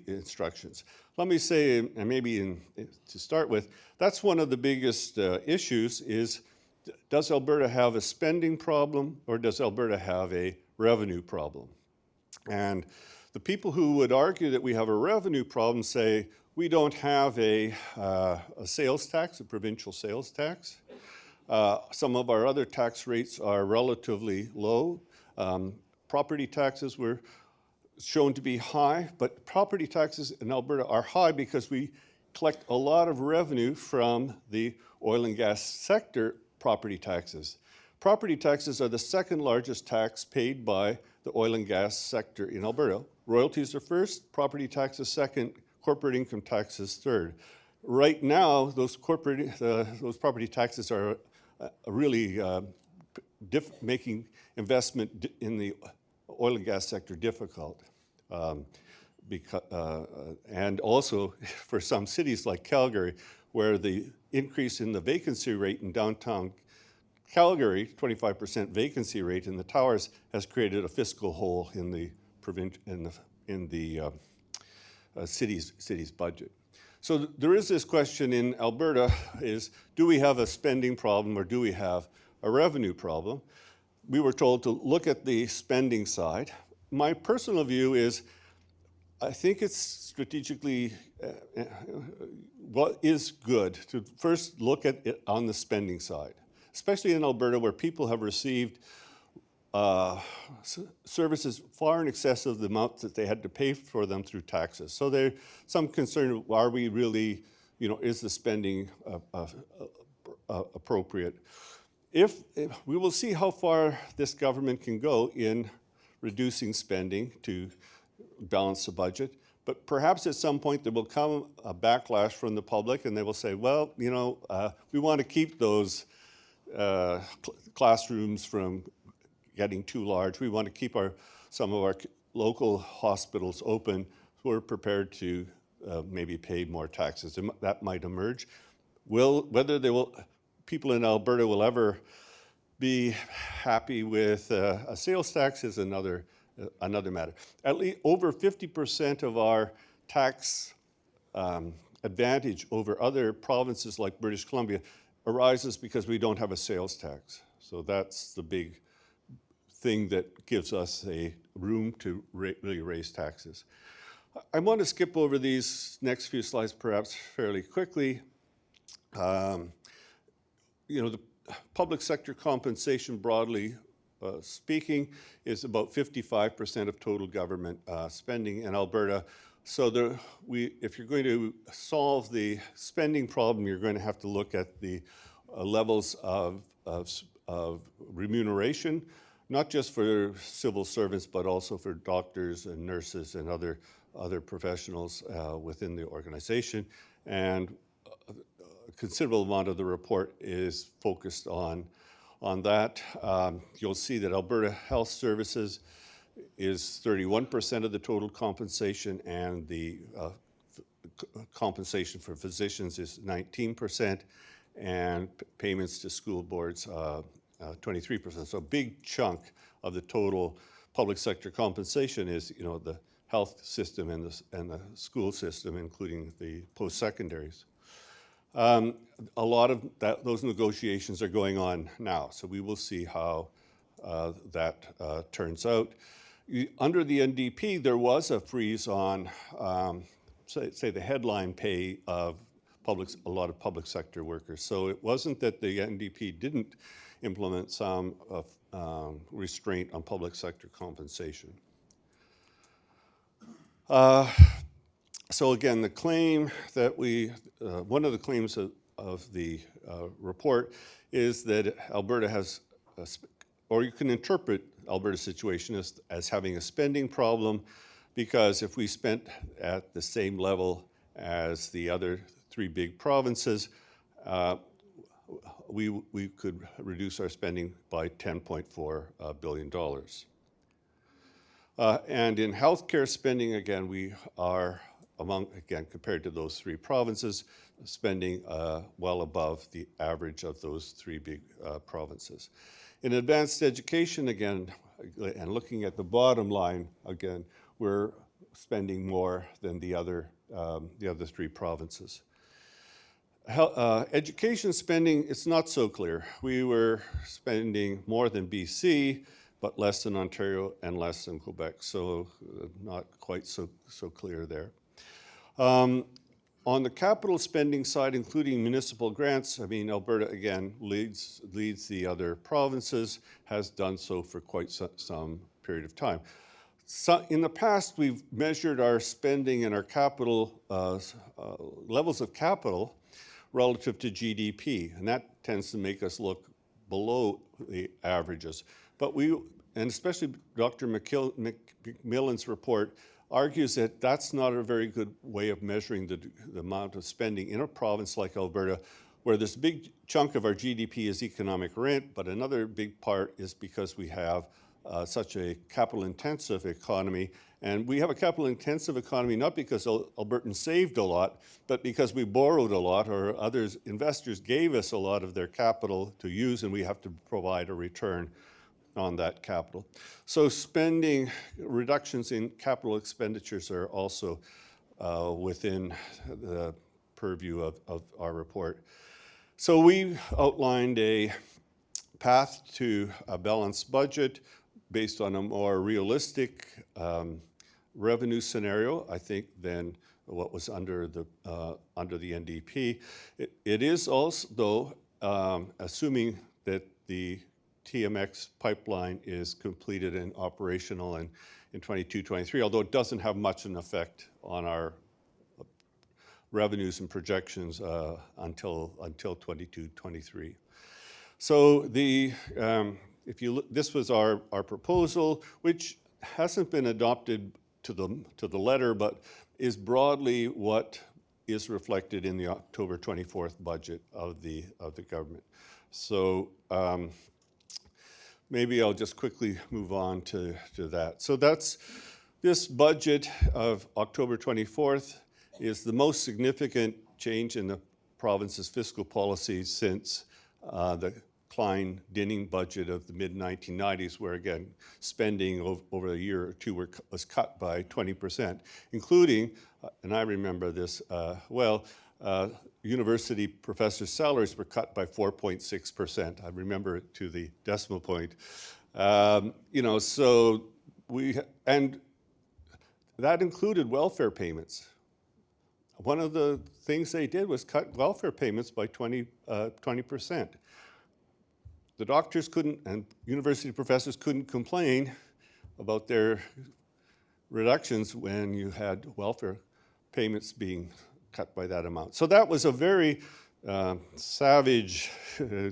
instructions. Let me say, and maybe to start with, that's one of the biggest issues is, does Alberta have a spending problem or does Alberta have a revenue problem? And the people who would argue that we have a revenue problem say we don't have a sales tax, a provincial sales tax. Some of our other tax rates are relatively low. Property taxes were shown to be high, but property taxes in Alberta are high because we collect a lot of revenue from the oil and gas sector property taxes. Property taxes are the second largest tax paid by the oil and gas sector in Alberta. Royalties are first, property taxes second, corporate income taxes third. Right now, those property taxes are really making investment in the oil and gas sector difficult. And also for some cities like Calgary, where the increase in the vacancy rate in downtown Calgary, 25% vacancy rate in the towers, has created a fiscal hole in the city's budget. So there is this question in Alberta is, do we have a spending problem or do we have a revenue problem? We were told to look at the spending side. My personal view is I think it's strategically what is good to first look at it on the spending side, especially in Alberta where people have received services far in excess of the amount that they had to pay for them through taxes. So there's some concern, are we really, is the spending appropriate? If we will see how far this government can go in reducing spending to balance the budget, but perhaps at some point there will come a backlash from the public and they will say, well, we want to keep those classrooms from getting too large. We want to keep some of our local hospitals open. We're prepared to maybe pay more taxes. That might emerge. Whether people in Alberta will ever be happy with a sales tax is another matter. At least over 50% of our tax advantage over other provinces like British Columbia arises because we don't have a sales tax. So that's the big thing that gives us a room to really raise taxes. I want to skip over these next few slides perhaps fairly quickly. The public sector compensation, broadly speaking, is about 55% of total government spending in Alberta. So if you're going to solve the spending problem, you're going to have to look at the levels of remuneration, not just for civil servants, but also for doctors and nurses and other professionals within the organization. And a considerable amount of the report is focused on that. You'll see that Alberta Health Services is 31% of the total compensation, and the compensation for physicians is 19%, and payments to school boards 23%. So a big chunk of the total public sector compensation is, the health system and the school system, including the post-secondaries. A lot of those negotiations are going on now, so we will see how that turns out. Under the NDP, there was a freeze on, say, the headline pay of a lot of public sector workers. So it wasn't that the NDP didn't implement some restraint on public sector compensation. So again, the claim that one of the claims of the report is that Alberta has, or you can interpret Alberta's situation as having a spending problem, because if we spent at the same level as the other three big provinces, we could reduce our spending by $10.4 billion. And in healthcare spending, again, we are compared to those three provinces, spending well above the average of those three big provinces. In advanced education, again, and looking at the bottom line, again, we're spending more than the other three provinces. Education spending, it's not so clear. We were spending more than BC, but less than Ontario and less than Quebec, so not quite so clear there. On the capital spending side, including municipal grants, Alberta, again, leads the other provinces, has done so for quite some period of time. So in the past, we've measured our spending and our capital, levels of capital relative to GDP, and that tends to make us look below the averages. But and especially Dr. McMillan's report, argues that that's not a very good way of measuring the amount of spending in a province like Alberta, where this big chunk of our GDP is economic rent, but another big part is because we have such a capital-intensive economy. And we have a capital-intensive economy not because Albertans saved a lot, but because we borrowed a lot, or investors gave us a lot of their capital to use, and we have to provide a return on that capital. So reductions in capital expenditures are also within the purview of our report. So we outlined a path to a balanced budget based on a more realistic revenue scenario, I think, than what was under the NDP. It is also, though, assuming that the TMX pipeline is completed and operational in 22-23, although it doesn't have much an effect on our revenues and projections until 22-23. So if you look, this was our proposal, which hasn't been adopted to the letter, but is broadly what is reflected in the October 24th budget of the government. So maybe I'll just quickly move on to that. So that's this budget of October 24th is the most significant change in the province's fiscal policy since the Klein-Dinning budget of the mid-1990s, where again, spending over a year or two was cut by 20%, including, and I remember this well, university professors' salaries were cut by 4.6%. I remember it to the decimal point. So and that included welfare payments. One of the things they did was cut welfare payments by 20%. The doctors couldn't, and university professors couldn't complain about their reductions when you had welfare payments being cut by that amount. So that was a very savage,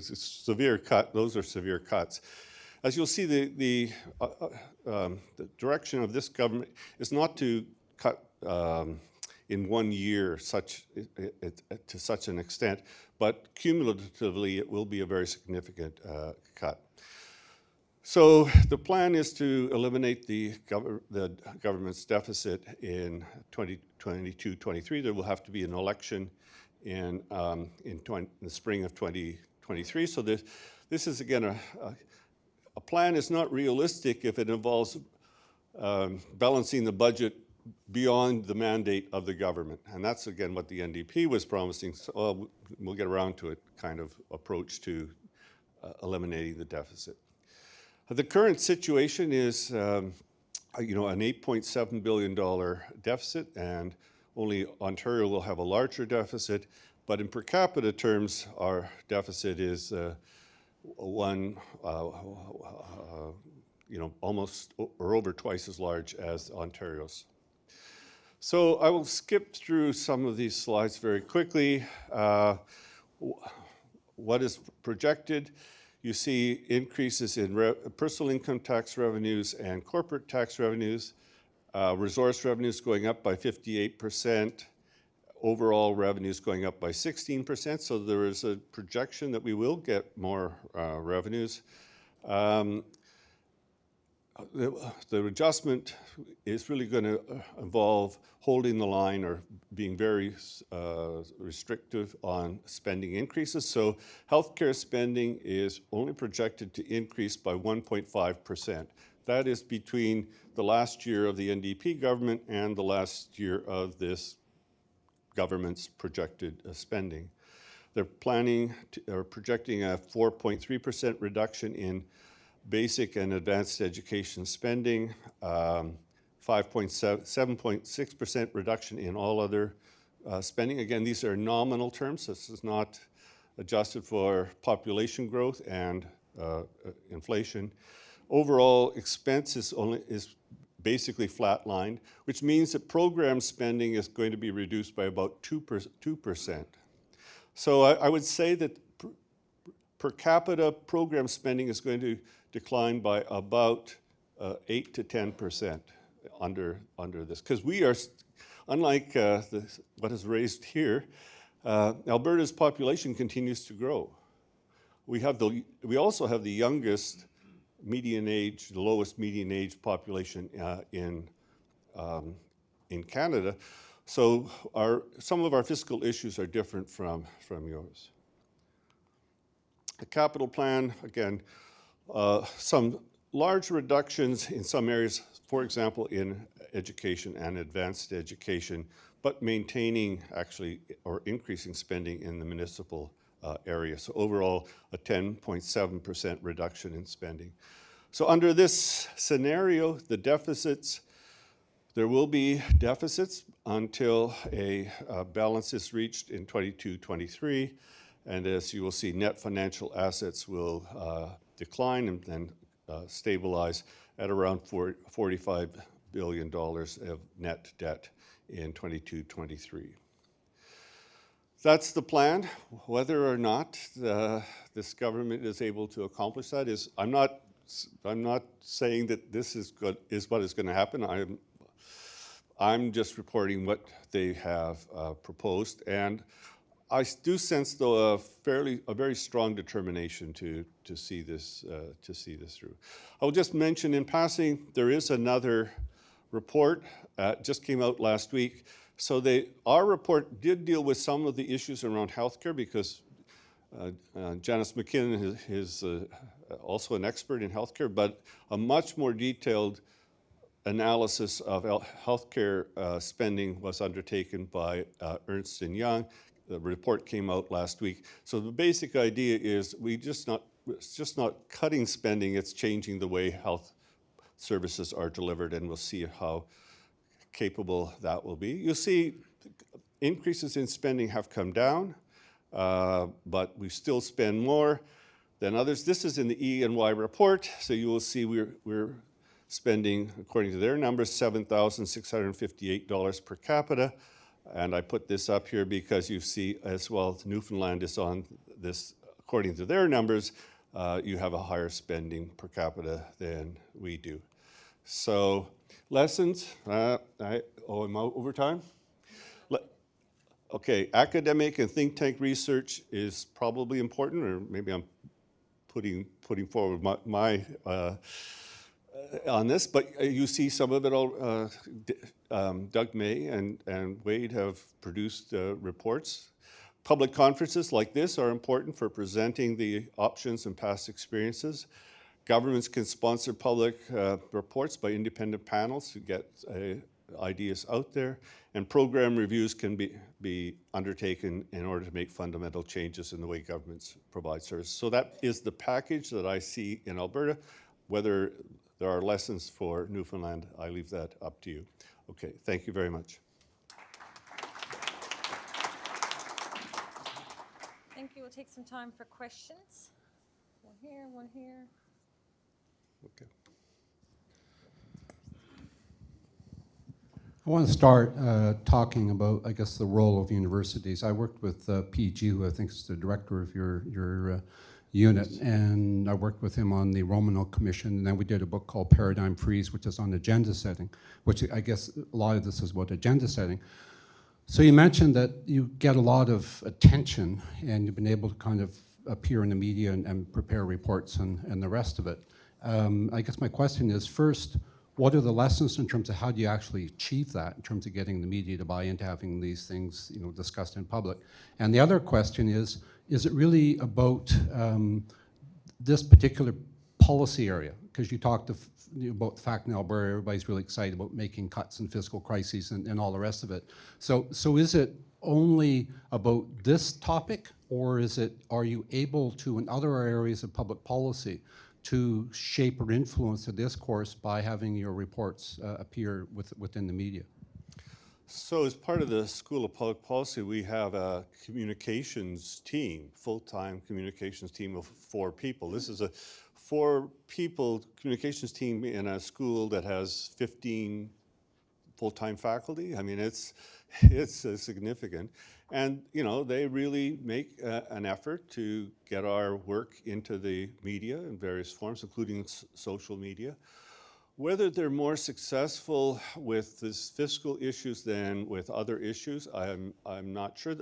severe cut. Those are severe cuts. As you'll see, the direction of this government is not to cut in 1 year to such an extent, but cumulatively it will be a very significant cut. So the plan is to eliminate the government's deficit in 2022-23. There will have to be an election in the spring of 2023. So this is again a plan is not realistic if it involves balancing the budget beyond the mandate of the government. And that's, again, what the NDP was promising. So, we'll get around to it kind of approach to eliminating the deficit. The current situation is, an $8.7 billion deficit, and only Ontario will have a larger deficit. But in per capita terms, our deficit is almost or over twice as large as Ontario's. So I will skip through some of these slides very quickly. What is projected? You see increases in personal income tax revenues and corporate tax revenues. Resource revenues going up by 58%. Overall revenues going up by 16%. So there is a projection that we will get more revenues. The adjustment is really going to involve holding the line or being very restrictive on spending increases. So healthcare spending is only projected to increase by 1.5%. That is between the last year of the NDP government and the last year of this government's projected spending. They're planning or projecting a 4.3% reduction in basic and advanced education spending, 7.6% reduction in all other spending. Again, these are nominal terms. This is not adjusted for population growth and inflation. Overall expense is basically flatlined, which means that program spending is going to be reduced by about 2%. So I would say that per capita program spending is going to decline by about 8 to 10% under this, because we are, unlike what is raised here, Alberta's population continues to grow. We also have the youngest median age, the lowest median age population in Canada. So some of our fiscal issues are different from yours. The capital plan, again, some large reductions in some areas, for example, in education and advanced education, but maintaining actually or increasing spending in the municipal area. So overall, a 10.7% reduction in spending. So under this scenario, the deficits, There will be deficits until a balance is reached in 22-23, and as you will see, net financial assets will decline and then stabilize at around $45 billion of net debt in 22-23. That's the plan. Whether or not this government is able to accomplish that is, I'm not saying that this is what is going to happen. I'm just reporting what they have proposed, and I do sense, though, a very strong determination to see this through. I will just mention in passing, there is another report just came out last week. So our report did deal with some of the issues around healthcare because Janice McKinnon is also an expert in healthcare, but a much more detailed analysis of healthcare spending was undertaken by Ernst & Young. The report came out last week. So the basic idea is it's just not cutting spending, it's changing the way health services are delivered, and we'll see how capable that will be. You'll see increases in spending have come down, but we still spend more than others. This is in the E&Y report, so you will see we're spending, according to their numbers, $7,658 per capita. And I put this up here because you see as well Newfoundland is on this, according to their numbers, you have a higher spending per capita than we do. So lessons, am I over time? Okay, academic and think tank research is probably important, or maybe I'm putting forward my on this, but you see some of it all. Doug May and Wade have produced reports. Public conferences like this are important for presenting the options and past experiences. Governments can sponsor public reports by independent panels to get ideas out there, and program reviews can be undertaken in order to make fundamental changes in the way governments provide services. So that is the package that I see in Alberta. Whether there are lessons for Newfoundland, I leave that up to you. Okay, thank you very much. Thank you. We'll take some time for questions. One here, one here. Okay. I want to start talking about, I guess, the role of universities. I worked with PG, who I think is the director of your unit, and I worked with him on the Romanow Commission, and then we did a book called Paradigm Freeze, which is on agenda setting, which I guess a lot of this is about agenda setting. So you mentioned that you get a lot of attention, and you've been able to kind of appear in the media and prepare reports and the rest of it. I guess my question is, first, what are the lessons in terms of how do you actually achieve that in terms of getting the media to buy into having these things, discussed in public? And the other question is it really about this particular policy area? Because you talked about the fact in Alberta, everybody's really excited about making cuts and fiscal crises and all the rest of it. So is it only about this topic, or are you able to, in other areas of public policy, to shape or influence the discourse by having your reports appear within the media? So as part of the School of Public Policy, we have a communications team, full-time communications team of 4 people. This is a 4-people communications team in a school that has 15 full-time faculty. I mean, it's significant. And, they really make an effort to get our work into the media in various forms, including social media. Whether they're more successful with these fiscal issues than with other issues, I'm not sure.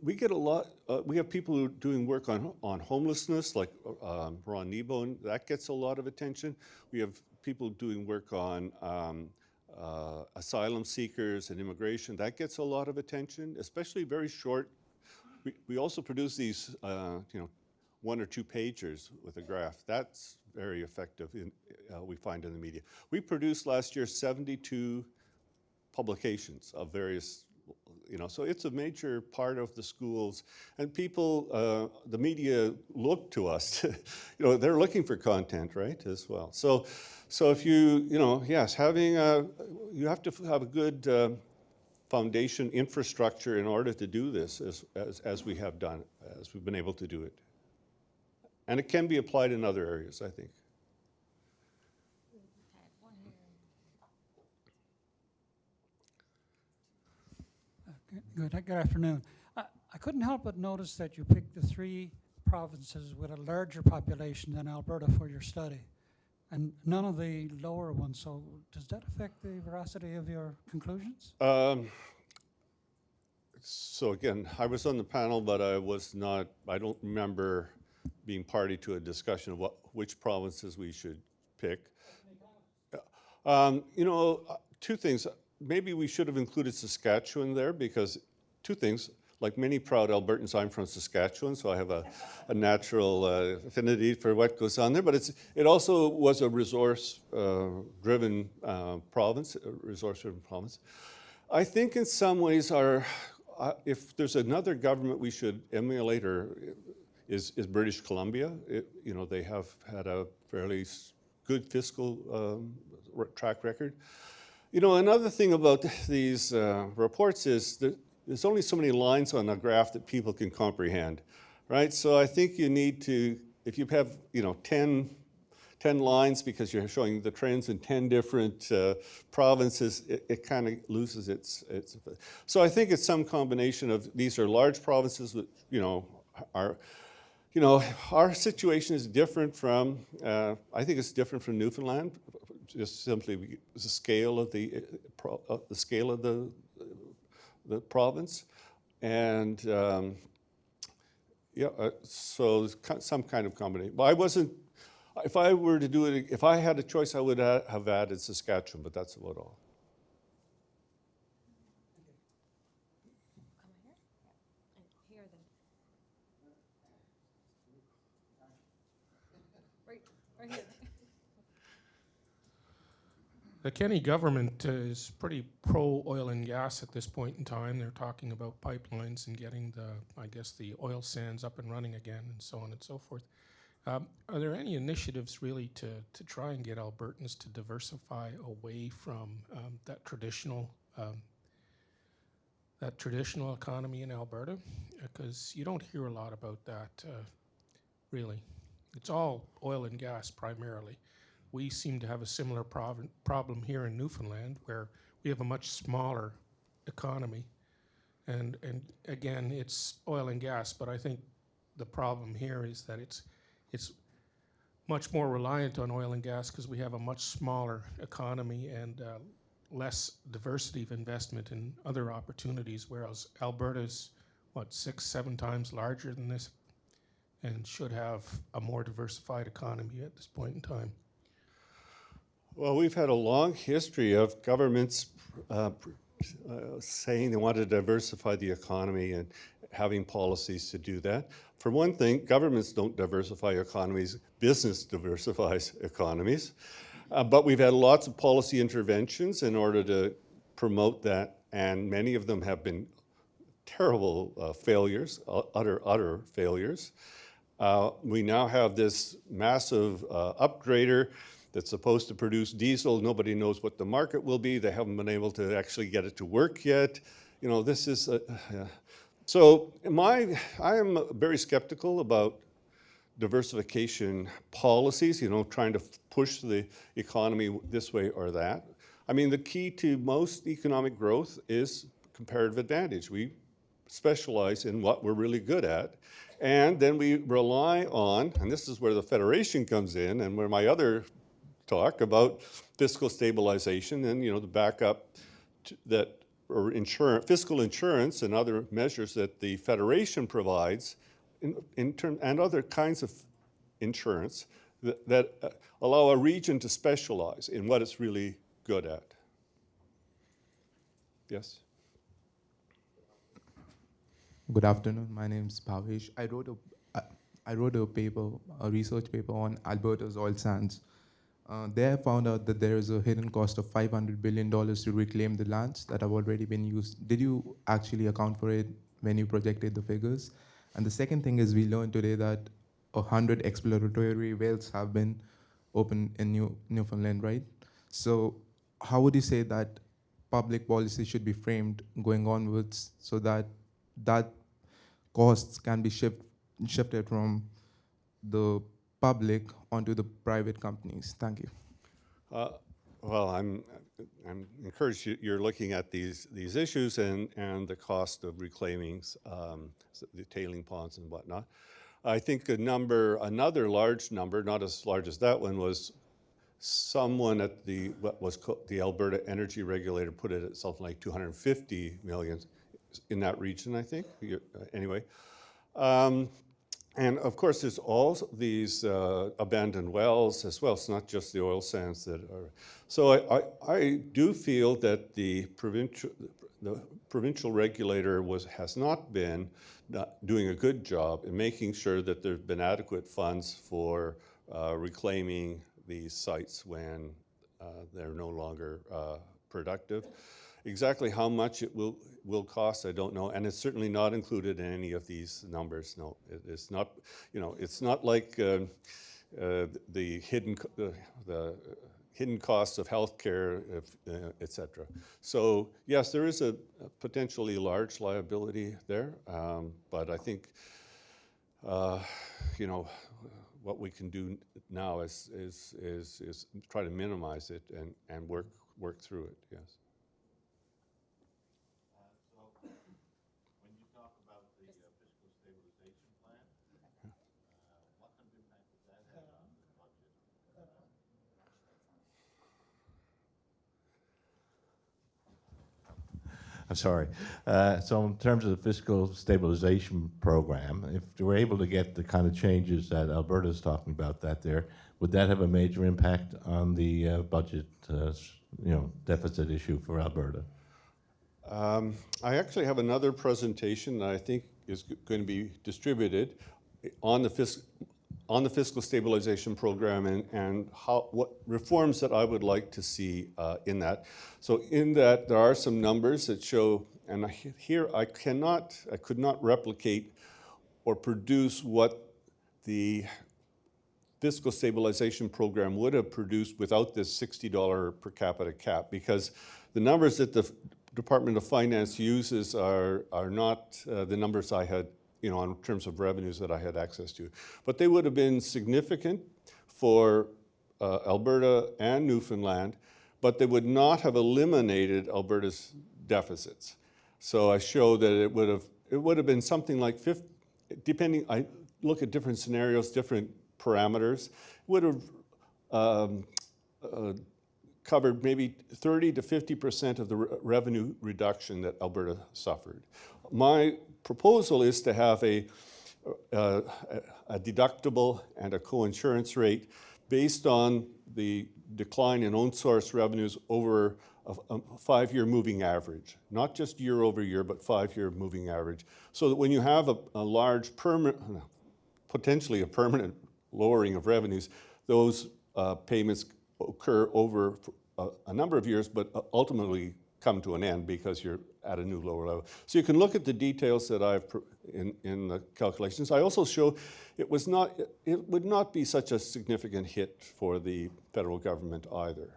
We get a lot. We have people who are doing work on homelessness, like Ron Nebo, and that gets a lot of attention. We have people doing work on asylum seekers and immigration. That gets a lot of attention, especially very short. We also produce these, 1 or 2 pagers with a graph. That's very effective, we find in the media. We produced last year 72 publications of various You know, so it's a major part of the schools, and people, the media look to us. You know, they're looking for content, right, as well. So if you know, yes, having you have to have a good foundation infrastructure in order to do this, as we have done, as we've been able to do it, and it can be applied in other areas, I think. Good afternoon. I couldn't help but notice that you picked the 3 provinces with a larger population than Alberta for your study, and none of the lower ones. So does that affect the veracity of your conclusions? So again, I was on the panel, but I don't remember being party to a discussion of which provinces we should pick. You know, 2 things. Maybe we should have included Saskatchewan there, because 2 things. Like many proud Albertans, I'm from Saskatchewan, so I have a natural affinity for what goes on there. But it also was a resource-driven province, I think in some ways if there's another government we should emulate is British Columbia. You know, they have had a fairly good fiscal track record. You know, another thing about these reports is that there's only so many lines on a graph that people can comprehend, right? So I think you need to, if you have, you know, 10 lines because you're showing the trends in 10 different provinces, it kind of loses its. So I think it's some combination of, these are large provinces that, you know, our situation is different from, I think it's different from Newfoundland, just simply the scale of the province, and so some kind of combination. Well, I wasn't. If I were to do it, if I had a choice, I would have added Saskatchewan, but that's about all. The Kenny government is pretty pro-oil and gas at this point in time. They're talking about pipelines and getting the oil sands up and running again, and so on and so forth. Are there any initiatives really to try and get Albertans to diversify away from that traditional economy in Alberta? Because you don't hear a lot about that, really. It's all oil and gas primarily. We seem to have a similar problem here in Newfoundland, where we have a much smaller economy. And again, it's oil and gas, but I think the problem here is that it's much more reliant on oil and gas because we have a much smaller economy and less diversity of investment in other opportunities, whereas Alberta's, 6-7 times larger than this, and should have a more diversified economy at this point in time. Well, we've had a long history of governments saying they want to diversify the economy and having policies to do that. For one thing, governments don't diversify economies, business diversifies economies. But we've had lots of policy interventions in order to promote that, and many of them have been terrible failures, utter failures. We now have this massive upgrader that's supposed to produce diesel. Nobody knows what the market will be. They haven't been able to actually get it to work yet. You know, this is, so I am very skeptical about diversification policies, you know, trying to push the economy this way or that. I mean, the key to most economic growth is comparative advantage. We specialize in what we're really good at, and then we rely on, and this is where the Federation comes in, and where my other talk about fiscal stabilization and, you know, the backup that, or fiscal insurance and other measures that the Federation provides and other kinds of insurance that allow a region to specialize in what it's really good at. Yes? Good afternoon. My name is Bhavesh. I wrote a research paper on Alberta's oil sands They have found out that there is a hidden cost of $500 billion to reclaim the lands that have already been used. Did you actually account for it when you projected the figures? And the second thing is, we learned today that 100 exploratory wells have been opened in Newfoundland, right? So how would you say that public policy should be framed going onwards so that that costs can be shifted from the public onto the private companies? Thank you. Well, I'm encouraged you're looking at these issues and the cost of reclaiming the tailing ponds and whatnot. I think another large number, not as large as that one, was someone at what was called the Alberta Energy Regulator put it at something like 250 million in that region, I think. Anyway. And of course, there's all these abandoned wells as well. It's not just the oil sands that are. So I do feel that the provincial regulator has not been doing a good job in making sure that there have been adequate funds for reclaiming these sites when they're no longer productive. Exactly how much it will cost, I don't know, and it's certainly not included in any of these numbers. No, it's not. It's not like the hidden costs of healthcare, etc. So yes, there is a potentially large liability there, but I think what we can do now is try to minimize it and work through it. Yes. I'm sorry. So in terms of the fiscal stabilization program, if we're able to get the kind of changes that Alberta's talking about would that have a major impact on the budget, deficit issue for Alberta? I actually have another presentation that I think is going to be distributed on the fiscal stabilization program and what reforms that I would like to see in that. So in that, there are some numbers that show, and here I could not replicate or produce what the fiscal stabilization program would have produced without this $60 per capita cap, because the numbers that the Department of Finance uses are not the numbers I had, in terms of revenues that I had access to. But they would have been significant for Alberta and Newfoundland, but they would not have eliminated Alberta's deficits. So I show that it would have been something like I look at different scenarios, different parameters, would have covered maybe 30 to 50% of the revenue reduction that Alberta suffered. My proposal is to have a deductible and a co-insurance rate based on the decline in own source revenues over a 5-year moving average, not just year over year, but 5-year moving average. So that when you have a large potentially a permanent lowering of revenues, those payments occur over a number of years, but ultimately come to an end because you're at a new lower level. So you can look at the details that I've in the calculations. I also show it would not be such a significant hit for the federal government either,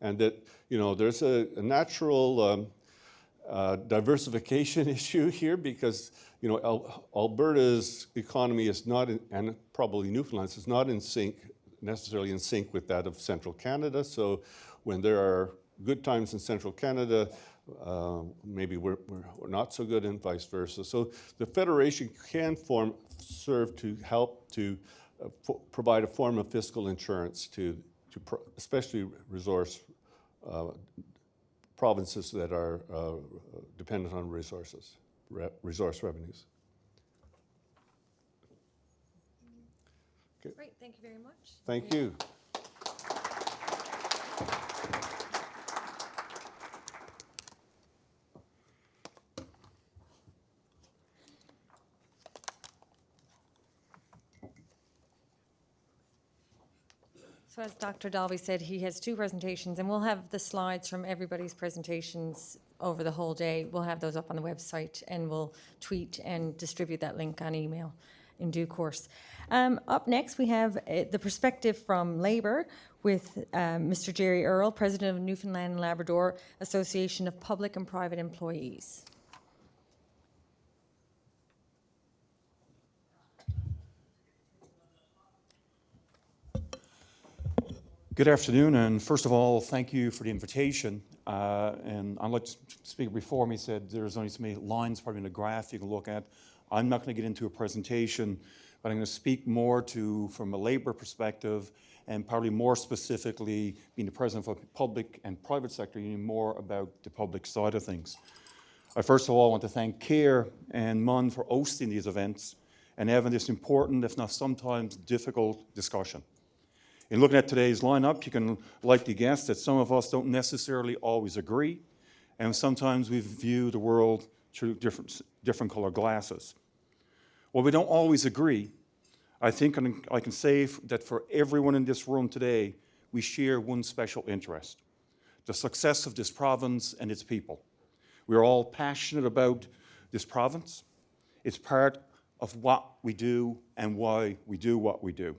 and that there's a natural diversification issue here because Alberta's economy is not, and probably Newfoundland's is not necessarily in sync with that of Central Canada. So when there are good times in Central Canada, maybe we're not so good and vice versa. So the Federation can serve to help to provide a form of fiscal insurance to especially resource provinces that are dependent on resource revenues. Okay. Great, thank you very much. Thank you. So as Dr. Dalby said, he has two presentations, and we'll have the slides from everybody's presentations over the whole day. We'll have those up on the website, and we'll tweet and distribute that link on email in due course. Up next, we have the perspective from Labour with Mr. Jerry Earle, President of Newfoundland and Labrador Association of Public and Private Employees. Good afternoon, and first of all, thank you for the invitation. And I'd like to speak before me said there's only so many lines probably in the graph you can look at. I'm not going to get into a presentation, but I'm going to speak more from a Labour perspective, and probably more specifically, being the president of a public and private sector union, more about the public side of things. I first of all want to thank CARE and MUN for hosting these events and having this important, if not sometimes difficult, discussion. In looking at today's lineup, you can likely guess that some of us don't necessarily always agree, and sometimes we view the world through different color glasses. While we don't always agree, I think I can say that for everyone in this room today, we share one special interest: the success of this province and its people. We are all passionate about this province. It's part of what we do and why we do what we do.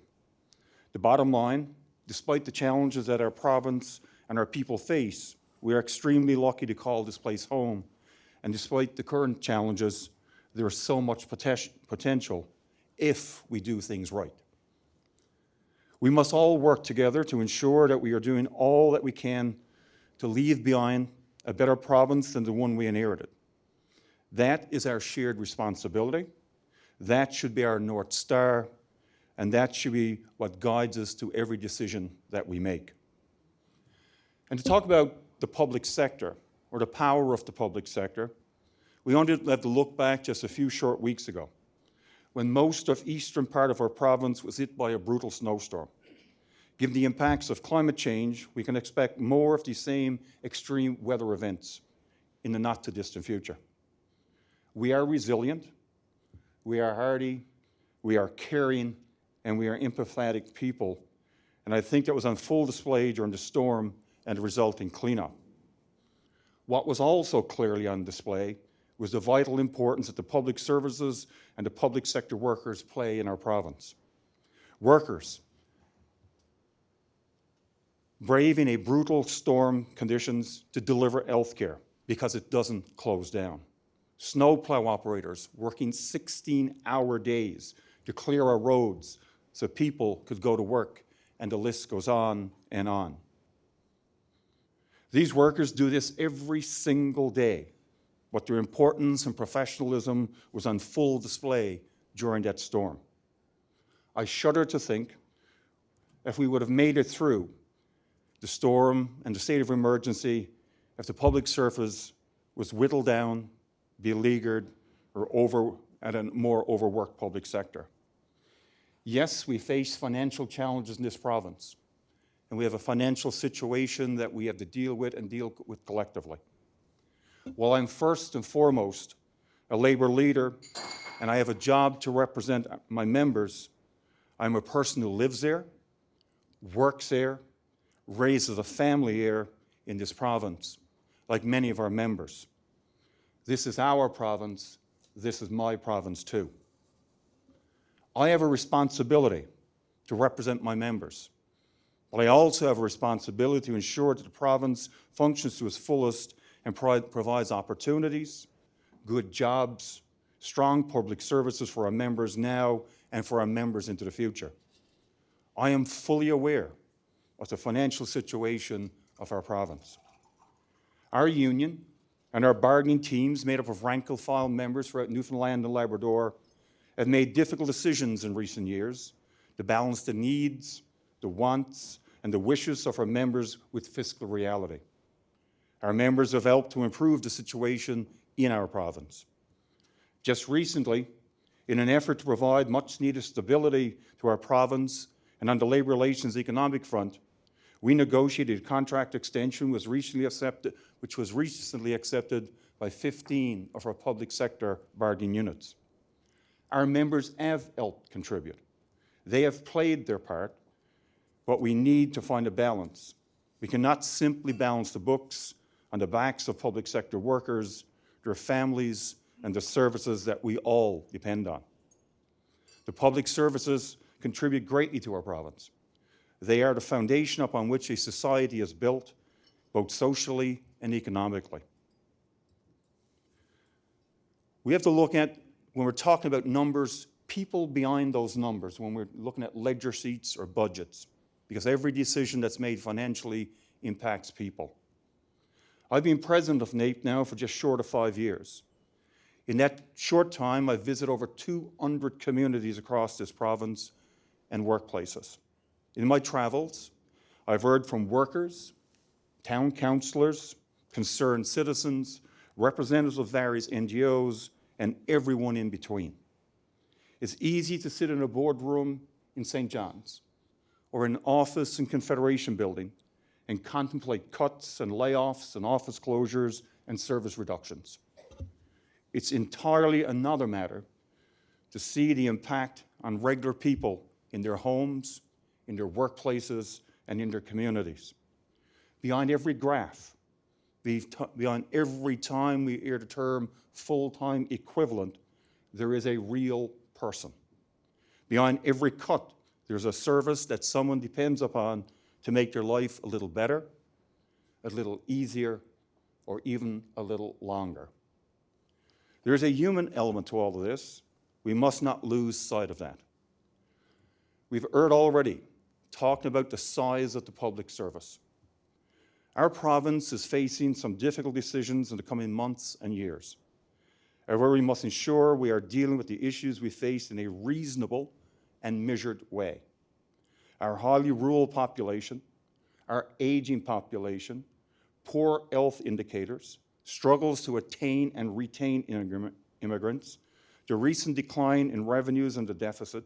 The bottom line, despite the challenges that our province and our people face, we are extremely lucky to call this place home. And despite the current challenges, there is so much potential if we do things right. We must all work together to ensure that we are doing all that we can to leave behind a better province than the one we inherited. That is our shared responsibility. That should be our North Star. And that should be what guides us to every decision that we make. And to talk about the public sector, or the power of the public sector, we only have to look back just a few short weeks ago, when most of the eastern part of our province was hit by a brutal snowstorm. Given the impacts of climate change, we can expect more of these same extreme weather events in the not-too-distant future. We are resilient, we are hardy, we are caring, and we are empathetic people, and I think that was on full display during the storm and the resulting cleanup. What was also clearly on display was the vital importance that the public services and the public sector workers play in our province. Workers braving a brutal storm conditions to deliver health care because it doesn't close down. Snowplow operators working 16-hour days to clear our roads so people could go to work, and the list goes on and on. These workers do this every single day, but their importance and professionalism was on full display during that storm. I shudder to think if we would have made it through the storm and the state of emergency if the public service was whittled down, beleaguered, or at a more overworked public sector. Yes, we face financial challenges in this province, and we have a financial situation that we have to deal with and deal with collectively. While I'm first and foremost a Labour leader and I have a job to represent my members, I'm a person who lives there, works there, raises a family here in this province, like many of our members. This is our province, this is my province too. I have a responsibility to represent my members, but I also have a responsibility to ensure that the province functions to its fullest and provides opportunities, good jobs, strong public services for our members now and for our members into the future. I am fully aware of the financial situation of our province. Our union and our bargaining teams, made up of rank-and-file members throughout Newfoundland and Labrador, have made difficult decisions in recent years to balance the needs, the wants, and the wishes of our members with fiscal reality. Our members have helped to improve the situation in our province. Just recently, in an effort to provide much-needed stability to our province and on the labour relations economic front, we negotiated a contract extension which was recently accepted by 15 of our public sector bargaining units. Our members have helped contribute. They have played their part but we need to find a balance. We cannot simply balance the books on the backs of public sector workers, their families, and the services that we all depend on. The public services contribute greatly to our province. They are the foundation upon which a society is built, both socially and economically. We have to look at, when we're talking about numbers, people behind those numbers, when we're looking at ledger sheets or budgets, because every decision that's made financially impacts people. I've been president of NAPE now for just short of 5 years. In that short time, I've visited over 200 communities across this province and workplaces. In my travels, I've heard from workers, town councillors, concerned citizens, representatives of various NGOs, and everyone in between. It's easy to sit in a boardroom in St. John's or in an office in Confederation Building and contemplate cuts and layoffs and office closures and service reductions. It's entirely another matter to see the impact on regular people in their homes, in their workplaces, and in their communities. Behind every graph, behind every time we hear the term full-time equivalent, there is a real person. Behind every cut, there's a service that someone depends upon to make their life a little better, a little easier, or even a little longer. There is a human element to all of this. We must not lose sight of that. We've heard already talking about the size of the public service. Our province is facing some difficult decisions in the coming months and years. However, we must ensure we are dealing with the issues we face in a reasonable and measured way. Our highly rural population, our aging population, poor health indicators, struggles to attain and retain immigrants, the recent decline in revenues and the deficit,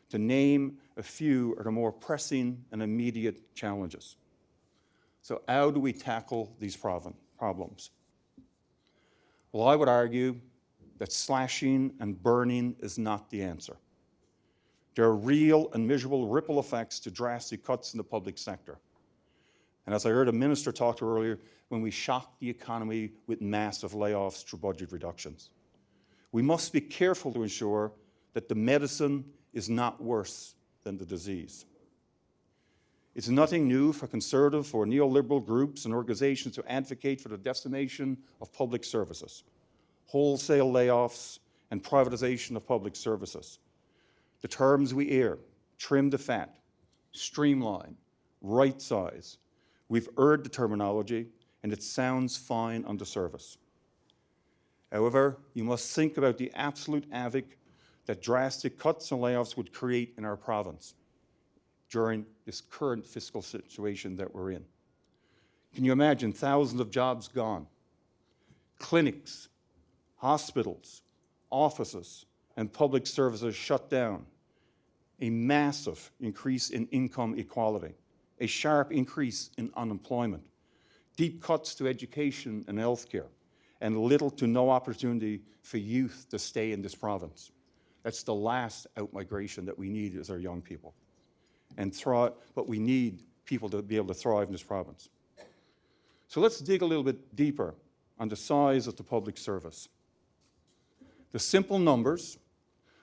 to name a few, are the more pressing and immediate challenges. So how do we tackle these problems? Well, I would argue that slashing and burning is not the answer. There are real and measurable ripple effects to drastic cuts in the public sector. And as I heard a minister talk to earlier, when we shock the economy with massive layoffs through budget reductions. We must be careful to ensure that the medicine is not worse than the disease. It's nothing new for conservative or neoliberal groups and organizations to advocate for the decimation of public services, wholesale layoffs, and privatization of public services. The terms we hear, trim the fat, streamline, right size. We've heard the terminology, and it sounds fine on the surface. However, you must think about the absolute havoc that drastic cuts and layoffs would create in our province during this current fiscal situation that we're in. Can you imagine thousands of jobs gone? Clinics, hospitals, offices, and public services shut down. A massive increase in income equality. A sharp increase in unemployment. Deep cuts to education and healthcare. And little to no opportunity for youth to stay in this province. That's the last out-migration that we need as our young people. But we need people to be able to thrive in this province. So let's dig a little bit deeper on the size of the public service. The simple numbers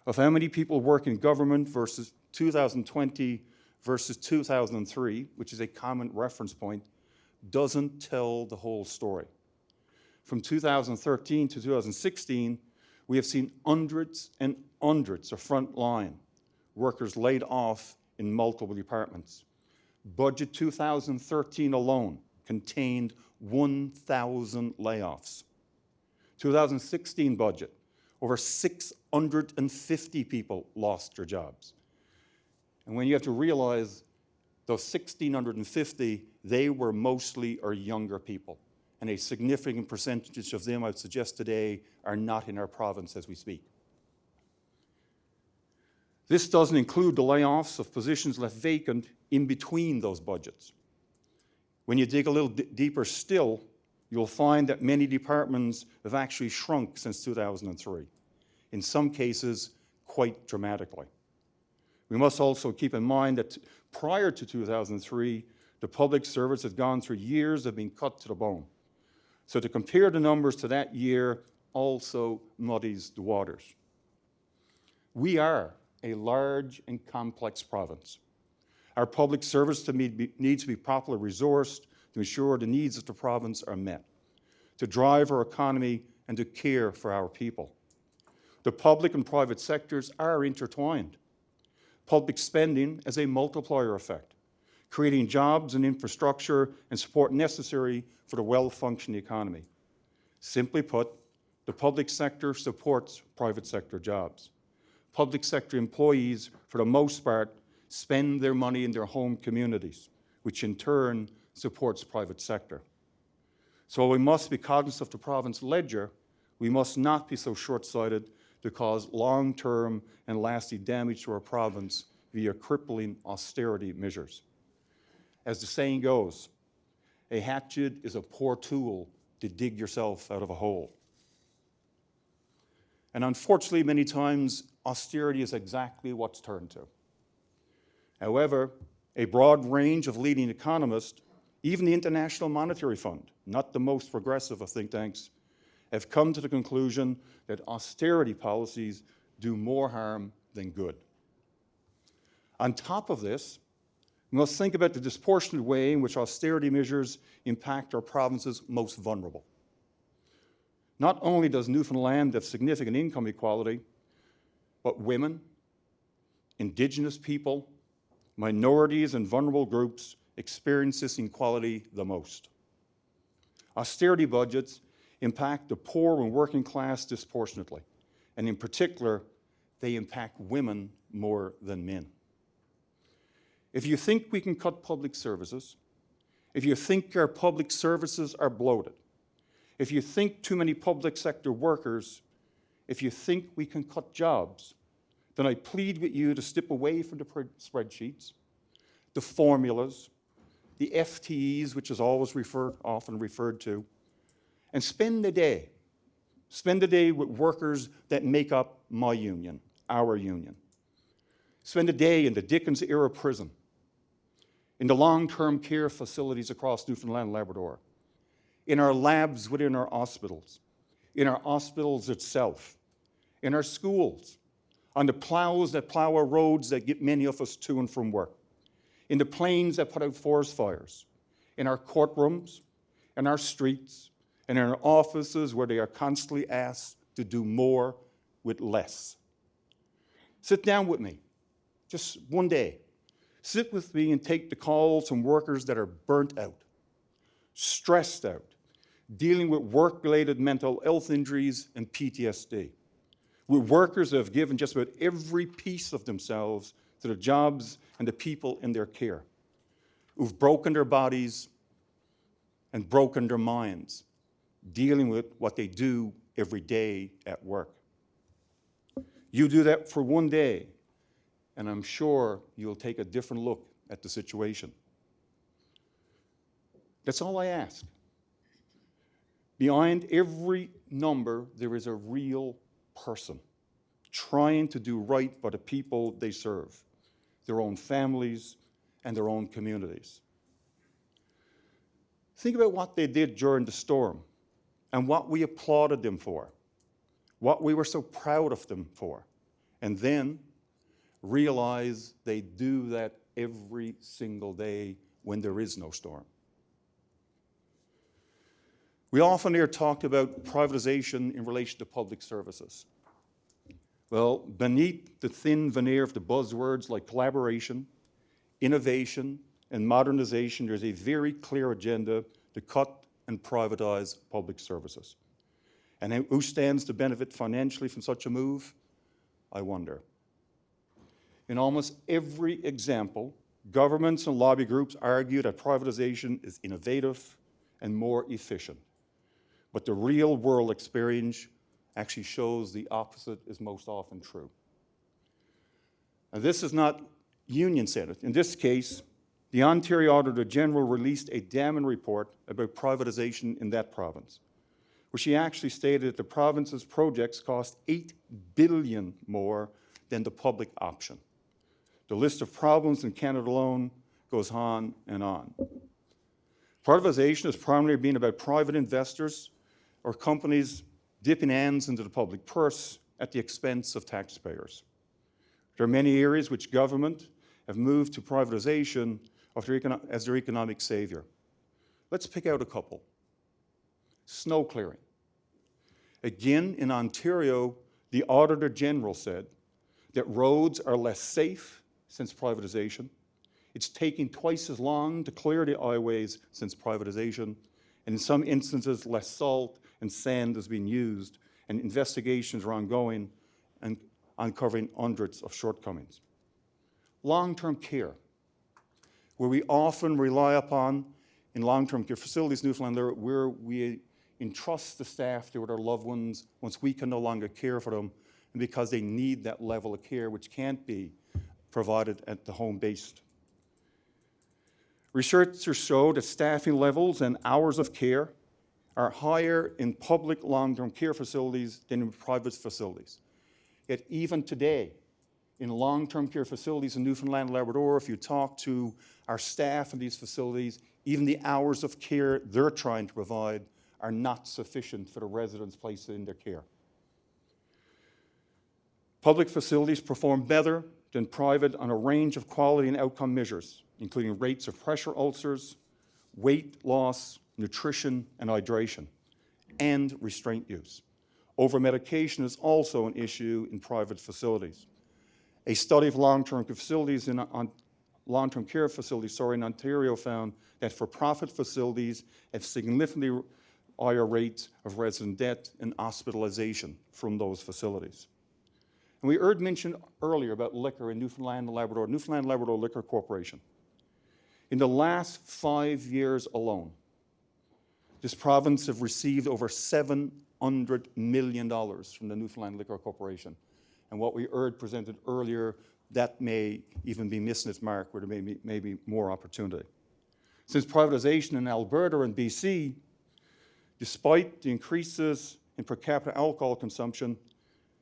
of how many people work in government versus 2020 versus 2003, which is a common reference point, doesn't tell the whole story. From 2013 to 2016, we have seen hundreds and hundreds of frontline workers laid off in multiple departments. Budget 2013 alone contained 1,000 layoffs. 2016 budget, over 650 people lost their jobs. And when you have to realize those 1,650, they were mostly our younger people. And a significant percentage of them, I would suggest today, are not in our province as we speak. This doesn't include the layoffs of positions left vacant in between those budgets. When you dig a little deeper still, you'll find that many departments have actually shrunk since 2003, in some cases quite dramatically. We must also keep in mind that prior to 2003, the public service had gone through years of being cut to the bone. So to compare the numbers to that year also muddies the waters. We are a large and complex province. Our public service needs to be properly resourced to ensure the needs of the province are met, to drive our economy and to care for our people. The public and private sectors are intertwined. Public spending has a multiplier effect, creating jobs and infrastructure and support necessary for the well-functioning economy. Simply put, the public sector supports private sector jobs. Public sector employees, for the most part, spend their money in their home communities, which in turn supports private sector. So while we must be cognizant of the province ledger, we must not be so short-sighted to cause long-term and lasting damage to our province via crippling austerity measures. As the saying goes, a hatchet is a poor tool to dig yourself out of a hole. And unfortunately, many times, austerity is exactly what's turned to. However, a broad range of leading economists, even the International Monetary Fund, not the most progressive of think tanks, have come to the conclusion that austerity policies do more harm than good. On top of this, we must think about the disproportionate way in which austerity measures impact our province's most vulnerable. Not only does Newfoundland have significant income equality, but women, Indigenous people, minorities, and vulnerable groups experience this inequality the most. Austerity budgets impact the poor and working class disproportionately, and in particular, they impact women more than men. If you think we can cut public services, if you think our public services are bloated, if you think too many public sector workers, if you think we can cut jobs, then I plead with you to step away from the spreadsheets, the formulas, the FTEs, which is always often referred to, and spend the day with workers that make up my union, our union. Spend a day in the Dickens-era prison, in the long-term care facilities across Newfoundland and Labrador, in our labs within our hospitals, in our hospitals itself, in our schools, on the plows that plow our roads that get many of us to and from work, in the planes that put out forest fires, in our courtrooms, in our streets, and in our offices where they are constantly asked to do more with less. Sit down with me, just one day. Sit with me and take the calls from workers that are burnt out, stressed out, dealing with work-related mental health injuries and PTSD, with workers that have given just about every piece of themselves to the jobs and the people in their care, who've broken their bodies and broken their minds, dealing with what they do every day at work. You do that for one day, and I'm sure you'll take a different look at the situation. That's all I ask. Behind every number, there is a real person trying to do right by the people they serve, their own families and their own communities. Think about what they did during the storm and what we applauded them for, what we were so proud of them for, and then realize they do that every single day when there is no storm. We often hear talked about privatization in relation to public services. Well, beneath the thin veneer of the buzzwords like collaboration, innovation, and modernization, there's a very clear agenda to cut and privatize public services. And who stands to benefit financially from such a move? I wonder. In almost every example, governments and lobby groups argue that privatization is innovative and more efficient. But the real world experience actually shows the opposite is most often true. Now, this is not union-centered. In this case, the Ontario Auditor General released a damning report about privatization in that province, where she actually stated that the province's projects cost $8 billion more than the public option. The list of problems in Canada alone goes on and on. Privatization has primarily been about private investors or companies dipping hands into the public purse at the expense of taxpayers. There are many areas which government have moved to privatization as their economic savior. Let's pick out a couple. Snow clearing. Again, in Ontario, the Auditor General said that roads are less safe since privatization. It's taking twice as long to clear the highways since privatization, and in some instances, less salt and sand is being used, and investigations are ongoing and uncovering hundreds of shortcomings. Long-term care, where we often rely upon in long-term care facilities in Newfoundland, where we entrust the staff to their loved ones once we can no longer care for them, and because they need that level of care which can't be provided at the home-based. Researchers show that staffing levels and hours of care are higher in public long-term care facilities than in private facilities. Yet even today, in long-term care facilities in Newfoundland and Labrador, if you talk to our staff in these facilities, even the hours of care they're trying to provide are not sufficient for the residents placed in their care. Public facilities perform better than private on a range of quality and outcome measures, including rates of pressure ulcers, weight loss, nutrition and hydration, and restraint use. Over-medication is also an issue in private facilities. A study of long-term care facilities in Ontario found that for-profit facilities have significantly higher rates of resident death and hospitalization from those facilities. And we heard mentioned earlier about liquor in Newfoundland and Labrador, Newfoundland and Labrador Liquor Corporation. In the last 5 years alone, this province have received over $700 million from the Newfoundland Liquor Corporation. And what we heard presented earlier, that may even be missing its mark, where there may be more opportunity. Since privatization in Alberta and BC, despite the increases in per capita alcohol consumption,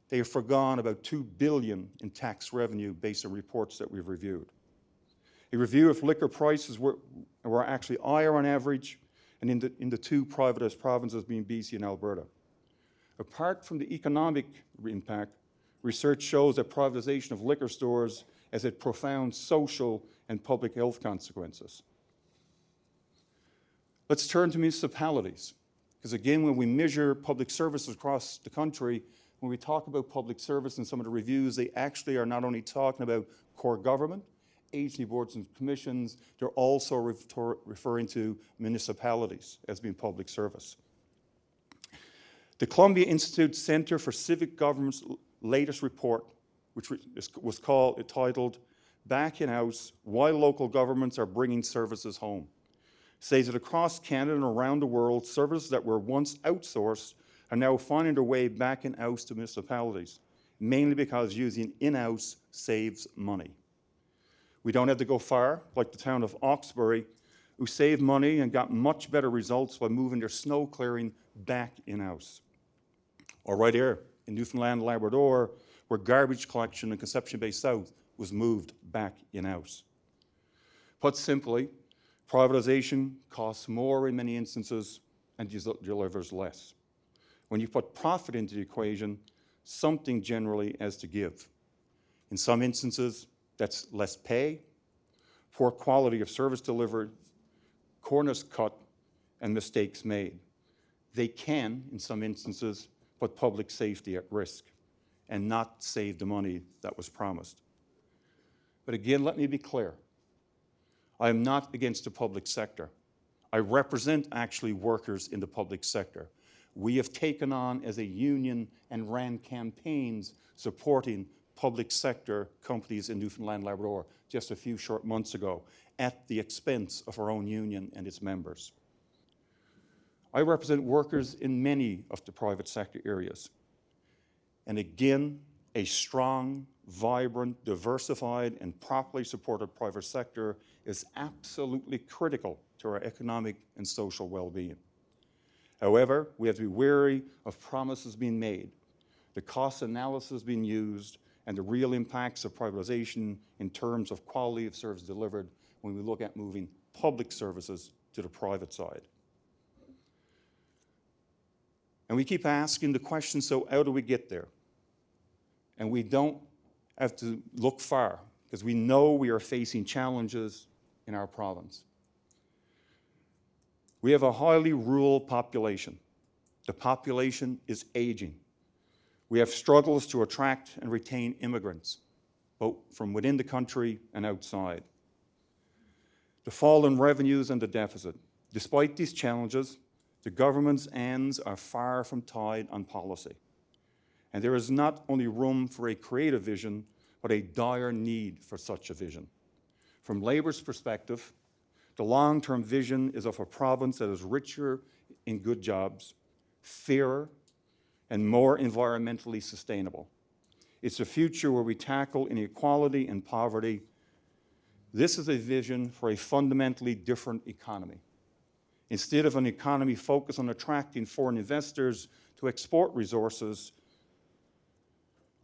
they have forgone about $2 billion in tax revenue based on reports that we've reviewed. A review of liquor prices were actually higher on average and in the two privatized provinces being BC and Alberta. Apart from the economic impact, research shows that privatization of liquor stores has had profound social and public health consequences. Let's turn to municipalities, because again, when we measure public services across the country, when we talk about public service in some of the reviews, they actually are not only talking about core government, agency boards and commissions, they're also referring to municipalities as being public service. The Columbia Institute Center for Civic Government's latest report, which was titled Back in House, Why Local Governments Are Bringing Services Home, says that across Canada and around the world, services that were once outsourced are now finding their way back in-house to municipalities, mainly because using in-house saves money. We don't have to go far, like the town of Hawkesbury, who saved money and got much better results by moving their snow clearing back in-house. Or right here in Newfoundland and Labrador, where garbage collection in Conception Bay South was moved back in-house. Put simply, privatization costs more in many instances and delivers less. When you put profit into the equation, something generally has to give. In some instances, that's less pay, poor quality of service delivered, corners cut, and mistakes made. They can, in some instances, put public safety at risk and not save the money that was promised. But again, let me be clear. I am not against the public sector. I represent actually workers in the public sector. We have taken on as a union and ran campaigns supporting public sector companies in Newfoundland and Labrador just a few short months ago at the expense of our own union and its members. I represent workers in many of the private sector areas. And again, a strong, vibrant, diversified, and properly supported private sector is absolutely critical to our economic and social well-being. However, we have to be wary of promises being made, the cost analysis being used, and the real impacts of privatization in terms of quality of service delivered when we look at moving public services to the private side. And we keep asking the question, so how do we get there? And we don't have to look far, because we know we are facing challenges in our province. We have a highly rural population. The population is aging. We have struggles to attract and retain immigrants, both from within the country and outside. The fall in revenues and the deficit. Despite these challenges, the government's ends are far from tied on policy. And there is not only room for a creative vision, but a dire need for such a vision. From Labour's perspective, the long-term vision is of a province that is richer in good jobs, fairer, and more environmentally sustainable. It's a future where we tackle inequality and poverty. This is a vision for a fundamentally different economy. Instead of an economy focused on attracting foreign investors to export resources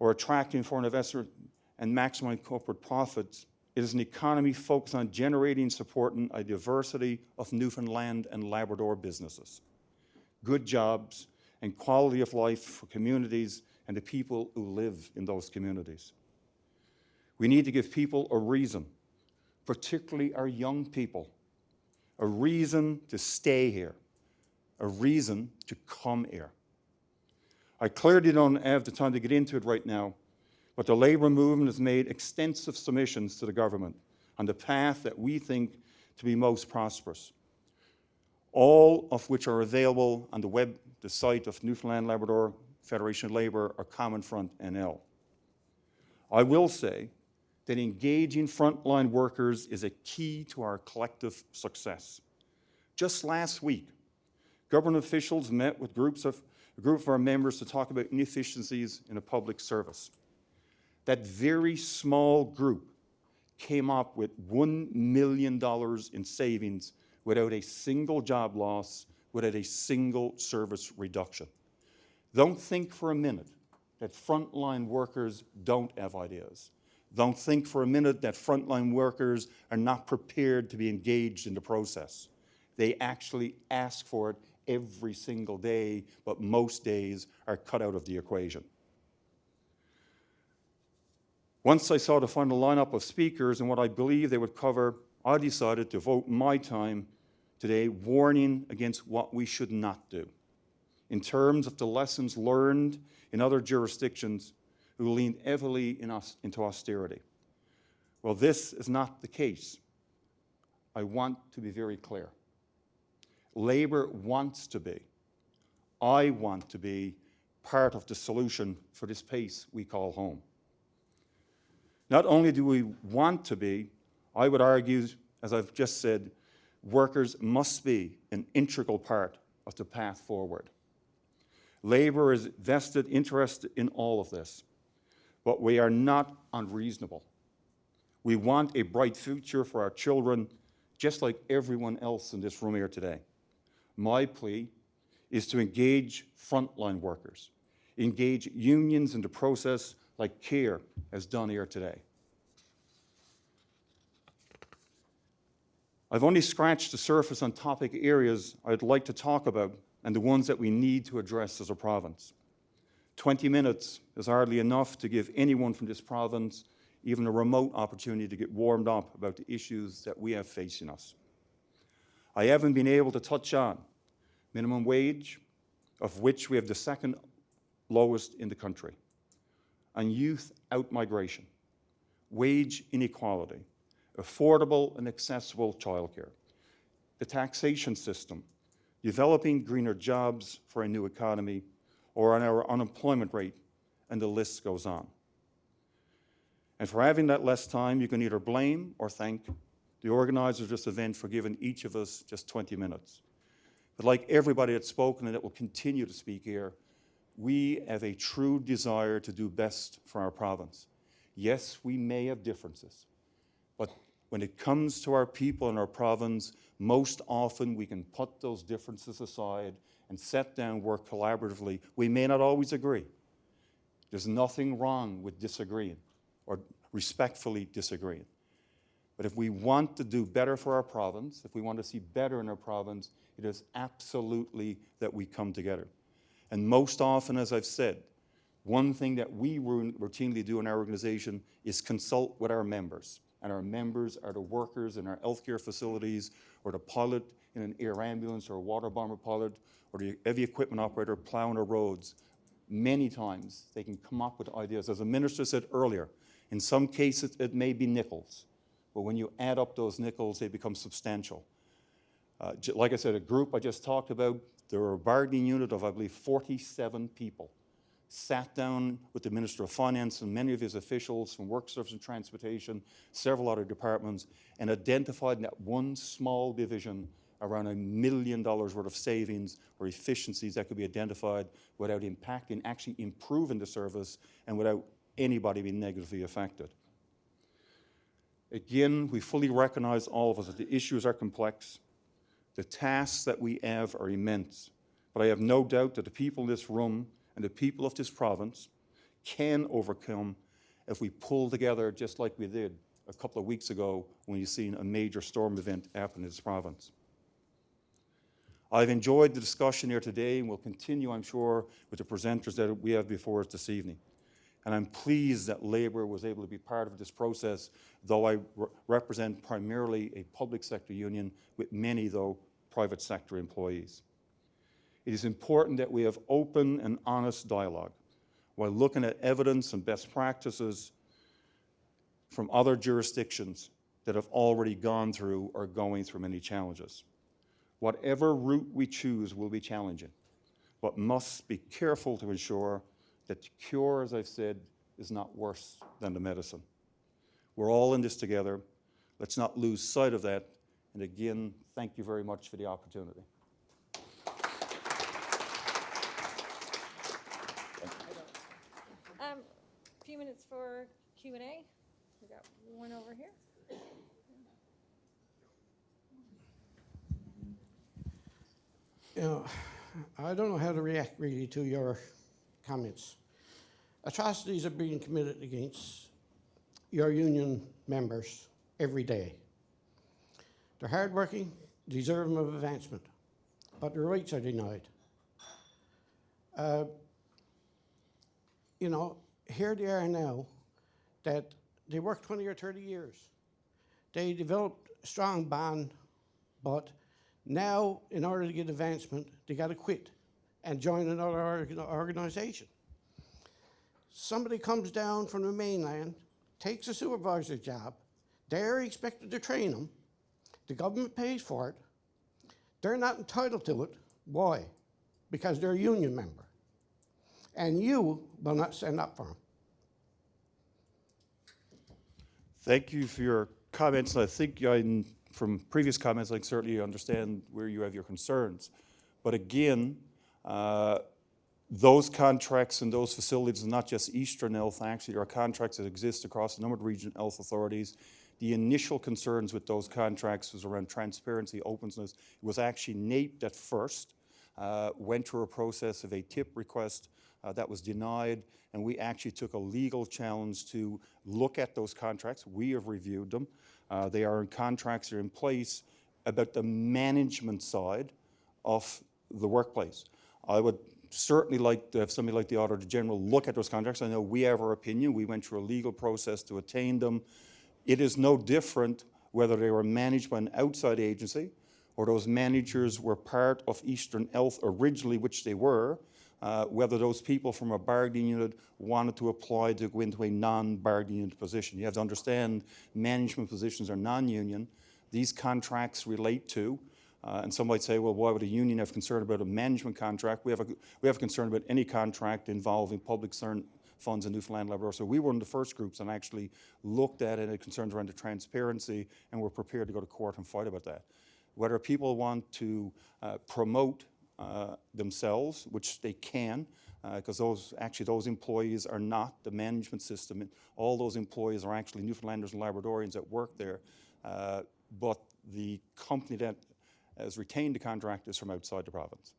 or attracting foreign investors and maximizing corporate profits, it is an economy focused on generating and supporting a diversity of Newfoundland and Labrador businesses, good jobs, and quality of life for communities and the people who live in those communities. We need to give people a reason, particularly our young people, a reason to stay here, a reason to come here. I clearly don't have the time to get into it right now, but the Labour movement has made extensive submissions to the government on the path that we think to be most prosperous, all of which are available on the site of Newfoundland Labrador Federation of Labour or Common Front NL. I will say that engaging frontline workers is a key to our collective success. Just last week, government officials met with a group of our members to talk about inefficiencies in a public service. That very small group came up with $1 million in savings without a single job loss, without a single service reduction. Don't think for a minute that frontline workers don't have ideas. Don't think for a minute that frontline workers are not prepared to be engaged in the process. They actually ask for it every single day, but most days are cut out of the equation. Once I saw the final lineup of speakers and what I believe they would cover, I decided to devote my time today warning against what we should not do in terms of the lessons learned in other jurisdictions who leaned heavily into austerity. Well, this is not the case. I want to be very clear. Labour wants to be, I want to be part of the solution for this place we call home. Not only do we want to be, I would argue, as I've just said, workers must be an integral part of the path forward. Labour is vested interest in all of this, but we are not unreasonable. We want a bright future for our children, just like everyone else in this room here today. My plea is to engage frontline workers, engage unions in the process like CARE has done here today. I've only scratched the surface on topic areas I'd like to talk about and the ones that we need to address as a province. 20 minutes is hardly enough to give anyone from this province even a remote opportunity to get warmed up about the issues that we have facing us. I haven't been able to touch on minimum wage, of which we have the second lowest in the country, and youth outmigration, wage inequality, affordable and accessible childcare, the taxation system, developing greener jobs for a new economy, or on our unemployment rate, and the list goes on. And for having that less time, you can either blame or thank the organizers of this event for giving each of us just 20 minutes. But like everybody that's spoken and that will continue to speak here, we have a true desire to do best for our province. Yes, we may have differences, but when it comes to our people and our province, most often we can put those differences aside and sit down and work collaboratively. We may not always agree, There's nothing wrong with disagreeing or respectfully disagreeing. But if we want to do better for our province, if we want to see better in our province, it is absolutely that we come together. And most often, as I've said, one thing that we routinely do in our organization is consult with our members. And our members are the workers in our healthcare facilities, or the pilot in an air ambulance, or a water bomber pilot, or the heavy equipment operator plowing our roads. Many times they can come up with ideas. As the minister said earlier, in some cases it may be nickels, but when you add up those nickels, they become substantial. Like I said, a group I just talked about, there were a bargaining unit of, I believe, 47 people. Sat down with the Minister of Finance and many of his officials from Work Service and Transportation, several other departments, and identified in that one small division around $1 million worth of savings or efficiencies that could be identified without impacting, actually improving the service, and without anybody being negatively affected. Again, we fully recognize, all of us, that the issues are complex. The tasks that we have are immense. But I have no doubt that the people in this room and the people of this province can overcome if we pull together just like we did a couple of weeks ago when you've seen a major storm event happen in this province. I've enjoyed the discussion here today, and will continue, I'm sure, with the presenters that we have before us this evening. And I'm pleased that Labour was able to be part of this process, though I represent primarily a public sector union with many, though, private sector employees. It is important that we have open and honest dialogue while looking at evidence and best practices from other jurisdictions that have already gone through or going through many challenges. Whatever route we choose will be challenging, but must be careful to ensure that the cure, as I've said, is not worse than the medicine. We're all in this together. Let's not lose sight of that. And again, thank you very much for the opportunity. A few minutes for Q&A. We got one over here. You know, I don't know how to react really to your comments. Atrocities are being committed against your union members every day. They're hardworking, deserving of advancement, but their rights are denied. You know, here they are now that they worked 20 or 30 years. They developed a strong bond, but now, in order to get advancement, they got to quit and join another organization. Somebody comes down from the mainland, takes a supervisor job, they're expected to train them, the government pays for it, they're not entitled to it. Why? Because they're a union member. And you will not stand up for them. Thank you for your comments. I think from previous comments, I certainly understand where you have your concerns. But again, those contracts and those facilities, not just Eastern Health, actually, there are contracts that exist across a number of regional health authorities. The initial concerns with those contracts was around transparency, openness. It was actually NAPE at first, went through a process of a tip request that was denied, and we actually took a legal challenge to look at those contracts. We have reviewed them. They are in contracts that are in place about the management side of the workplace. I would certainly like to have somebody like the Auditor General look at those contracts. I know we have our opinion. We went through a legal process to attain them. It is no different whether they were managed by an outside agency or those managers were part of Eastern Health originally, which they were, whether those people from a bargaining unit wanted to apply to go into a non-bargaining unit position. You have to understand management positions are non-union. These contracts relate to, and some might say, well, why would a union have concern about a management contract? We have concern about any contract involving public funds in Newfoundland, Labrador. So we were one of the first groups and actually looked at it and had concerns around the transparency, and we're prepared to go to court and fight about that. Whether people want to promote themselves, which they can, because those employees are not the management system. All those employees are actually Newfoundlanders and Labradorians that work there, but the company that has retained the contract is from outside the province.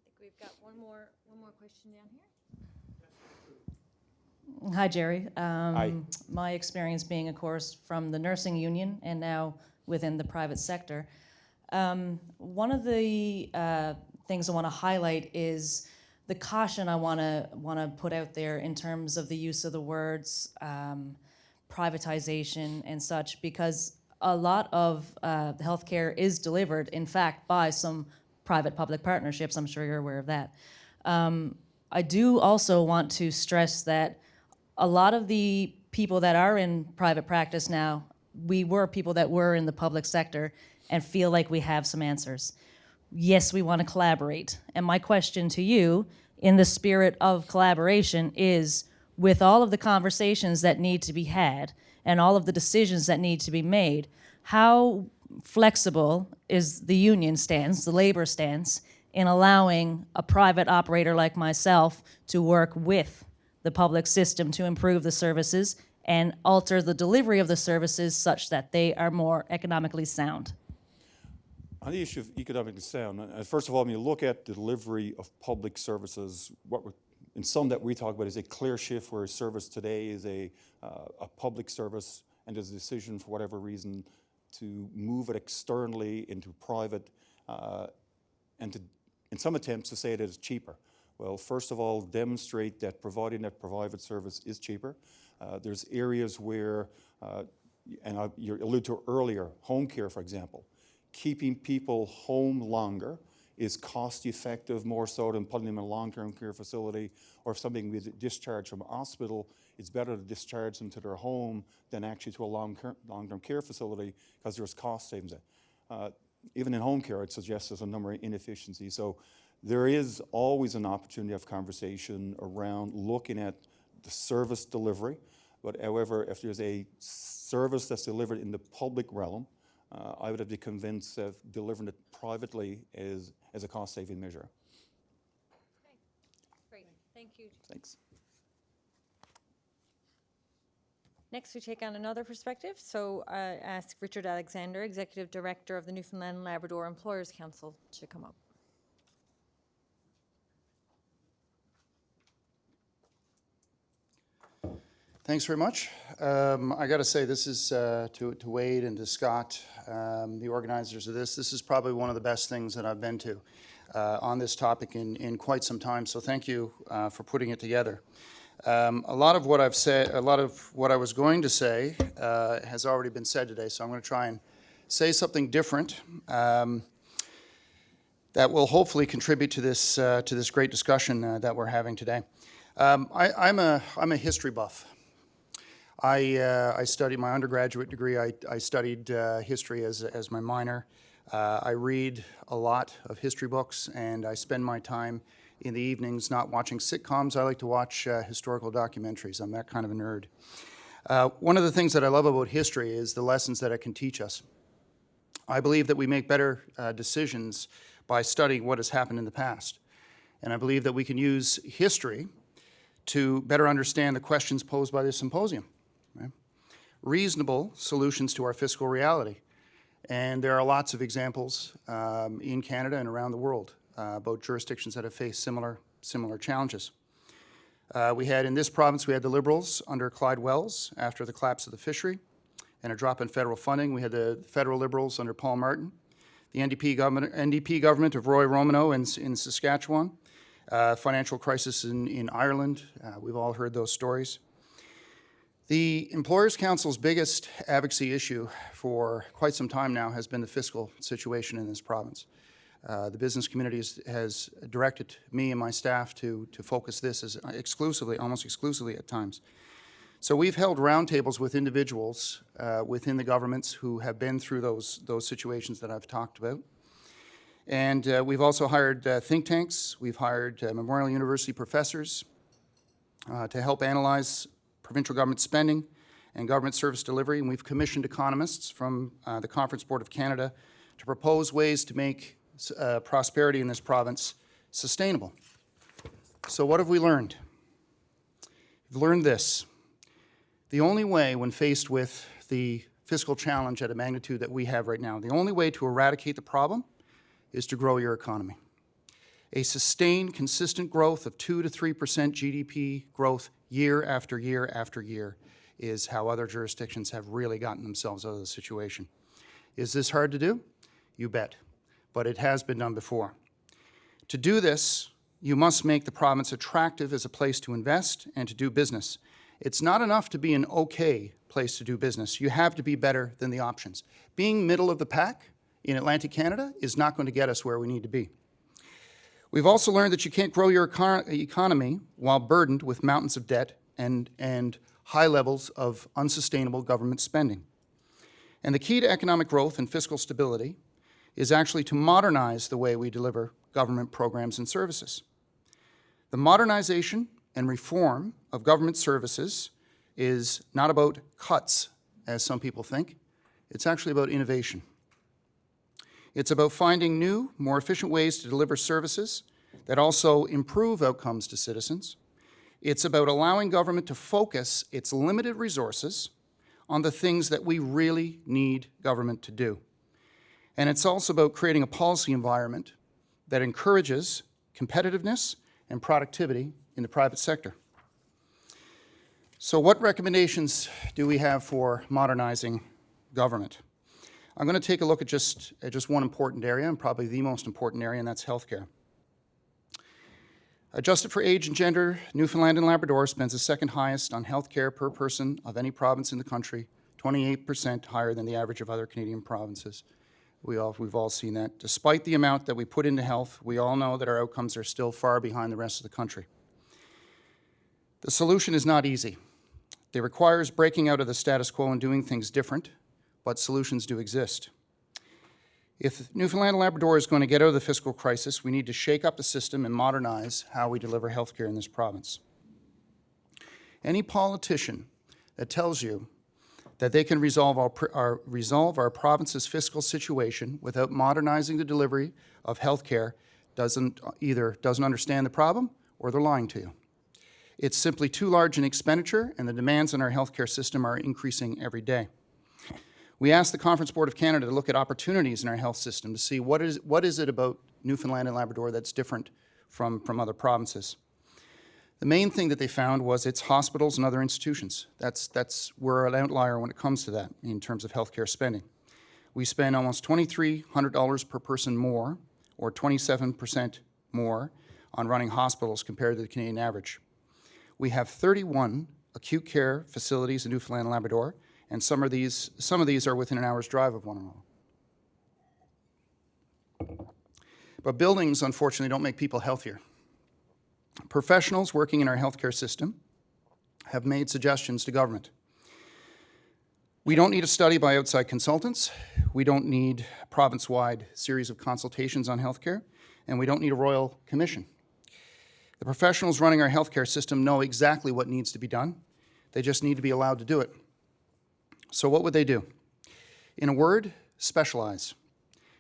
I think we've got one more question down here. Hi, Jerry. Hi. My experience being, of course, from the nursing union and now within the private sector. One of the things I want to highlight is the caution I want to put out there in terms of the use of the words privatization and such, because a lot of the healthcare is delivered, in fact, by some private-public partnerships. I'm sure you're aware of that. I do also want to stress that a lot of the people that are in private practice now, we were people that were in the public sector and feel like we have some answers. Yes, we want to collaborate. And my question to you, in the spirit of collaboration, is with all of the conversations that need to be had and all of the decisions that need to be made, how flexible is the union stance, the labor stance, in allowing a private operator like myself to work with the public system to improve the services and alter the delivery of the services such that they are more economically sound? On the issue of economically sound, first of all, when you look at the delivery of public services, in some that we talk about is a clear shift where a service today is a public service and there's a decision for whatever reason to move it externally into private and to, in some attempts to say it is cheaper. Well, first of all, demonstrate that providing that private service is cheaper. There's areas where, and you alluded to earlier, home care, for example. Keeping people home longer is cost effective more so than putting them in a long-term care facility, or if somebody can be discharged from a hospital, it's better to discharge them to their home than actually to a long-term care facility because there's cost savings. Even in home care, it suggests there's a number of inefficiencies. So there is always an opportunity of conversation around looking at the service delivery. But however, if there's a service that's delivered in the public realm, I would have to be convinced that delivering it privately is a cost-saving measure. Okay. Great. Thank you. Thanks. Next, we take on another perspective. So I ask Richard Alexander, Executive Director of the Newfoundland and Labrador Employers Council, to come up. Thanks very much. I got to say, this is to Wade and to Scott, the organizers of this. This is probably one of the best things that I've been to on this topic in quite some time. So thank you for putting it together. A lot of what I've said, a lot of what I was going to say has already been said today. So I'm going to try and say something different that will hopefully contribute to this great discussion that we're having today. I'm a history buff. I studied my undergraduate degree. I studied history as my minor. I read a lot of history books, and I spend my time in the evenings not watching sitcoms. I like to watch historical documentaries. I'm that kind of a nerd. One of the things that I love about history is the lessons that it can teach us. I believe that we make better decisions by studying what has happened in the past. And I believe that we can use history to better understand the questions posed by this symposium. Right? Reasonable solutions to our fiscal reality. And there are lots of examples in Canada and around the world about jurisdictions that have faced similar challenges. We had in this province, we had the Liberals under Clyde Wells after the collapse of the fishery and a drop in federal funding. We had the federal Liberals under Paul Martin, the NDP government of Roy Romano in Saskatchewan, financial crisis in Ireland. We've all heard those stories. The Employers' Council's biggest advocacy issue for quite some time now has been the fiscal situation in this province. The business community has directed me and my staff to focus this as exclusively, almost exclusively at times. So we've held roundtables with individuals within the governments who have been through those situations that I've talked about. And we've also hired think tanks. We've hired Memorial University professors to help analyze provincial government spending and government service delivery. And we've commissioned economists from the Conference Board of Canada to propose ways to make prosperity in this province sustainable. So what have we learned? We've learned this. The only way, when faced with the fiscal challenge at a magnitude that we have right now, the only way to eradicate the problem is to grow your economy. A sustained, consistent growth of 2 to 3% GDP growth year after year after year is how other jurisdictions have really gotten themselves out of the situation. Is this hard to do? You bet. But it has been done before. To do this, you must make the province attractive as a place to invest and to do business. It's not enough to be an okay place to do business. You have to be better than the options. Being middle of the pack in Atlantic Canada is not going to get us where we need to be. We've also learned that you can't grow your economy while burdened with mountains of debt and high levels of unsustainable government spending. And the key to economic growth and fiscal stability is actually to modernize the way we deliver government programs and services. The modernization and reform of government services is not about cuts, as some people think. It's actually about innovation. It's about finding new, more efficient ways to deliver services that also improve outcomes to citizens. It's about allowing government to focus its limited resources on the things that we really need government to do. And it's also about creating a policy environment that encourages competitiveness and productivity in the private sector. So what recommendations do we have for modernizing government? I'm going to take a look at just one important area, and probably the most important area, and that's healthcare. Adjusted for age and gender, Newfoundland and Labrador spends the second highest on healthcare per person of any province in the country, 28% higher than the average of other Canadian provinces. We've all seen that. Despite the amount that we put into health, we all know that our outcomes are still far behind the rest of the country. The solution is not easy. It requires breaking out of the status quo and doing things different, but solutions do exist. If Newfoundland and Labrador is going to get out of the fiscal crisis, we need to shake up the system and modernize how we deliver healthcare in this province. Any politician that tells you that they can resolve our province's fiscal situation without modernizing the delivery of healthcare either doesn't understand the problem or they're lying to you. It's simply too large an expenditure, and the demands on our healthcare system are increasing every day. We asked the Conference Board of Canada to look at opportunities in our health system to see what is it about Newfoundland and Labrador that's different from other provinces. The main thing that they found was its hospitals and other institutions. We're an outlier when it comes to that in terms of healthcare spending. We spend almost $2,300 per person more, or 27% more, on running hospitals compared to the Canadian average. We have 31 acute care facilities in Newfoundland and Labrador, and some of these are within an hour's drive of one another. But buildings, unfortunately, don't make people healthier. Professionals working in our healthcare system have made suggestions to government. We don't need a study by outside consultants. We don't need a province-wide series of consultations on healthcare, and we don't need a royal commission. The professionals running our healthcare system know exactly what needs to be done. They just need to be allowed to do it. So what would they do? In a word, specialize.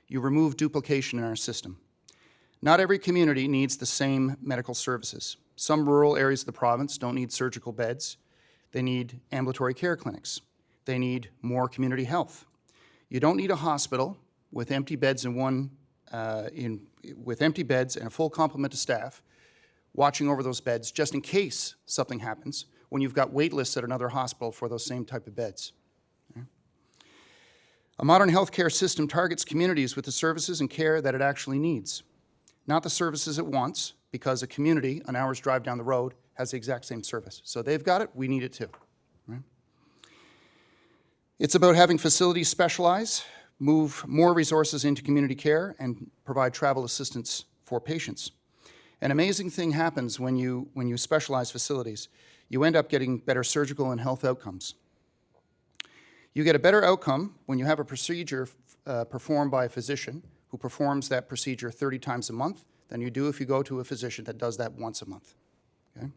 You remove duplication in our system. Not every community needs the same medical services. Some rural areas of the province don't need surgical beds. They need ambulatory care clinics. They need more community health. You don't need a hospital with empty beds and a full complement of staff watching over those beds just in case something happens when you've got wait lists at another hospital for those same type of beds. A modern healthcare system targets communities with the services and care that it actually needs, not the services it wants, because a community an hour's drive down the road has the exact same service. So they've got it, we need it too. Right? It's about having facilities specialize, move more resources into community care, and provide travel assistance for patients. An amazing thing happens when you specialize facilities. You end up getting better surgical and health outcomes. You get a better outcome when you have a procedure performed by a physician who performs that procedure 30 times a month than you do if you go to a physician that does that once a month. Okay?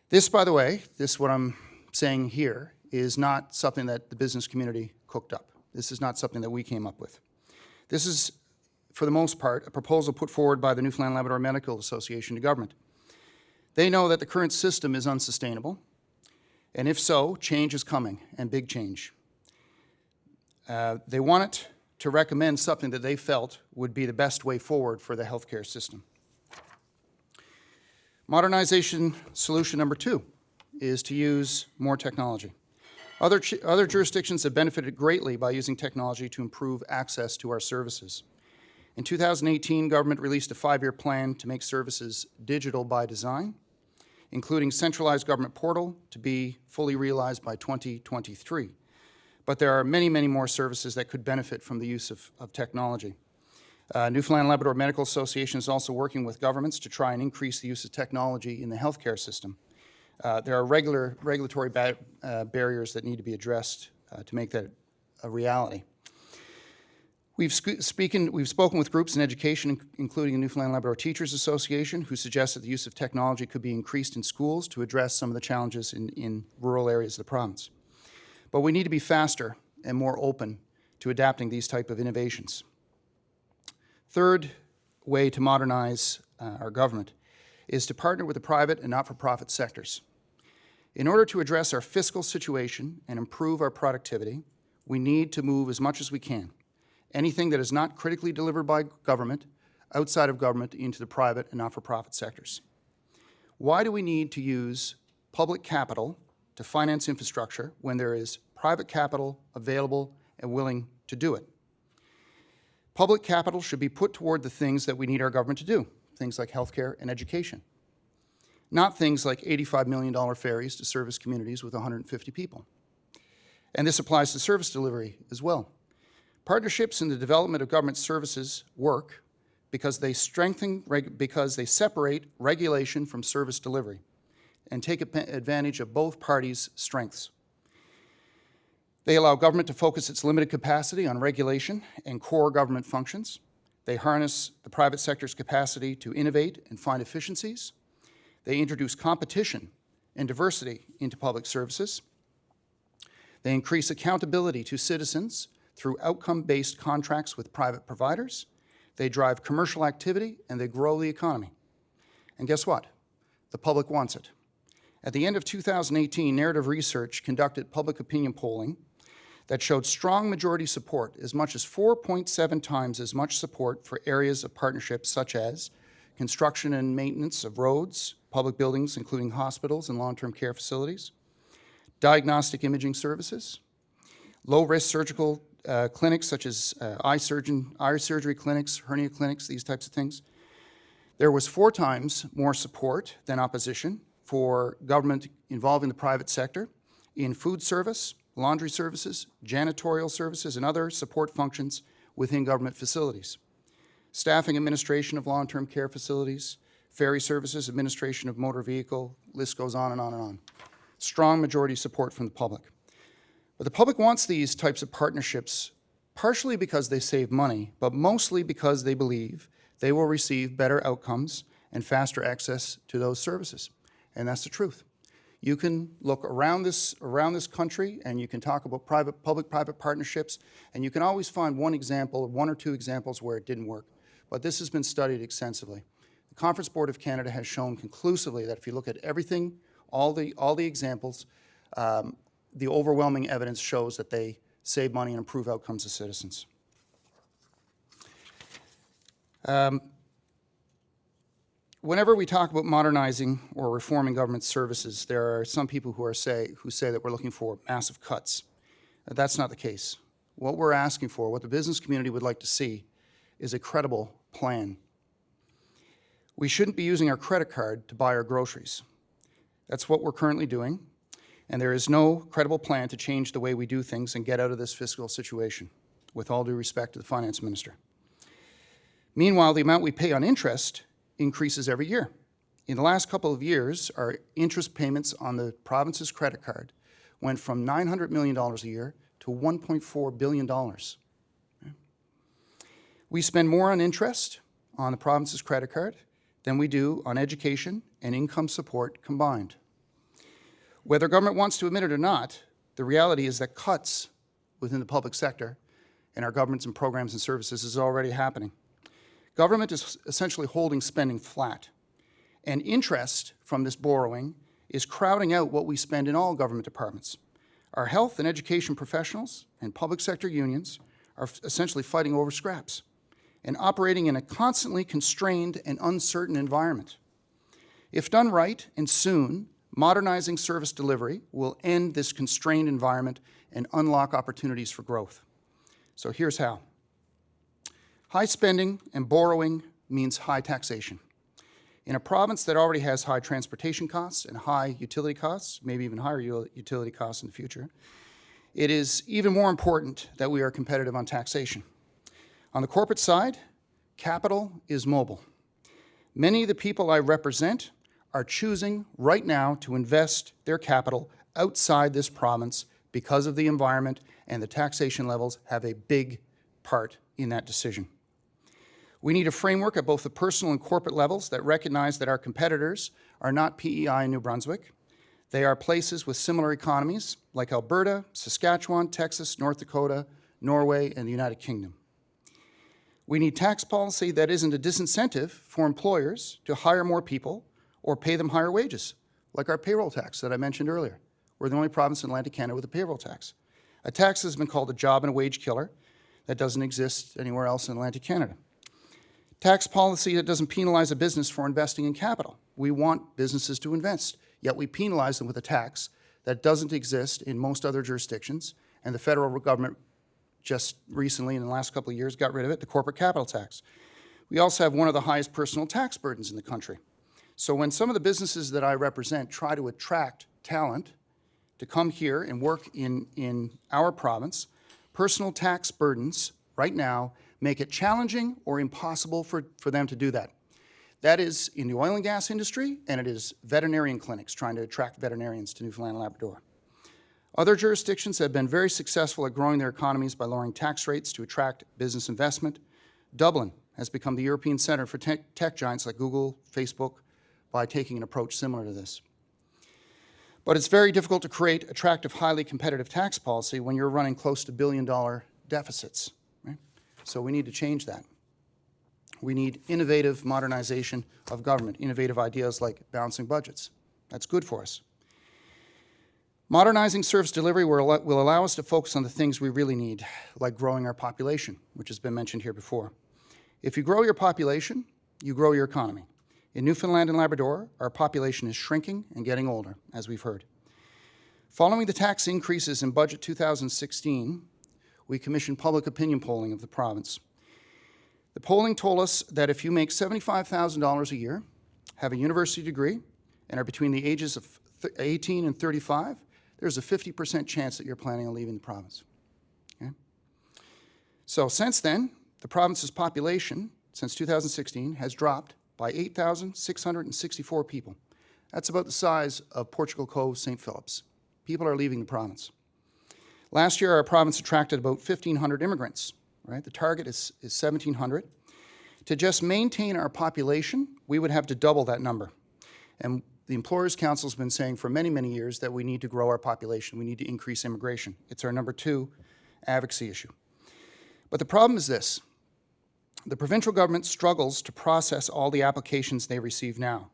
This, by the way, what I'm saying here is not something that the business community cooked up. This is not something that we came up with. This is, for the most part, a proposal put forward by the Newfoundland Labrador Medical Association to government. They know that the current system is unsustainable, and if so, change is coming, and big change. They want it to recommend something that they felt would be the best way forward for the healthcare system. Modernization solution number 2 is to use more technology. Other jurisdictions have benefited greatly by using technology to improve access to our services. In 2018, government released a 5-year plan to make services digital by design, including centralized government portal to be fully realized by 2023. But there are many, many more services that could benefit from the use of technology. Newfoundland Labrador Medical Association is also working with governments to try and increase the use of technology in the healthcare system. There are regulatory barriers that need to be addressed to make that a reality. We've spoken with groups in education, including the Newfoundland Labrador Teachers Association, who suggest that the use of technology could be increased in schools to address some of the challenges in rural areas of the province. But we need to be faster and more open to adapting these type of innovations. Third way to modernize our government is to partner with the private and not-for-profit sectors. In order to address our fiscal situation and improve our productivity, we need to move as much as we can. Anything that is not critically delivered by government, outside of government, into the private and not-for-profit sectors. Why do we need to use public capital to finance infrastructure when there is private capital available and willing to do it? Public capital should be put toward the things that we need our government to do, things like healthcare and education, not things like $85 million ferries to service communities with 150 people. And this applies to service delivery as well. Partnerships in the development of government services work because they separate regulation from service delivery and take advantage of both parties' strengths. They allow government to focus its limited capacity on regulation and core government functions. They harness the private sector's capacity to innovate and find efficiencies. They introduce competition and diversity into public services. They increase accountability to citizens through outcome-based contracts with private providers. They drive commercial activity and they grow the economy. And guess what? The public wants it. At the end of 2018, Narrative Research conducted public opinion polling that showed strong majority support, as much as 4.7 times as much support for areas of partnership such as construction and maintenance of roads, public buildings, including hospitals and long-term care facilities, diagnostic imaging services, low-risk surgical clinics such as eye surgery clinics, hernia clinics, these types of things. There was 4 times more support than opposition for government involving the private sector in food service, laundry services, janitorial services, and other support functions within government facilities. Staffing administration of long-term care facilities, ferry services, administration of motor vehicle, list goes on and on and on. Strong majority support from the public. But the public wants these types of partnerships partially because they save money, but mostly because they believe they will receive better outcomes and faster access to those services. And that's the truth. You can look around this country and you can talk about public-private partnerships, and you can always find one example, 1 or 2 examples where it didn't work. But this has been studied extensively. The Conference Board of Canada has shown conclusively that if you look at everything, all the examples, the overwhelming evidence shows that they save money and improve outcomes of citizens. Whenever we talk about modernizing or reforming government services, there are some people who say that we're looking for massive cuts. That's not the case. What we're asking for, what the business community would like to see, is a credible plan. We shouldn't be using our credit card to buy our groceries. That's what we're currently doing, and there is no credible plan to change the way we do things and get out of this fiscal situation, with all due respect to the finance minister. Meanwhile, the amount we pay on interest increases every year. In the last couple of years, our interest payments on the province's credit card went from $900 million a year to $1.4 billion. We spend more on interest on the province's credit card than we do on education and income support combined. Whether government wants to admit it or not, the reality is that cuts within the public sector and our governments and programs and services is already happening. Government is essentially holding spending flat, and interest from this borrowing is crowding out what we spend in all government departments. Our health and education professionals and public sector unions are essentially fighting over scraps and operating in a constantly constrained and uncertain environment. If done right and soon, modernizing service delivery will end this constrained environment and unlock opportunities for growth. So here's how. High spending and borrowing means high taxation. In a province that already has high transportation costs and high utility costs, maybe even higher utility costs in the future, it is even more important that we are competitive on taxation. On the corporate side, capital is mobile. Many of the people I represent are choosing right now to invest their capital outside this province because of the environment, and the taxation levels have a big part in that decision. We need a framework at both the personal and corporate levels that recognize that our competitors are not PEI and New Brunswick. They are places with similar economies like Alberta, Saskatchewan, Texas, North Dakota, Norway, and the United Kingdom. We need tax policy that isn't a disincentive for employers to hire more people or pay them higher wages, like our payroll tax that I mentioned earlier. We're the only province in Atlantic Canada with a payroll tax. A tax has been called a job and a wage killer that doesn't exist anywhere else in Atlantic Canada. Tax policy that doesn't penalize a business for investing in capital. We want businesses to invest, yet we penalize them with a tax that doesn't exist in most other jurisdictions, and the federal government just recently, in the last couple of years, got rid of it, the corporate capital tax. We also have one of the highest personal tax burdens in the country. So when some of the businesses that I represent try to attract talent to come here and work in our province, personal tax burdens right now make it challenging or impossible for them to do that. That is in the oil and gas industry, and it is veterinarian clinics trying to attract veterinarians to Newfoundland and Labrador. Other jurisdictions have been very successful at growing their economies by lowering tax rates to attract business investment. Dublin has become the European center for tech giants like Google, Facebook, by taking an approach similar to this. But it's very difficult to create attractive, highly competitive tax policy when you're running close to billion-dollar deficits, right? So we need to change that. We need innovative modernization of government, innovative ideas like balancing budgets. That's good for us. Modernizing service delivery will allow us to focus on the things we really need, like growing our population, which has been mentioned here before. If you grow your population, you grow your economy. In Newfoundland and Labrador, our population is shrinking and getting older, as we've heard. Following the tax increases in Budget 2016, we commissioned public opinion polling of the province. The polling told us that if you make $75,000 a year, have a university degree, and are between the ages of 18 and 35, there's a 50% chance that you're planning on leaving the province. Okay? So since then, the province's population, since 2016, has dropped by 8,664 people. That's about the size of Portugal Cove, St. Philip's. People are leaving the province. Last year, our province attracted about 1,500 immigrants, right? The target is 1,700. To just maintain our population, we would have to double that number. And the Employers' Council has been saying for many, many years that we need to grow our population. We need to increase immigration. It's our number 2 advocacy issue. But the problem is this. The provincial government struggles to process all the applications they receive now.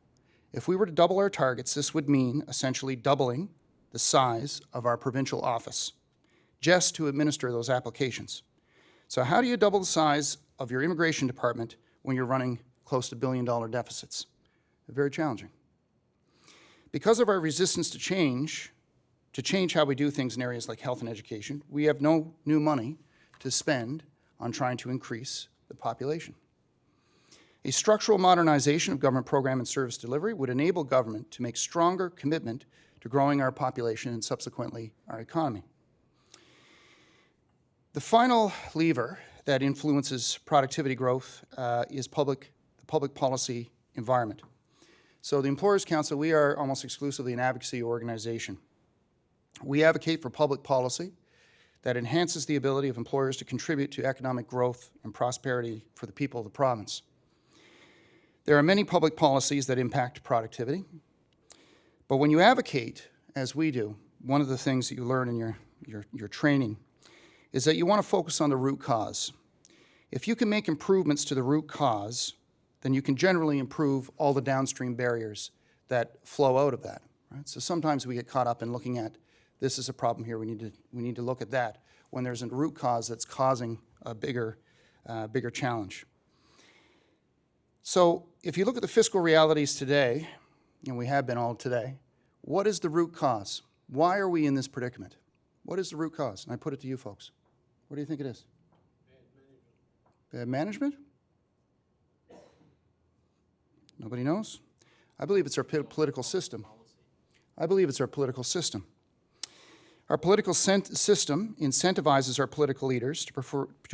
If we were to double our targets, this would mean essentially doubling the size of our provincial office just to administer those applications. So how do you double the size of your immigration department when you're running close to billion-dollar deficits? Very challenging. Because of our resistance to change how we do things in areas like health and education, we have no new money to spend on trying to increase the population. A structural modernization of government program and service delivery would enable government to make stronger commitment to growing our population and subsequently our economy. The final lever that influences productivity growth is the public policy environment. So the Employers' Council, we are almost exclusively an advocacy organization. We advocate for public policy that enhances the ability of employers to contribute to economic growth and prosperity for the people of the province. There are many public policies that impact productivity, but when you advocate, as we do, one of the things that you learn in your training is that you want to focus on the root cause. If you can make improvements to the root cause, then you can generally improve all the downstream barriers that flow out of that. Right? So sometimes we get caught up in looking at this is a problem here, we need to look at that, when there's a root cause that's causing a bigger challenge. So if you look at the fiscal realities today, and we have been all today, what is the root cause? Why are we in this predicament? What is the root cause? And I put it to you folks. What do you think it is? Bad management? Nobody knows? I believe it's our political system. I believe it's our political system. Our political system incentivizes our political leaders to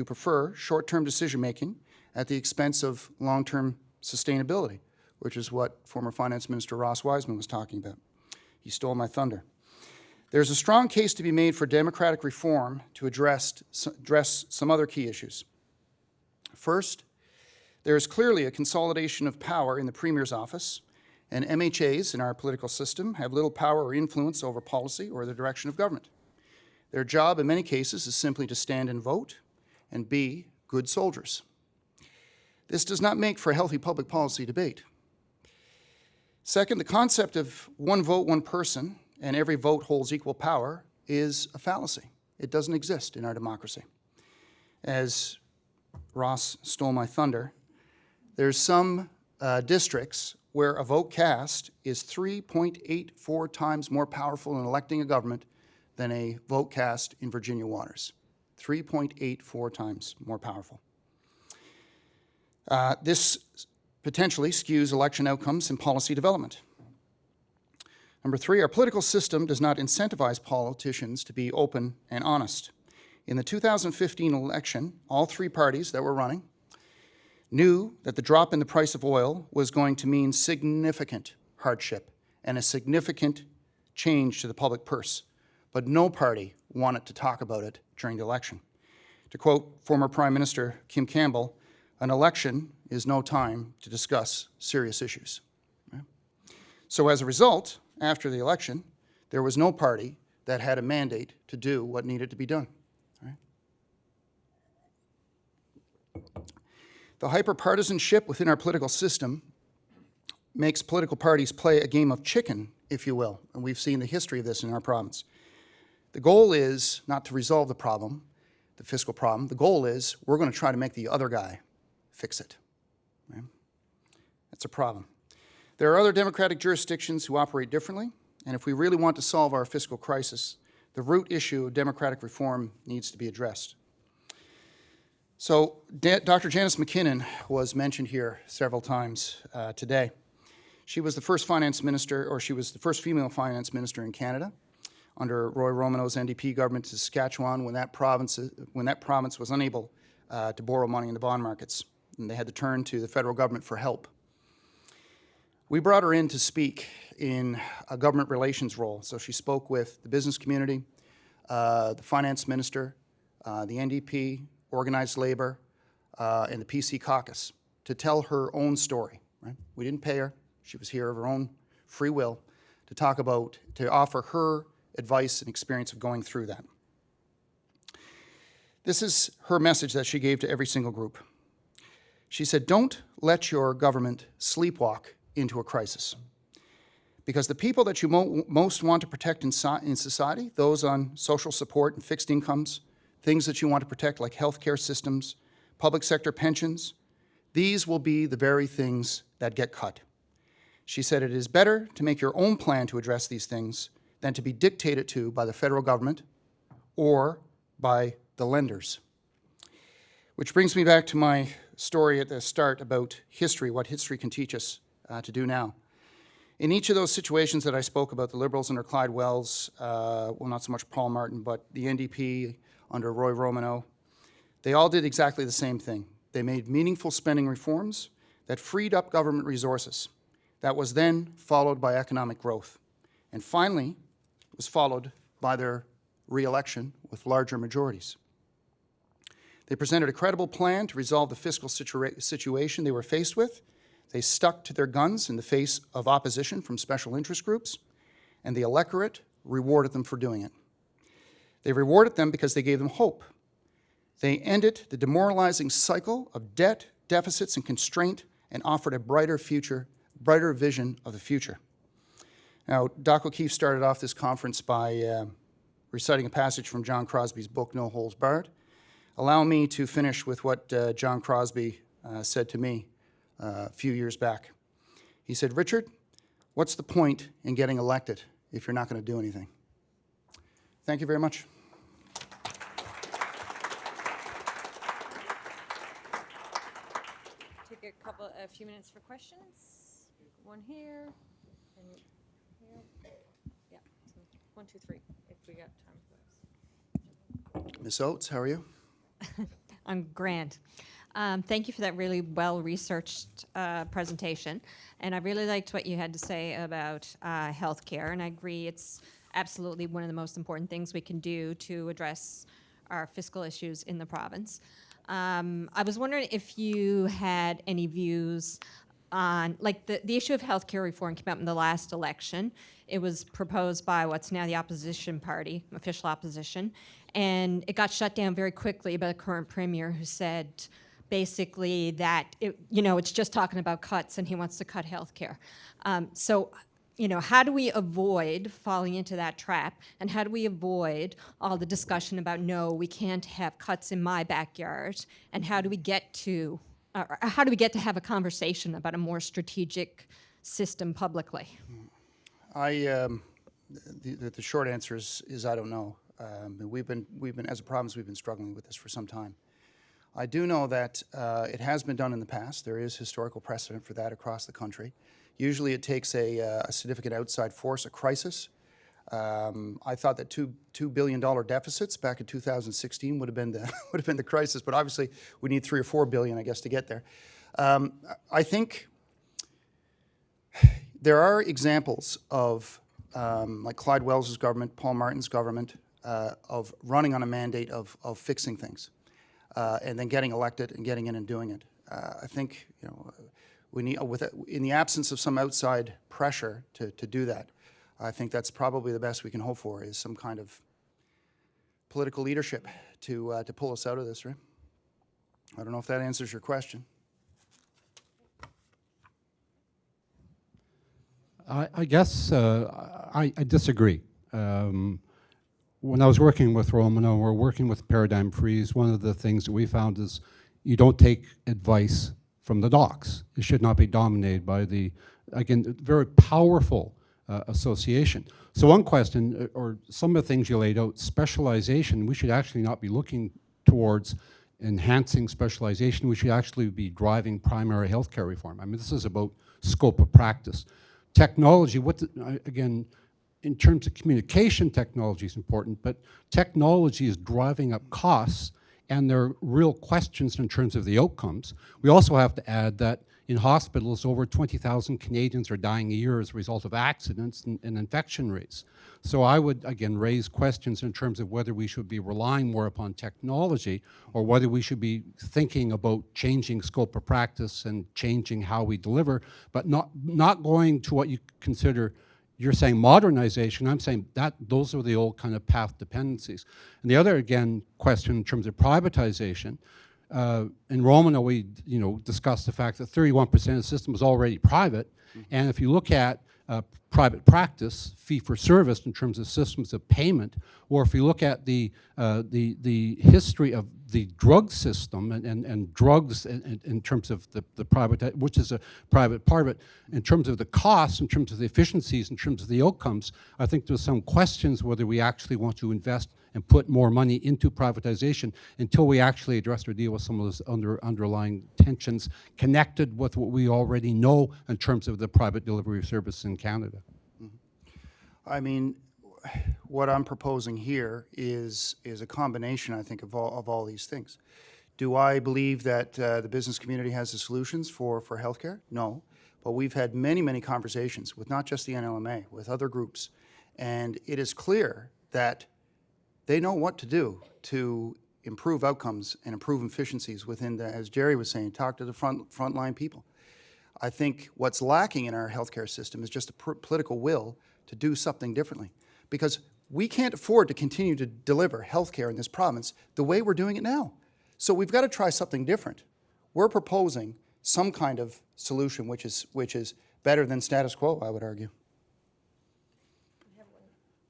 prefer short-term decision-making at the expense of long-term sustainability, which is what former Finance Minister Ross Wiseman was talking about. He stole my thunder. There's a strong case to be made for democratic reform to address some other key issues. First, there is clearly a consolidation of power in the Premier's office, and MHAs in our political system have little power or influence over policy or the direction of government. Their job in many cases is simply to stand and vote and be good soldiers. This does not make for a healthy public policy debate. Second, the concept of one vote, one person, and every vote holds equal power is a fallacy. It doesn't exist in our democracy. As Ross stole my thunder, there's some districts where a vote cast is 3.84 times more powerful in electing a government than a vote cast in Virginia waters. 3.84 times more powerful. This potentially skews election outcomes and policy development. Number three, our political system does not incentivize politicians to be open and honest. In the 2015 election, all three parties that were running knew that the drop in the price of oil was going to mean significant hardship and a significant change to the public purse, but no party wanted to talk about it during the election. To quote former Prime Minister Kim Campbell, an election is no time to discuss serious issues. Right? So as a result, after the election, there was no party that had a mandate to do what needed to be done. Right? The hyperpartisanship within our political system makes political parties play a game of chicken, if you will, and we've seen the history of this in our province. The goal is not to resolve the problem, the fiscal problem. The goal is we're going to try to make the other guy fix it. Right? That's a problem. There are other democratic jurisdictions who operate differently, and if we really want to solve our fiscal crisis, the root issue of democratic reform needs to be addressed. So Dr. Janice McKinnon was mentioned here several times today. She was the first finance minister, or she was the first female finance minister in Canada under Roy Romano's NDP government in Saskatchewan when that province was unable to borrow money in the bond markets, and they had to turn to the federal government for help. We brought her in to speak in a government relations role. So she spoke with the business community, the finance minister, the NDP, organized labor, and the PC caucus to tell her own story. Right? We didn't pay her. She was here of her own free will to offer her advice and experience of going through that. This is her message that she gave to every single group. She said, don't let your government sleepwalk into a crisis. Because the people that you most want to protect in society, those on social support and fixed incomes, things that you want to protect like healthcare systems, public sector pensions, these will be the very things that get cut. She said it is better to make your own plan to address these things than to be dictated to by the federal government or by the lenders. Which brings me back to my story at the start about history, what history can teach us to do now. In each of those situations that I spoke about, the Liberals under Clyde Wells, well, not so much Paul Martin, but the NDP under Roy Romano, they all did exactly the same thing. They made meaningful spending reforms that freed up government resources. That was then followed by economic growth. And finally, it was followed by their re-election with larger majorities. They presented a credible plan to resolve the fiscal situation they were faced with. They stuck to their guns in the face of opposition from special interest groups, and the electorate rewarded them for doing it. They rewarded them because they gave them hope. They ended the demoralizing cycle of debt, deficits, and constraint and offered a brighter future, brighter vision of the future. Now, Doc O'Keefe started off this conference by reciting a passage from John Crosby's book, No Holds Barred. Allow me to finish with what John Crosby said to me a few years back. He said, "Richard, what's the point in getting elected if you're not going to do anything?" Thank you very much. Take a few minutes for questions. One here, and here. Yeah, so 1, 2, 3, if we got time for those. Ms. Oates, how are you? I'm grand. Thank you for that really well-researched presentation. And I really liked what you had to say about healthcare, and I agree it's absolutely one of the most important things we can do to address our fiscal issues in the province. I was wondering if you had any views on, like, the issue of healthcare reform came up in the last election. It was proposed by what's now the opposition party, official opposition, and it got shut down very quickly by the current premier, who said basically that it's just talking about cuts, and he wants to cut healthcare. So, how do we avoid falling into that trap, and how do we avoid all the discussion about, no, we can't have cuts in my backyard, and how do we get to have a conversation about a more strategic system publicly? The short answer is I don't know. We've been as a province, we've been struggling with this for some time. I do know that it has been done in the past. There is historical precedent for that across the country. Usually it takes a significant outside force, a crisis. I thought that $2 billion deficits back in 2016 would have been the crisis, but obviously we need $3 or $4 billion, I guess, to get there. I think there are examples of like Clyde Wells's government, Paul Martin's government, of running on a mandate of fixing things, and then getting elected and getting in and doing it. I think we need, in the absence of some outside pressure to do that, I think that's probably the best we can hope for, is some kind of political leadership to pull us out of this, right? I don't know if that answers your question. I guess I disagree. When I was working with Romano, we're working with Paradigm Freeze, one of the things that we found is you don't take advice from the docs. It should not be dominated by the, again, very powerful association. So one question, or some of the things you laid out, specialization, we should actually not be looking towards enhancing specialization. We should actually be driving primary healthcare reform. I mean, this is about scope of practice. Technology, again, in terms of communication, technology is important, but technology is driving up costs, and there are real questions in terms of the outcomes. We also have to add that in hospitals, over 20,000 Canadians are dying a year as a result of accidents and infection rates. So I would, again, raise questions in terms of whether we should be relying more upon technology, or whether we should be thinking about changing scope of practice and changing how we deliver, but not going to what you consider. You're saying modernization, I'm saying that those are the old kind of path dependencies. And the other, again, question in terms of privatization, in Romano, we discussed the fact that 31% of the system was already private, and if you look at private practice, fee-for-service in terms of systems of payment, or if you look at the history of the drug system and drugs in terms of the private, which is a private part of it, in terms of the costs, in terms of the efficiencies, in terms of the outcomes, I think there's some questions whether we actually want to invest and put more money into privatization until we actually address or deal with some of those underlying tensions connected with what we already know in terms of the private delivery of service in Canada. I mean, what I'm proposing here is a combination, I think, of all these things. Do I believe that the business community has the solutions for healthcare? No. But we've had many, many conversations with not just the NLMA, with other groups, and it is clear that they know what to do to improve outcomes and improve efficiencies within the, as Jerry was saying, talk to the frontline people. I think what's lacking in our healthcare system is just a political will to do something differently, because we can't afford to continue to deliver healthcare in this province the way we're doing it now. So we've got to try something different. We're proposing some kind of solution which is better than status quo, I would argue. We have one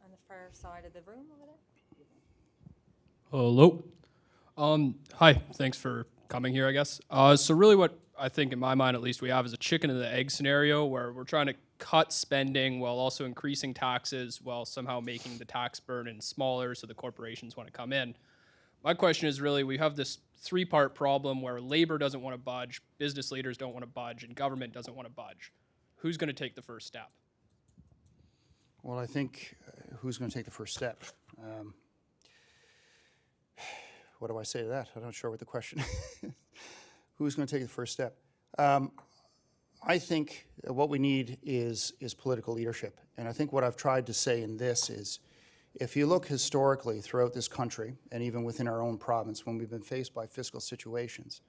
on the far side of the room over there. Hello. Hi, thanks for coming here, I guess. So really what I think in my mind at least we have is a chicken and the egg scenario where we're trying to cut spending while also increasing taxes while somehow making the tax burden smaller so the corporations want to come in. My question is really we have this three-part problem where labor doesn't want to budge, business leaders don't want to budge, and government doesn't want to budge. Who's going to take the first step? Well, I think who's going to take the first step? What do I say to that? I'm not sure what the question Who's going to take the first step? I think what we need is political leadership. And I think what I've tried to say in this is, if you look historically throughout this country, and even within our own province, when we've been faced by fiscal situations,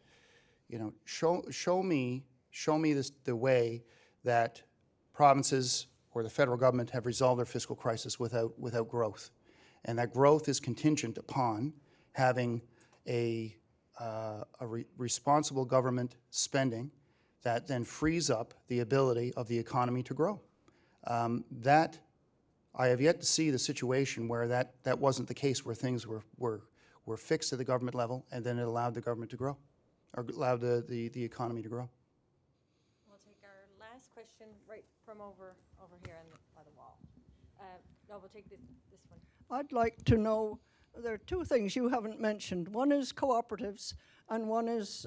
you know, show me the way that provinces or the federal government have resolved their fiscal crisis without growth. And that growth is contingent upon having a responsible government spending that then frees up the ability of the economy to grow. That I have yet to see the situation where that wasn't the case, where things were fixed at the government level and then it allowed the government to grow, or allowed the economy to grow. We'll take our last question right from over here by the wall. No, we'll take this one. I'd like to know, there are two things you haven't mentioned. One is cooperatives, and one is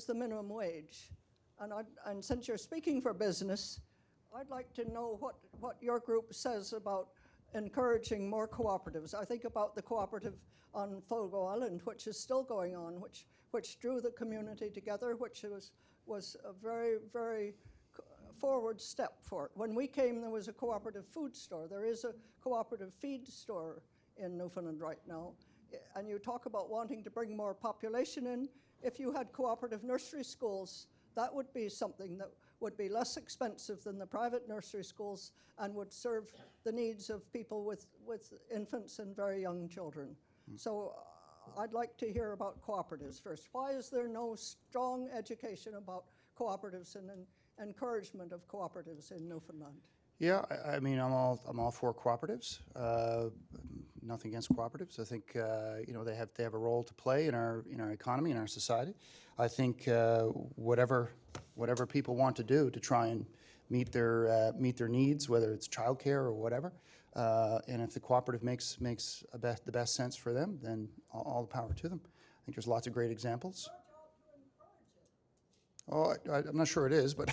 the minimum wage. And since you're speaking for business, I'd like to know what your group says about encouraging more cooperatives. I think about the cooperative on Fogo Island, which is still going on, which drew the community together, which was a very, very forward step for it. When we came, there was a cooperative food store. There is a cooperative feed store in Newfoundland right now. And you talk about wanting to bring more population in. If you had cooperative nursery schools, that would be something that would be less expensive than the private nursery schools and would serve the needs of people with infants and very young children. So I'd like to hear about cooperatives first. Why is there no strong education about cooperatives and encouragement of cooperatives in Newfoundland? Yeah, I mean, I'm all for cooperatives. Nothing against cooperatives. I think you know, they have a role to play in our economy, in our society. I think whatever people want to do to try and meet their needs, whether it's childcare or whatever, and if the cooperative makes the best sense for them, then all the power to them. I think there's lots of great examples. Oh, I'm not sure it is, but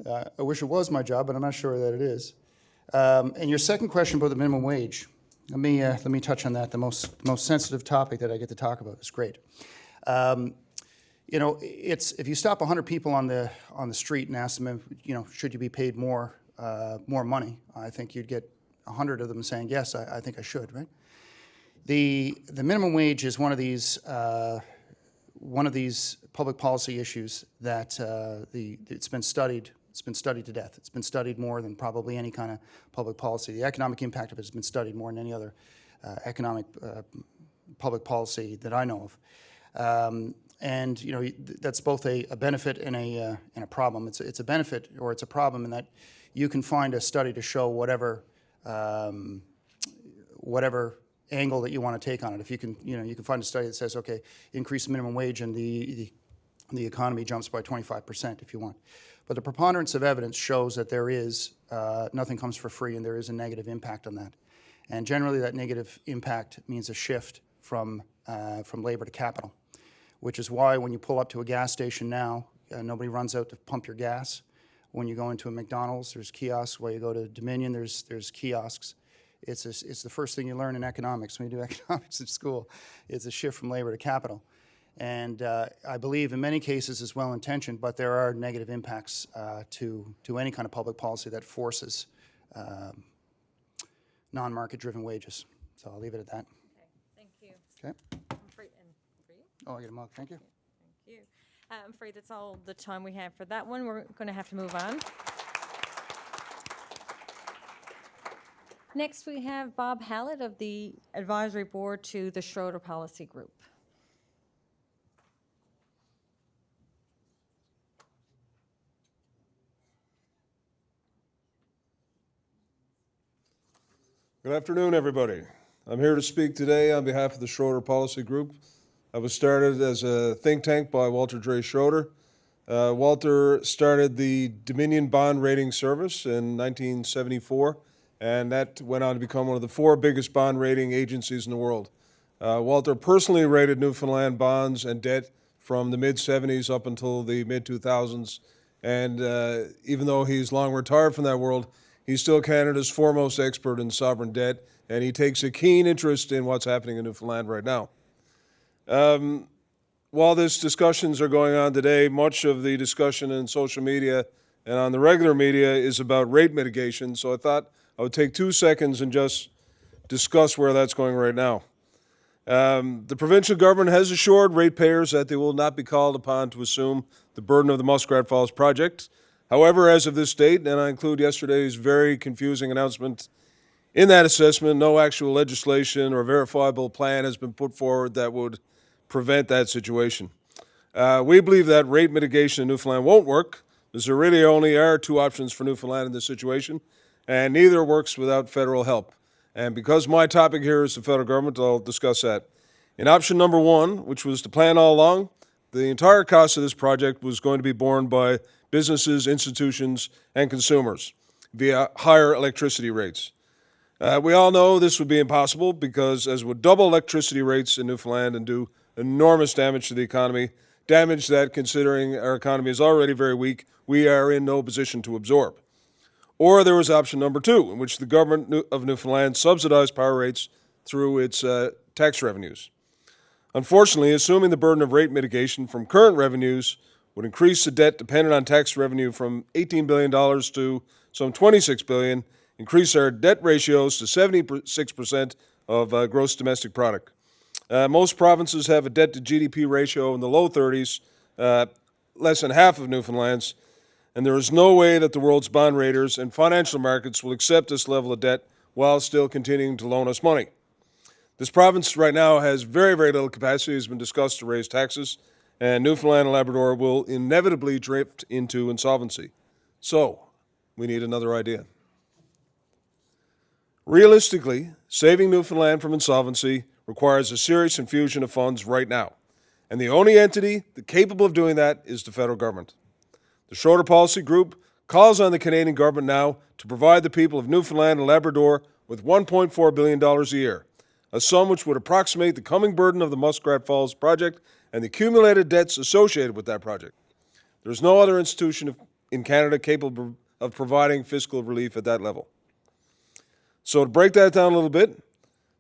I wish it was my job, but I'm not sure that it is. And your second question about the minimum wage, let me touch on that. The most sensitive topic that I get to talk about. It's great. You know, if you stop 100 people on the street and ask them, you know, should you be paid more money, I think you'd get 100 of them saying yes. I think I should. Right. The minimum wage is one of these public policy issues that it's been studied. It's been studied to death. It's been studied more than probably any kind of public policy. The economic impact of it has been studied more than any other economic public policy that I know of. And you know, that's both a benefit and a problem. It's a benefit or it's a problem in that you can find a study to show whatever angle that you want to take on it. If you can, you know, you can find a study that says, okay, increase the minimum wage and the economy jumps by 25% if you want. But the preponderance of evidence shows that there is nothing comes for free, and there is a negative impact on that. And generally, that negative impact means a shift from labor to capital, which is why when you pull up to a gas station now, nobody runs out to pump your gas. When you go into a McDonald's, there's kiosks. When you go to Dominion, there's kiosks. It's the first thing you learn in economics when you do economics in school. It's a shift from labor to capital. And I believe in many cases it's well-intentioned, but there are negative impacts to any kind of public policy that forces non-market-driven wages. So I'll leave it at that. Okay, thank you. Okay. I'm afraid, and for you? Oh, I get a mug. Thank you. Thank you. I'm afraid that's all the time we have for that one. We're going to have to move on. Next, we have Bob Hallett of the Advisory Board to the Schroeder Policy Group. Good afternoon, everybody. I'm here to speak today on behalf of the Schroeder Policy Group. I was started as a think tank by Walter Dre Schroeder. Walter started the Dominion Bond Rating Service in 1974, and that went on to become one of the 4 biggest bond rating agencies in the world. Walter personally rated Newfoundland bonds and debt from the mid-'70s up until the mid-2000s, and even though he's long retired from that world, he's still Canada's foremost expert in sovereign debt, and he takes a keen interest in what's happening in Newfoundland right now. While these discussions are going on today, much of the discussion in social media and on the regular media is about rate mitigation, so I thought I would take 2 seconds and just discuss where that's going right now. The provincial government has assured ratepayers that they will not be called upon to assume the burden of the Muskrat Falls project. However, as of this date, and I include yesterday's very confusing announcement in that assessment, no actual legislation or verifiable plan has been put forward that would prevent that situation. We believe that rate mitigation in Newfoundland won't work, because there really only are 2 options for Newfoundland in this situation, and neither works without federal help. And because my topic here is the federal government, I'll discuss that. In option number 1, which was the plan all along, the entire cost of this project was going to be borne by businesses, institutions, and consumers via higher electricity rates. We all know this would be impossible because, as would double electricity rates in Newfoundland and do enormous damage to the economy, damage that, considering our economy is already very weak, we are in no position to absorb. Or there was option number 2, in which the government of Newfoundland subsidized power rates through its tax revenues. Unfortunately, assuming the burden of rate mitigation from current revenues would increase the debt dependent on tax revenue from $18 billion to some $26 billion, increase our debt ratios to 76% of gross domestic product. Most provinces have a debt to GDP ratio in the low 30s, less than half of Newfoundland's, and there is no way that the world's bond raters and financial markets will accept this level of debt while still continuing to loan us money. This province right now has very, very little capacity, as has been discussed, to raise taxes, and Newfoundland and Labrador will inevitably drift into insolvency. So, we need another idea. Realistically, saving Newfoundland from insolvency requires a serious infusion of funds right now, and the only entity capable of doing that is the federal government. The Schroeder Policy Group calls on the Canadian government now to provide the people of Newfoundland and Labrador with $1.4 billion a year, a sum which would approximate the coming burden of the Muskrat Falls project and the accumulated debts associated with that project. There is no other institution in Canada capable of providing fiscal relief at that level. So to break that down a little bit,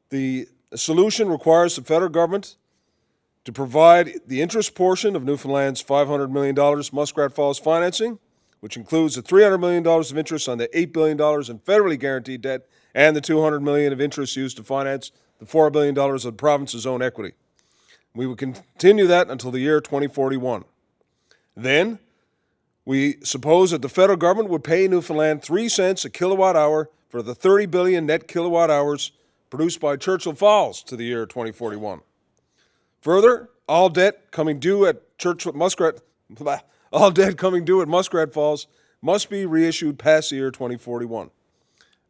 the solution requires the federal government to provide the interest portion of Newfoundland's $500 million Muskrat Falls financing, which includes the $300 million of interest on the $8 billion in federally guaranteed debt and the $200 million of interest used to finance the $4 billion of the province's own equity. We will continue that until the year 2041. Then, we suppose that the federal government would pay Newfoundland 3 cents a kilowatt hour for the 30 billion net kilowatt hours produced by Churchill Falls to the year 2041. Further, all debt coming due at Muskrat Falls must be reissued past the year 2041.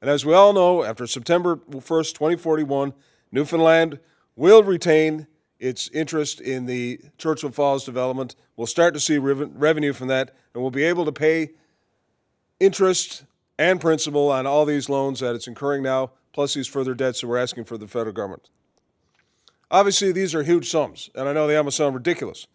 And as we all know, after September 1st, 2041, Newfoundland will retain its interest in the Churchill Falls development. We'll start to see revenue from that, and we'll be able to pay interest and principal on all these loans that it's incurring now, plus these further debts that we're asking for the federal government. Obviously, these are huge sums, and I know they almost sound ridiculous.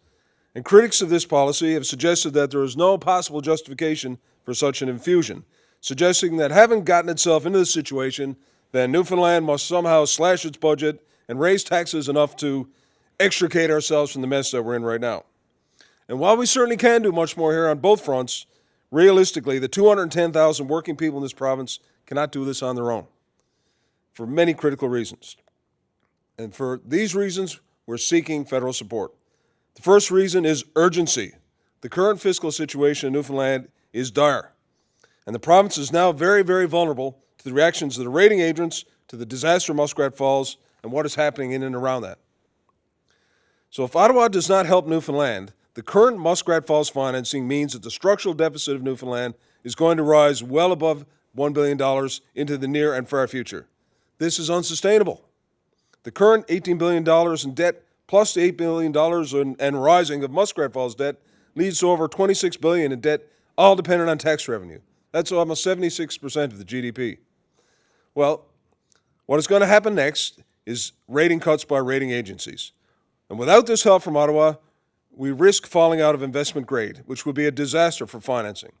And critics of this policy have suggested that there is no possible justification for such an infusion, suggesting that having gotten itself into this situation, then Newfoundland must somehow slash its budget and raise taxes enough to extricate ourselves from the mess that we're in right now. And while we certainly can do much more here on both fronts, realistically, the 210,000 working people in this province cannot do this on their own for many critical reasons. And for these reasons, we're seeking federal support. The first reason is urgency. The current fiscal situation in Newfoundland is dire, and the province is now very, very vulnerable to the reactions of the rating agents, to the disaster of Muskrat Falls, and what is happening in and around that. So if Ottawa does not help Newfoundland, the current Muskrat Falls financing means that the structural deficit of Newfoundland is going to rise well above $1 billion into the near and far future. This is unsustainable. The current $18 billion in debt plus the $8 billion and rising of Muskrat Falls debt leads to over $26 billion in debt, all dependent on tax revenue. That's almost 76% of the GDP. Well, what is going to happen next is rating cuts by rating agencies. And without this help from Ottawa, we risk falling out of investment grade, which would be a disaster for financing.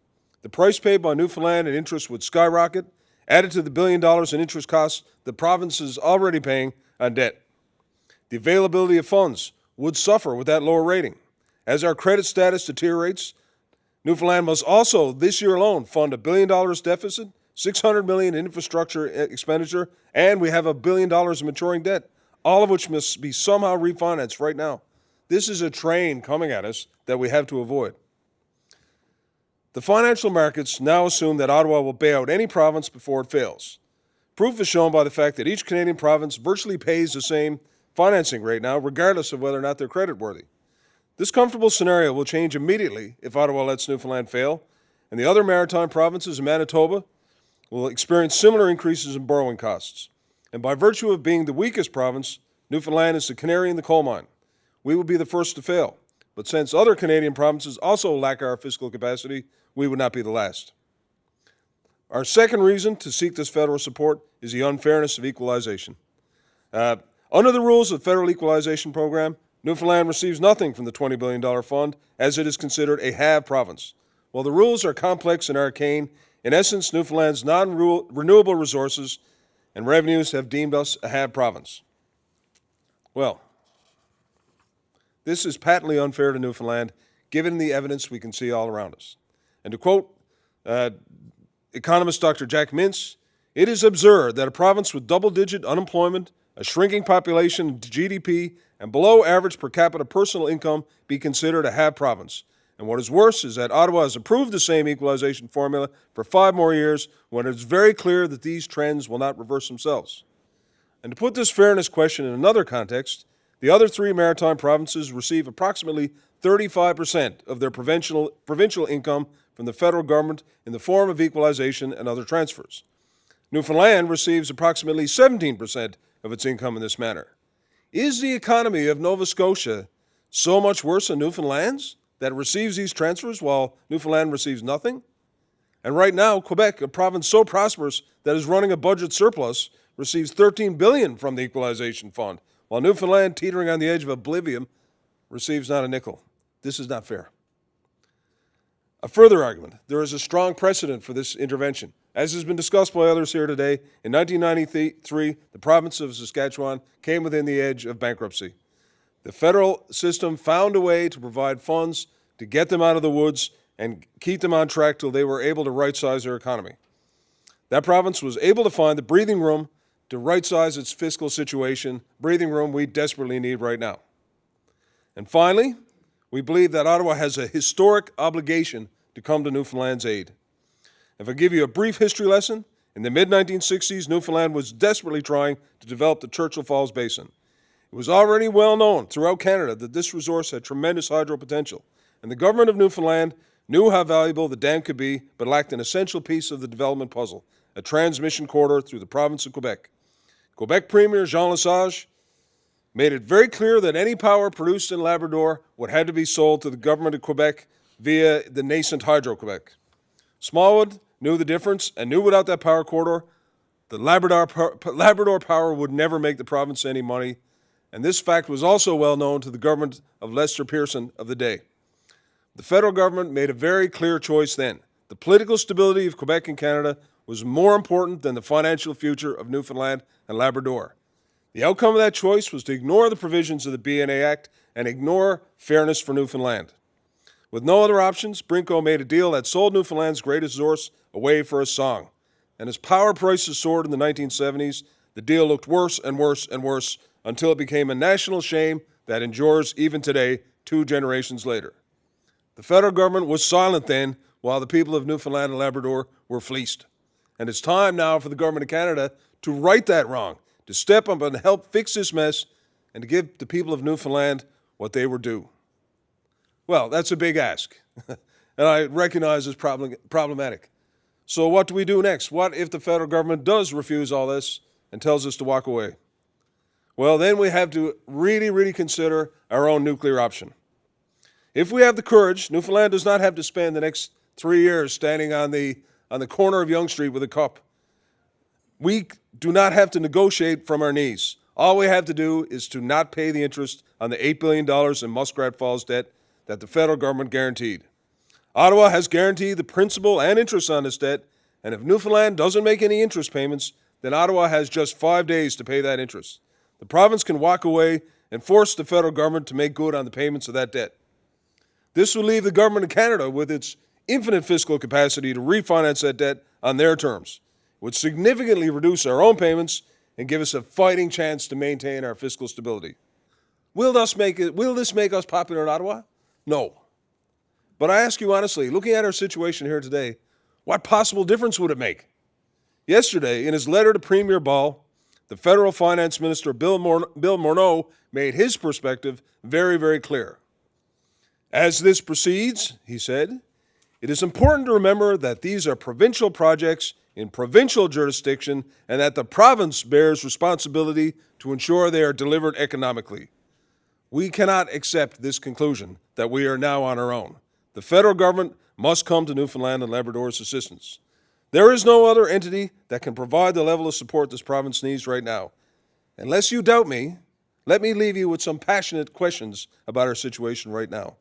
The price paid by Newfoundland in interest would skyrocket, added to the $1 billion in interest costs the province is already paying on debt. The availability of funds would suffer with that lower rating. As our credit status deteriorates, Newfoundland must also, this year alone, fund $1 billion deficit, $600 million in infrastructure expenditure, and we have $1 billion in maturing debt, all of which must be somehow refinanced right now. This is a train coming at us that we have to avoid. The financial markets now assume that Ottawa will bail out any province before it fails. Proof is shown by the fact that each Canadian province virtually pays the same financing rate now, regardless of whether or not they're creditworthy. This comfortable scenario will change immediately if Ottawa lets Newfoundland fail, and the other maritime provinces in Manitoba will experience similar increases in borrowing costs. And by virtue of being the weakest province, Newfoundland is the canary in the coal mine. We will be the first to fail. But since other Canadian provinces also lack our fiscal capacity, we would not be the last. Our second reason to seek this federal support is the unfairness of equalization. Under the rules of the Federal Equalization Program, Newfoundland receives nothing from the $20 billion fund, as it is considered a have province. While the rules are complex and arcane, in essence, Newfoundland's non-renewable resources and revenues have deemed us a have province. Well, this is patently unfair to Newfoundland, given the evidence we can see all around us. And to quote economist Dr. Jack Mintz, it is absurd that a province with double-digit unemployment, a shrinking population, GDP, and below average per capita personal income be considered a have province. And what is worse is that Ottawa has approved the same equalization formula for 5 more years when it is very clear that these trends will not reverse themselves. And to put this fairness question in another context, the other 3 maritime provinces receive approximately 35% of their provincial income from the federal government in the form of equalization and other transfers. Newfoundland receives approximately 17% of its income in this manner. Is the economy of Nova Scotia so much worse than Newfoundland's that it receives these transfers while Newfoundland receives nothing? And right now, Quebec, a province so prosperous that is running a budget surplus, receives $13 billion from the Equalization Fund, while Newfoundland, teetering on the edge of oblivion, receives not a nickel. This is not fair. A further argument, there is a strong precedent for this intervention. As has been discussed by others here today, in 1993, the province of Saskatchewan came within the edge of bankruptcy. The federal system found a way to provide funds to get them out of the woods and keep them on track till they were able to right-size their economy. That province was able to find the breathing room to right-size its fiscal situation, breathing room we desperately need right now. And finally, we believe that Ottawa has a historic obligation to come to Newfoundland's aid. If I give you a brief history lesson, in the mid-1960s, Newfoundland was desperately trying to develop the Churchill Falls Basin. It was already well known throughout Canada that this resource had tremendous hydro potential, and the government of Newfoundland knew how valuable the dam could be, but lacked an essential piece of the development puzzle, a transmission corridor through the province of Quebec. Quebec Premier Jean Lesage made it very clear that any power produced in Labrador would have to be sold to the government of Quebec via the nascent Hydro-Quebec. Smallwood knew the difference and knew without that power corridor, the Labrador power would never make the province any money, and this fact was also well known to the government of Lester Pearson of the day. The federal government made a very clear choice then. The political stability of Quebec and Canada was more important than the financial future of Newfoundland and Labrador. The outcome of that choice was to ignore the provisions of the BNA Act and ignore fairness for Newfoundland. With no other options, Brinko made a deal that sold Newfoundland's greatest resource away for a song. And as power prices soared in the 1970s, the deal looked worse and worse and worse until it became a national shame that endures even today, 2 generations later. The federal government was silent then, while the people of Newfoundland and Labrador were fleeced. And it's time now for the government of Canada to right that wrong, to step up and help fix this mess, and to give the people of Newfoundland what they were due. Well, that's a big ask, and I recognize it's problematic. So what do we do next? What if the federal government does refuse all this? and tells us to walk away. Well, then we have to really consider our own nuclear option. If we have the courage, Newfoundland does not have to spend the next 3 years standing on the corner of Yonge Street with a cup. We do not have to negotiate from our knees. All we have to do is to not pay the interest on the $8 billion in Muskrat Falls debt that the federal government guaranteed. Ottawa has guaranteed the principal and interest on this debt, and if Newfoundland doesn't make any interest payments, then Ottawa has just 5 days to pay that interest. The province can walk away and force the federal government to make good on the payments of that debt. This will leave the government of Canada with its infinite fiscal capacity to refinance that debt on their terms. It would significantly reduce our own payments and give us a fighting chance to maintain our fiscal stability. Will this make us popular in Ottawa? No. But I ask you honestly, looking at our situation here today, what possible difference would it make? Yesterday, in his letter to Premier Ball, the federal finance minister, Bill Morneau, made his perspective very clear. As this proceeds, he said, it is important to remember that these are provincial projects in provincial jurisdiction and that the province bears responsibility to ensure they are delivered economically. We cannot accept this conclusion that we are now on our own. The federal government must come to Newfoundland and Labrador's assistance. There is no other entity that can provide the level of support this province needs right now. Unless you doubt me, let me leave you with some passionate questions about our situation right now.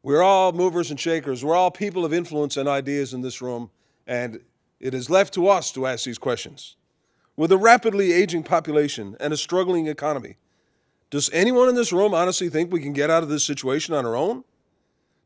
We're all movers and shakers. We're all people of influence and ideas in this room, and it is left to us to ask these questions. With a rapidly aging population and a struggling economy, does anyone in this room honestly think we can get out of this situation on our own?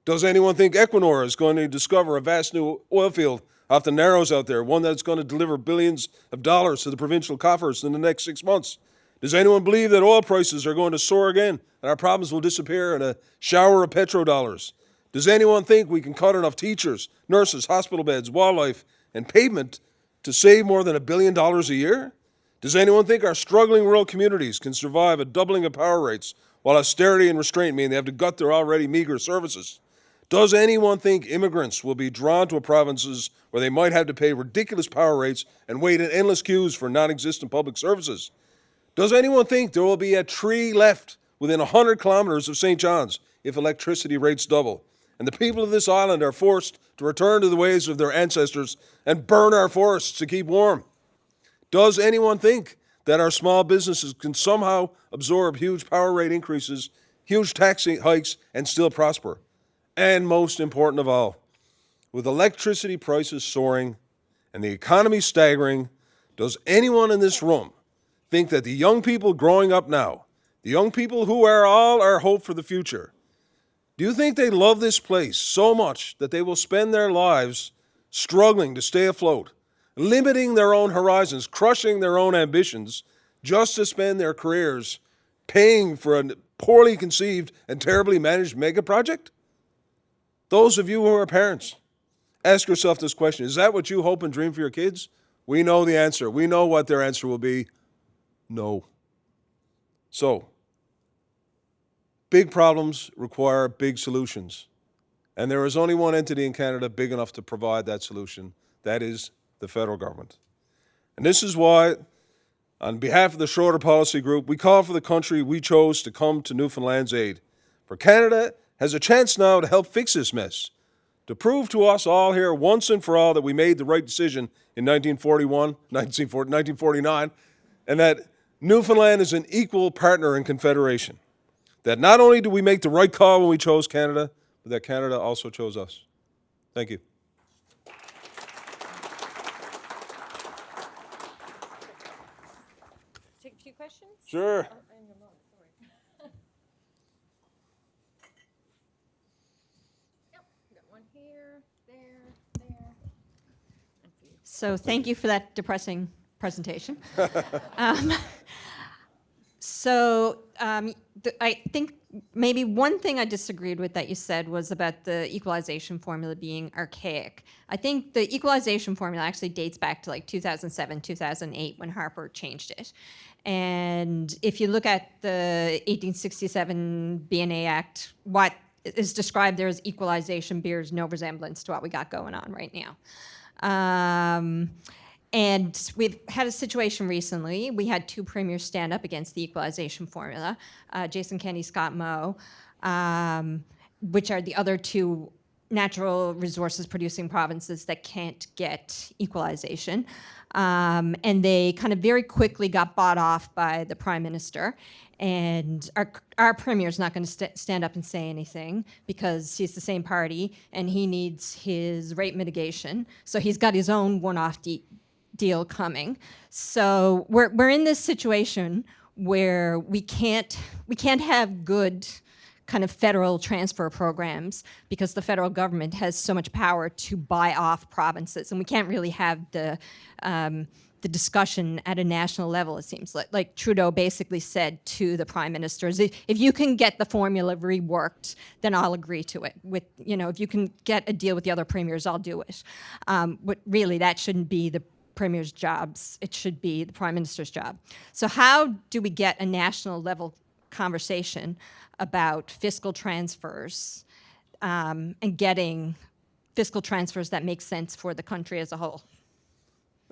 Does anyone think Equinor is going to discover a vast new oil field off the Narrows out there, one that's going to deliver billions of dollars to the provincial coffers in the next 6 months? Does anyone believe that oil prices are going to soar again and our problems will disappear in a shower of petrodollars? Does anyone think we can cut enough teachers, nurses, hospital beds, wildlife, and pavement to save more than $1 billion a year? Does anyone think our struggling rural communities can survive a doubling of power rates while austerity and restraint mean they have to gut their already meager services? Does anyone think immigrants will be drawn to provinces where they might have to pay ridiculous power rates and wait in endless queues for non-existent public services? Does anyone think there will be a tree left within 100 kilometers of St. John's if electricity rates double, and the people of this island are forced to return to the ways of their ancestors and burn our forests to keep warm? Does anyone think that our small businesses can somehow absorb huge power rate increases, huge tax hikes, and still prosper? And most important of all, with electricity prices soaring and the economy staggering, does anyone in this room think that the young people growing up now, the young people who are all our hope for the future, do you think they love this place so much that they will spend their lives struggling to stay afloat, limiting their own horizons, crushing their own ambitions, just to spend their careers paying for a poorly conceived and terribly managed mega project? Those of you who are parents, ask yourself this question. Is that what you hope and dream for your kids? We know the answer. We know what their answer will be. No. So, big problems require big solutions. And there is only one entity in Canada big enough to provide that solution. That is the federal government. And this is why, on behalf of the Schroeder Policy Group, we call for the country we chose to come to Newfoundland's aid. For Canada has a chance now to help fix this mess, to prove to us all here once and for all that we made the right decision in 1949, and that Newfoundland is an equal partner in Confederation. That not only did we make the right call when we chose Canada, but that Canada also chose us. Thank you. Take a few questions? Sure. So thank you for that depressing presentation. I think maybe one thing I disagreed with that you said was about the equalization formula being archaic. I think the equalization formula actually dates back to like 2007, 2008 when Harper changed it. And if you look at the 1867 BNA Act, what is described there as equalization bears no resemblance to what we got going on right now. And we've had a situation recently. We had two premiers stand up against the equalization formula, Jason Kenney, Scott Moe, which are the other two natural resources producing provinces that can't get equalization. And they kind of very quickly got bought off by the Prime Minister. And our premier is not going to stand up and say anything because he's the same party and he needs his rate mitigation. So he's got his own one-off deal coming. So we're in this situation where we can't have good kind of federal transfer programs because the federal government has so much power to buy off provinces, and we can't really have the discussion at a national level. It seems like Trudeau basically said to the prime ministers, if you can get the formula reworked, then I'll agree to it. With if you can get a deal with the other premiers, I'll do it. But really, that shouldn't be the premier's jobs. It should be the prime minister's job. So how do we get a national level conversation about fiscal transfers and getting fiscal transfers that make sense for the country as a whole?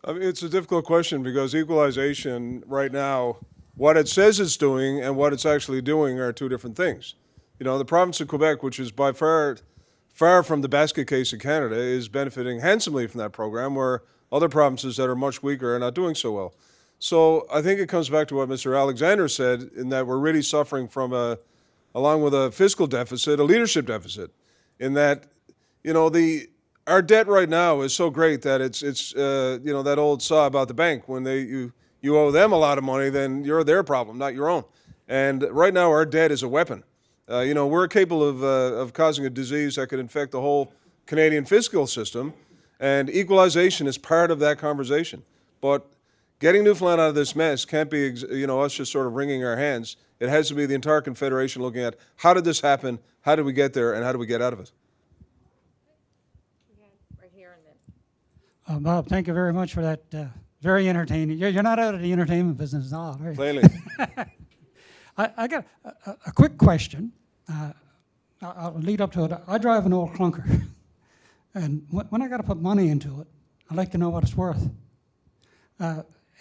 I mean, it's a difficult question because equalization right now, what it says it's doing and what it's actually doing are two different things. The province of Quebec, which is by far from the basket case of Canada, is benefiting handsomely from that program, where other provinces that are much weaker are not doing so well. So I think it comes back to what Mr. Alexander said, in that we're really suffering from along with a fiscal deficit, a leadership deficit, in that, our debt right now is so great that it's that old saw about the bank. When you owe them a lot of money, then you're their problem, not your own. And right now our debt is a weapon. We're capable of causing a disease that could infect the whole Canadian fiscal system, and equalization is part of that conversation. But getting Newfoundland out of this mess can't be, us just sort of wringing our hands. It has to be the entire Confederation looking at how did this happen, how did we get there, and how do we get out of it? Right here and then. Bob, thank you very much for that. Very entertaining. You're not out of the entertainment business at all, are you? Clearly. I got a quick question. I'll lead up to it. I drive an old clunker, and when I got to put money into it, I like to know what it's worth.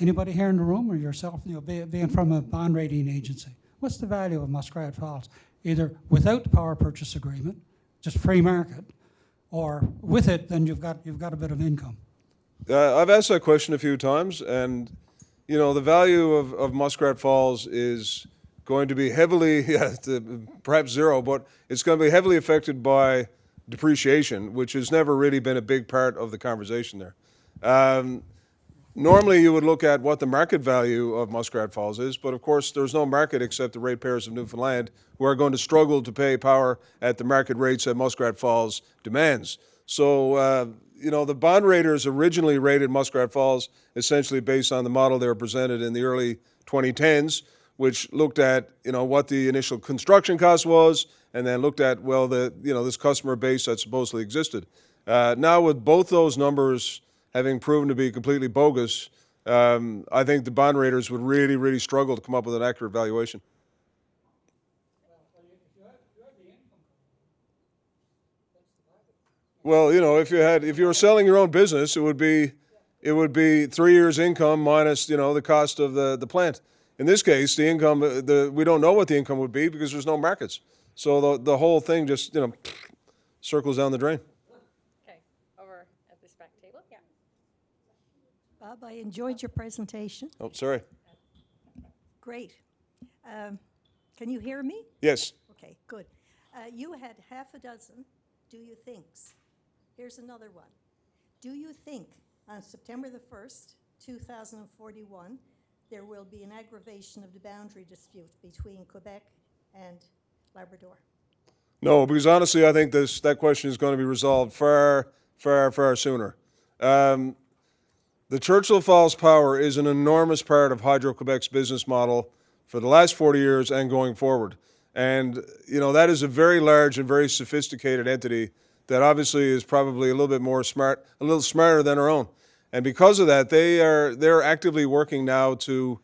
Anybody here in the room, or yourself, being from a bond rating agency, what's the value of Muskrat Falls? Either without the power purchase agreement, just free market, or with it, then you've got a bit of income. I've asked that question a few times, and the value of Muskrat Falls is going to be heavily, perhaps zero, but it's going to be heavily affected by depreciation, which has never really been a big part of the conversation there. Normally, you would look at what the market value of Muskrat Falls is, but of course, there's no market except the ratepayers of Newfoundland, who are going to struggle to pay power at the market rates that Muskrat Falls demands. So, the bond raters originally rated Muskrat Falls essentially based on the model they were presented in the early 2010s, which looked at, what the initial construction cost was, and then looked at, this customer base that supposedly existed. Now, with both those numbers having proven to be completely bogus, I think the bond raters would really, really struggle to come up with an accurate valuation. Well, if you were selling your own business, it would be 3 years' income minus, the cost of the plant. In this case, the income, we don't know what the income would be because there's no markets. So the whole thing just, circles down the drain. Okay, over at this back table, yeah. Bob, I enjoyed your presentation. Oh, sorry. Great. Can you hear me? Yes. Okay, good. You had half a dozen do you thinks. Here's another one. Do you think on September the 1st, 2041, there will be an aggravation of the boundary dispute between Quebec and Labrador? No, because honestly, I think that question is going to be resolved far, far, far sooner. The Churchill Falls power is an enormous part of Hydro-Quebec's business model for the last 40 years and going forward. And, that is a very large and very sophisticated entity that obviously is probably a little smarter than our own. And because of that, they're actively working now to,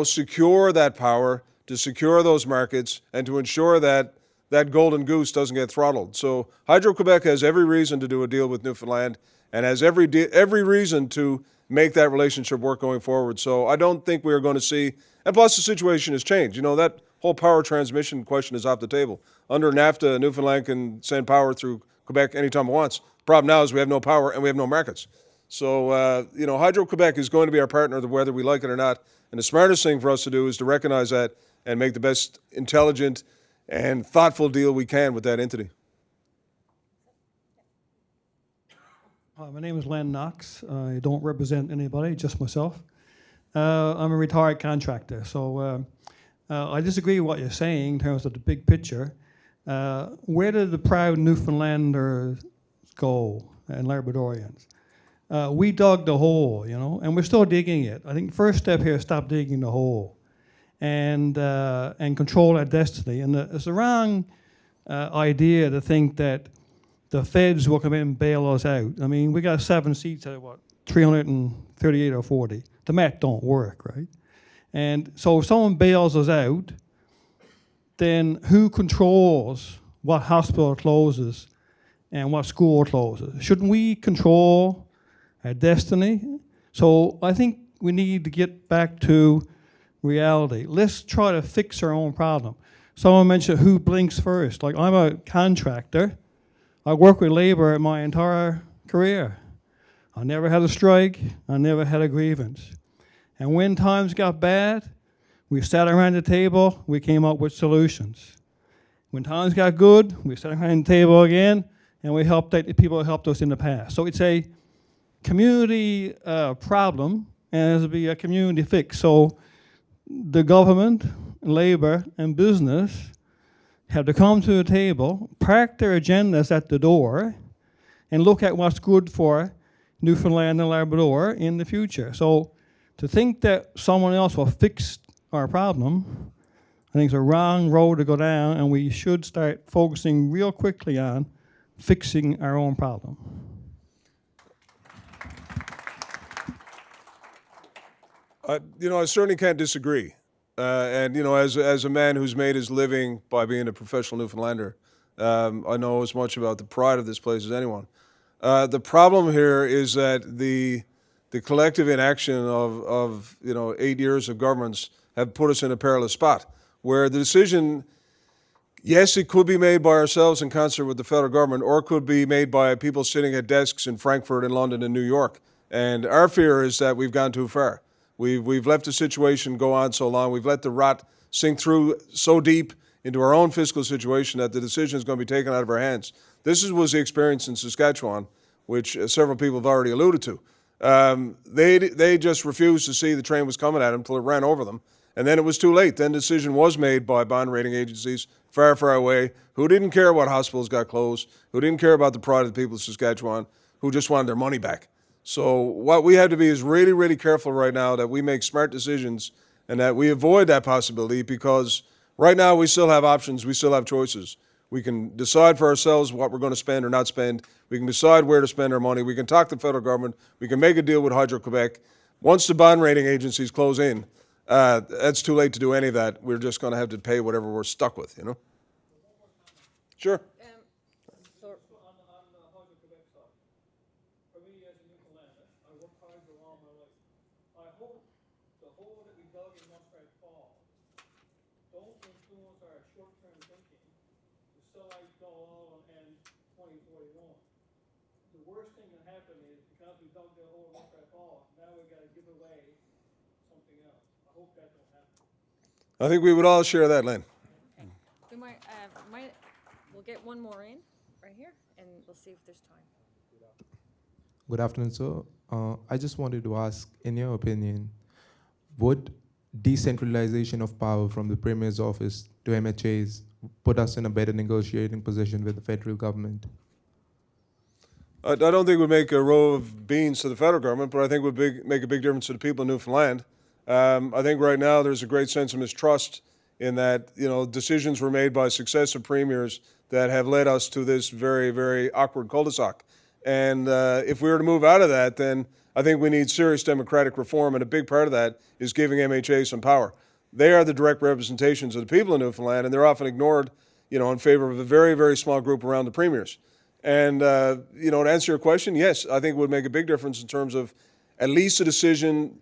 secure that power, to secure those markets, and to ensure that that golden goose doesn't get throttled. So Hydro-Quebec has every reason to do a deal with Newfoundland and has every reason to make that relationship work going forward. So I don't think we are going to see, and plus the situation has changed. You know, that whole power transmission question is off the table. Under NAFTA, Newfoundland can send power through Quebec anytime it wants. The problem now is we have no power and we have no markets. So, you know, Hydro-Quebec is going to be our partner whether we like it or not. And the smartest thing for us to do is to recognize that and make the best intelligent and thoughtful deal we can with that entity. My name is Len Knox. I don't represent anybody, just myself. I'm a retired contractor, so I disagree with what you're saying in terms of the big picture. Where did the proud Newfoundlanders go and Labradorians? We dug the hole, you know, and we're still digging it. I think the first step here is stop digging the hole and control our destiny. And it's the wrong idea to think that the feds will come in and bail us out. I mean, we got 7 seats out of what, 338 or 40. The math don't work, right? And so if someone bails us out, then who controls what hospital closes and what school closes? Shouldn't we control our destiny? So I think we need to get back to reality. Let's try to fix our own problem. Someone mentioned who blinks first. Like, I'm a contractor. I worked with labor my entire career. I never had a strike. I never had a grievance. And when times got bad, we sat around the table, we came up with solutions. When times got good, we sat around the table again, and we helped people helped us in the past. So it's a community problem, and it has to be a community fix. So the government, labor, and business have to come to the table, park their agendas at the door, and look at what's good for Newfoundland and Labrador in the future. So to think that someone else will fix our problem, I think it's a wrong road to go down, and we should start focusing real quickly on fixing our own problem. You know, I certainly can't disagree. And, you know, as a man who's made his living by being a professional Newfoundlander, I know as much about the pride of this place as anyone. The problem here is that the collective inaction of you know 8 years of governments have put us in a perilous spot where the decision, yes, it could be made by ourselves in concert with the federal government, or it could be made by people sitting at desks in Frankfurt and London and New York. And our fear is that we've gone too far. We've let the situation go on so long. We've let the rot sink through so deep into our own fiscal situation that the decision is going to be taken out of our hands. This was the experience in Saskatchewan, which several people have already alluded to. They just refused to see the train was coming at them until it ran over them. And then it was too late. Then the decision was made by bond rating agencies far, far away, who didn't care what hospitals got closed, who didn't care about the pride of the people of Saskatchewan, who just wanted their money back. So what we have to be is really, really careful right now that we make smart decisions and that we avoid that possibility, because right now we still have options, we still have choices. We can decide for ourselves what we're going to spend or not spend. We can decide where to spend our money. We can talk to the federal government. We can make a deal with Hydro-Quebec. Once the bond rating agencies close in, it's too late to do any of that. We're just going to have to pay whatever we're stuck with, you know? Sure. I think we would all share that, Len. We'll get one more in right here, and we'll see if there's time. Good afternoon, sir. I just wanted to ask, in your opinion, would decentralization of power from the Premier's office to MHAs put us in a better negotiating position with the federal government? I don't think it would make a row of beans to the federal government, but I think it would make a big difference to the people of Newfoundland. I think right now there's a great sense of mistrust in that, you know, decisions were made by successive premiers that have led us to this very, very awkward cul-de-sac. And if we were to move out of that, then I think we need serious democratic reform, and a big part of that is giving MHA some power. They are the direct representations of the people of Newfoundland, and they're often ignored in favor of a very, very small group around the premiers. And, to answer your question, yes, I think it would make a big difference in terms of at least a decision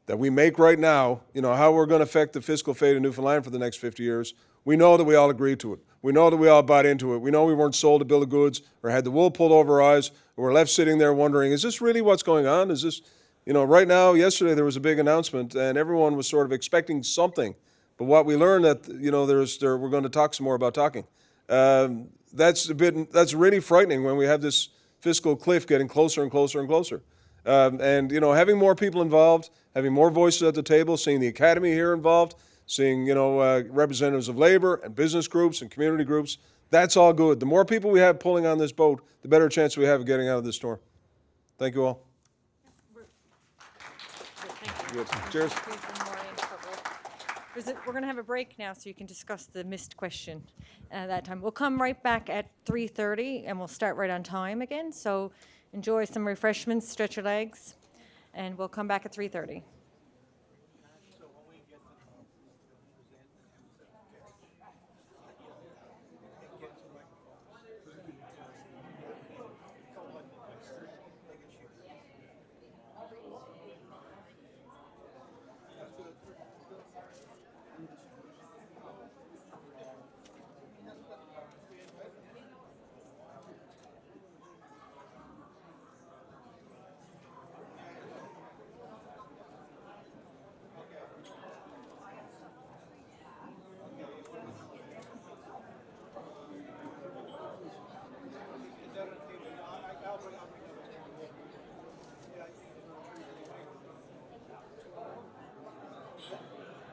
that we make right now, how we're going to affect the fiscal fate of Newfoundland for the next 50 years. We know that we all agreed to it. We know that we all bought into it. We know we weren't sold a bill of goods or had the wool pulled over our eyes, or we're left sitting there wondering, is this really what's going on? Is this, right now, yesterday there was a big announcement and everyone was sort of expecting something. But what we learned that, we're going to talk some more about talking. That's really frightening when we have this fiscal cliff getting closer and closer and closer. Having more people involved, having more voices at the table, seeing the academy here involved, seeing, representatives of labor and business groups and community groups, that's all good. The more people we have pulling on this boat, the better chance we have of getting out of this storm. Thank you all. Good. Cheers. We're going to have a break now so you can discuss the missed question at that time. We'll come right back at 3:30 and we'll start right on time again. So enjoy some refreshments, stretch your legs, and we'll come back at 3:30.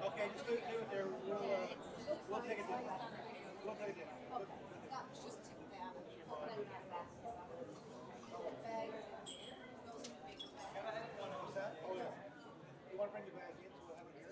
Okay, just leave it there. We'll take it down. We'll take it down. Oh, yeah. You want to bring the bag in, so we'll have it here?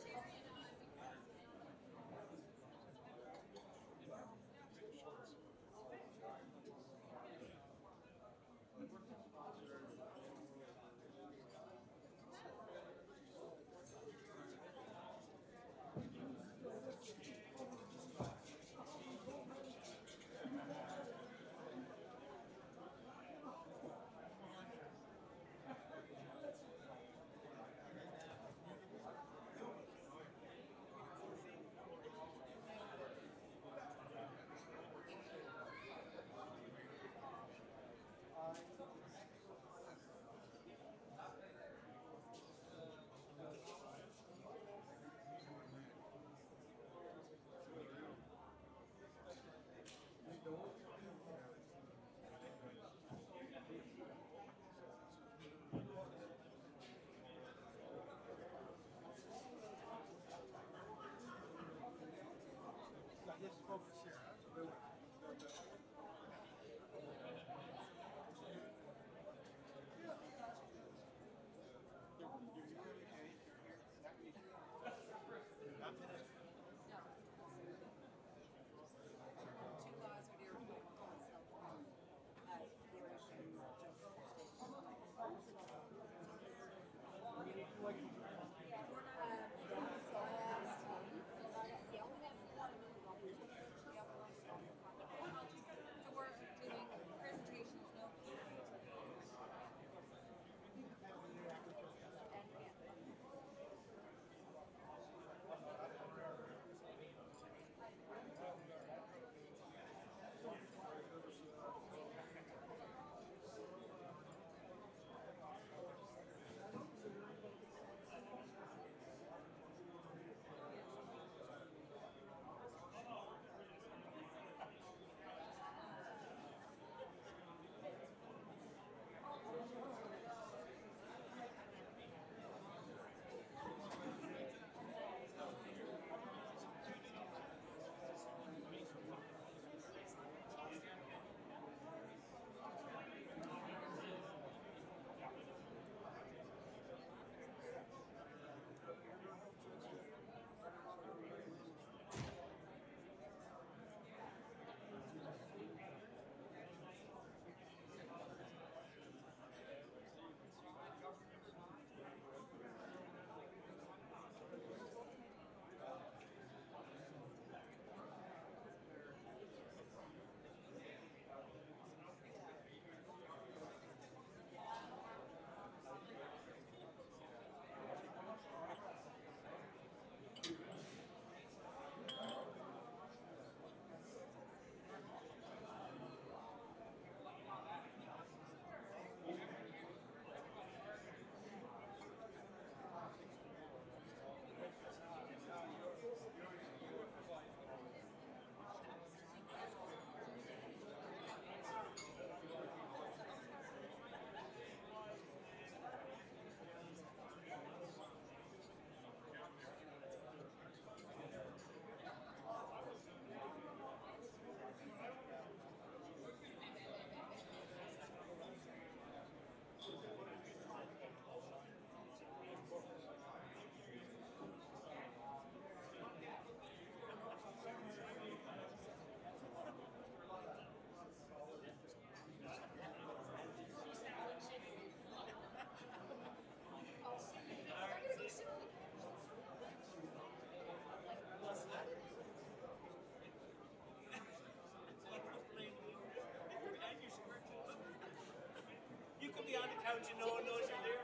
don't you know knows you're there?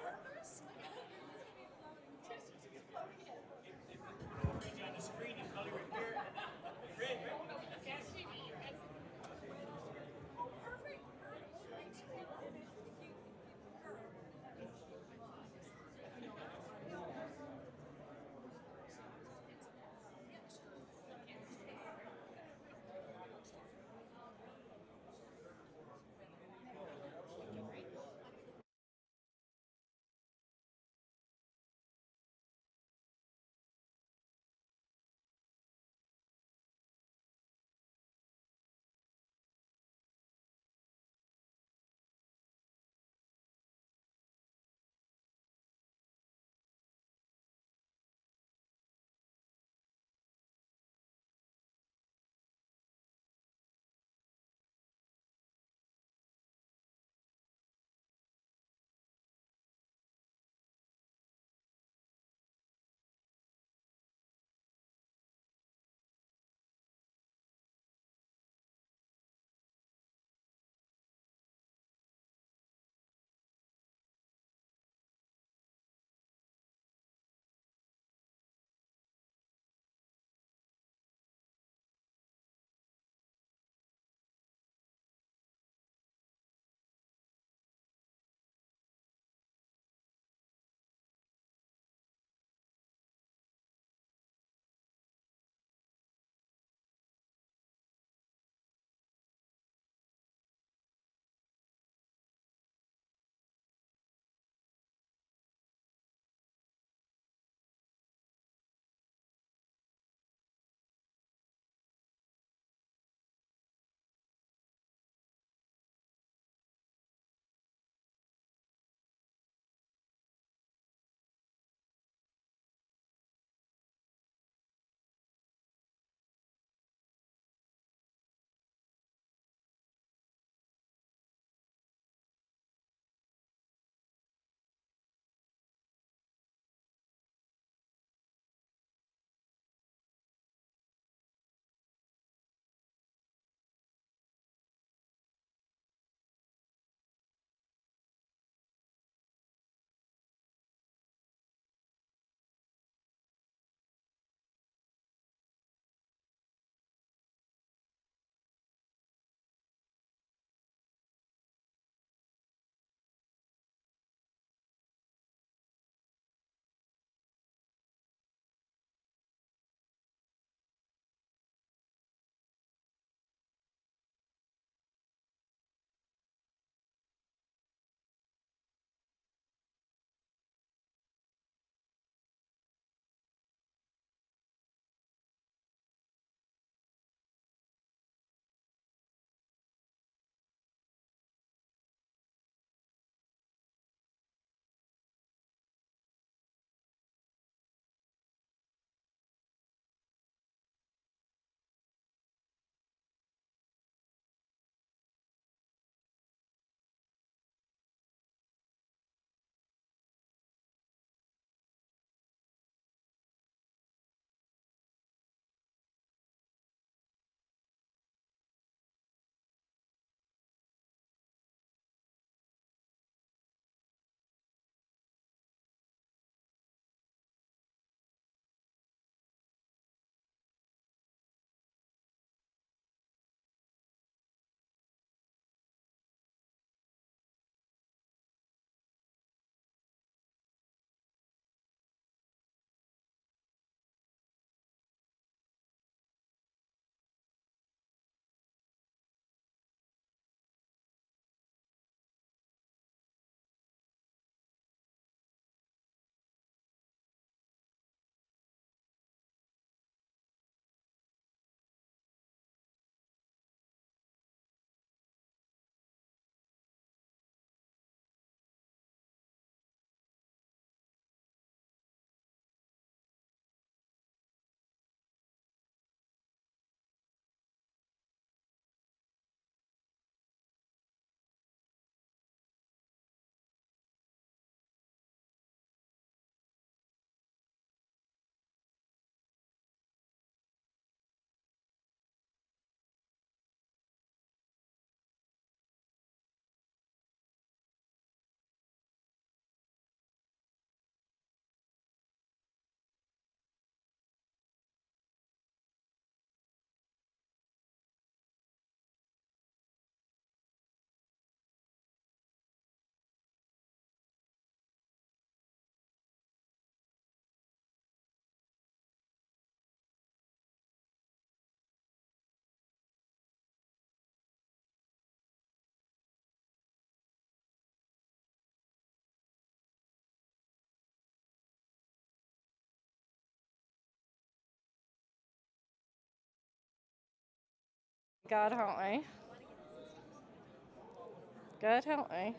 Read you on the screen, you call your here. Red, you can't see me. You can't see me. God help me. God help me.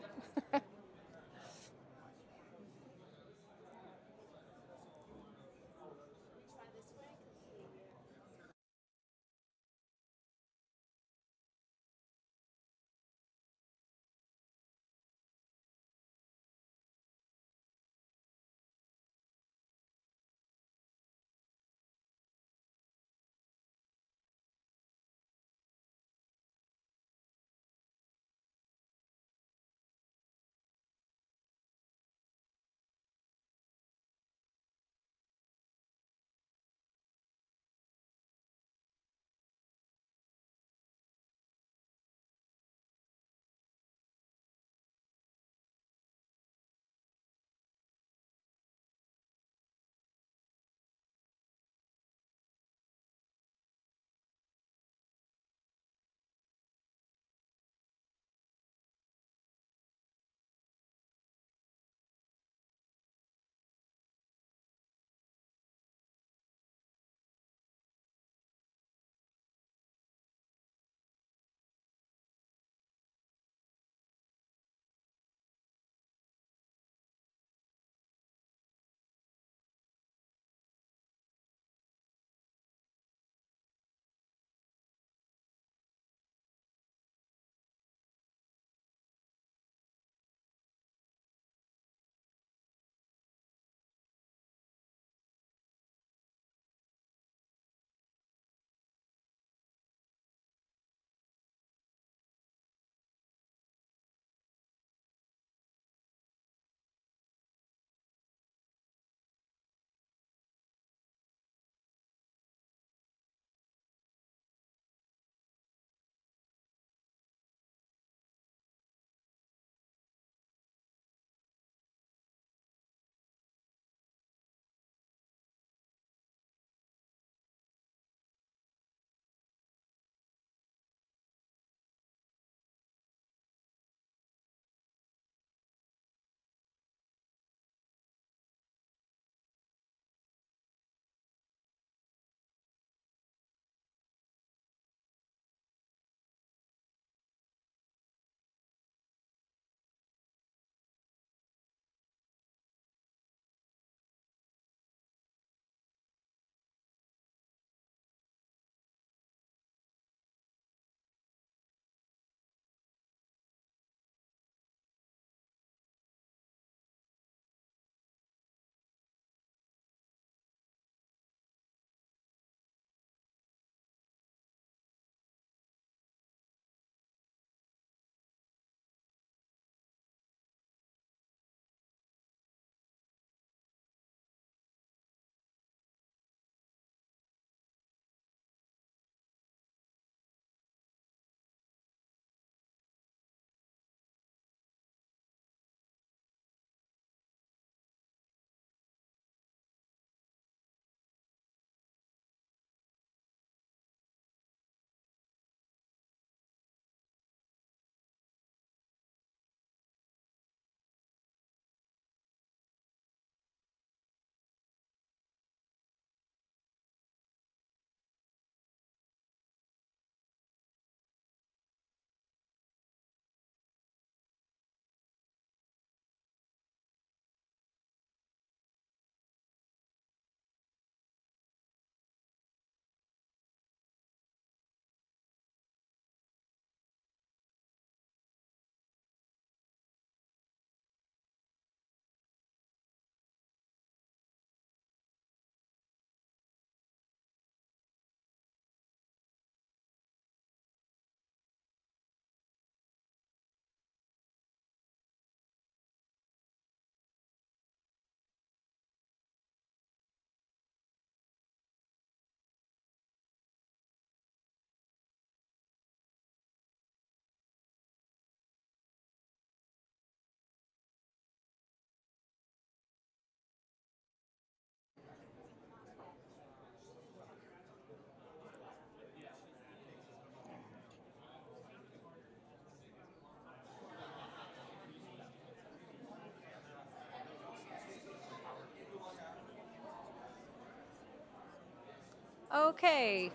Okay.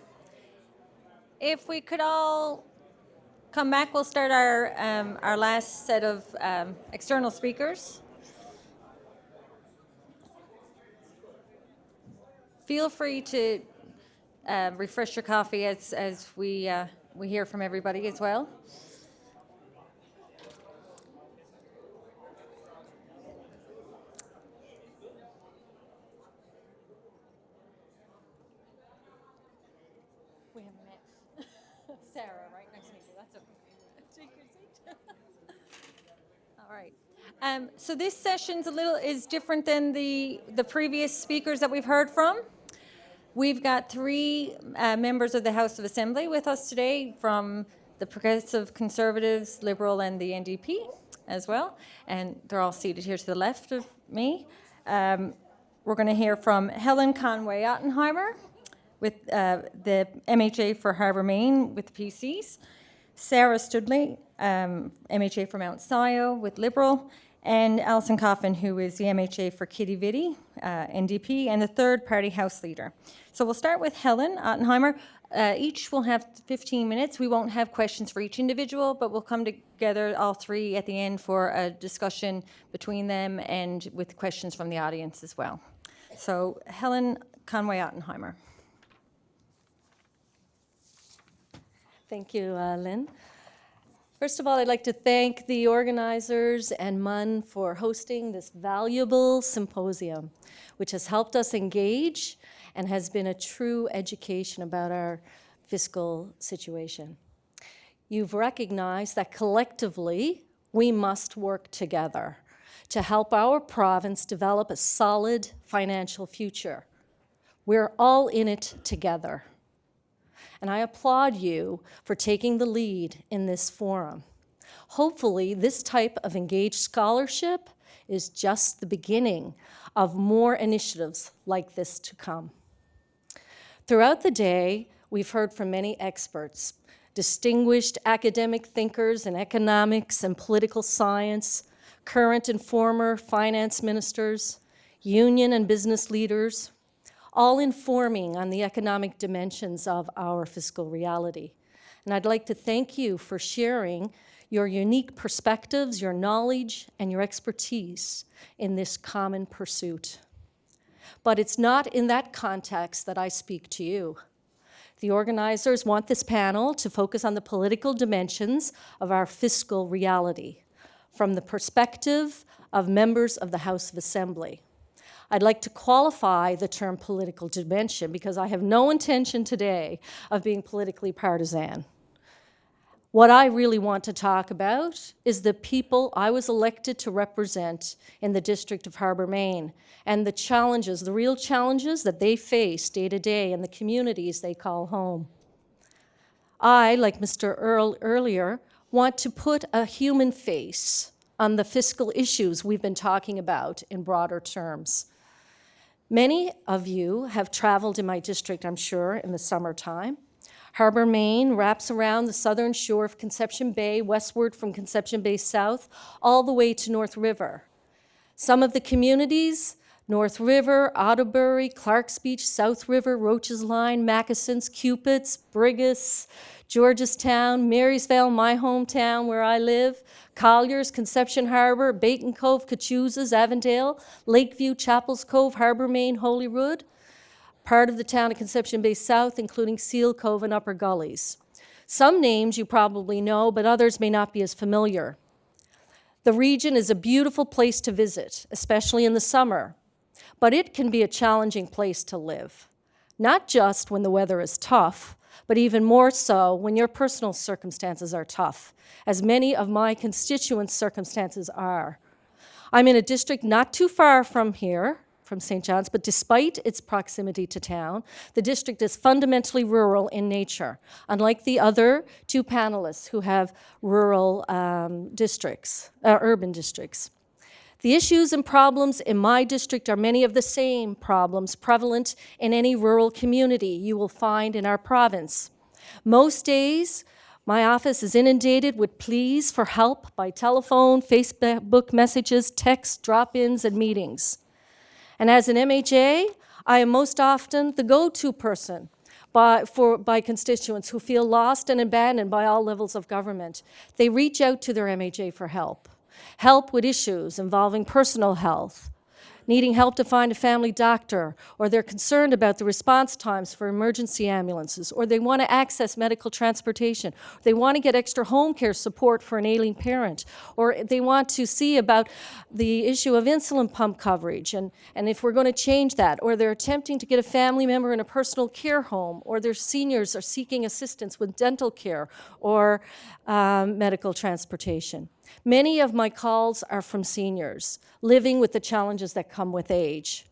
If we could all come back, we'll start our last set of external speakers. Feel free to refresh your coffee as we hear from everybody as well. We haven't met Sarah, right? Nice to meet you. That's okay. Take your seat. All right. So this session's is different than the previous speakers that we've heard from. We've got three members of the House of Assembly with us today from the Progressive Conservatives, Liberal, and the NDP as well. And they're all seated here to the left of me. We're going to hear from Helen Conway-Ottenheimer with the MHA for Harbour Main with the PCs, Sarah Studley, MHA for Mount Sio with Liberal, and Alison Coffin, who is the MHA for Kitty Vitty, NDP, and the third-party House Leader. So we'll start with Helen Ottenheimer. Each will have 15 minutes. We won't have questions for each individual, but we'll come together, all three, at the end for a discussion between them and with questions from the audience as well. So Helen Conway-Ottenheimer. Thank you, Lynn. First of all, I'd like to thank the organizers and MUN for hosting this valuable symposium, which has helped us engage and has been a true education about our fiscal situation. You've recognized that collectively we must work together to help our province develop a solid financial future. We're all in it together. And I applaud you for taking the lead in this forum. Hopefully, this type of engaged scholarship is just the beginning of more initiatives like this to come. Throughout the day, we've heard from many experts, distinguished academic thinkers in economics and political science, current and former finance ministers, union and business leaders, all informing on the economic dimensions of our fiscal reality. And I'd like to thank you for sharing your unique perspectives, your knowledge, and your expertise in this common pursuit. But it's not in that context that I speak to you. The organizers want this panel to focus on the political dimensions of our fiscal reality from the perspective of members of the House of Assembly. I'd like to qualify the term political dimension because I have no intention today of being politically partisan. What I really want to talk about is the people I was elected to represent in the District of Harbour Main and the challenges, the real challenges that they face day to day in the communities they call home. I, like Mr. Earl earlier, want to put a human face on the fiscal issues we've been talking about in broader terms. Many of you have traveled in my district, I'm sure, in the summertime. Harbour Main wraps around the southern shore of Conception Bay, westward from Conception Bay south, all the way to North River. Some of the communities, North River, Otterbury, Clark's Beach, South River, Roach's Line, Mackesons, Cupids, Brigus, Georgestown, Marysvale, my hometown where I live, Colliers, Conception Harbor, Baton Cove, Cachuza's, Avondale, Lakeview, Chapels Cove, Harbour Main, Holyrood, part of the town of Conception Bay South, including Seal Cove and Upper Gullies. Some names you probably know, but others may not be as familiar. The region is a beautiful place to visit, especially in the summer, but it can be a challenging place to live, not just when the weather is tough, but even more so when your personal circumstances are tough, as many of my constituents' circumstances are. I'm in a district not too far from here, from St. John's, but despite its proximity to town, the district is fundamentally rural in nature, unlike the other two panelists who have rural urban districts. The issues and problems in my district are many of the same problems prevalent in any rural community you will find in our province. Most days, my office is inundated with pleas for help by telephone, Facebook messages, texts, drop-ins, and meetings. And as an MHA, I am most often the go-to person, by constituents who feel lost and abandoned by all levels of government. They reach out to their MHA for help with issues involving personal health, needing help to find a family doctor, or they're concerned about the response times for emergency ambulances, or they want to access medical transportation, they want to get extra home care support for an ailing parent, or they want to see about the issue of insulin pump coverage, and if we're going to change that, or they're attempting to get a family member in a personal care home, or their seniors are seeking assistance with dental care or medical transportation. Many of my calls are from seniors living with the challenges that come with age.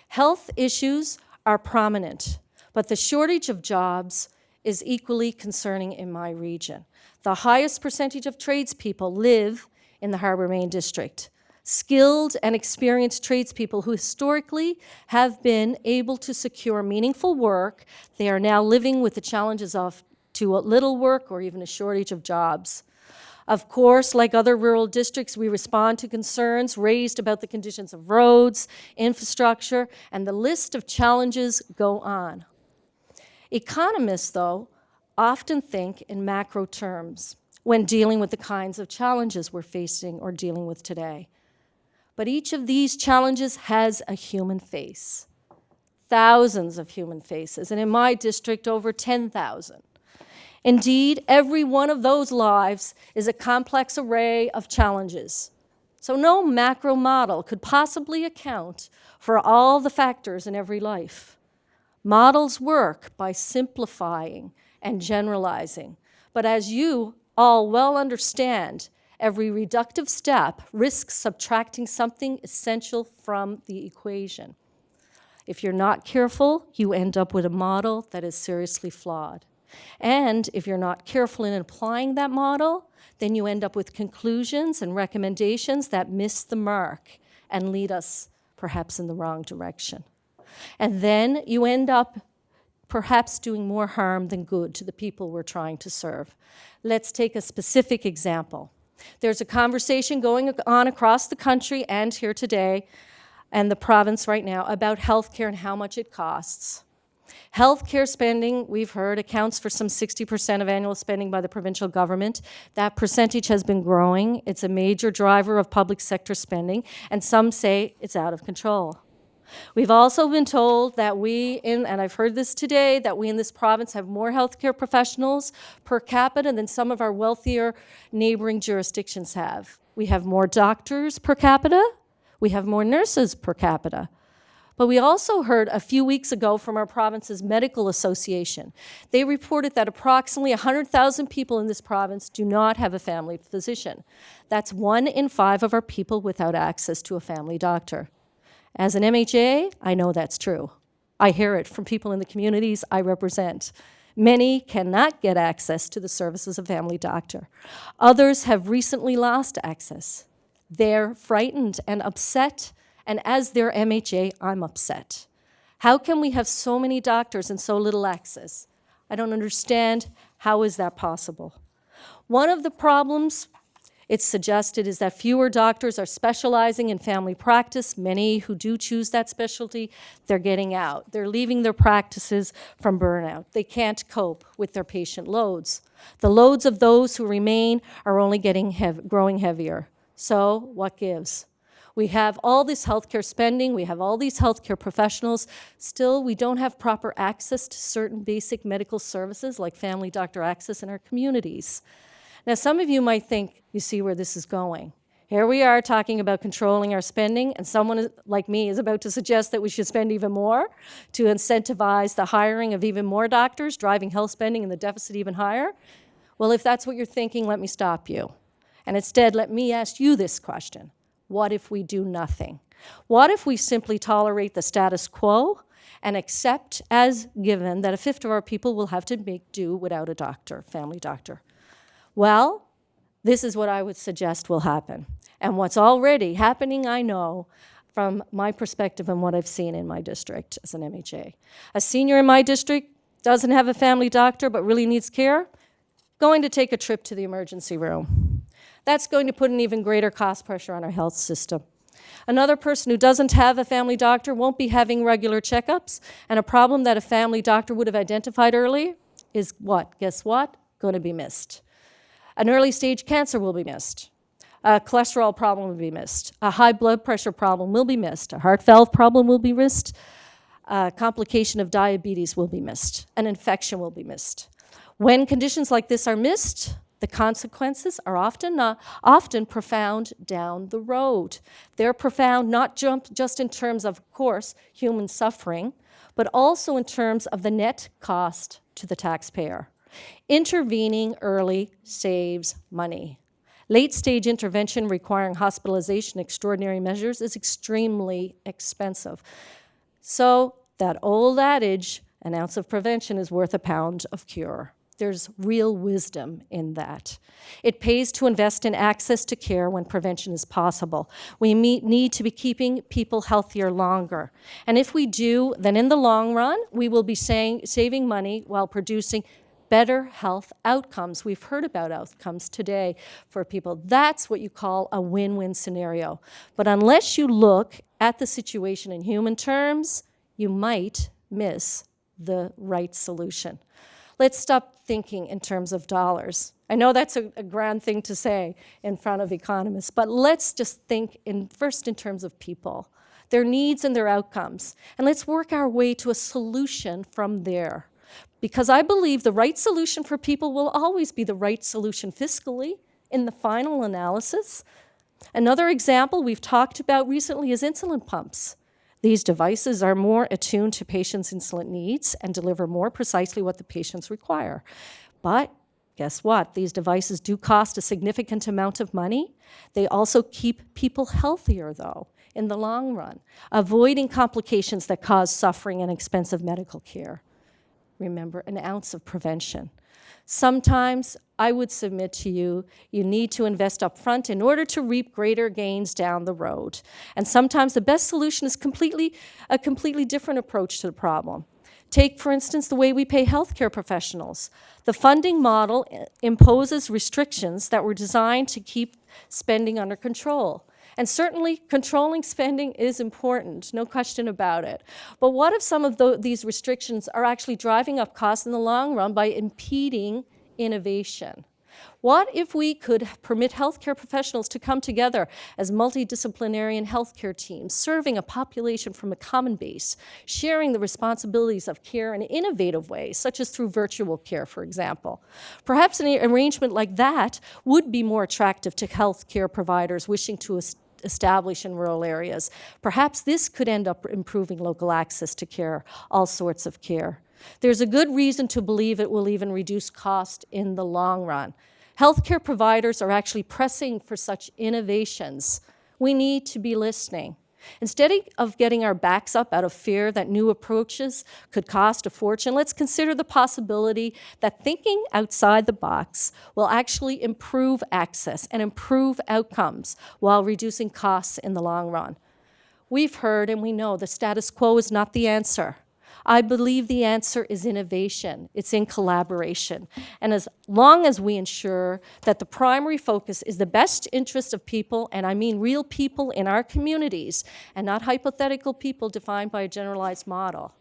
Health issues are prominent, but the shortage of jobs is equally concerning in my region. The highest percentage of tradespeople live in the Harbour Main District. Skilled and experienced tradespeople who historically have been able to secure meaningful work, they are now living with the challenges of too little work or even a shortage of jobs. Of course, like other rural districts, we respond to concerns raised about the conditions of roads, infrastructure, and the list of challenges go on. Economists, though, often think in macro terms when dealing with the kinds of challenges we're facing or dealing with today. But each of these challenges has a human face. Thousands of human faces, and in my district, over 10,000. Indeed, every one of those lives is a complex array of challenges. So no macro model could possibly account for all the factors in every life. Models work by simplifying and generalizing. But as you all well understand, every reductive step risks subtracting something essential from the equation. If you're not careful, you end up with a model that is seriously flawed. And if you're not careful in applying that model, then you end up with conclusions and recommendations that miss the mark and lead us perhaps in the wrong direction. And then you end up perhaps doing more harm than good to the people we're trying to serve. Let's take a specific example. There's a conversation going on across the country and here today and the province right now about healthcare and how much it costs. Healthcare spending, we've heard, accounts for some 60% of annual spending by the provincial government. That percentage has been growing. It's a major driver of public sector spending, and some say it's out of control. We've also been told that and I've heard this today, that we in this province have more healthcare professionals per capita than some of our wealthier neighboring jurisdictions have. We have more doctors per capita. We have more nurses per capita. But we also heard a few weeks ago from our province's medical association. They reported that approximately 100,000 people in this province do not have a family physician. That's 1 in 5 of our people without access to a family doctor. As an MHA, I know that's true. I hear it from people in the communities I represent. Many cannot get access to the services of a family doctor. Others have recently lost access. They're frightened and upset, and as their MHA, I'm upset. How can we have so many doctors and so little access? I don't understand. How is that possible? One of the problems it's suggested is that fewer doctors are specializing in family practice. Many who do choose that specialty, they're getting out. They're leaving their practices from burnout. They can't cope with their patient loads. The loads of those who remain are only growing heavier. So what gives? We have all this healthcare spending, we have all these healthcare professionals, still we don't have proper access to certain basic medical services like family doctor access in our communities. Now some of you might think, you see where this is going. Here we are talking about controlling our spending, and someone like me is about to suggest that we should spend even more to incentivize the hiring of even more doctors, driving health spending and the deficit even higher. Well, if that's what you're thinking, let me stop you. And instead, let me ask you this question. What if we do nothing? What if we simply tolerate the status quo and accept as given that 1/5 of our people will have to make do without a doctor, family doctor? Well, this is what I would suggest will happen. And what's already happening, I know, from my perspective and what I've seen in my district as an MHA. A senior in my district doesn't have a family doctor but really needs care, going to take a trip to the emergency room. That's going to put an even greater cost pressure on our health system. Another person who doesn't have a family doctor won't be having regular checkups, and a problem that a family doctor would have identified early is what? Guess what? Going to be missed. An early stage cancer will be missed. A cholesterol problem will be missed. A high blood pressure problem will be missed. A heart valve problem will be missed. A complication of diabetes will be missed. An infection will be missed. When conditions like this are missed, the consequences are often profound down the road. They're profound not just in terms of course, human suffering, but also in terms of the net cost to the taxpayer. Intervening early saves money. Late-stage intervention requiring hospitalization, extraordinary measures, is extremely expensive. So that old adage, an ounce of prevention is worth a pound of cure. There's real wisdom in that. It pays to invest in access to care when prevention is possible. We need to be keeping people healthier longer. And if we do, then in the long run, we will be saving money while producing better health outcomes. We've heard about outcomes today for people. That's what you call a win-win scenario. But unless you look at the situation in human terms, you might miss the right solution. Let's stop thinking in terms of dollars. I know that's a grand thing to say in front of economists, but let's just think first in terms of people, their needs and their outcomes, and let's work our way to a solution from there. Because I believe the right solution for people will always be the right solution fiscally in the final analysis. Another example we've talked about recently is insulin pumps. These devices are more attuned to patients' insulin needs and deliver more precisely what the patients require. But guess what? These devices do cost a significant amount of money. They also keep people healthier, though, in the long run, avoiding complications that cause suffering and expensive medical care. Remember, an ounce of prevention. Sometimes I would submit to you, you need to invest up front in order to reap greater gains down the road. And sometimes the best solution is a completely different approach to the problem. Take, for instance, the way we pay healthcare professionals. The funding model imposes restrictions that were designed to keep spending under control. And certainly, controlling spending is important, no question about it. But what if some of these restrictions are actually driving up costs in the long run by impeding innovation? What if we could permit healthcare professionals to come together as multidisciplinary healthcare teams, serving a population from a common base, sharing the responsibilities of care in innovative ways, such as through virtual care, for example? Perhaps an arrangement like that would be more attractive to healthcare providers wishing to establish in rural areas. Perhaps this could end up improving local access to care, all sorts of care. There's a good reason to believe it will even reduce cost in the long run. Healthcare providers are actually pressing for such innovations. We need to be listening. Instead of getting our backs up out of fear that new approaches could cost a fortune, let's consider the possibility that thinking outside the box will actually improve access and improve outcomes while reducing costs in the long run. We've heard and we know the status quo is not the answer. I believe the answer is innovation. It's in collaboration. And as long as we ensure that the primary focus is the best interest of people, and I mean real people in our communities, and not hypothetical people defined by a generalized model.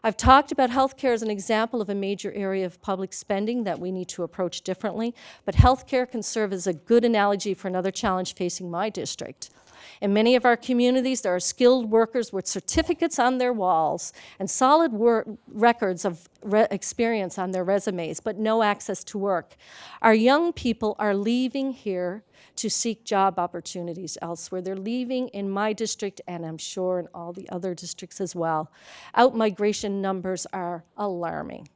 I've talked about healthcare as an example of a major area of public spending that we need to approach differently, but healthcare can serve as a good analogy for another challenge facing my district. In many of our communities, there are skilled workers with certificates on their walls and solid records of experience on their resumes, but no access to work. Our young people are leaving here to seek job opportunities elsewhere. They're leaving in my district, and I'm sure in all the other districts as well. Out-migration numbers are alarming.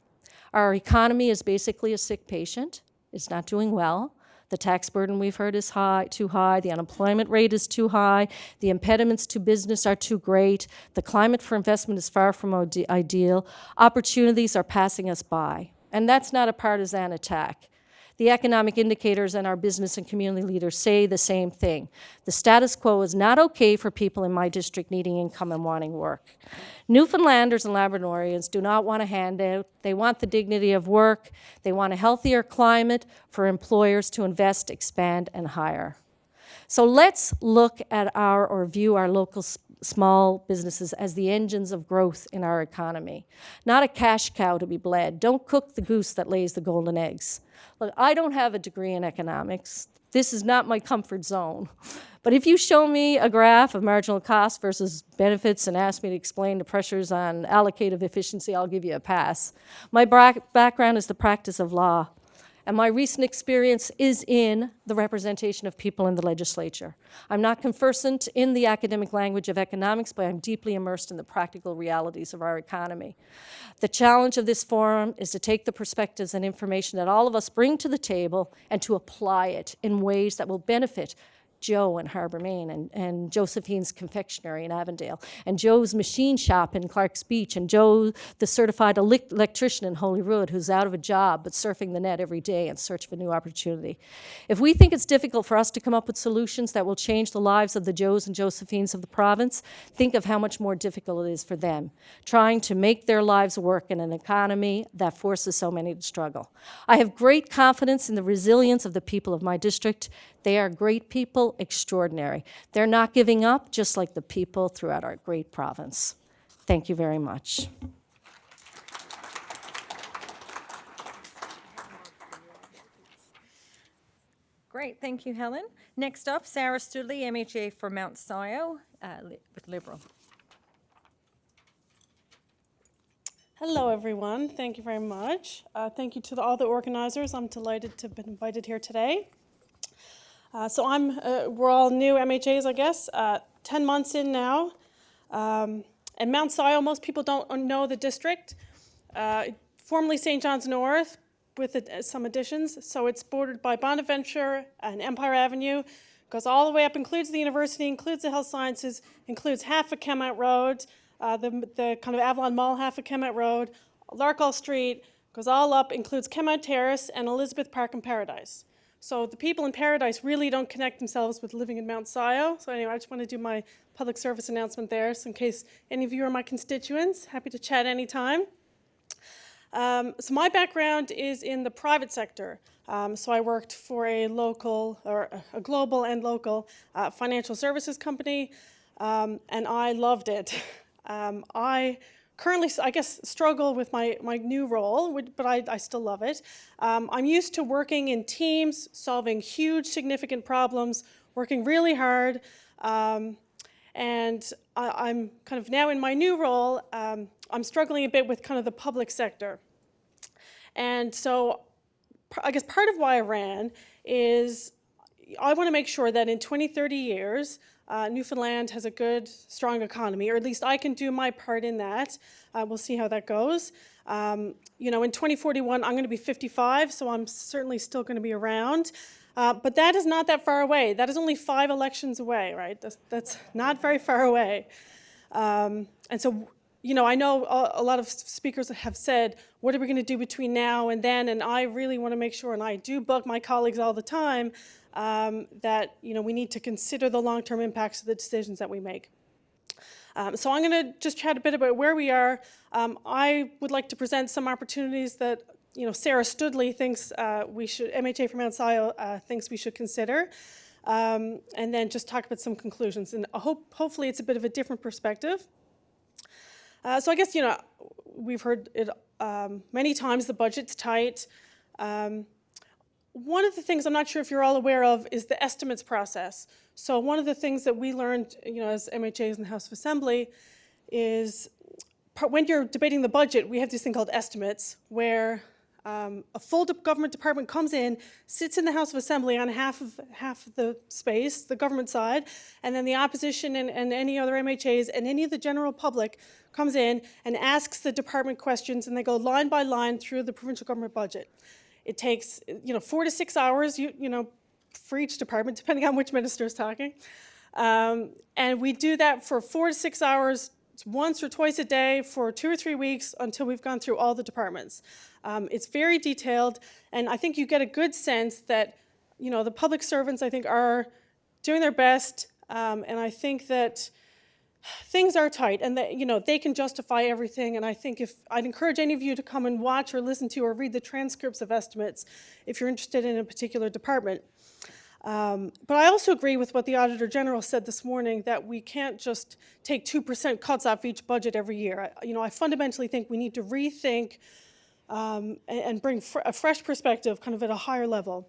Our economy is basically a sick patient. It's not doing well. The tax burden we've heard is too high. The unemployment rate is too high. The impediments to business are too great. The climate for investment is far from ideal. Opportunities are passing us by. And that's not a partisan attack. The economic indicators and our business and community leaders say the same thing. The status quo is not okay for people in my district needing income and wanting work. Newfoundlanders and Labradorians do not want a handout. They want the dignity of work. They want a healthier climate for employers to invest, expand, and hire. So let's look at or view our local small businesses as the engines of growth in our economy, not a cash cow to be bled. Don't cook the goose that lays the golden eggs. Look, I don't have a degree in economics. This is not my comfort zone. But if you show me a graph of marginal cost versus benefits and ask me to explain the pressures on allocative efficiency, I'll give you a pass. My background is the practice of law, and my recent experience is in the representation of people in the legislature. I'm not conversant in the academic language of economics, but I'm deeply immersed in the practical realities of our economy. The challenge of this forum is to take the perspectives and information that all of us bring to the table and to apply it in ways that will benefit Joe in Harbour, Maine, and Josephine's Confectionery in Avondale, and Joe's machine shop in Clark's Beach, and Joe, the certified electrician in Holyrood, who's out of a job but surfing the net every day in search of a new opportunity. If we think it's difficult for us to come up with solutions that will change the lives of the Joes and Josephines of the province, think of how much more difficult it is for them, trying to make their lives work in an economy that forces so many to struggle. I have great confidence in the resilience of the people of my district. They are great people, extraordinary. They're not giving up, just like the people throughout our great province. Thank you very much. Great, thank you, Helen. Next up, Sarah Studley, MHA for Mount Scio with Liberal. Hello, everyone. Thank you very much. Thank you to all the organizers. I'm delighted to have been invited here today. We're all new MHAs, I guess, 10 months in now. And Mount Scio, most people don't know the district. Formerly St. John's North, with some additions. So it's bordered by Bonaventure and Empire Avenue, goes all the way up, includes the university, includes the health sciences, includes half of Kemont Road, the kind of Avalon Mall, half of Kemont Road, Larkall Street, goes all up, includes Kemont Terrace and Elizabeth Park and Paradise. So the people in Paradise really don't connect themselves with living in Mount Scio. So anyway, I just want to do my public service announcement there, so in case any of you are my constituents, happy to chat anytime. So my background is in the private sector. So I worked for a local, or a global and local financial services company, and I loved it. I currently, I guess, struggle with my new role, but I still love it. I'm used to working in teams, solving huge, significant problems, working really hard, and I'm kind of now in my new role, I'm struggling a bit with kind of the public sector. And so I guess part of why I ran is I want to make sure that in 20, 30 years, Newfoundland has a good, strong economy, or at least I can do my part in that. We'll see how that goes. You know, in 2041, I'm going to be 55, so I'm certainly still going to be around. But that is not that far away. That is only 5 elections away, right? That's not very far away. And so, you know, I know a lot of speakers have said, what are we going to do between now and then? And I really want to make sure, and I do bug my colleagues all the time, that, you know, we need to consider the long-term impacts of the decisions that we make. So I'm going to just chat a bit about where we are. I would like to present some opportunities that, you know, Sarah Studley thinks we should, MHA for Mount Scio thinks we should consider, and then just talk about some conclusions. And hopefully it's a bit of a different perspective. So I guess, you know, we've heard it many times, the budget's tight. One of the things I'm not sure if you're all aware of is the estimates process. So one of the things that we learned, you know, as MHAs in the House of Assembly is when you're debating the budget, we have this thing called estimates, where a full government department comes in, sits in the House of Assembly on half of the space, the government side, and then the opposition and any other MHAs and any of the general public comes in and asks the department questions, and they go line by line through the provincial government budget. It takes, you know, 4 to 6 hours, you know, for each department, depending on which minister is talking. And we do that for 4 to 6 hours, once or twice a day for 2 or 3 weeks until we've gone through all the departments. It's very detailed, and I think you get a good sense that, you know, the public servants, I think, are doing their best, and I think that things are tight, and that, you know, they can justify everything. And I think I'd encourage any of you to come and watch or listen to or read the transcripts of estimates if you're interested in a particular department. But I also agree with what the Auditor General said this morning, that we can't just take 2% cuts off each budget every year. I fundamentally think we need to rethink and bring a fresh perspective kind of at a higher level.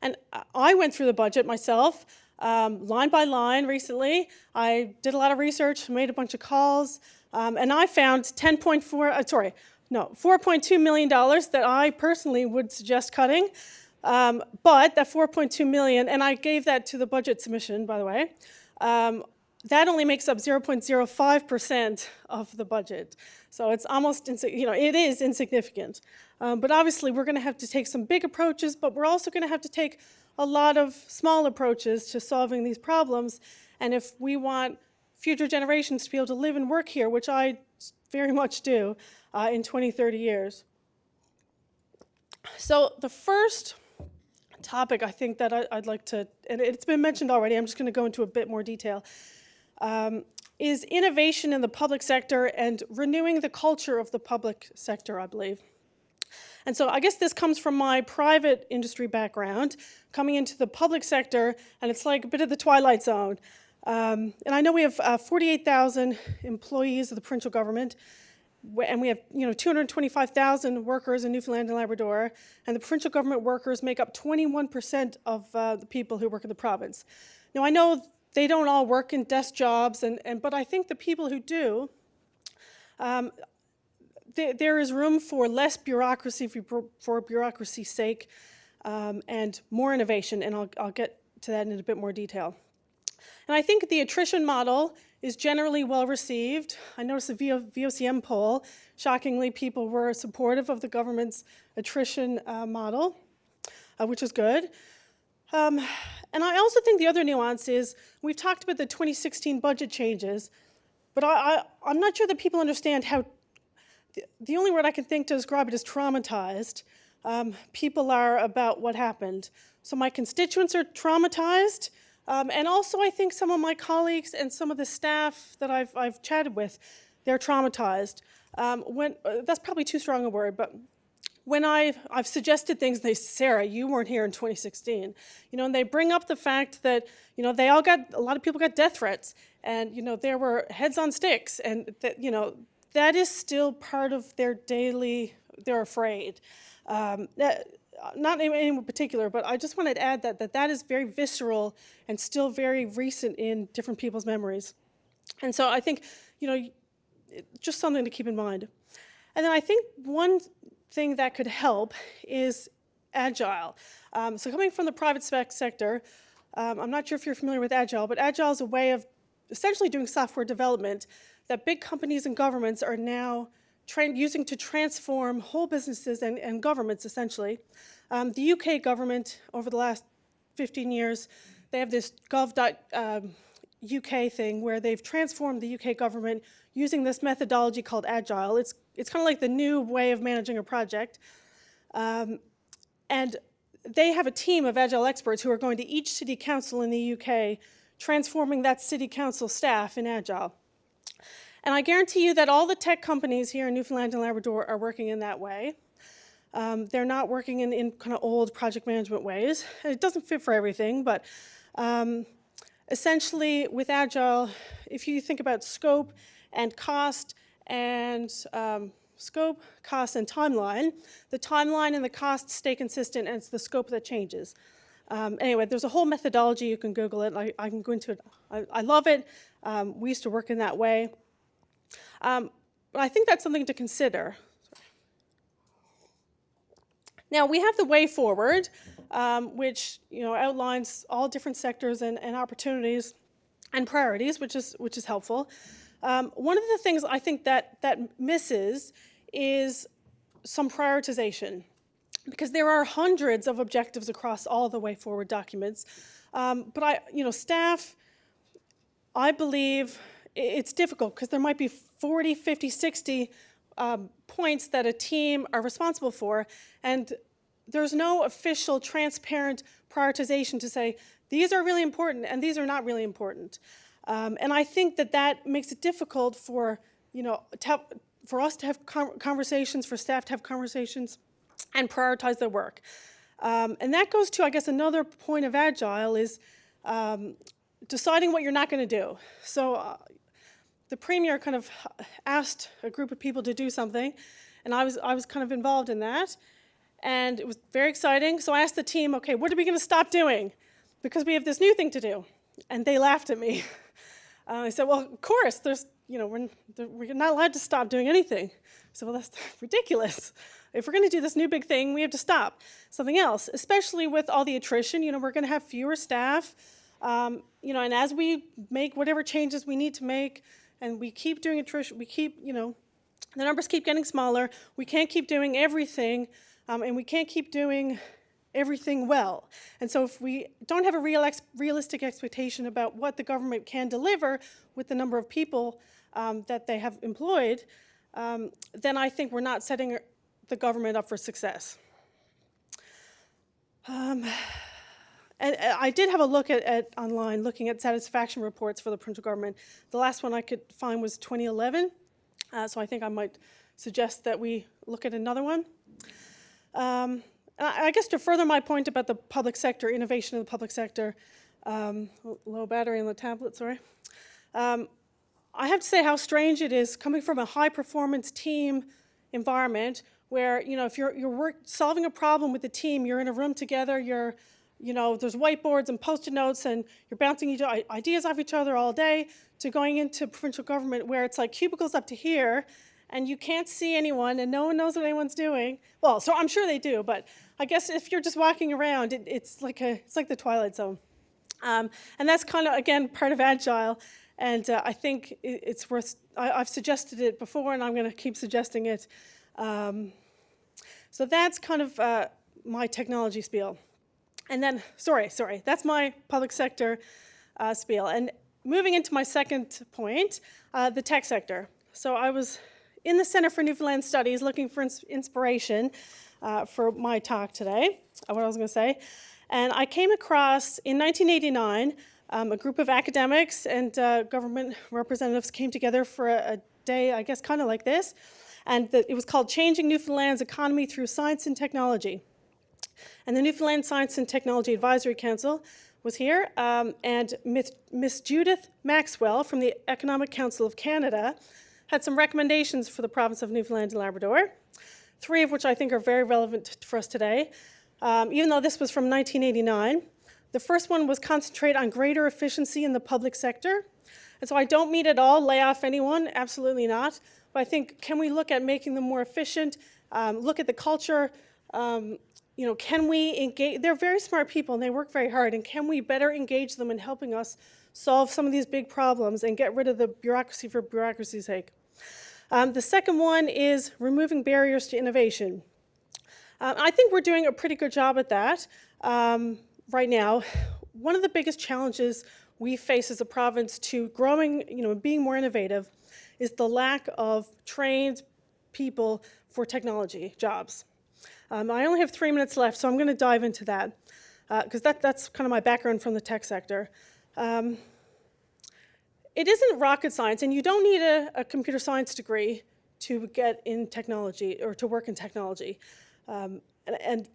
And I went through the budget myself, line by line recently. I did a lot of research, made a bunch of calls, and I found $4.2 million that I personally would suggest cutting. But that 4.2 million, and I gave that to the budget submission, by the way, that only makes up 0.05% of the budget. So it's almost, it is insignificant. But obviously we're going to have to take some big approaches, but we're also going to have to take a lot of small approaches to solving these problems. And if we want future generations to be able to live and work here, which I very much do, in 20, 30 years. So the first topic I think that I'd like to, and it's been mentioned already, I'm just going to go into a bit more detail, is innovation in the public sector and renewing the culture of the public sector, I believe. And so I guess this comes from my private industry background, coming into the public sector, and it's like a bit of the twilight zone. And I know we have 48,000 employees of the provincial government, and we have 225,000 workers in Newfoundland and Labrador, and the provincial government workers make up 21% of the people who work in the province. Now I know they don't all work in desk jobs, but I think the people who do, there is room for less bureaucracy for bureaucracy's sake, and more innovation, and I'll get to that in a bit more detail. And I think the attrition model is generally well received. I noticed the VOCM poll, shockingly people were supportive of the government's attrition model, which is good. And I also think the other nuance is, we've talked about the 2016 budget changes, but I'm not sure that people understand how, the only word I can think to describe it is traumatized. People are about what happened. So my constituents are traumatized, and also I think some of my colleagues and some of the staff that I've chatted with, they're traumatized. That's probably too strong a word, but when I've suggested things, they say, Sarah, you weren't here in 2016. And they bring up the fact that, a lot of people got death threats, and, there were heads on sticks, and that, that is still part of their daily, they're afraid. Not anyone in particular, but I just wanted to add that is very visceral and still very recent in different people's memories. And so I think, just something to keep in mind. And then I think one thing that could help is agile. So coming from the private sector, I'm not sure if you're familiar with agile, but agile is a way of essentially doing software development that big companies and governments are now using to transform whole businesses and governments, essentially. The UK government, over the last 15 years, they have this gov.uk thing where they've transformed the UK government using this methodology called Agile. It's kind of like the new way of managing a project. And they have a team of Agile experts who are going to each city council in the UK, transforming that city council staff in Agile. And I guarantee you that all the tech companies here in Newfoundland and Labrador are working in that way. They're not working in kind of old project management ways. And it doesn't fit for everything, but essentially with Agile, if you think about scope and cost and timeline, the timeline and the cost stay consistent, and it's the scope that changes. Anyway, there's a whole methodology. You can Google it. I can go into it. I love it. We used to work in that way. But I think that's something to consider. Now we have the way forward, which outlines all different sectors and opportunities and priorities, which is helpful. One of the things I think that misses is some prioritization, because there are hundreds of objectives across all the way forward documents. But staff, I believe it's difficult because there might be 40, 50, 60 points that a team are responsible for, and there's no official, transparent prioritization to say, these are really important and these are not really important. And I think that makes it difficult for us to have conversations, for staff to have conversations and prioritize their work. And that goes to, I guess, another point of Agile is deciding what you're not going to do. So the Premier kind of asked a group of people to do something, and I was kind of involved in that. And it was very exciting. So I asked the team, okay, what are we going to stop doing? Because we have this new thing to do. And they laughed at me. I said, well, of course, we're not allowed to stop doing anything. I said, well, that's ridiculous. If we're going to do this new big thing, we have to stop something else, especially with all the attrition. We're going to have fewer staff. And as we make whatever changes we need to make, and we keep doing attrition, the numbers keep getting smaller. We can't keep doing everything. And we can't keep doing everything well. And so if we don't have a realistic expectation about what the government can deliver with the number of people that they have employed, then I think we're not setting the government up for success. And I did have a look at online, looking at satisfaction reports for the provincial government. The last one I could find was 2011. So I think I might suggest that we look at another one. I guess to further my point about the public sector, innovation in the public sector, low battery on the tablet, sorry. I have to say how strange it is coming from a high-performance team environment where, if you're solving a problem with the team, you're in a room together, there's whiteboards and Post-it notes, and you're bouncing ideas off each other all day, to going into provincial government where it's like cubicles up to here, and you can't see anyone, and no one knows what anyone's doing. Well, so I'm sure they do, but I guess if you're just walking around, it's like the Twilight Zone. And that's kind of, again, part of Agile, and I think it's worth, I've suggested it before, and I'm going to keep suggesting it. So that's kind of my technology spiel. And then, sorry, that's my public sector spiel. And moving into my second point, the tech sector. So I was in the Center for Newfoundland Studies looking for inspiration for my talk today, what I was going to say. And I came across, in 1989, a group of academics and government representatives came together for a day, I guess, kind of like this. And it was called Changing Newfoundland's Economy Through Science and Technology. And the Newfoundland Science and Technology Advisory Council was here, and Miss Judith Maxwell from the Economic Council of Canada had some recommendations for the province of Newfoundland and Labrador, 3 of which I think are very relevant for us today, even though this was from 1989. The first one was concentrate on greater efficiency in the public sector. And so I don't mean at all lay off anyone, absolutely not. But I think, can we look at making them more efficient, look at the culture, can we engage? They're very smart people and they work very hard, and can we better engage them in helping us solve some of these big problems and get rid of the bureaucracy for bureaucracy's sake? The second one is removing barriers to innovation. I think we're doing a pretty good job at that right now. One of the biggest challenges we face as a province to growing, being more innovative, is the lack of trained people for technology jobs. I only have 3 minutes left, so I'm going to dive into that, because that's kind of my background from the tech sector. It isn't rocket science, and you don't need a computer science degree to get in technology or to work in technology. And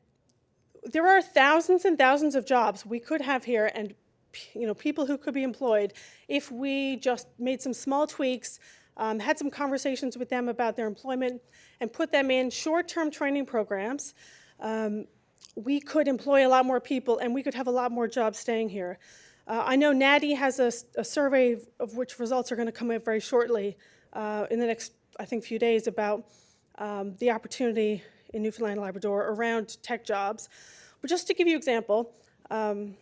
there are thousands and thousands of jobs we could have here, and people who could be employed if we just made some small tweaks, had some conversations with them about their employment, and put them in short-term training programs. We could employ a lot more people, and we could have a lot more jobs staying here. I know NADI has a survey of which results are going to come out very shortly in the next, I think, few days about the opportunity in Newfoundland and Labrador around tech jobs. But just to give you an example, I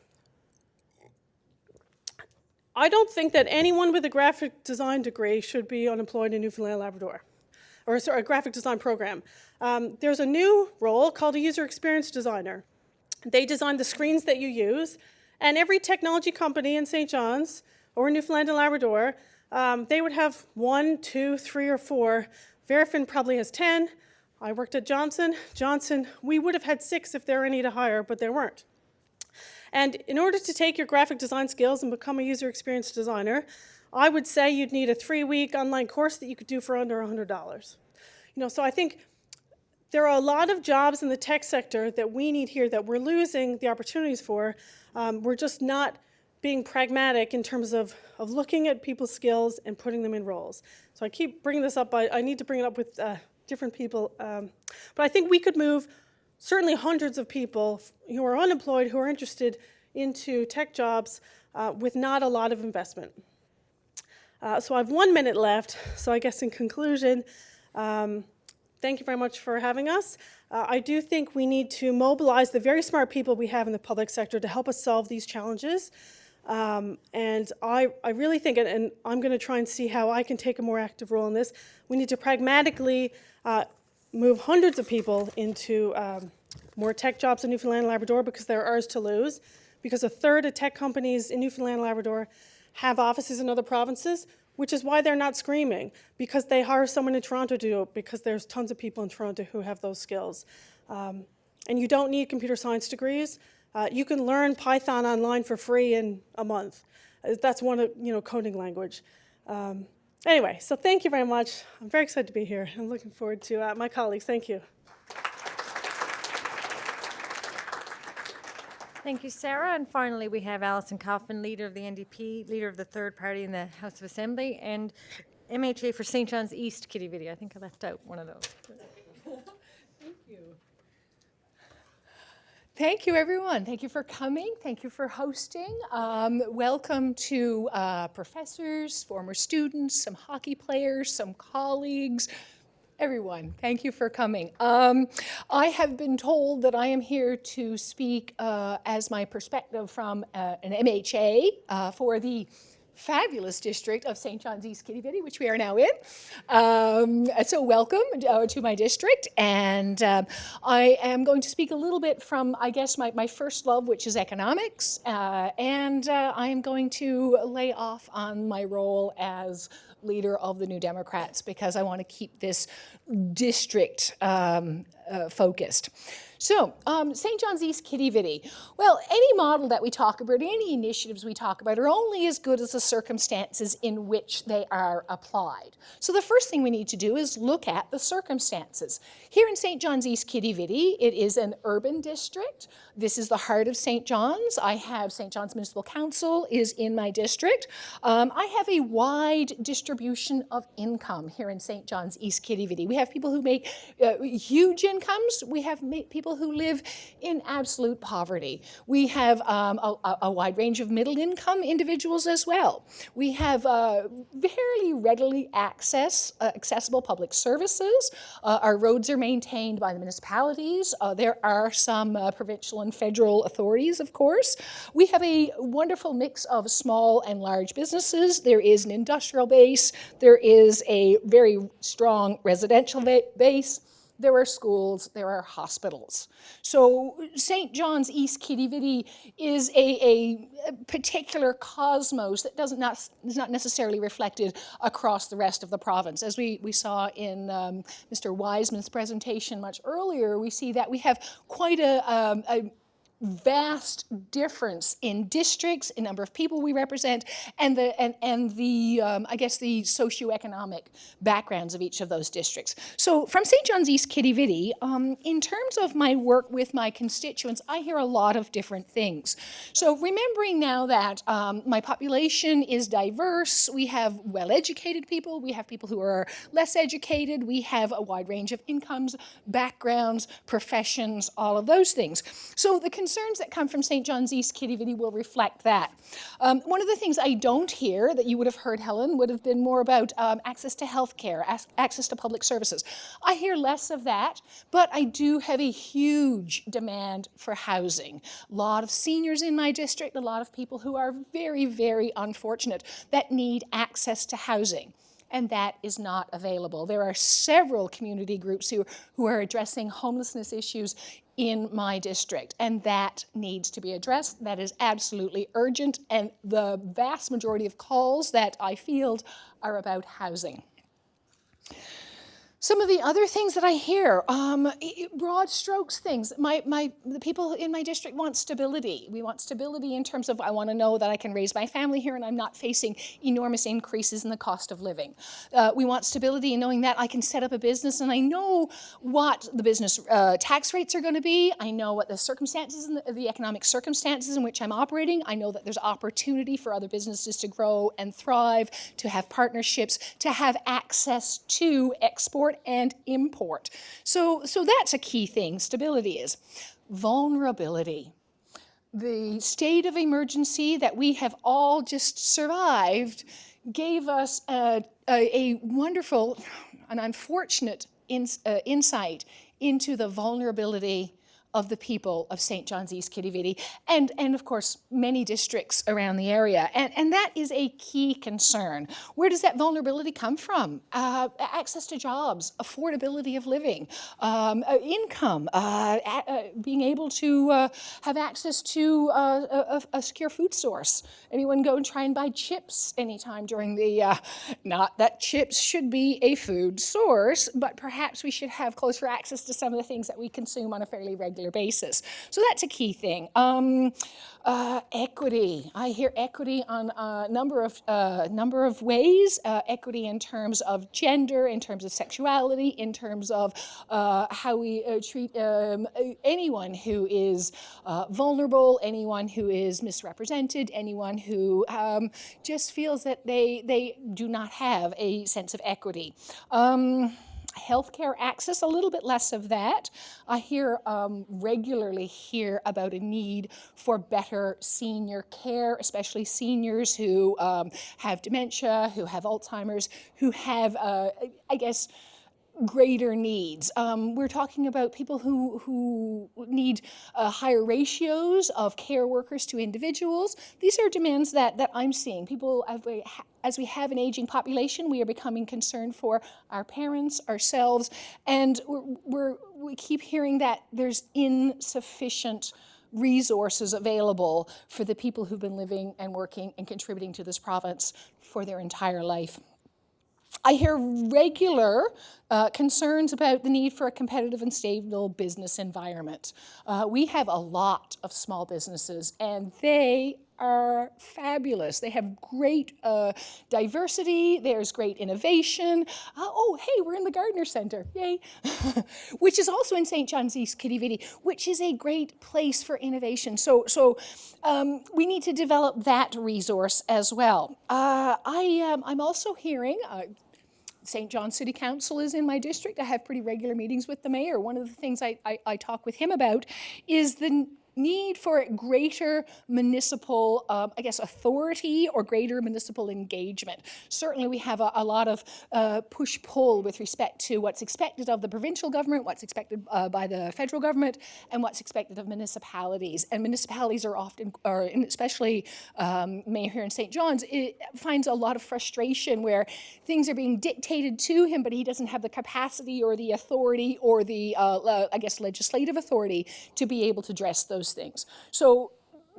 don't think that anyone with a graphic design degree should be unemployed in Newfoundland and Labrador, or sorry, a graphic design program. There's a new role called a user experience designer. They design the screens that you use, and every technology company in St. John's or Newfoundland and Labrador, they would have 1, 2, 3, or 4. Verifin probably has 10. I worked at Johnson. We would have had 6 if there were any to hire, but there weren't. And in order to take your graphic design skills and become a user experience designer, I would say you'd need a 3-week online course that you could do for under $100. So I think there are a lot of jobs in the tech sector that we need here that we're losing the opportunities for. We're just not being pragmatic in terms of looking at people's skills and putting them in roles. So I keep bringing this up. I need to bring it up with different people. But I think we could move certainly hundreds of people who are unemployed, who are interested into tech jobs with not a lot of investment. So I have 1 minute left. So I guess in conclusion, thank you very much for having us. I do think we need to mobilize the very smart people we have in the public sector to help us solve these challenges. And I really think, and I'm going to try and see how I can take a more active role in this, we need to pragmatically move hundreds of people into more tech jobs in Newfoundland and Labrador because they're ours to lose, because 1/3 of tech companies in Newfoundland and Labrador have offices in other provinces, which is why they're not screaming, because they hire someone in Toronto to do it, because there's tons of people in Toronto who have those skills. And you don't need computer science degrees. You can learn Python online for free in a month. That's one coding language. Anyway, so thank you very much. I'm very excited to be here. I'm looking forward to my colleagues. Thank you. Thank you, Sarah. And finally, we have Alison Coffin, leader of the NDP, leader of the third party in the House of Assembly, and MHA for St. John's East, Kitty Vidi. I think I left out one of those. Thank you. Thank you, everyone. Thank you for coming. Thank you for hosting. Welcome to professors, former students, some hockey players, some colleagues, everyone. Thank you for coming. I have been told that I am here to speak as my perspective from an MHA for the fabulous district of St. John's East, Kitty Vidi, which we are now in. So welcome to my district. And I am going to speak a little bit from, I guess, my first love, which is economics. And I am going to lay off on my role as leader of the New Democrats because I want to keep this district focused. So, St. John's East, Kitty Vidi. Well, any model that we talk about, any initiatives we talk about are only as good as the circumstances in which they are applied. So the first thing we need to do is look at the circumstances. Here in St. John's East, Kitty Vidi, it is an urban district. This is the heart of St. John's. I have St. John's Municipal Council is in my district. I have a wide distribution of income here in St. John's East, Kitty Vidi. We have people who make huge incomes. We have people who live in absolute poverty. We have a wide range of middle income individuals as well. We have fairly readily accessible public services. Our roads are maintained by the municipalities. There are some provincial and federal authorities, of course. We have a wonderful mix of small and large businesses. There is an industrial base. There is a very strong residential base. There are schools, there are hospitals. So St. John's East, Kitty Vidi is a particular cosmos that is not necessarily reflected across the rest of the province. As we saw in Mr. Wiseman's presentation much earlier, we see that we have quite a vast difference in districts, in number of people we represent, and the I guess the socioeconomic backgrounds of each of those districts. So from St. John's East, Kitty Vidi, in terms of my work with my constituents, I hear a lot of different things. So remembering now that my population is diverse, we have well-educated people, we have people who are less educated, we have a wide range of incomes, backgrounds, professions, all of those things. So the concerns that come from St. John's East, Kitty Vidi will reflect that. One of the things I don't hear that you would have heard, Helen, would have been more about access to health care, access to public services. I hear less of that, but I do have a huge demand for housing. A lot of seniors in my district, a lot of people who are very, very unfortunate that need access to housing. And that is not available. There are several community groups who are addressing homelessness issues in my district, and that needs to be addressed. That is absolutely urgent, and the vast majority of calls that I field are about housing. Some of the other things that I hear, broad strokes things. The people in my district want stability. We want stability in terms of I want to know that I can raise my family here and I'm not facing enormous increases in the cost of living. We want stability in knowing that I can set up a business and I know what the business tax rates are going to be. I know what the circumstances, and the economic circumstances in which I'm operating. I know that there's opportunity for other businesses to grow and thrive, to have partnerships, to have access to export and import. So that's a key thing, stability is. Vulnerability. The state of emergency that we have all just survived gave us a wonderful and unfortunate insight into the vulnerability of the people of St. John's East Kitivity and of course many districts around the area. And that is a key concern. Where does that vulnerability come from? Access to jobs, affordability of living, income, being able to have access to a secure food source. Anyone go and try and buy chips anytime during the, not that chips should be a food source, but perhaps we should have closer access to some of the things that we consume on a fairly regular basis. So that's a key thing. Equity. I hear equity on a number of ways. Equity in terms of gender, in terms of sexuality, in terms of how we treat anyone who is vulnerable, anyone who is misrepresented, anyone who just feels that they do not have a sense of equity. Healthcare access, a little bit less of that. I regularly hear about a need for better senior care, especially seniors who have dementia, who have Alzheimer's, who have, I guess, greater needs. We're talking about people who need higher ratios of care workers to individuals. These are demands that I'm seeing. People, as we have an aging population, we are becoming concerned for our parents, ourselves, and we keep hearing that there's insufficient resources available for the people who've been living and working and contributing to this province for their entire life. I hear regular concerns about the need for a competitive and stable business environment. We have a lot of small businesses, and they are fabulous. They have great diversity, there's great innovation. Oh, hey, we're in the Gardner Centre, yay. Which is also in St. John's East Kitivity, which is a great place for innovation. So we need to develop that resource as well. I'm also hearing, St. John City Council is in my district. I have pretty regular meetings with the mayor. One of the things I talk with him about is the need for greater municipal, authority or greater municipal engagement. Certainly we have a lot of push-pull with respect to what's expected of the provincial government, what's expected by the federal government, and what's expected of municipalities. And municipalities are often, and especially mayor here in St. John's, it finds a lot of frustration where things are being dictated to him, but he doesn't have the capacity or the authority or the, legislative authority to be able to address those things. So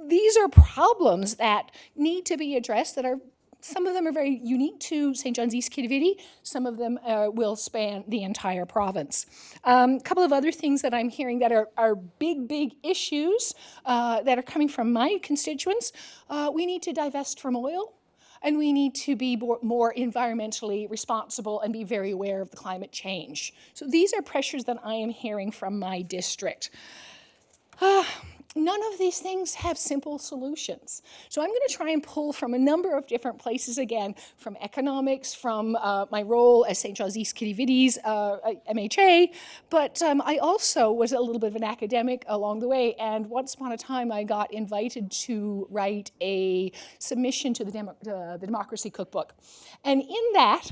these are problems that need to be addressed that are, some of them are very unique to St. John's East Kitivity, some of them will span the entire province. A couple of other things that I'm hearing that are big issues that are coming from my constituents. We need to divest from oil, and we need to be more environmentally responsible and be very aware of the climate change. So these are pressures that I am hearing from my district. None of these things have simple solutions. So I'm going to try and pull from a number of different places again, from economics, from my role as St. John's East Kitivity's MHA, but I also was a little bit of an academic along the way, and once upon a time I got invited to write a submission to the Democracy Cookbook. And in that,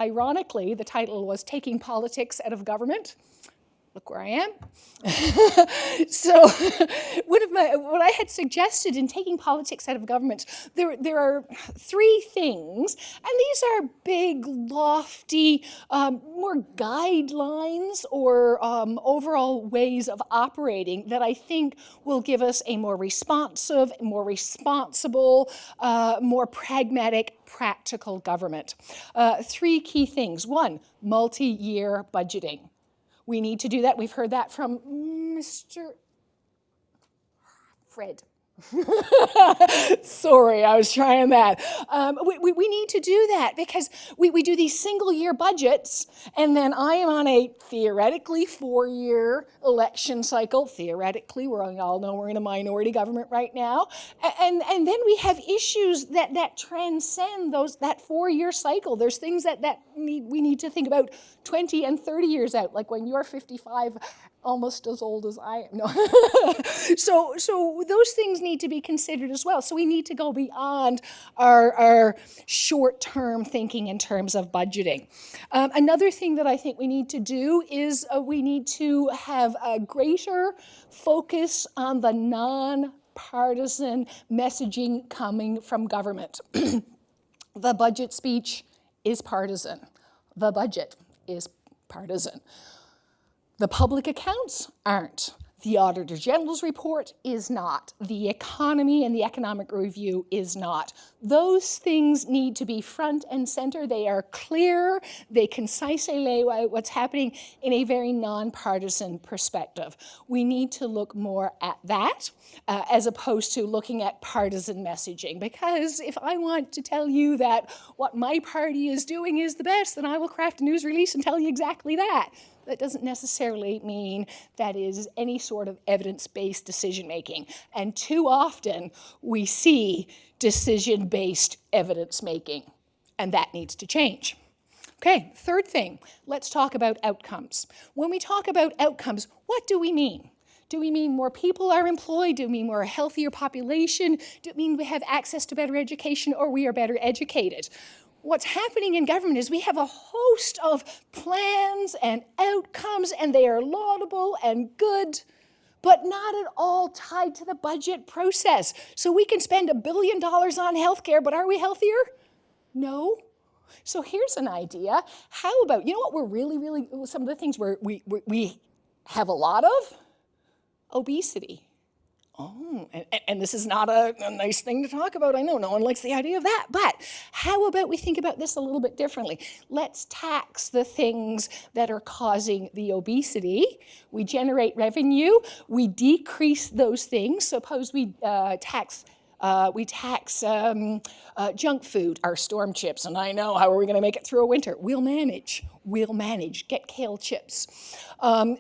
ironically, the title was Taking Politics Out of Government. look where I am. So what I had suggested in taking politics out of government, there are three things, and these are big, lofty, more guidelines or overall ways of operating that I think will give us a more responsive, more responsible, more pragmatic, practical government. Three key things. One, multi-year budgeting. We need to do that. We've heard that from Mr. Fred. Sorry, I was trying that. We need to do that because we do these single-year budgets, and then I am on a theoretically 4-year election cycle. Theoretically, we all know we're in a minority government right now, and then we have issues that transcend that 4-year cycle. There's things that we need to think about 20 and 30 years out, like when you're 55. Almost as old as I am. No. So those things need to be considered as well. So we need to go beyond our short-term thinking in terms of budgeting. Another thing that I think we need to do is we need to have a greater focus on the non-partisan messaging coming from government. The budget speech is partisan. The budget is partisan. The public accounts aren't. The Auditor General's report is not. The economy and the economic review is not. Those things need to be front and center. They are clear. They concisely lay out what's happening in a very nonpartisan perspective. We need to look more at that as opposed to looking at partisan messaging. Because if I want to tell you that what my party is doing is the best, then I will craft a news release and tell you exactly that. That doesn't necessarily mean that is any sort of evidence-based decision-making. And too often, we see decision-based evidence-making, and that needs to change. Okay, third thing, let's talk about outcomes. When we talk about outcomes, what do we mean? Do we mean more people are employed? Do we mean more a healthier population? Do we mean we have access to better education, or we are better educated? What's happening in government is we have a host of plans and outcomes, and they are laudable and good, but not at all tied to the budget process. So we can spend $1 billion on healthcare, but are we healthier? No. So here's an idea. How about, you know what we're really, some of the things we have a lot of? Obesity. Oh, and this is not a nice thing to talk about. I know no one likes the idea of that. But how about we think about this a little bit differently? Let's tax the things that are causing the obesity. We generate revenue. We decrease those things. Suppose we tax junk food, our storm chips, and I know, how are we going to make it through a winter? We'll manage, get kale chips.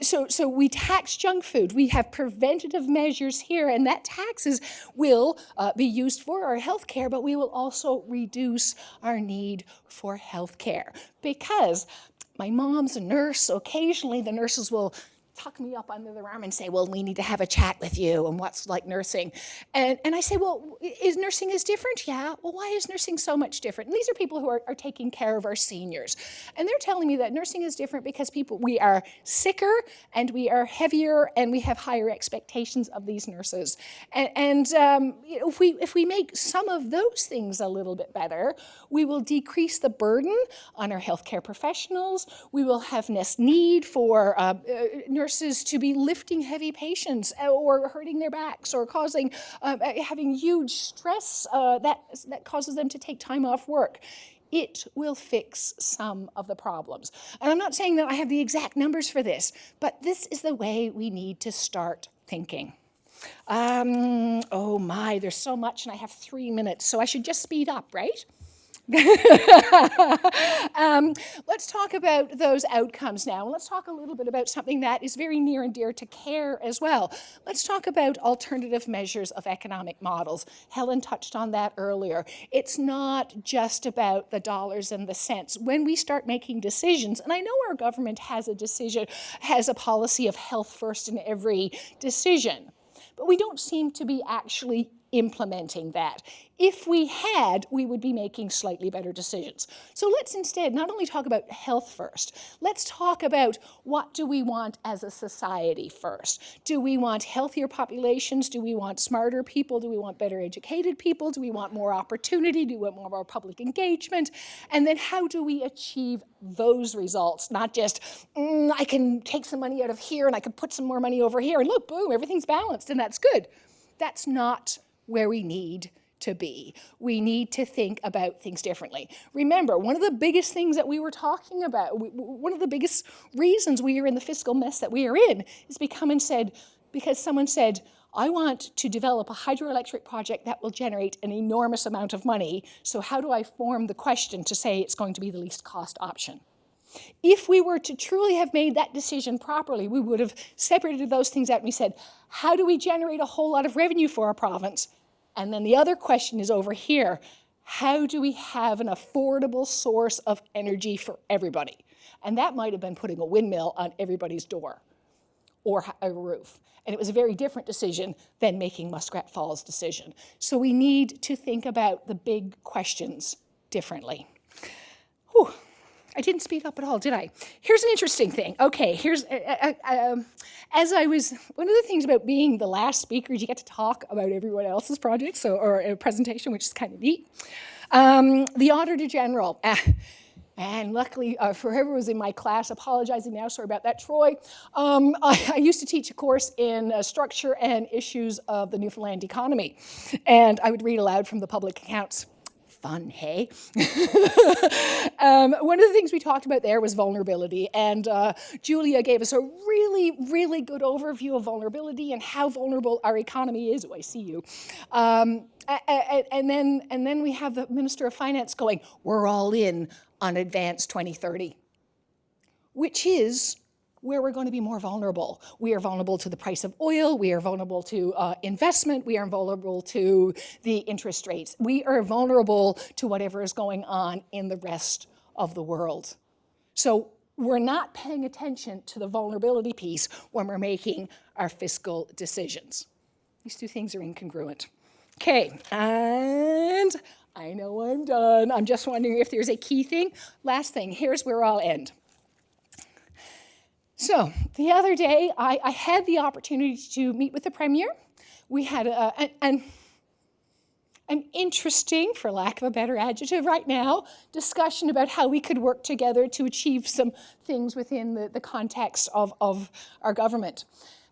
So we tax junk food. We have preventative measures here, and that taxes will be used for our health care, but we will also reduce our need for health care. Because my mom's a nurse, so occasionally the nurses will tuck me up under their arm and say, well, we need to have a chat with you and what's like nursing. And I say, well, is nursing is different? Yeah. Well, why is nursing so much different? And these are people who are taking care of our seniors. And they're telling me that nursing is different because we are sicker and we are heavier and we have higher expectations of these nurses. And if we make some of those things a little bit better, we will decrease the burden on our healthcare professionals. We will have less need for nurses to be lifting heavy patients or hurting their backs or causing having huge stress that causes them to take time off work. It will fix some of the problems. And I'm not saying that I have the exact numbers for this, but this is the way we need to start thinking. Oh my, there's so much and I have 3 minutes, so I should just speed up, right? Let's talk about those outcomes now. Let's talk a little bit about something that is very near and dear to CARE as well. Let's talk about alternative measures of economic models. Helen touched on that earlier. It's not just about the dollars and the cents. When we start making decisions, and I know our government has a policy of health first in every decision, but we don't seem to be actually implementing that. If we had, we would be making slightly better decisions. So let's instead not only talk about health first, let's talk about what do we want as a society first. Do we want healthier populations? Do we want smarter people? Do we want better educated people? Do we want more opportunity? Do we want more public engagement? And then how do we achieve those results? Not just, I can take some money out of here and I can put some more money over here and look, boom, everything's balanced and that's good. That's not where we need to be. We need to think about things differently. Remember, one of the biggest things that we were talking about, one of the biggest reasons we are in the fiscal mess that we are in is because someone said, I want to develop a hydroelectric project that will generate an enormous amount of money, so how do I form the question to say it's going to be the least cost option? If we were to truly have made that decision properly, we would have separated those things out and we said, how do we generate a whole lot of revenue for our province? And then the other question is over here, how do we have an affordable source of energy for everybody? And that might have been putting a windmill on everybody's door or a roof. And it was a very different decision than making Muskrat Falls' decision. So we need to think about the big questions differently. Whew. I didn't speed up at all, did I? Here's an interesting thing. Okay, here's, one of the things about being the last speaker is you get to talk about everyone else's projects or a presentation, which is kind of neat. The Auditor General, and luckily for whoever was in my class, apologizing now, sorry about that, Troy, I used to teach a course in structure and issues of the Newfoundland economy, and I would read aloud from the public accounts. Fun, hey? One of the things we talked about there was vulnerability, and Julia gave us a really, really good overview of vulnerability and how vulnerable our economy is. Oh, I see you. And then we have the Minister of Finance going, we're all in on Advance 2030, which is where we're going to be more vulnerable. We are vulnerable to the price of oil, we are vulnerable to investment, we are vulnerable to the interest rates. We are vulnerable to whatever is going on in the rest of the world. So we're not paying attention to the vulnerability piece when we're making our fiscal decisions. These two things are incongruent. Okay, and I know I'm done. I'm just wondering if there's a key thing. Last thing, here's where I'll end. So the other day, I had the opportunity to meet with the Premier. We had an interesting, for lack of a better adjective right now, discussion about how we could work together to achieve some things within the context of our government.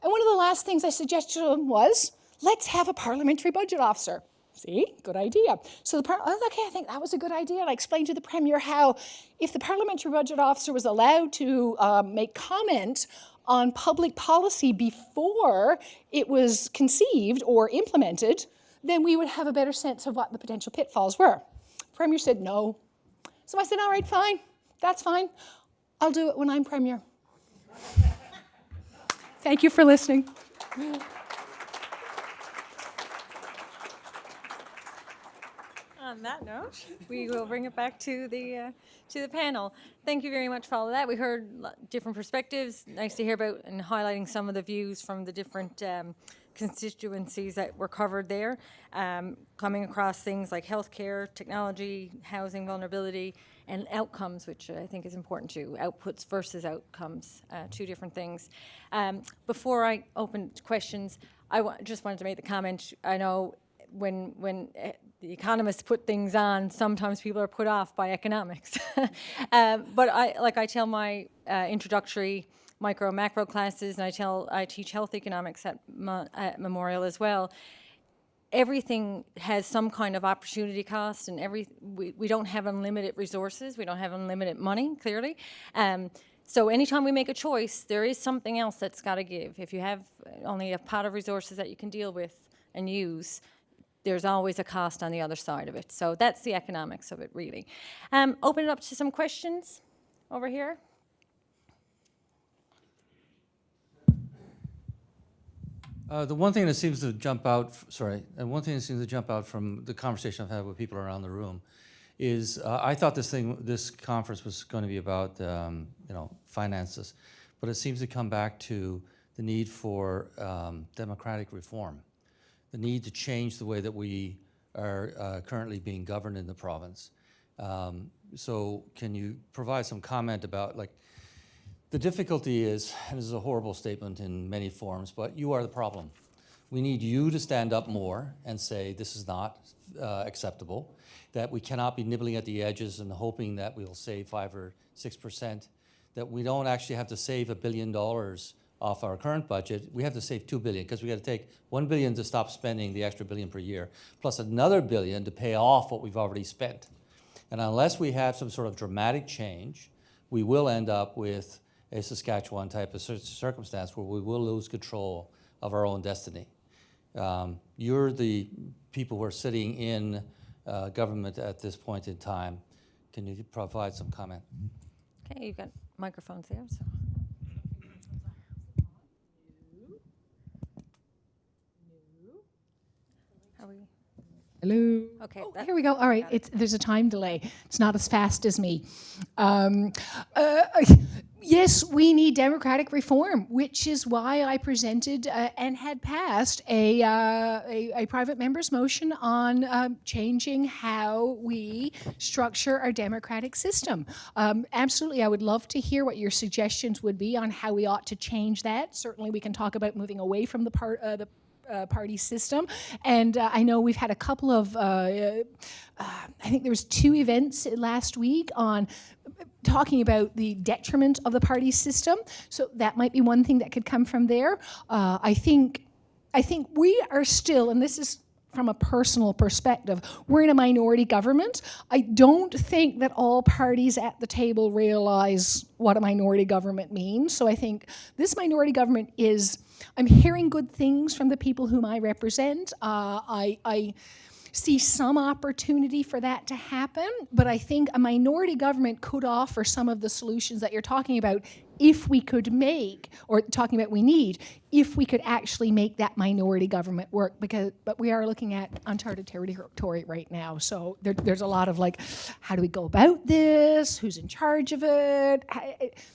And one of the last things I suggested to him was, let's have a parliamentary budget officer. See, good idea. So I was like, okay, I think that was a good idea. And I explained to the Premier how if the parliamentary budget officer was allowed to make comment on public policy before it was conceived or implemented, then we would have a better sense of what the potential pitfalls were. The Premier said no. So I said, all right, fine, that's fine. I'll do it when I'm Premier. Thank you for listening. On that note, we will bring it back to the panel. Thank you very much for all of that. We heard different perspectives. Nice to hear about and highlighting some of the views from the different constituencies that were covered there, coming across things like healthcare, technology, housing vulnerability, and outcomes, which I think is important too. Outputs versus outcomes, two different things. Before I open to questions, I just wanted to make the comment. I know when the economists put things on, sometimes people are put off by economics. But I tell my introductory micro and macro classes, and I teach health economics at Memorial as well. Everything has some kind of opportunity cost, and we don't have unlimited resources. We don't have unlimited money, clearly. So anytime we make a choice, there is something else that's got to give. If you have only a pot of resources that you can deal with and use, there's always a cost on the other side of it. So that's the economics of it, really. Open it up to some questions over here. The one thing that seems to jump out, from the conversation I've had with people around the room is I thought this conference was going to be about finances, but it seems to come back to the need for democratic reform. the need to change the way that we are currently being governed in the province. So can you provide some comment about, like, the difficulty is, and this is a horrible statement in many forms, but you are the problem. We need you to stand up more and say this is not acceptable, that we cannot be nibbling at the edges and hoping that we'll save 5 or 6%, that we don't actually have to save $1 billion off our current budget. We have to save $2 billion because we got to take $1 billion to stop spending the extra $1 billion per year, plus another $1 billion to pay off what we've already spent. And unless we have some sort of dramatic change, we will end up with a Saskatchewan type of circumstance where we will lose control of our own destiny. You're the people who are sitting in government at this point in time. Can you provide some comment? Okay, you've got microphones there. So. How are we? Hello. Okay. Oh, here we go. All right. There's a time delay. It's not as fast as me. Yes, we need democratic reform, which is why I presented and had passed a private member's motion on changing how we structure our democratic system. Absolutely, I would love to hear what your suggestions would be on how we ought to change that. Certainly, we can talk about moving away from the party system. And I know we've had a couple of, I think there was 2 events last week on talking about the detriment of the party system. So that might be one thing that could come from there. I think we are still, and this is from a personal perspective, we're in a minority government. I don't think that all parties at the table realize what a minority government means. So I think this minority government is, I'm hearing good things from the people whom I represent. I see some opportunity for that to happen, but I think a minority government could offer some of the solutions that you're talking about if we could make, or talking about we need, if we could actually make that minority government work, but we are looking at uncharted territory right now. So there's a lot of like, how do we go about this? Who's in charge of it?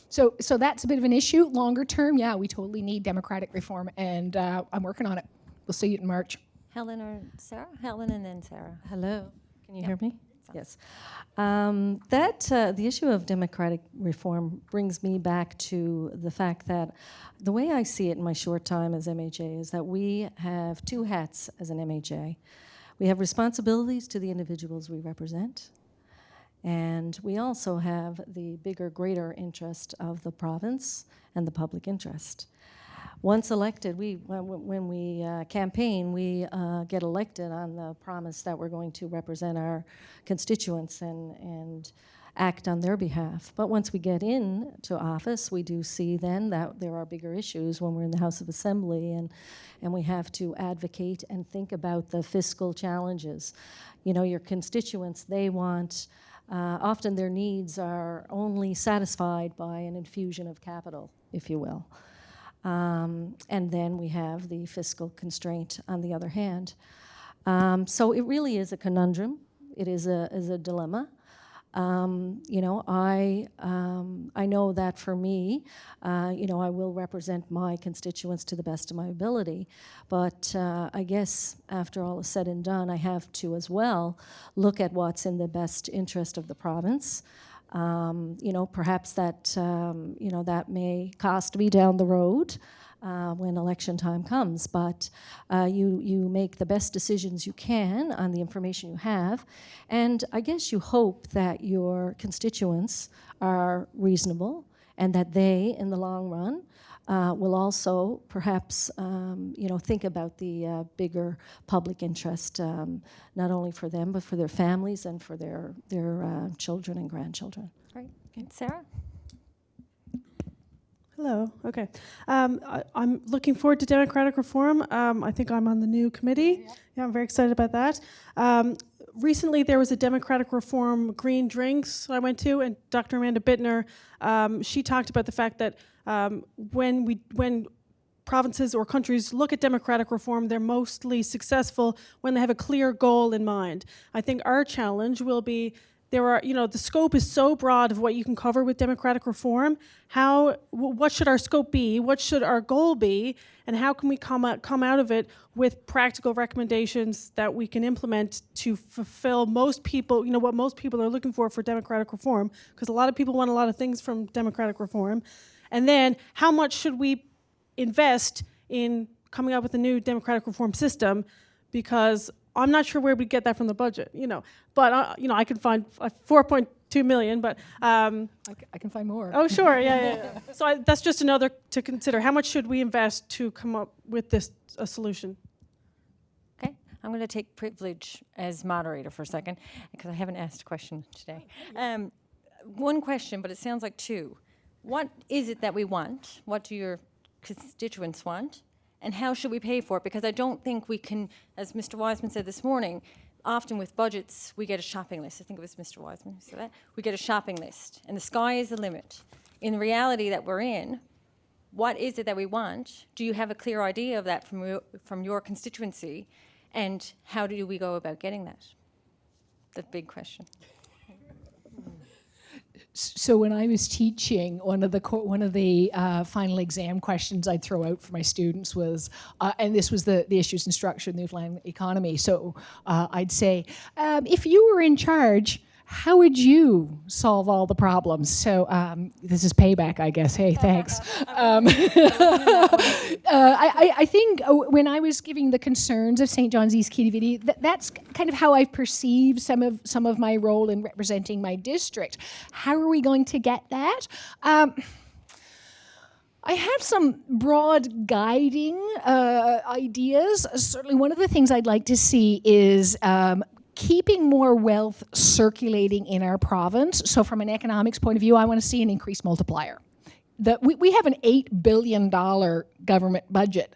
So that's a bit of an issue. Longer term, yeah, we totally need democratic reform, and I'm working on it. We'll see you in March. Helen or Sarah? Helen and then Sarah. Hello. Can you hear me? Yes. The issue of democratic reform brings me back to the fact that the way I see it in my short time as MHA is that we have 2 hats as an MHA. We have responsibilities to the individuals we represent, and we also have the bigger, greater interest of the province and the public interest. Once elected, when we campaign, we get elected on the promise that we're going to represent our constituents and act on their behalf. But once we get into office, we do see then that there are bigger issues when we're in the House of Assembly, and we have to advocate and think about the fiscal challenges. You know, your constituents, they want, often their needs are only satisfied by an infusion of capital, if you will. And then we have the fiscal constraint on the other hand. So it really is a conundrum. It is a dilemma. You know, I know that for me, you know, I will represent my constituents to the best of my ability. But I guess after all is said and done, I have to as well look at what's in the best interest of the province. You know, perhaps that, you know, that may cost me down the road when election time comes, but you make the best decisions you can on the information you have, and I guess you hope that your constituents are reasonable and that they, in the long run, will also perhaps you know, think about the bigger public interest, not only for them but for their families and for their children and grandchildren. Right. Okay. Sarah? Hello. Okay. I'm looking forward to democratic reform. I think I'm on the new committee. Yeah, I'm very excited about that. Recently, there was a democratic reform green drinks I went to, and Dr. Amanda Bittner, she talked about the fact that when provinces or countries look at democratic reform, they're mostly successful when they have a clear goal in mind. I think our challenge will be there are, the scope is so broad of what you can cover with democratic reform. What should our scope be? What should our goal be? And how can we come out of it with practical recommendations that we can implement to fulfill most people, what most people are looking for democratic reform? Because a lot of people want a lot of things from democratic reform. And then how much should we invest in coming up with a new democratic reform system? Because I'm not sure where we get that from the budget, But, I can find 4.2 million, but... I can find more. Oh, sure, yeah. So that's just another to consider. How much should we invest to come up with a solution? Okay, I'm going to take privilege as moderator for a second, because I haven't asked a question today. One question, but it sounds like two. What is it that we want? What do your constituents want? And how should we pay for it? Because I don't think we can, as Mr. Wiseman said this morning, often with budgets, we get a shopping list. I think it was Mr. Wiseman who said that. We get a shopping list, and the sky is the limit. In the reality that we're in, what is it that we want? Do you have a clear idea of that from your constituency? And how do we go about getting that? The big question. So when I was teaching, one of the final exam questions I'd throw out for my students was, and this was the issues and structure of the Newfoundland economy. So I'd say, if you were in charge, how would you solve all the problems? So this is payback, I guess. Hey, thanks. I think when I was giving the concerns of St. John's East Quidi, that's kind of how I perceive some of my role in representing my district. How are we going to get that? I have some broad guiding ideas. Certainly one of the things I'd like to see is keeping more wealth circulating in our province. So from an economics point of view, I want to see an increased multiplier. We have an $8 billion government budget.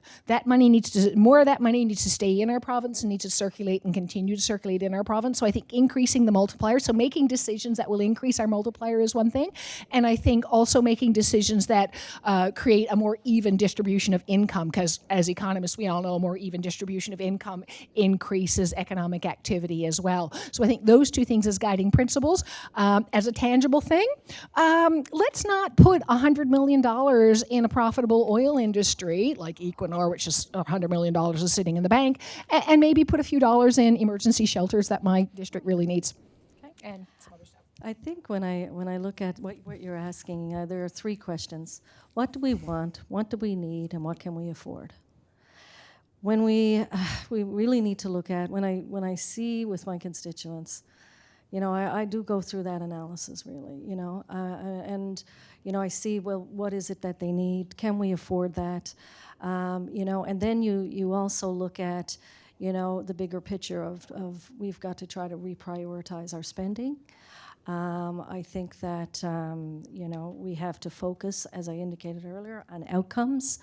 More of that money needs to stay in our province and needs to circulate and continue to circulate in our province. So I think increasing the multiplier, so making decisions that will increase our multiplier is one thing. And I think also making decisions that create a more even distribution of income, because as economists, we all know a more even distribution of income increases economic activity as well. So I think those two things as guiding principles. As a tangible thing, let's not put $100 million in a profitable oil industry like Equinor, which is $100 million is sitting in the bank, and maybe put a few dollars in emergency shelters that my district really needs. Okay. And some other stuff. I think when I look at what you're asking, there are three questions. What do we want? What do we need? And what can we afford? When we really need to look at, when I see with my constituents, I do go through that analysis really, and I see, well, what is it that they need? Can we afford that? And then you also look at, the bigger picture of we've got to try to reprioritize our spending. I think that, we have to focus, as I indicated earlier, on outcomes.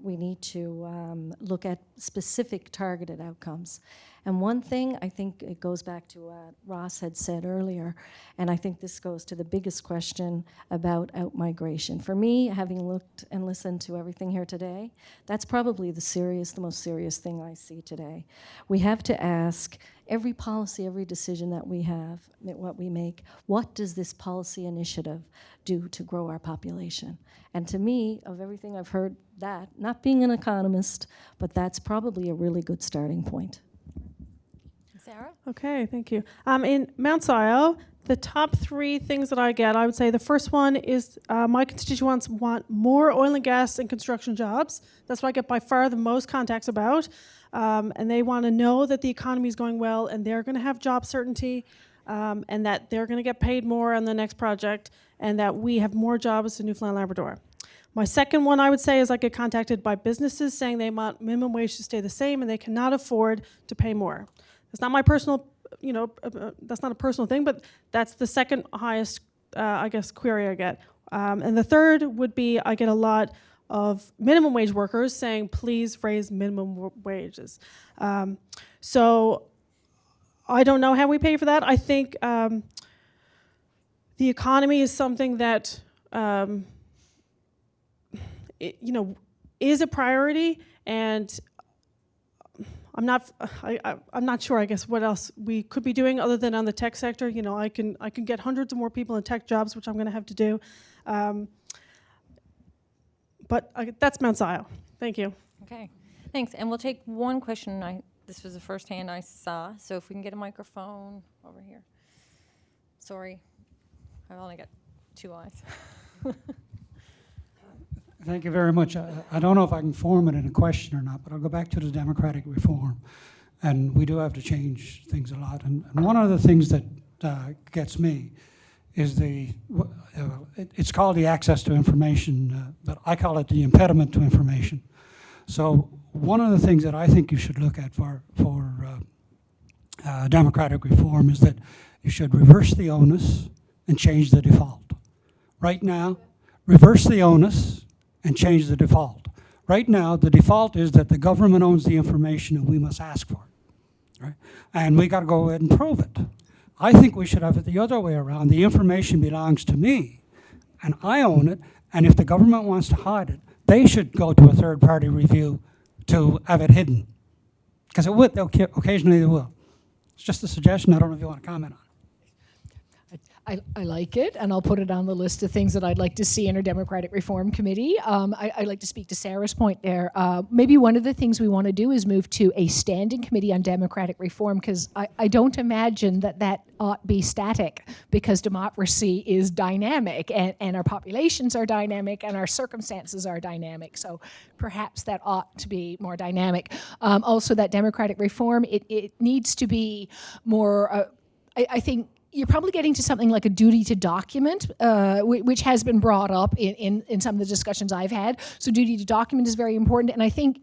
We need to look at specific targeted outcomes. And one thing, I think it goes back to what Ross had said earlier, and I think this goes to the biggest question about outmigration. For me, having looked and listened to everything here today, that's probably the most serious thing I see today. We have to ask every policy, every decision that we have, what we make, what does this policy initiative do to grow our population? And to me, of everything I've heard, that, not being an economist, but that's probably a really good starting point. Sarah? Okay, thank you. In Mount Sion, the top three things that I get, I would say the first one is my constituents want more oil and gas and construction jobs. That's what I get by far the most contacts about. And they want to know that the economy is going well and they're going to have job certainty, and that they're going to get paid more on the next project, and that we have more jobs in Newfoundland, Labrador. My second one, I would say, is I get contacted by businesses saying they want minimum wage to stay the same and they cannot afford to pay more. It's not my personal, that's not a personal thing, but that's the second highest, query I get. And the third would be I get a lot of minimum wage workers saying, please raise minimum wages. So I don't know how we pay for that. I think the economy is something that, is a priority, and I'm not sure, I guess, what else we could be doing other than on the tech sector. You know, I can get hundreds of more people in tech jobs, which I'm going to have to do. But that's Mount Zion. Thank you. Okay, thanks. And we'll take one question. This was the first hand I saw, so if we can get a microphone over here. Sorry, I've only got 2 eyes. Thank you very much. I don't know if I can form it in a question or not, but I'll go back to the democratic reform. And we do have to change things a lot. And one of the things that gets me is it's called the access to information, but I call it the impediment to information. So one of the things that I think you should look at for democratic reform is that you should reverse the onus and change the default. Right now, reverse the onus and change the default. Right now, the default is that the government owns the information and we must ask for it, right? And we got to go ahead and prove it. I think we should have it the other way around. The information belongs to me and I own it, and if the government wants to hide it, they should go to a third-party review to have it hidden. Because it would, occasionally they will. It's just a suggestion. I don't know if you want to comment on it. I like it, and I'll put it on the list of things that I'd like to see in our Democratic Reform Committee. I'd like to speak to Sarah's point there. Maybe one of the things we want to do is move to a standing committee on democratic reform, because I don't imagine that ought be static, because democracy is dynamic, and our populations are dynamic, and our circumstances are dynamic. So perhaps that ought to be more dynamic. Also, that democratic reform, it needs to be more, I think, you're probably getting to something like a duty to document, which has been brought up in some of the discussions I've had. So duty to document is very important. And I think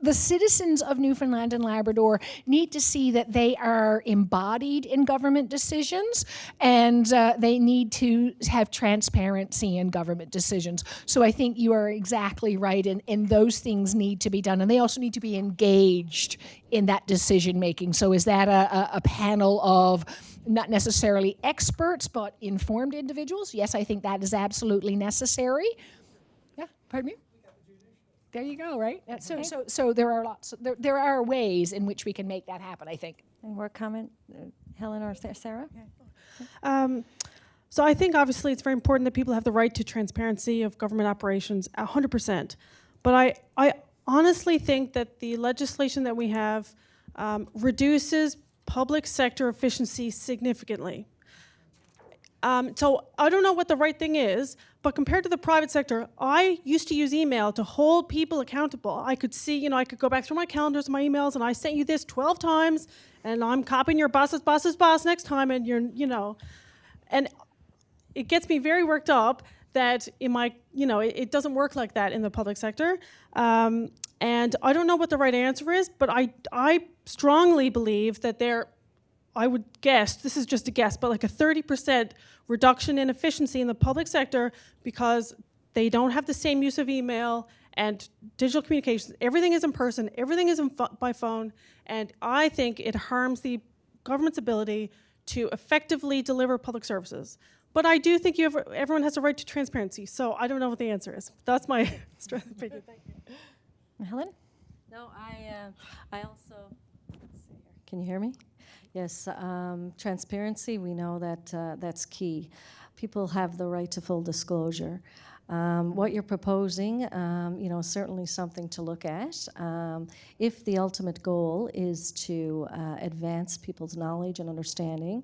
the citizens of Newfoundland and Labrador need to see that they are embodied in government decisions, and they need to have transparency in government decisions. So I think you are exactly right, and those things need to be done. And they also need to be engaged in that decision making. So is that a panel of not necessarily experts, but informed individuals? Yes, I think that is absolutely necessary. Yeah, pardon me? There you go, right? So there are lots. There are ways in which we can make that happen, I think. Any more comment, Helen or Sarah? So I think obviously it's very important that people have the right to transparency of government operations, 100%. But I honestly think that the legislation that we have reduces public sector efficiency significantly. So I don't know what the right thing is, but compared to the private sector, I used to use email to hold people accountable. I could see, I could go back through my calendars and my emails, and I sent you this 12 times, and I'm copying your boss's boss next time, and and it gets me very worked up that in my, it doesn't work like that in the public sector. And I don't know what the right answer is, but I strongly believe that I would guess, this is just a guess, but like a 30% reduction in efficiency in the public sector because they don't have the same use of email and digital communications. Everything is in person, everything is by phone, and I think it harms the government's ability to effectively deliver public services. But I do think everyone has a right to transparency, so I don't know what the answer is. That's my strong opinion. Thank you. Helen? No, I also, let's see here. Can you hear me? Yes, transparency, we know that that's key. People have the right to full disclosure. What you're proposing, certainly something to look at. If the ultimate goal is to advance people's knowledge and understanding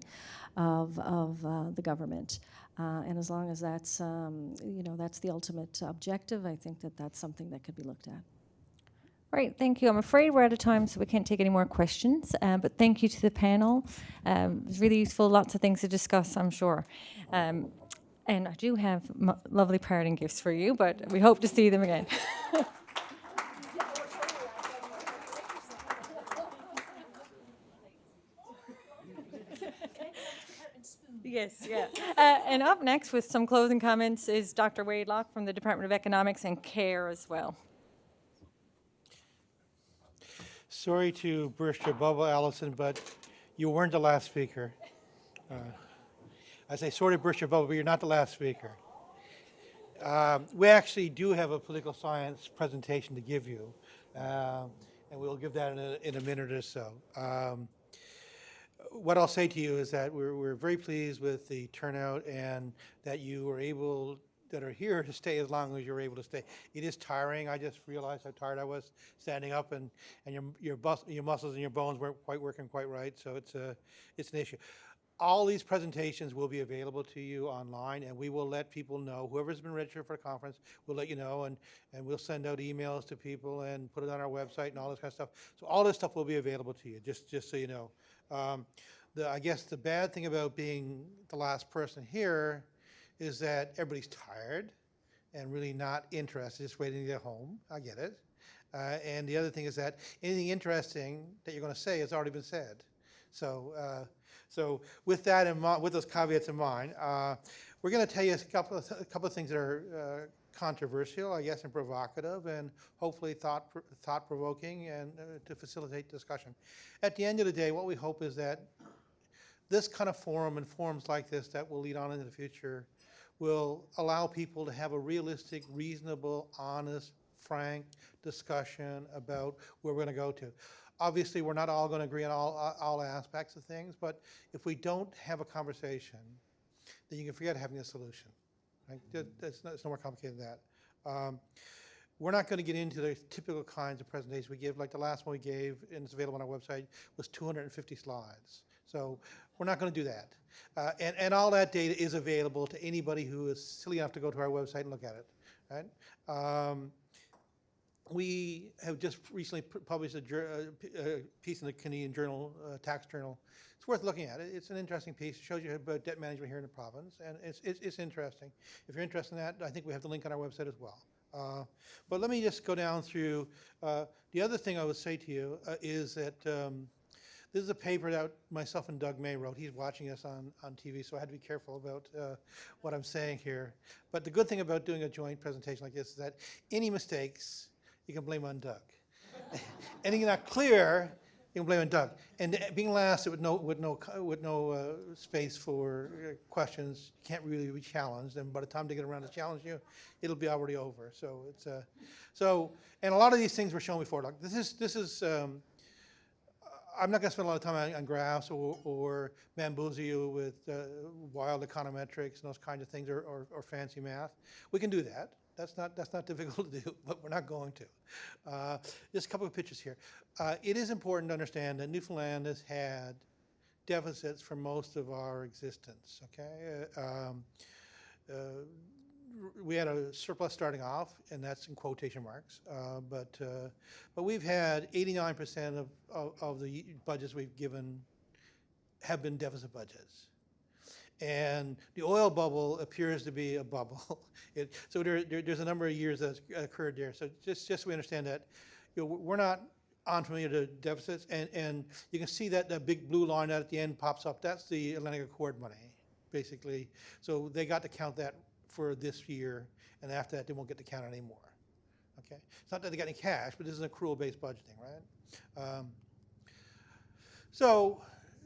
of the government, and as long as that's, that's the ultimate objective, I think that that's something that could be looked at. Right, thank you. I'm afraid we're out of time, so we can't take any more questions. But thank you to the panel. It was really useful, lots of things to discuss, I'm sure. And I do have lovely parting gifts for you, but we hope to see them again. Yes, yeah. And up next with some closing comments is Dr. Wade Locke from the Department of Economics and CARE as well. Sorry to burst your bubble, Allison, but you weren't the last speaker. I say sorry to burst your bubble, but you're not the last speaker. We actually do have a political science presentation to give you. and we'll give that in a minute or so. What I'll say to you is that we're very pleased with the turnout and that you were able, that are here, to stay as long as you're able to stay. It is tiring. I just realized how tired I was standing up, and your muscles and your bones weren't quite working quite right, so it's an issue. All these presentations will be available to you online, and we will let people know. Whoever's been registered for a conference, we'll let you know, and we'll send out emails to people and put it on our website and all this kind of stuff. So all this stuff will be available to you, just so you know. I guess the bad thing about being the last person here is that everybody's tired and really not interested, just waiting to get home. I get it. And the other thing is that anything interesting that you're going to say has already been said. So with that in mind, with those caveats in mind, we're going to tell you a couple of things that are controversial, I guess, and provocative, and hopefully thought-provoking, and to facilitate discussion. At the end of the day, what we hope is that this kind of forum and forums like this that will lead on into the future will allow people to have a realistic, reasonable, honest, frank discussion about where we're going to go to. Obviously, we're not all going to agree on all aspects of things, but if we don't have a conversation, then you can forget having a solution. Right? It's no more complicated than that. We're not going to get into the typical kinds of presentations we give. Like the last one we gave, and it's available on our website, was 250 slides. So we're not going to do that. And all that data is available to anybody who is silly enough to go to our website and look at it. Right? We have just recently published a piece in the Canadian Journal, Tax Journal. It's worth looking at. It's an interesting piece. It shows you about debt management here in the province, and it's interesting. If you're interested in that, I think we have the link on our website as well. But let me just go down through. The other thing I would say to you is that this is a paper that myself and Doug May wrote. He's watching us on TV, so I had to be careful about what I'm saying here. But the good thing about doing a joint presentation like this is that any mistakes, you can blame on Doug. Anything not clear, you can blame on Doug. And being last with no space for questions, you can't really be challenged. And by the time they get around to challenge you, it'll be already over. So it's and a lot of these things were shown before. Like this is. I'm not going to spend a lot of time on graphs or bamboozle you with wild econometrics and those kinds of things or fancy math. We can do that. That's not difficult to do, but we're not going to. Just a couple of pictures here. It is important to understand that Newfoundland has had deficits for most of our existence. Okay, we had a surplus starting off, and that's in quotation marks. But we've had 89% of the budgets we've given have been deficit budgets. And the oil bubble appears to be a bubble. So there's a number of years that's occurred there. So just so we understand that, we're not unfamiliar to deficits. And you can see that big blue line that at the end pops up. That's the Atlantic Accord money, basically. So they got to count that for this year, and after that they won't get to count it anymore. Okay, it's not that they got any cash, but this is an accrual-based budgeting, right? So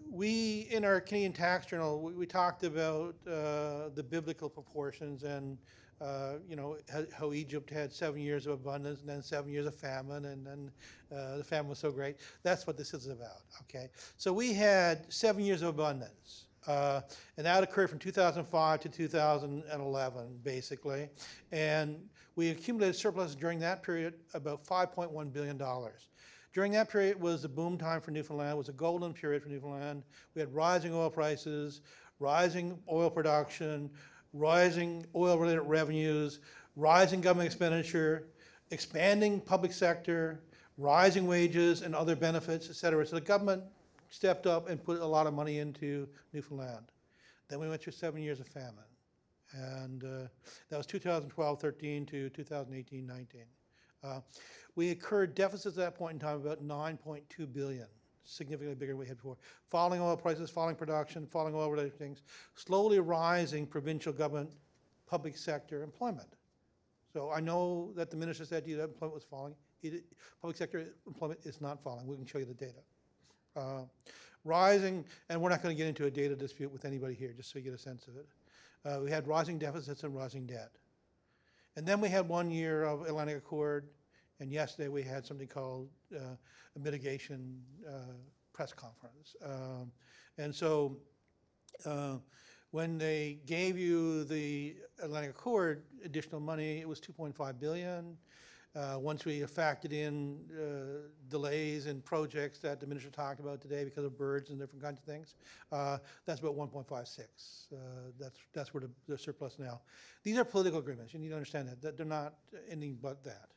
we, in our Canadian Tax Journal, we talked about the biblical proportions and how Egypt had 7 years of abundance and then 7 years of famine, and then the famine was so great. That's what this is about. Okay, so we had 7 years of abundance. And that occurred from 2005 to 2011, basically. And we accumulated surplus during that period about $5.1 billion. During that period was the boom time for Newfoundland. It was a golden period for Newfoundland. We had rising oil prices, rising oil production, rising oil-related revenues, rising government expenditure, expanding public sector, rising wages and other benefits, et cetera. So the government stepped up and put a lot of money into Newfoundland. Then we went through 7 years of famine. And that was 2012-13 to 2018-19. We incurred deficits at that point in time of about $9.2 billion, significantly bigger than we had before. Falling oil prices, falling production, falling oil-related things, slowly rising provincial government, public sector employment. So I know that the minister said to you that employment was falling. Public sector employment is not falling. We can show you the data. Rising, and we're not going to get into a data dispute with anybody here, just so you get a sense of it. We had rising deficits and rising debt. And then we had 1 year of Atlantic Accord, And yesterday we had something called a mitigation press conference. And so when they gave you the Atlantic Accord additional money, it was $2.5 billion. Once we factored in delays in projects that the minister talked about today because of birds and different kinds of things, that's about 1.56. That's where the surplus now. These are political agreements. You need to understand that they're not anything but that.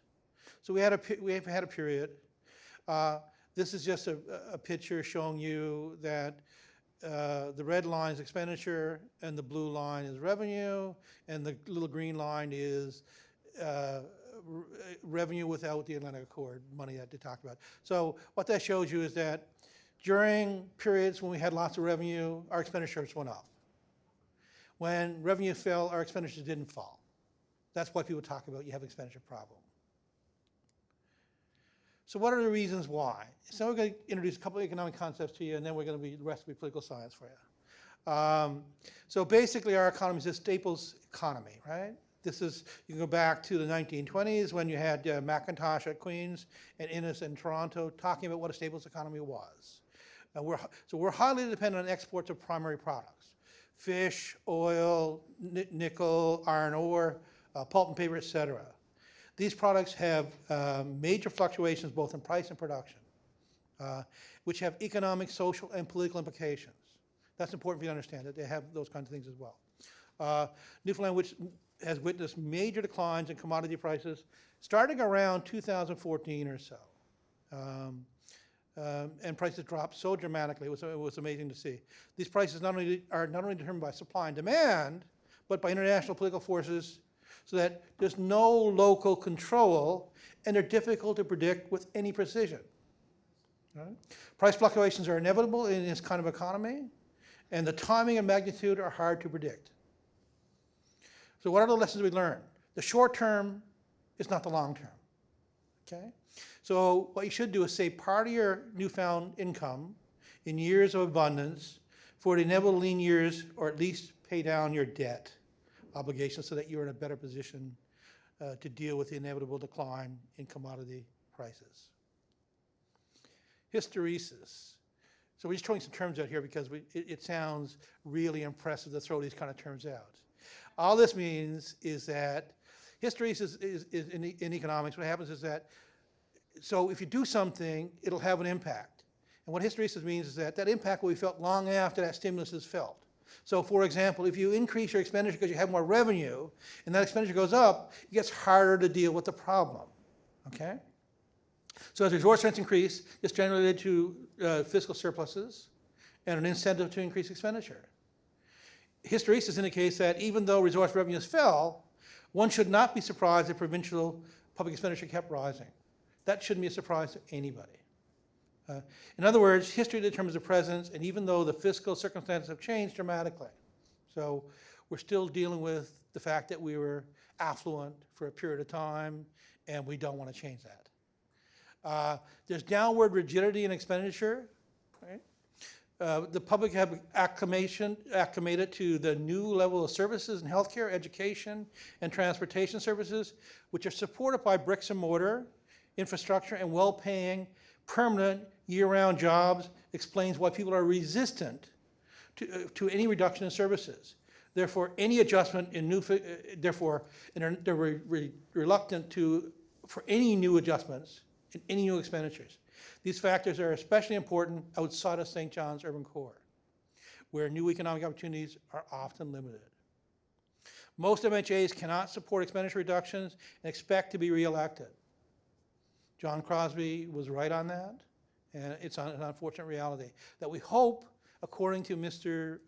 So we have had a period. This is just a picture showing you that the red line is expenditure and the blue line is revenue, and the little green line is revenue without the Atlantic Accord money that they talked about. So what that shows you is that during periods when we had lots of revenue, our expenditures went up. When revenue fell, our expenditures didn't fall. That's what people talk about. You have an expenditure problem. So what are the reasons why? So we're going to introduce a couple of economic concepts to you, and then we're going to be, the rest will be political science for you. So basically our economy is a staples economy, right? This is, you can go back to the 1920s when you had McIntosh at Queen's and Innes in Toronto talking about what a staples economy was. So we're highly dependent on exports of primary products. Fish, oil, nickel, iron ore, pulp and paper, etc. These products have major fluctuations both in price and production, which have economic, social, and political implications. That's important for you to understand, that they have those kinds of things as well. Newfoundland, which has witnessed major declines in commodity prices starting around 2014 or so. And prices dropped so dramatically, it was amazing to see. These prices are not only determined by supply and demand, but by international political forces, so that there's no local control, and they're difficult to predict with any precision. Right? Price fluctuations are inevitable in this kind of economy, and the timing and magnitude are hard to predict. So what are the lessons we learned? The short term is not the long term, okay? So what you should do is save part of your newfound income in years of abundance for the inevitable lean years, or at least pay down your debt obligations so that you're in a better position to deal with the inevitable decline in commodity prices. Hysteresis. So we're just throwing some terms out here because it sounds really impressive to throw these kind of terms out. All this means is that hysteresis is in economics. What happens is that, so if you do something, it'll have an impact. And what hysteresis means is that that impact will be felt long after that stimulus is felt. So for example, if you increase your expenditure because you have more revenue and that expenditure goes up, it gets harder to deal with the problem, okay? So as resource rents increase, this generally led to fiscal surpluses and an incentive to increase expenditure. Hysteresis indicates that even though resource revenues fell, one should not be surprised if provincial public expenditure kept rising. That shouldn't be a surprise to anybody. In other words, history determines the present, and even though the fiscal circumstances have changed dramatically, so we're still dealing with the fact that we were affluent for a period of time, and we don't want to change that. There's downward rigidity in expenditure, right? The public have acclimated to the new level of services in healthcare, education, and transportation services, which are supported by bricks and mortar, infrastructure, and well-paying, permanent, year-round jobs. Explains why people are resistant to any reduction in services. Therefore, any adjustment in they're reluctant for any new adjustments in any new expenditures. These factors are especially important outside of St. John's urban core, where new economic opportunities are often limited. Most MHAs cannot support expenditure reductions and expect to be re-elected. John Crosby was right on that, and it's an unfortunate reality that we hope, according to Mr.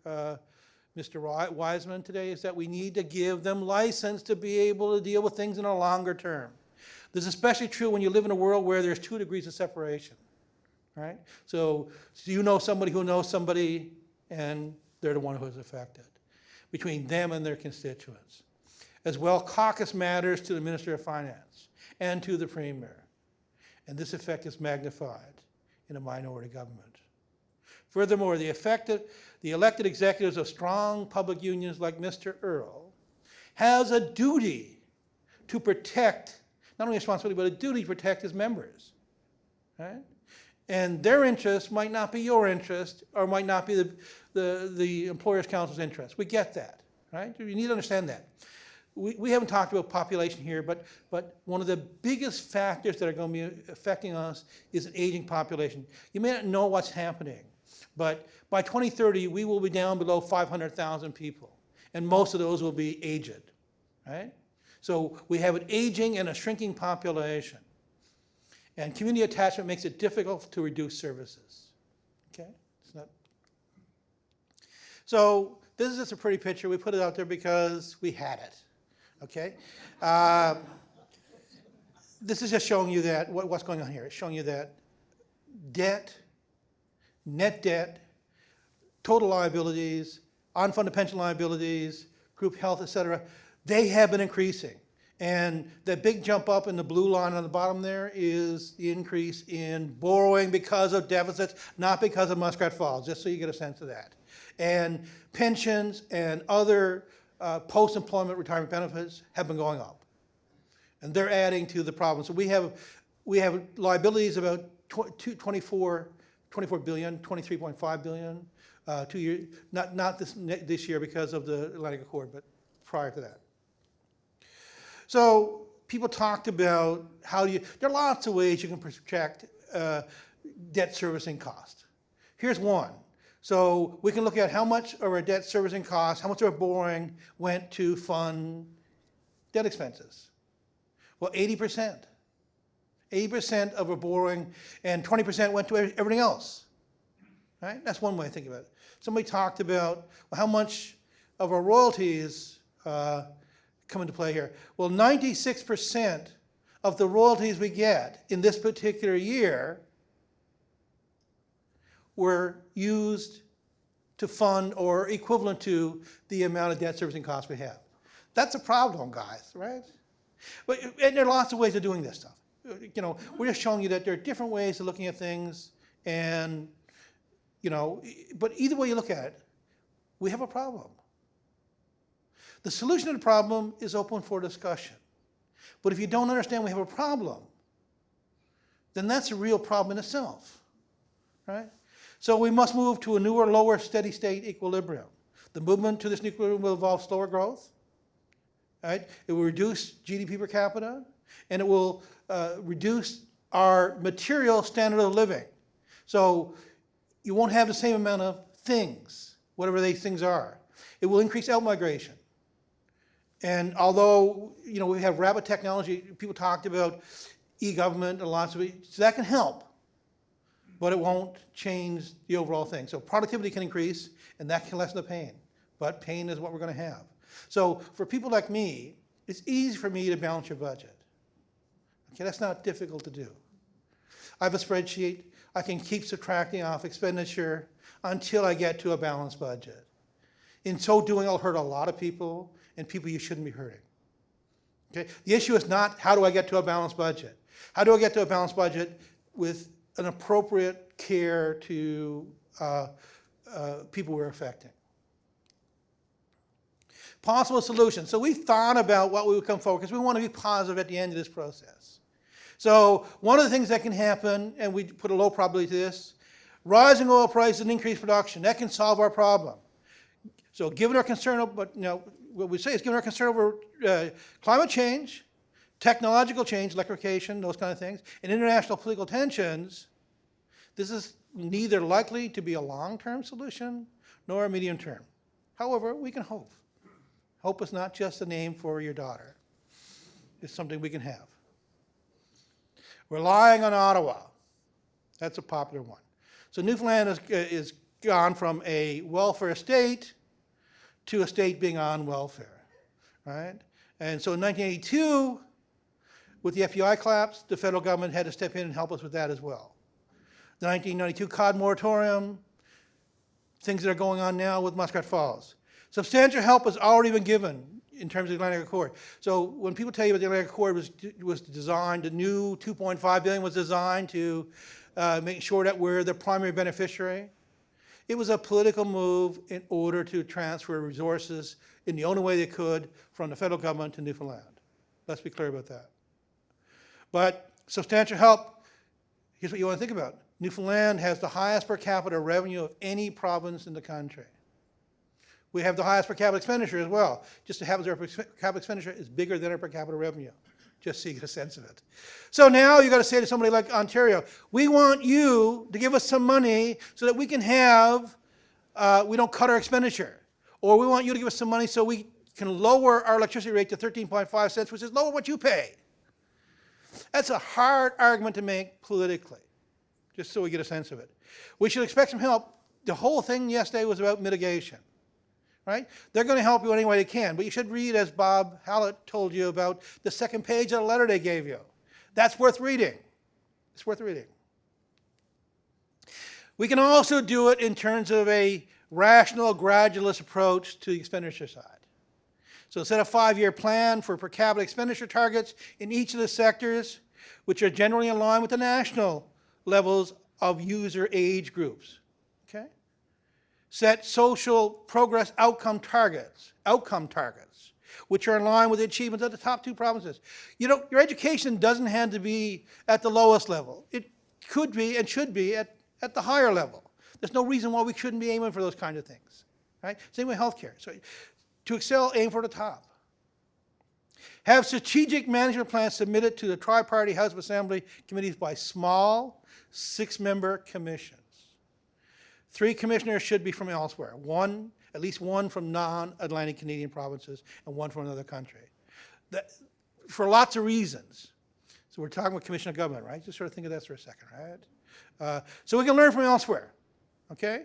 Wiseman today, is that we need to give them license to be able to deal with things in a longer term. This is especially true when you live in a world where there's 2 degrees of separation, right? So you know somebody who knows somebody, and they're the one who is affected, between them and their constituents. As well, caucus matters to the Minister of Finance and to the Premier. And this effect is magnified in a minority government. Furthermore, the elected executives of strong public unions like Mr. Earl has a duty to protect not only a responsibility, but a duty to protect its members, right? And their interest might not be your interest, or might not be the employer's council's interest. We get that, right? You need to understand that. We haven't talked about population here, but one of the biggest factors that are going to be affecting us is an aging population. You may not know what's happening, but by 2030, we will be down below 500,000 people, and most of those will be aged, right? So we have an aging and a shrinking population. And community attachment makes it difficult to reduce services. Okay? It's not. So this is just a pretty picture. We put it out there because we had it. Okay? This is just showing you that what's going on here. It's showing you that debt, net debt, total liabilities, unfunded pension liabilities, group health, et cetera, they have been increasing. And the big jump up in the blue line on the bottom there is the increase in borrowing because of deficits, not because of Muskrat Falls, just so you get a sense of that. And pensions and other post-employment retirement benefits have been going up. And they're adding to the problem. So we have liabilities about 24 billion, 23.5 billion, 2 years, not this year because of the Atlantic Accord, but prior to that. So people talked about there are lots of ways you can project debt servicing cost. Here's one. So we can look at how much of our debt servicing costs, how much of our borrowing went to fund debt expenses. Well, 80%. 80% of our borrowing and 20% went to everything else. Right? That's one way to think about it. Somebody talked about how much of our royalties come into play here. Well, 96% of the royalties we get in this particular year were used to fund or equivalent to the amount of debt servicing costs we have. That's a problem, guys, right? And there are lots of ways of doing this stuff. You know, we're just showing you that there are different ways of looking at things, and you know, but either way you look at it, we have a problem. The solution to the problem is open for discussion. But if you don't understand we have a problem, then that's a real problem in itself, right? So we must move to a newer, lower, steady state equilibrium. The movement to this new equilibrium will involve slower growth, right? It will reduce GDP per capita, and it will reduce our material standard of living. So you won't have the same amount of things, whatever these things are. It will increase outmigration. And although, you know, we have rapid technology, people talked about e-government and lots of it, so that can help, but it won't change the overall thing. So productivity can increase, and that can lessen the pain, but pain is what we're going to have. So for people like me, it's easy for me to balance your budget. Okay, that's not difficult to do. I have a spreadsheet. I can keep subtracting off expenditure until I get to a balanced budget. In so doing, I'll hurt a lot of people, and people you shouldn't be hurting. Okay? The issue is not how do I get to a balanced budget. How do I get to a balanced budget with an appropriate care to people we're affecting? Possible solutions. So we thought about what we would come forward because we want to be positive at the end of this process. So one of the things that can happen, and we put a low probability to this, rising oil prices and increased production. That can solve our problem. So given our concern, but you know, what we say is given our concern over climate change, technological change, electrification, those kind of things, and international political tensions, this is neither likely to be a long-term solution nor a medium-term. However, we can hope. Hope is not just a name for your daughter. It's something we can have. Relying on Ottawa. That's a popular one. So Newfoundland is gone from a welfare state to a state being on welfare, right? And so in 1982, with the FUI collapse, the federal government had to step in and help us with that as well. The 1992 COD moratorium, things that are going on now with Muskrat Falls. Substantial help has already been given in terms of the Atlantic Accord. So when people tell you that the Atlantic Accord was designed, the new $2.5 billion was designed to make sure that we're the primary beneficiary, it was a political move in order to transfer resources in the only way they could from the federal government to Newfoundland. Let's be clear about that. But substantial help, here's what you want to think about. Newfoundland has the highest per capita revenue of any province in the country. We have the highest per capita expenditure as well. Just so happens our per capita expenditure is bigger than our per capita revenue, just so you get a sense of it. So now you got to say to somebody like Ontario, we want you to give us some money so that we can have, we don't cut our expenditure. Or we want you to give us some money so we can lower our electricity rate to 13.5 cents, which is lower what you pay. That's a hard argument to make politically, just so we get a sense of it. We should expect some help. The whole thing yesterday was about mitigation, right? They're going to help you any way they can, but you should read, as Bob Hallett told you, about the second page of the letter they gave you. That's worth reading. It's worth reading. We can also do it in terms of a rational, gradualist approach to the expenditure side. So set a 5-year plan for per capita expenditure targets in each of the sectors, which are generally in line with the national levels of user age groups. Okay? Set social progress outcome targets, which are in line with the achievements of the top 2 provinces. You know, your education doesn't have to be at the lowest level. It could be and should be at the higher level. There's no reason why we shouldn't be aiming for those kind of things. Right? Same with healthcare. So to excel, aim for the top. Have strategic management plans submitted to the tri-party House of Assembly committees by small 6-member commissions. 3 commissioners should be from elsewhere. At least one from non-Atlantic Canadian provinces and one from another country. For lots of reasons. So we're talking about commission of government, right? Just sort of think of that for a second, right? So we can learn from elsewhere, okay?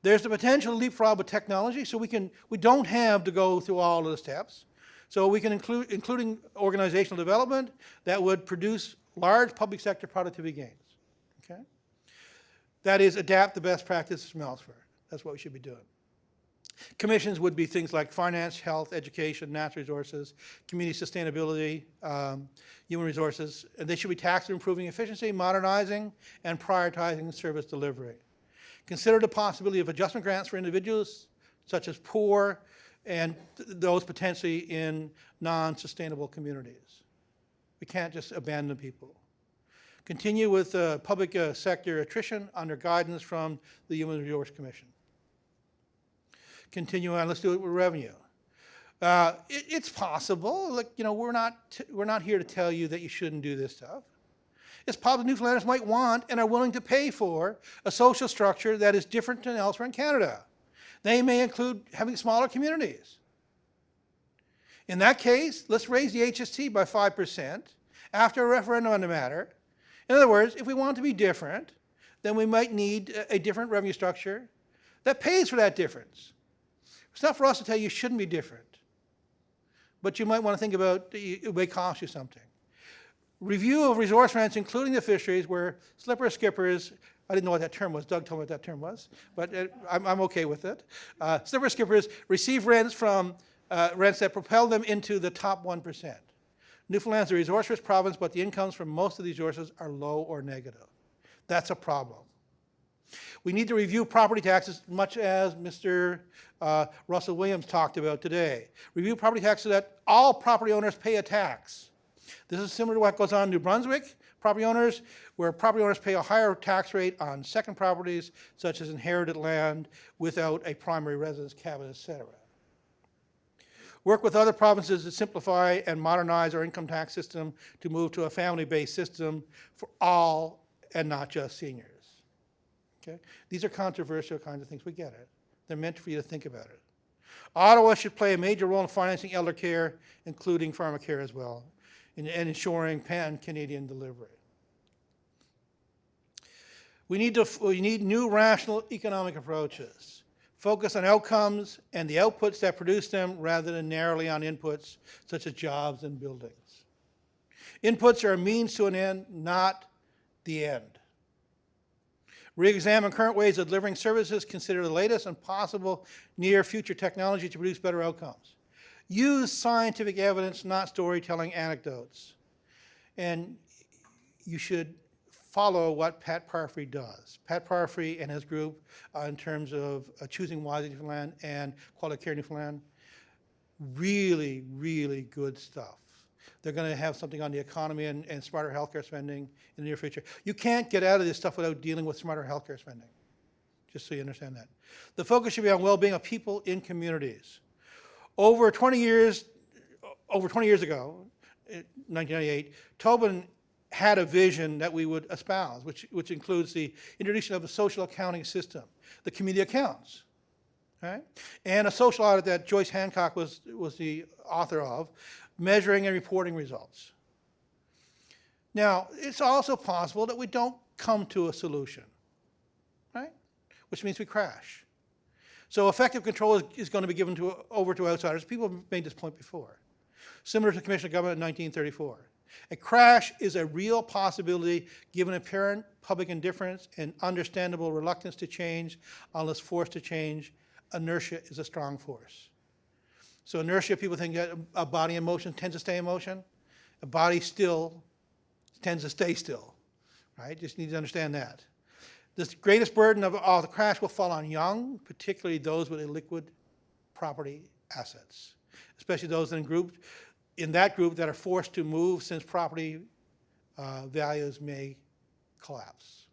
There's the potential to leapfrog with technology, so we don't have to go through all of the steps. So we can including organizational development that would produce large public sector productivity gains, okay? That is, adapt the best practices from elsewhere. That's what we should be doing. Commissions would be things like finance, health, education, natural resources, community sustainability, human resources. And they should be tasked with improving efficiency, modernizing, and prioritizing service delivery. Consider the possibility of adjustment grants for individuals, such as poor, and those potentially in non-sustainable communities. We can't just abandon people. Continue with public sector attrition under guidance from the Human Resource Commission. Continue on, let's do it with revenue. It's possible, like, you know, we're not here to tell you that you shouldn't do this stuff. It's possible Newfoundlanders might want and are willing to pay for a social structure that is different than elsewhere in Canada. They may include having smaller communities. In that case, let's raise the HST by 5% after a referendum on the matter. In other words, if we want to be different, then we might need a different revenue structure that pays for that difference. It's not for us to tell you shouldn't be different, but you might want to think about it may cost you something. Review of resource rents, including the fisheries, where slipper skippers, I didn't know what that term was, Doug told me what that term was, but I'm okay with it. Slipper skippers receive rents from rents that propel them into the top 1%. Newfoundland's a resource-rich province, but the incomes from most of these resources are low or negative. That's a problem. We need to review property taxes, much as Mr. Russell Williams talked about today. Review property taxes so that all property owners pay a tax. This is similar to what goes on in New Brunswick, where property owners pay a higher tax rate on second properties, such as inherited land, without a primary residence cabin, etc. Work with other provinces to simplify and modernize our income tax system to move to a family-based system for all and not just seniors. Okay? These are controversial kinds of things. We get it. They're meant for you to think about it. Ottawa should play a major role in financing elder care, including pharmacare as well, and ensuring pan-Canadian delivery. We need new rational economic approaches. Focus on outcomes and the outputs that produce them rather than narrowly on inputs such as jobs and buildings. Inputs are a means to an end, not the end. Re-examine current ways of delivering services, consider the latest and possible near future technology to produce better outcomes. Use scientific evidence, not storytelling anecdotes. And you should follow what Pat Parfrey does. Pat Parfrey and his group in terms of Choosing Wisely Newfoundland and Quality Care Newfoundland, really, really good stuff. They're going to have something on the economy and smarter healthcare spending in the near future. You can't get out of this stuff without dealing with smarter healthcare spending, just so you understand that. The focus should be on well-being of people in communities. Over 20 years ago, in 1998, Tobin had a vision that we would espouse, which includes the introduction of a social accounting system, the community accounts, right? And a social audit that Joyce Hancock was the author of, measuring and reporting results. Now, it's also possible that we don't come to a solution, right? Which means we crash. So effective control is going to be given over to outsiders. People have made this point before. Similar to the Commission of Government in 1934. A crash is a real possibility given apparent public indifference and understandable reluctance to change unless forced to change. Inertia is a strong force. So inertia, people think that a body in motion tends to stay in motion. A body still tends to stay still, right? Just need to understand that. The greatest burden of the crash will fall on young, particularly those with illiquid property assets, especially those in that group that are forced to move since property values may collapse.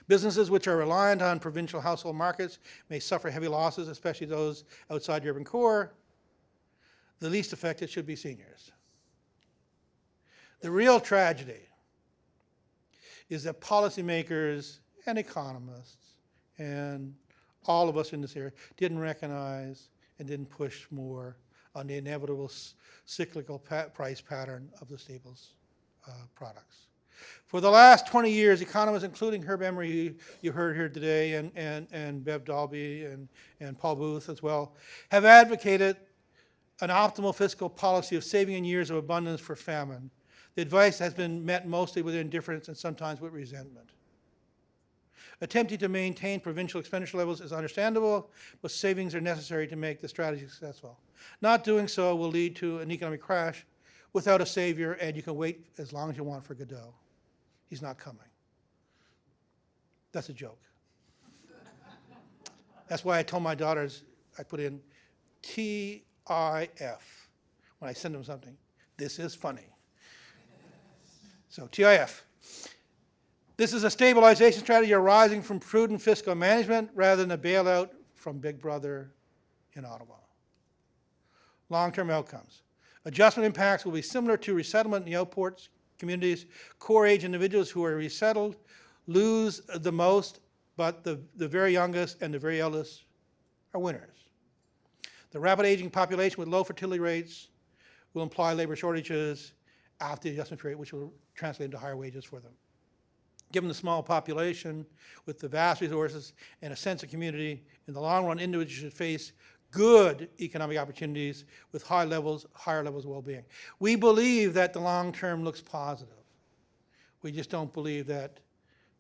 Businesses which are reliant on provincial household markets may suffer heavy losses, especially those outside the urban core. The least affected should be seniors. The real tragedy is that policymakers and economists and all of us in this area didn't recognize and didn't push more on the inevitable cyclical price pattern of the staples products. For the last 20 years, economists, including Herb Emery, you heard here today, and Bev Dalby and Paul Booth as well, have advocated an optimal fiscal policy of saving in years of abundance for famine. The advice has been met mostly with indifference and sometimes with resentment. Attempting to maintain provincial expenditure levels is understandable, but savings are necessary to make the strategy successful. Not doing so will lead to an economic crash without a savior, and you can wait as long as you want for Godot. He's not coming. That's a joke. That's why I told my daughters, I put in TIF when I send them something. This is funny. So TIF. This is a stabilization strategy arising from prudent fiscal management rather than a bailout from Big Brother in Ottawa. Long-term outcomes. Adjustment impacts will be similar to resettlement in the outports communities. Core age individuals who are resettled lose the most, but the very youngest and the very eldest are winners. The rapid aging population with low fertility rates will imply labor shortages after the adjustment period, which will translate into higher wages for them. Given the small population with the vast resources and a sense of community, in the long run, individuals should face good economic opportunities with higher levels of well-being. We believe that the long term looks positive. We just don't believe that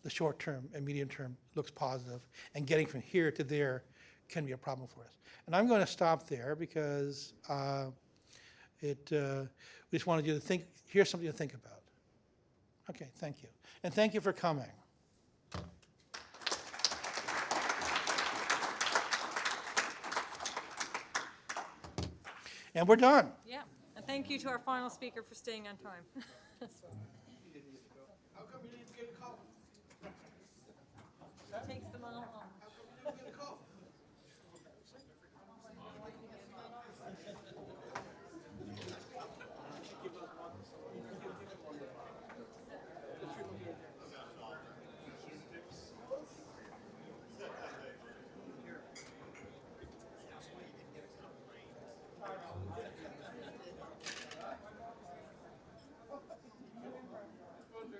the short term and medium term looks positive, and getting from here to there can be a problem for us. And I'm going to stop there because we just wanted you to here's something to think about. Okay, thank you. And thank you for coming. And we're done. Yeah, and thank you to our final speaker for staying on time.